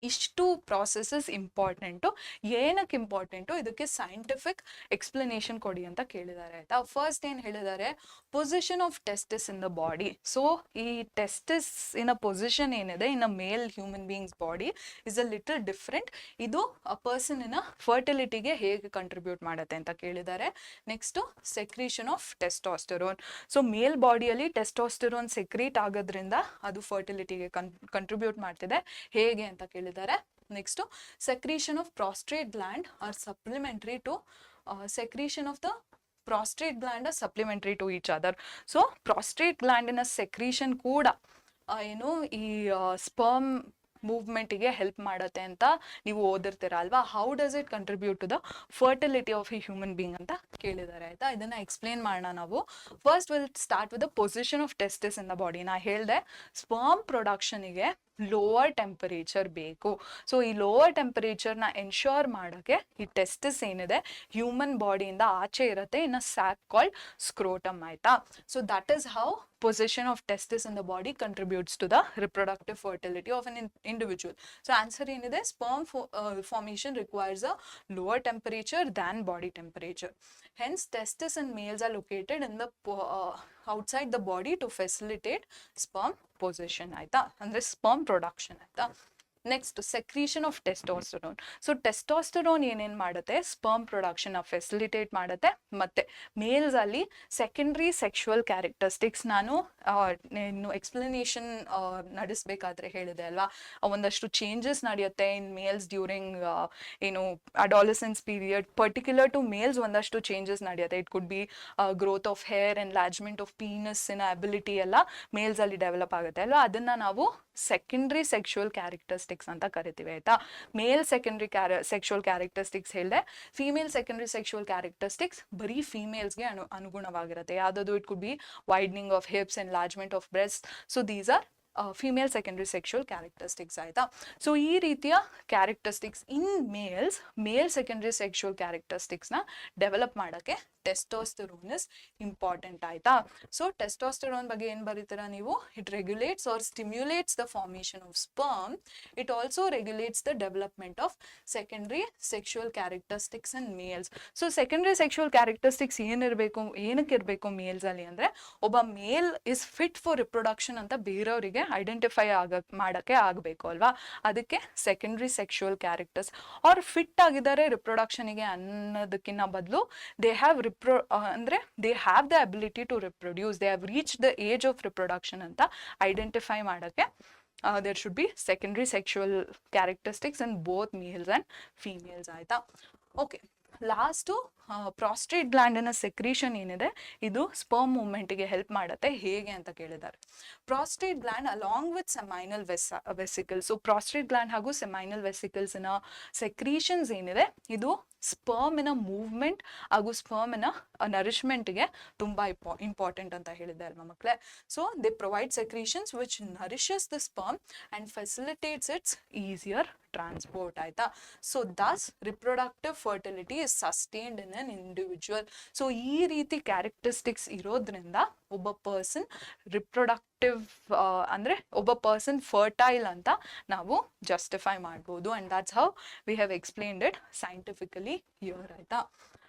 ಇಷ್ಟು processes important. ಏನಕ್ಕೆ important, ಇದಕ್ಕೆ scientific explanation ಕೊಡಿ ಅಂತ ಕೇಳಿದ್ದಾರೆ ಆಯ್ತಾ. ಫಸ್ಟ್ ಏನು ಹೇಳಿದ್ದಾರೆ, position of testis in the body. So ಈ ಟೆಸ್ಟಿಸ್ ಇನ್ ಅ ಪೊಸಿಷನ್ ಏನಿದೆ in a male human beings body is a little different. ಇದು ಅ ಪರ್ಸನಿನ ಫರ್ಟಿಲಿಟಿಗೆ ಹೇಗೆ ಕಂಟ್ರಿಬ್ಯೂಟ್ ಮಾಡುತ್ತೆ ಅಂತ ಕೇಳಿದ್ದಾರೆ. Next secretion of testosterone. So male ಬಾಡಿಯಲ್ಲಿ ಟೆಸ್ಟೋಸ್ಟೆರೋನ್ ಸೆಕ್ರೀಟ್ ಆಗೋದ್ರಿಂದ ಅದು ಫರ್ಟಿಲಿಟಿಗೆ ಕಂಟ್ರಿಬ್ಯೂಟ್ ಮಾಡ್ತಿದೆ, ಹೇಗೆ ಅಂತ ಕೇಳಿದ್ದಾರೆ. Next secretion of prostate gland are supplementary to secretion of the prostate gland are supplementary to each other. So prostate gland in a secretion ಕೂಡ ಏನು ಈ ಸ್ಪರ್ಮ್ ಮೂವ್ಮೆಂಟಿಗೆ ಹೆಲ್ಪ್ ಮಾಡುತ್ತೆ ಅಂತ ನೀವು ಓದಿರ್ತೀರ ಅಲ್ವಾ. How does it contribute to the fertility of a human being ಅಂತ ಕೇಳಿದ್ದಾರೆ ಆಯ್ತಾ. ಇದನ್ನ ಎಕ್ಸ್ಪ್ಲೇನ್ ಮಾಡೋಣ ನಾವು. First will start with the position of testis in the body. ನಾ ಹೇಳಿದೆ ಸ್ಪರ್ಮ್ ಪ್ರೊಡಕ್ಷನಿಗೆ ಲೋವರ್ ಟೆಂಪರೇಚರ್ ಬೇಕು. ಸೊ ಈ ಲೋವರ್ ಟೆಂಪರೇಚರ್ನ ಎನ್ಶೋರ್ ಮಾಡೋಕ್ಕೆ ಈ ಟೆಸ್ಟಿಸ್ ಏನಿದೆ ಹ್ಯೂಮನ್ ಬಾಡಿಯಿಂದ ಆಚೆ ಇರುತ್ತೆ ಇನ್ ಅ ಸ್ಯಾಕ್ ಕಾಲ್ಡ್ ಸ್ಕ್ರೋಟಮ್ ಆಯ್ತಾ. So that is how position of testis in the body contributes to the reproductive fertility of an individual. So answer ಏನಿದೆ, sperm formation requires a lower temperature than body temperature. Hence testis in males are located in the outside the body to facilitate sperm position ಆಯ್ತಾ, ಅಂದ್ರೆ sperm production ಆಯ್ತಾ. Next secretion of testosterone. So testosterone ಏನೇನು ಮಾಡುತ್ತೆ, sperm production facilitate ಮಾಡುತ್ತೆ. ಮತ್ತು mails ಅಲ್ಲಿ secondary sexual characteristics ನಾನು ಇನ್ನು ಎಕ್ಸ್ಪ್ಲನೇಷನ್ ನಡೆಸಬೇಕಾದ್ರೆ ಹೇಳಿದೆ ಅಲ್ವಾ, ಒಂದಷ್ಟು ಚೇಂಜಸ್ ನಡೆಯುತ್ತೆ ಇನ್ ಮೇಲ್ಸ್ ಡ್ಯೂರಿಂಗ್ ಏನು adolescence period. Particular to males ಒಂದಷ್ಟು ಚೇಂಜಸ್ ನಡೆಯುತ್ತೆ. It could be growth of hair, enlargement of ಪೀನಸ್ಸಿನ ಅಬಿಲಿಟಿ ಎಲ್ಲ ಮೇಲ್ಸ್ ಅಲ್ಲಿ ಡೆವಲಪ್ ಆಗುತ್ತೆ ಅಲ್ವಾ. ಅದನ್ನ ನಾವು ಸೆಕೆಂಡ್ರಿ ಸೆಕ್ಷುವಲ್ ಕ್ಯಾರೆಕ್ಟರಿಸ್ಟಿಕ್ಸ್ ಅಂತ ಕರಿತೀವಿ ಆಯ್ತಾ. ಮೇಲ್ ಸೆಕೆಂಡ್ರಿ ಸೆಕ್ಷುವಲ್ ಕ್ಯಾರೆಕ್ಟರಿಸ್ಟಿಕ್ಸ್ ಹೇಳಿದೆ. ಫೀಮೇಲ್ ಸೆಕೆಂಡ್ರಿ ಸೆಕ್ಷುವಲ್ ಕ್ಯಾರೆಕ್ಟರಿಸ್ಟಿಕ್ಸ್ ಬರೀ ಫೀಮೇಲ್ಸ್ಗೆ ಅನುಗುಣವಾಗಿರುತ್ತೆ. ಯಾವುದಾದ್ರು it could be widening of hips, enlargement of breast. So these are female secondary sexual characteristics ಆಯ್ತಾ. ಸೊ ಈ ರೀತಿಯ characteristics in males, male secondary sexual ಕ್ಯಾರೆಕ್ಟರಿಸ್ಟಿಕ್ಸ್ನ develop ಮಾಡೋಕ್ಕೆ ಟೆಸ್ಟೋಸ್ಟೆರೋನ್ ಇಸ್ ಇಂಪಾರ್ಟೆಂಟ್ ಆಯ್ತಾ. ಸೊ ಟೆಸ್ಟೋಸ್ಟೆರೋನ್ ಬಗ್ಗೆ ಏನು ಬರೀತೀರಾ ನೀವು, it regulates or stimulates the formation of sperm. It also regulates the development of secondary sexual characteristics in males. So secondary sexual characteristics ಏನಕ್ಕೆ ಇರಬೇಕು males ಅಲ್ಲಿ ಅಂದರೆ, ಒಬ್ಬ male is fit for reproduction ಅಂತ ಬೇರೆಯವರಿಗೆ ಐಡೆಂಟಿಫೈ ಮಾಡೋಕ್ಕೆ ಆಗಬೇಕು ಅಲ್ವಾ. ಅದಕ್ಕೆ ಸೆಕೆಂಡ್ರಿ ಸೆಕ್ಷುವಲ್ ಕ್ಯಾರೆಕ್ಟರ್ಸ್ ಅವ್ರು ಫಿಟ್ ಆಗಿದ್ದಾರೆ ರಿಪ್ರೊಡಕ್ಷನಿಗೆ ಅನ್ನೋದಕ್ಕಿಂತ ಬದಲು ದೇ ಹ್ಯಾವ್ ಅಂದ್ರೆ they have the ability to reproduce, they have reach the age of reproduction ಅಂತ ಐಡೆಂಟಿಫೈ ಮಾಡೋಕ್ಕೆ there should be secondary sexual characteristics in both males and females ಆಯ್ತಾ. Okay, last prostate ಗ್ಲ್ಯಾಂಡಿನ secretion ಏನಿದೆ ಇದು sperm ಮೂವ್ಮೆಂಟಿಗೆ help ಮಾಡುತ್ತೆ, ಹೇಗೆ ಅಂತ ಕೇಳಿದ್ದಾರೆ. Prostate gland along with seminal vesicles. So prostate gland ಹಾಗೂ ಸೆಮೈನಲ್ ವೆಸಿಕಲ್ಸ್ನ ಸೆಕ್ರೀಷನ್ಸ್ ಏನಿದೆ ಇದು ಸ್ಪರ್ಮಿನ ಮೂವ್ಮೆಂಟ್ ಹಾಗೂ ಸ್ಪರ್ಮಿನ ನರಿಶ್ಮೆಂಟ್ಗೆ ತುಂಬ ಇಂಪಾರ್ಟೆಂಟ್ ಅಂತ ಹೇಳಿದೆ ಅಲ್ವಾ ಮಕ್ಕಳೇ. So they provide secretions which nourishes the sperm and facilitates its easier transport ಆಯ್ತಾ. So thus reproductive fertility is sustained in an individual. So ಈ ರೀತಿ ಕ್ಯಾರೆಕ್ಟರಿಸ್ಟಿಕ್ಸ್ ಇರೋದ್ರಿಂದ ಒಬ್ಬ ಪರ್ಸನ್ ರಿಪ್ರೊಡಕ್ಟಿವ್ ಅಂದರೆ ಒಬ್ಬ ಪರ್ಸನ್ ಫರ್ಟೈಲ್ ಅಂತ ನಾವು ಜಸ್ಟಿಫೈ ಮಾಡ್ಬೋದು. And that's how we have explained it scientifically here ಆಯ್ತಾ.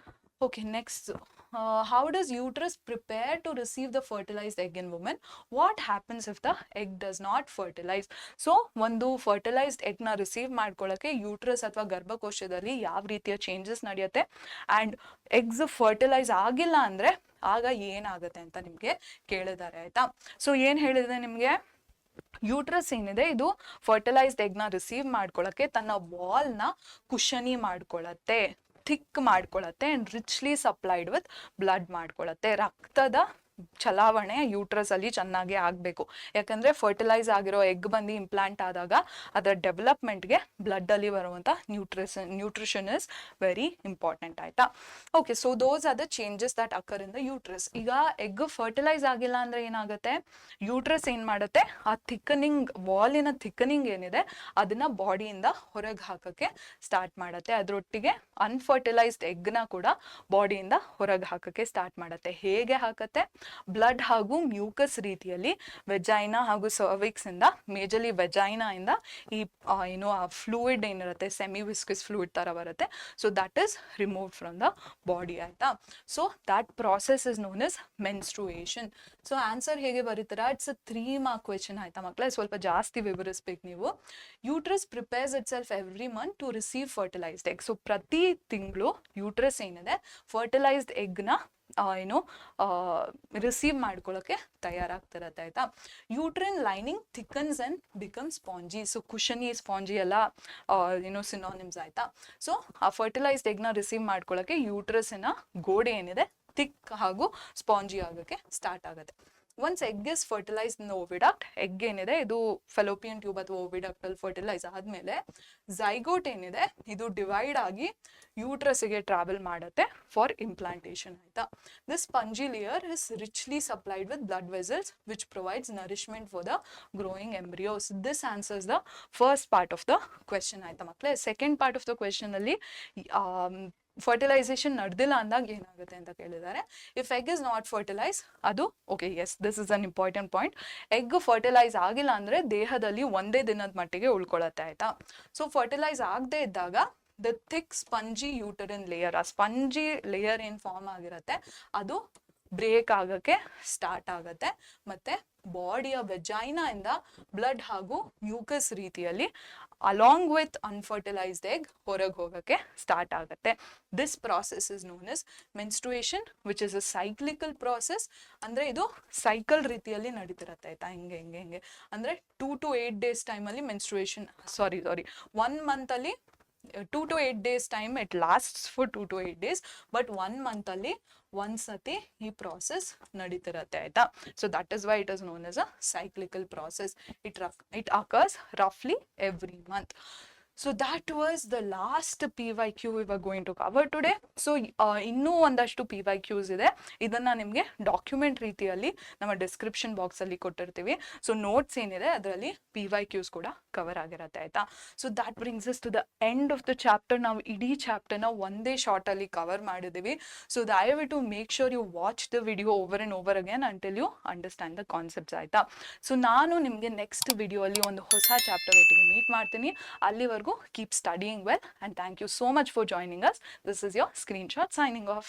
Okay, next how does uterus prepare to receive the fertilized egg in woman? What happens if the egg does not fertilize? So ಒಂದು fertilised ಎಗ್ನ receive ಮಾಡ್ಕೊಳ್ಳೋಕ್ಕೆ uterus ಅಥವಾ ಗರ್ಭಕೋಶದಲ್ಲಿ ಯಾವ ರೀತಿಯ changes ನಡೆಯುತ್ತೆ and eggs fertilise ಆಗಿಲ್ಲ ಅಂದರೆ ಆಗ ಏನಾಗುತ್ತೆ ಅಂತ ನಿಮಗೆ ಕೇಳಿದ್ದಾರೆ ಆಯಿತಾ. ಸೊ ಏನು ಹೇಳಿದೆ ನಿಮಗೆ, ಯೂಟ್ರಸ್ ಏನಿದೆ ಇದು ಫರ್ಟಿಲೈಸ್ಡ್ ಎಗ್ನ ರಿಸೀವ್ ಮಾಡ್ಕೊಳ್ಳೋಕ್ಕೆ ತನ್ನ ವಾಲ್ನ ಕುಶನಿ ಮಾಡ್ಕೊಳ್ಳತ್ತೆ, ಥಿಕ್ ಮಾಡ್ಕೊಳ್ಳುತ್ತೆ and richly supplied with blood ಮಾಡ್ಕೊಳ್ಳುತ್ತೆ. ರಕ್ತದ ಚಲಾವಣೆ ಯೂಟ್ರಸ್ ಅಲ್ಲಿ ಚೆನ್ನಾಗಿ ಆಗಬೇಕು. ಯಾಕಂದರೆ ಫರ್ಟಿಲೈಸ್ ಆಗಿರೋ ಎಗ್ ಬಂದು ಇಂಪ್ಲಾಂಟ್ ಆದಾಗ ಅದರ ಡೆವಲಪ್ಮೆಂಟ್ಗೆ ಬ್ಲಡ್ಡಲ್ಲಿ ಬರುವಂಥ ನ್ಯೂಟ್ರಿಷನ್ ಇಸ್ ವೆರಿ ಇಂಪಾರ್ಟೆಂಟ್ ಆಯಿತಾ. Okay, so those are the changes that occur in the uterus. ಈಗ ಎಗ್ ಫರ್ಟಿಲೈಸ್ ಆಗಿಲ್ಲ ಅಂದರೆ ಏನಾಗುತ್ತೆ, ಯೂಟ್ರಸ್ ಏನು ಮಾಡುತ್ತೆ, ಆ ಥಿಕ್ಕನಿಂಗ್ ವಾಲಿನ ಥಿಕ್ಕನಿಂಗ್ ಏನಿದೆ ಅದನ್ನು ಬಾಡಿಯಿಂದ ಹೊರಗೆ ಹಾಕೋಕ್ಕೆ ಸ್ಟಾರ್ಟ್ ಮಾಡುತ್ತೆ. ಅದರೊಟ್ಟಿಗೆ ಅನ್ಫರ್ಟಿಲೈಸ್ಡ್ ಎಗ್ನ ಕೂಡ ಬಾಡಿಯಿಂದ ಹೊರಗೆ ಹಾಕೋಕ್ಕೆ ಸ್ಟಾರ್ಟ್ ಮಾಡುತ್ತೆ. ಹೇಗೆ ಹಾಕತ್ತೆ, ಬ್ಲಡ್ ಹಾಗೂ ಮ್ಯೂಕಸ್ ರೀತಿಯಲ್ಲಿ ವೆಜೈನಾ ಹಾಗೂ ಸರ್ವಿಕ್ಸ್ ಇಂದ, ಮೇಜರ್ಲಿ ವೆಜೈನಾ ಇಂದ ಈ ಏನು ಆ ಫ್ಲೂಯಿಡ್ ಏನಿರುತ್ತೆ ಸೆಮಿ ವಿಸ್ಕಸ್ ಫ್ಲೂಯಿಡ್ ತರ ಬರುತ್ತೆ, so that is remove from the body ಆಯ್ತಾ. So that process is known as menstruation. So answer ಹೇಗೆ ಬರೀತೀರಾ, ಇಟ್ಸ್ ಅ 3 ಮಾರ್ಕ್ ಕ್ವೆಶನ್ ಆಯ್ತಾ ಮಕ್ಕಳೇ, ಸ್ವಲ್ಪ ಜಾಸ್ತಿ ವಿವರಿಸ್ಬೇಕು ನೀವು. Uterus prepares itself every month to receive fertilised egg. So ಪ್ರತಿ ತಿಂಗಳು ಯೂಟ್ರಸ್ ಏನಿದೆ ಫರ್ಟಿಲೈಸ್ಡ್ ಎಗ್ನ ಏನು ರಿಸೀವ್ ಮಾಡ್ಕೊಳ್ಳೋಕೆ ತಯಾರಾಗ್ತಿರತ್ತೆ ಆಯ್ತಾ. Uterine lining thickens and become spongy. So cushiony spongy ಎಲ್ಲ ಏನು ಸಿನಾನಿಮ್ಸ್ ಆಯ್ತಾ. ಸೊ ಆ ಫರ್ಟಿಲೈಸ್ಡ್ ಎಗ್ನ ರಿಸೀವ್ ಮಾಡ್ಕೊಳ್ಳೋಕೆ ಯೂಟ್ರಸ್ನ ಗೋಡೆ ಏನಿದೆ ಥಿಕ್ ಹಾಗೂ ಸ್ಪಾಂಜಿ ಆಗೋಕ್ಕೆ ಸ್ಟಾರ್ಟ್ ಆಗುತ್ತೆ. Once egg is fertilised in oviduct, egg ಏನಿದೆ ಇದು ಫೆಲೋಪಿಯನ್ ಟ್ಯೂಬ್ ಅಥವಾ ಓವಿಡಕ್ಟ್ ಅಲ್ಲಿ ಫರ್ಟಿಲೈಸ್ ಆದ್ಮೇಲೆ ಝೈಗೋಟ್ ಏನಿದೆ ಇದು ಡಿವೈಡ್ ಆಗಿ ಯೂಟ್ರಸ್ಗೆ ಟ್ರಾವೆಲ್ ಮಾಡುತ್ತೆ ಫಾರ್ ಇಂಪ್ಲಾಂಟೇಶನ್ ಆಯ್ತಾ. This spongy layer is richly supplied with blood vessels which provides nourishment for the growing embryos. This answers the first part of the question ಆಯ್ತಾ ಮಕ್ಕಳೇ. Second part of the question ಅಲ್ಲಿ fertilisation ನಡೆದಿಲ್ಲ ಅಂದಾಗ ಏನಾಗುತ್ತೆ ಅಂತ ಕೇಳಿದ್ದಾರೆ. If egg is not fertilise, ಅದು okay, yes this is an important point. Egg fertilise ಆಗಿಲ್ಲ ಅಂದ್ರೆ ದೇಹದಲ್ಲಿ ಒಂದೇ ದಿನದ ಮಟ್ಟಿಗೆ ಉಳ್ಕೊಳ್ಳುತ್ತೆ ಆಯ್ತಾ. ಸೊ ಫರ್ಟಿಲೈಸ್ ಆಗದೆ ಇದ್ದಾಗ ದ ಥಿಕ್ ಸ್ಪಂಜಿ ಯೂಟರಿನ್ ಲೇಯರ್, ಆ ಸ್ಪಂಜಿ ಲೇಯರ್ ಏನ್ ಫಾರ್ಮ್ ಆಗಿರುತ್ತೆ ಅದು ಬ್ರೇಕ್ ಆಗಕ್ಕೆ ಸ್ಟಾರ್ಟ್ ಆಗತ್ತೆ, ಮತ್ತೆ ಬಾಡಿಯ ವೆಜೈನಾ ಇಂದ ಬ್ಲಡ್ ಹಾಗೂ ಮ್ಯೂಕಸ್ ರೀತಿಯಲ್ಲಿ ಅಲಾಂಗ್ ವಿತ್ ಅನ್ಫರ್ಟಿಲೈಸ್ಡ್ ಎಗ್ ಹೊರಗೆ ಹೋಗಕ್ಕೆ ಸ್ಟಾರ್ಟ್ ಆಗುತ್ತೆ. This process is known as menstruation which is a cyclical process. ಅಂದ್ರೆ ಇದು ಸೈಕಲ್ ರೀತಿಯಲ್ಲಿ ನಡೀತಿರತ್ತೆ ಆಯ್ತಾ, ಹಿಂಗೆ ಅಂದ್ರೆ 2 to 8 days ಟೈಮಲ್ಲಿ ಮೆನ್ಸ್ಟ್ರುಯೇಷನ್, ಸಾರಿ 1 month ಅಲ್ಲಿ 2 to 8 days time it lasts for 2 to 8 days, but 1 month ಅಲ್ಲಿ ಒಂದ್ಸತಿ ಈ ಪ್ರಾಸೆಸ್ ನಡೀತಿರತ್ತೆ ಆಯ್ತಾ. So that is why it is known as a cyclical process. It occurs roughly every month. So that was the last PYQ we were going to cover today. So ಇನ್ನೂ ಒಂದಷ್ಟು PYQs ಇದೆ, ಇದನ್ನ ನಿಮಗೆ document ರೀತಿಯಲ್ಲಿ ನಮ್ಮ description box ಅಲ್ಲಿ ಕೊಟ್ಟಿರ್ತೀವಿ. So notes ಏನಿದೆ ಅದರಲ್ಲಿ PYQs ಕೂಡ ಕವರ್ ಆಗಿರತ್ತೆ ಆಯ್ತಾ. So that brings us to the end of the chapter. ನಾವು ಇಡೀ ಚಾಪ್ಟರ್ನ ಒಂದೇ ಶಾರ್ಟ್ ಅಲ್ಲಿ ಕವರ್ ಮಾಡಿದ್ದೀವಿ. ಸೊ ದಯವಿಟ್ಟು make sure you watch the video over and over again until you understand the concepts ಆಯ್ತಾ. ಸೊ ನಾನು ನಿಮಗೆ ನೆಕ್ಸ್ಟ್ ವಿಡಿಯೋ ಅಲ್ಲಿ ಒಂದು ಹೊಸ ಚಾಪ್ಟರ್ ಒಟ್ಟಿಗೆ ಮೀಟ್ ಮಾಡ್ತೀನಿ. ಅಲ್ಲಿವರೆಗೂ keep studying well and thank you so much for joining us. This is your screenshot signing off.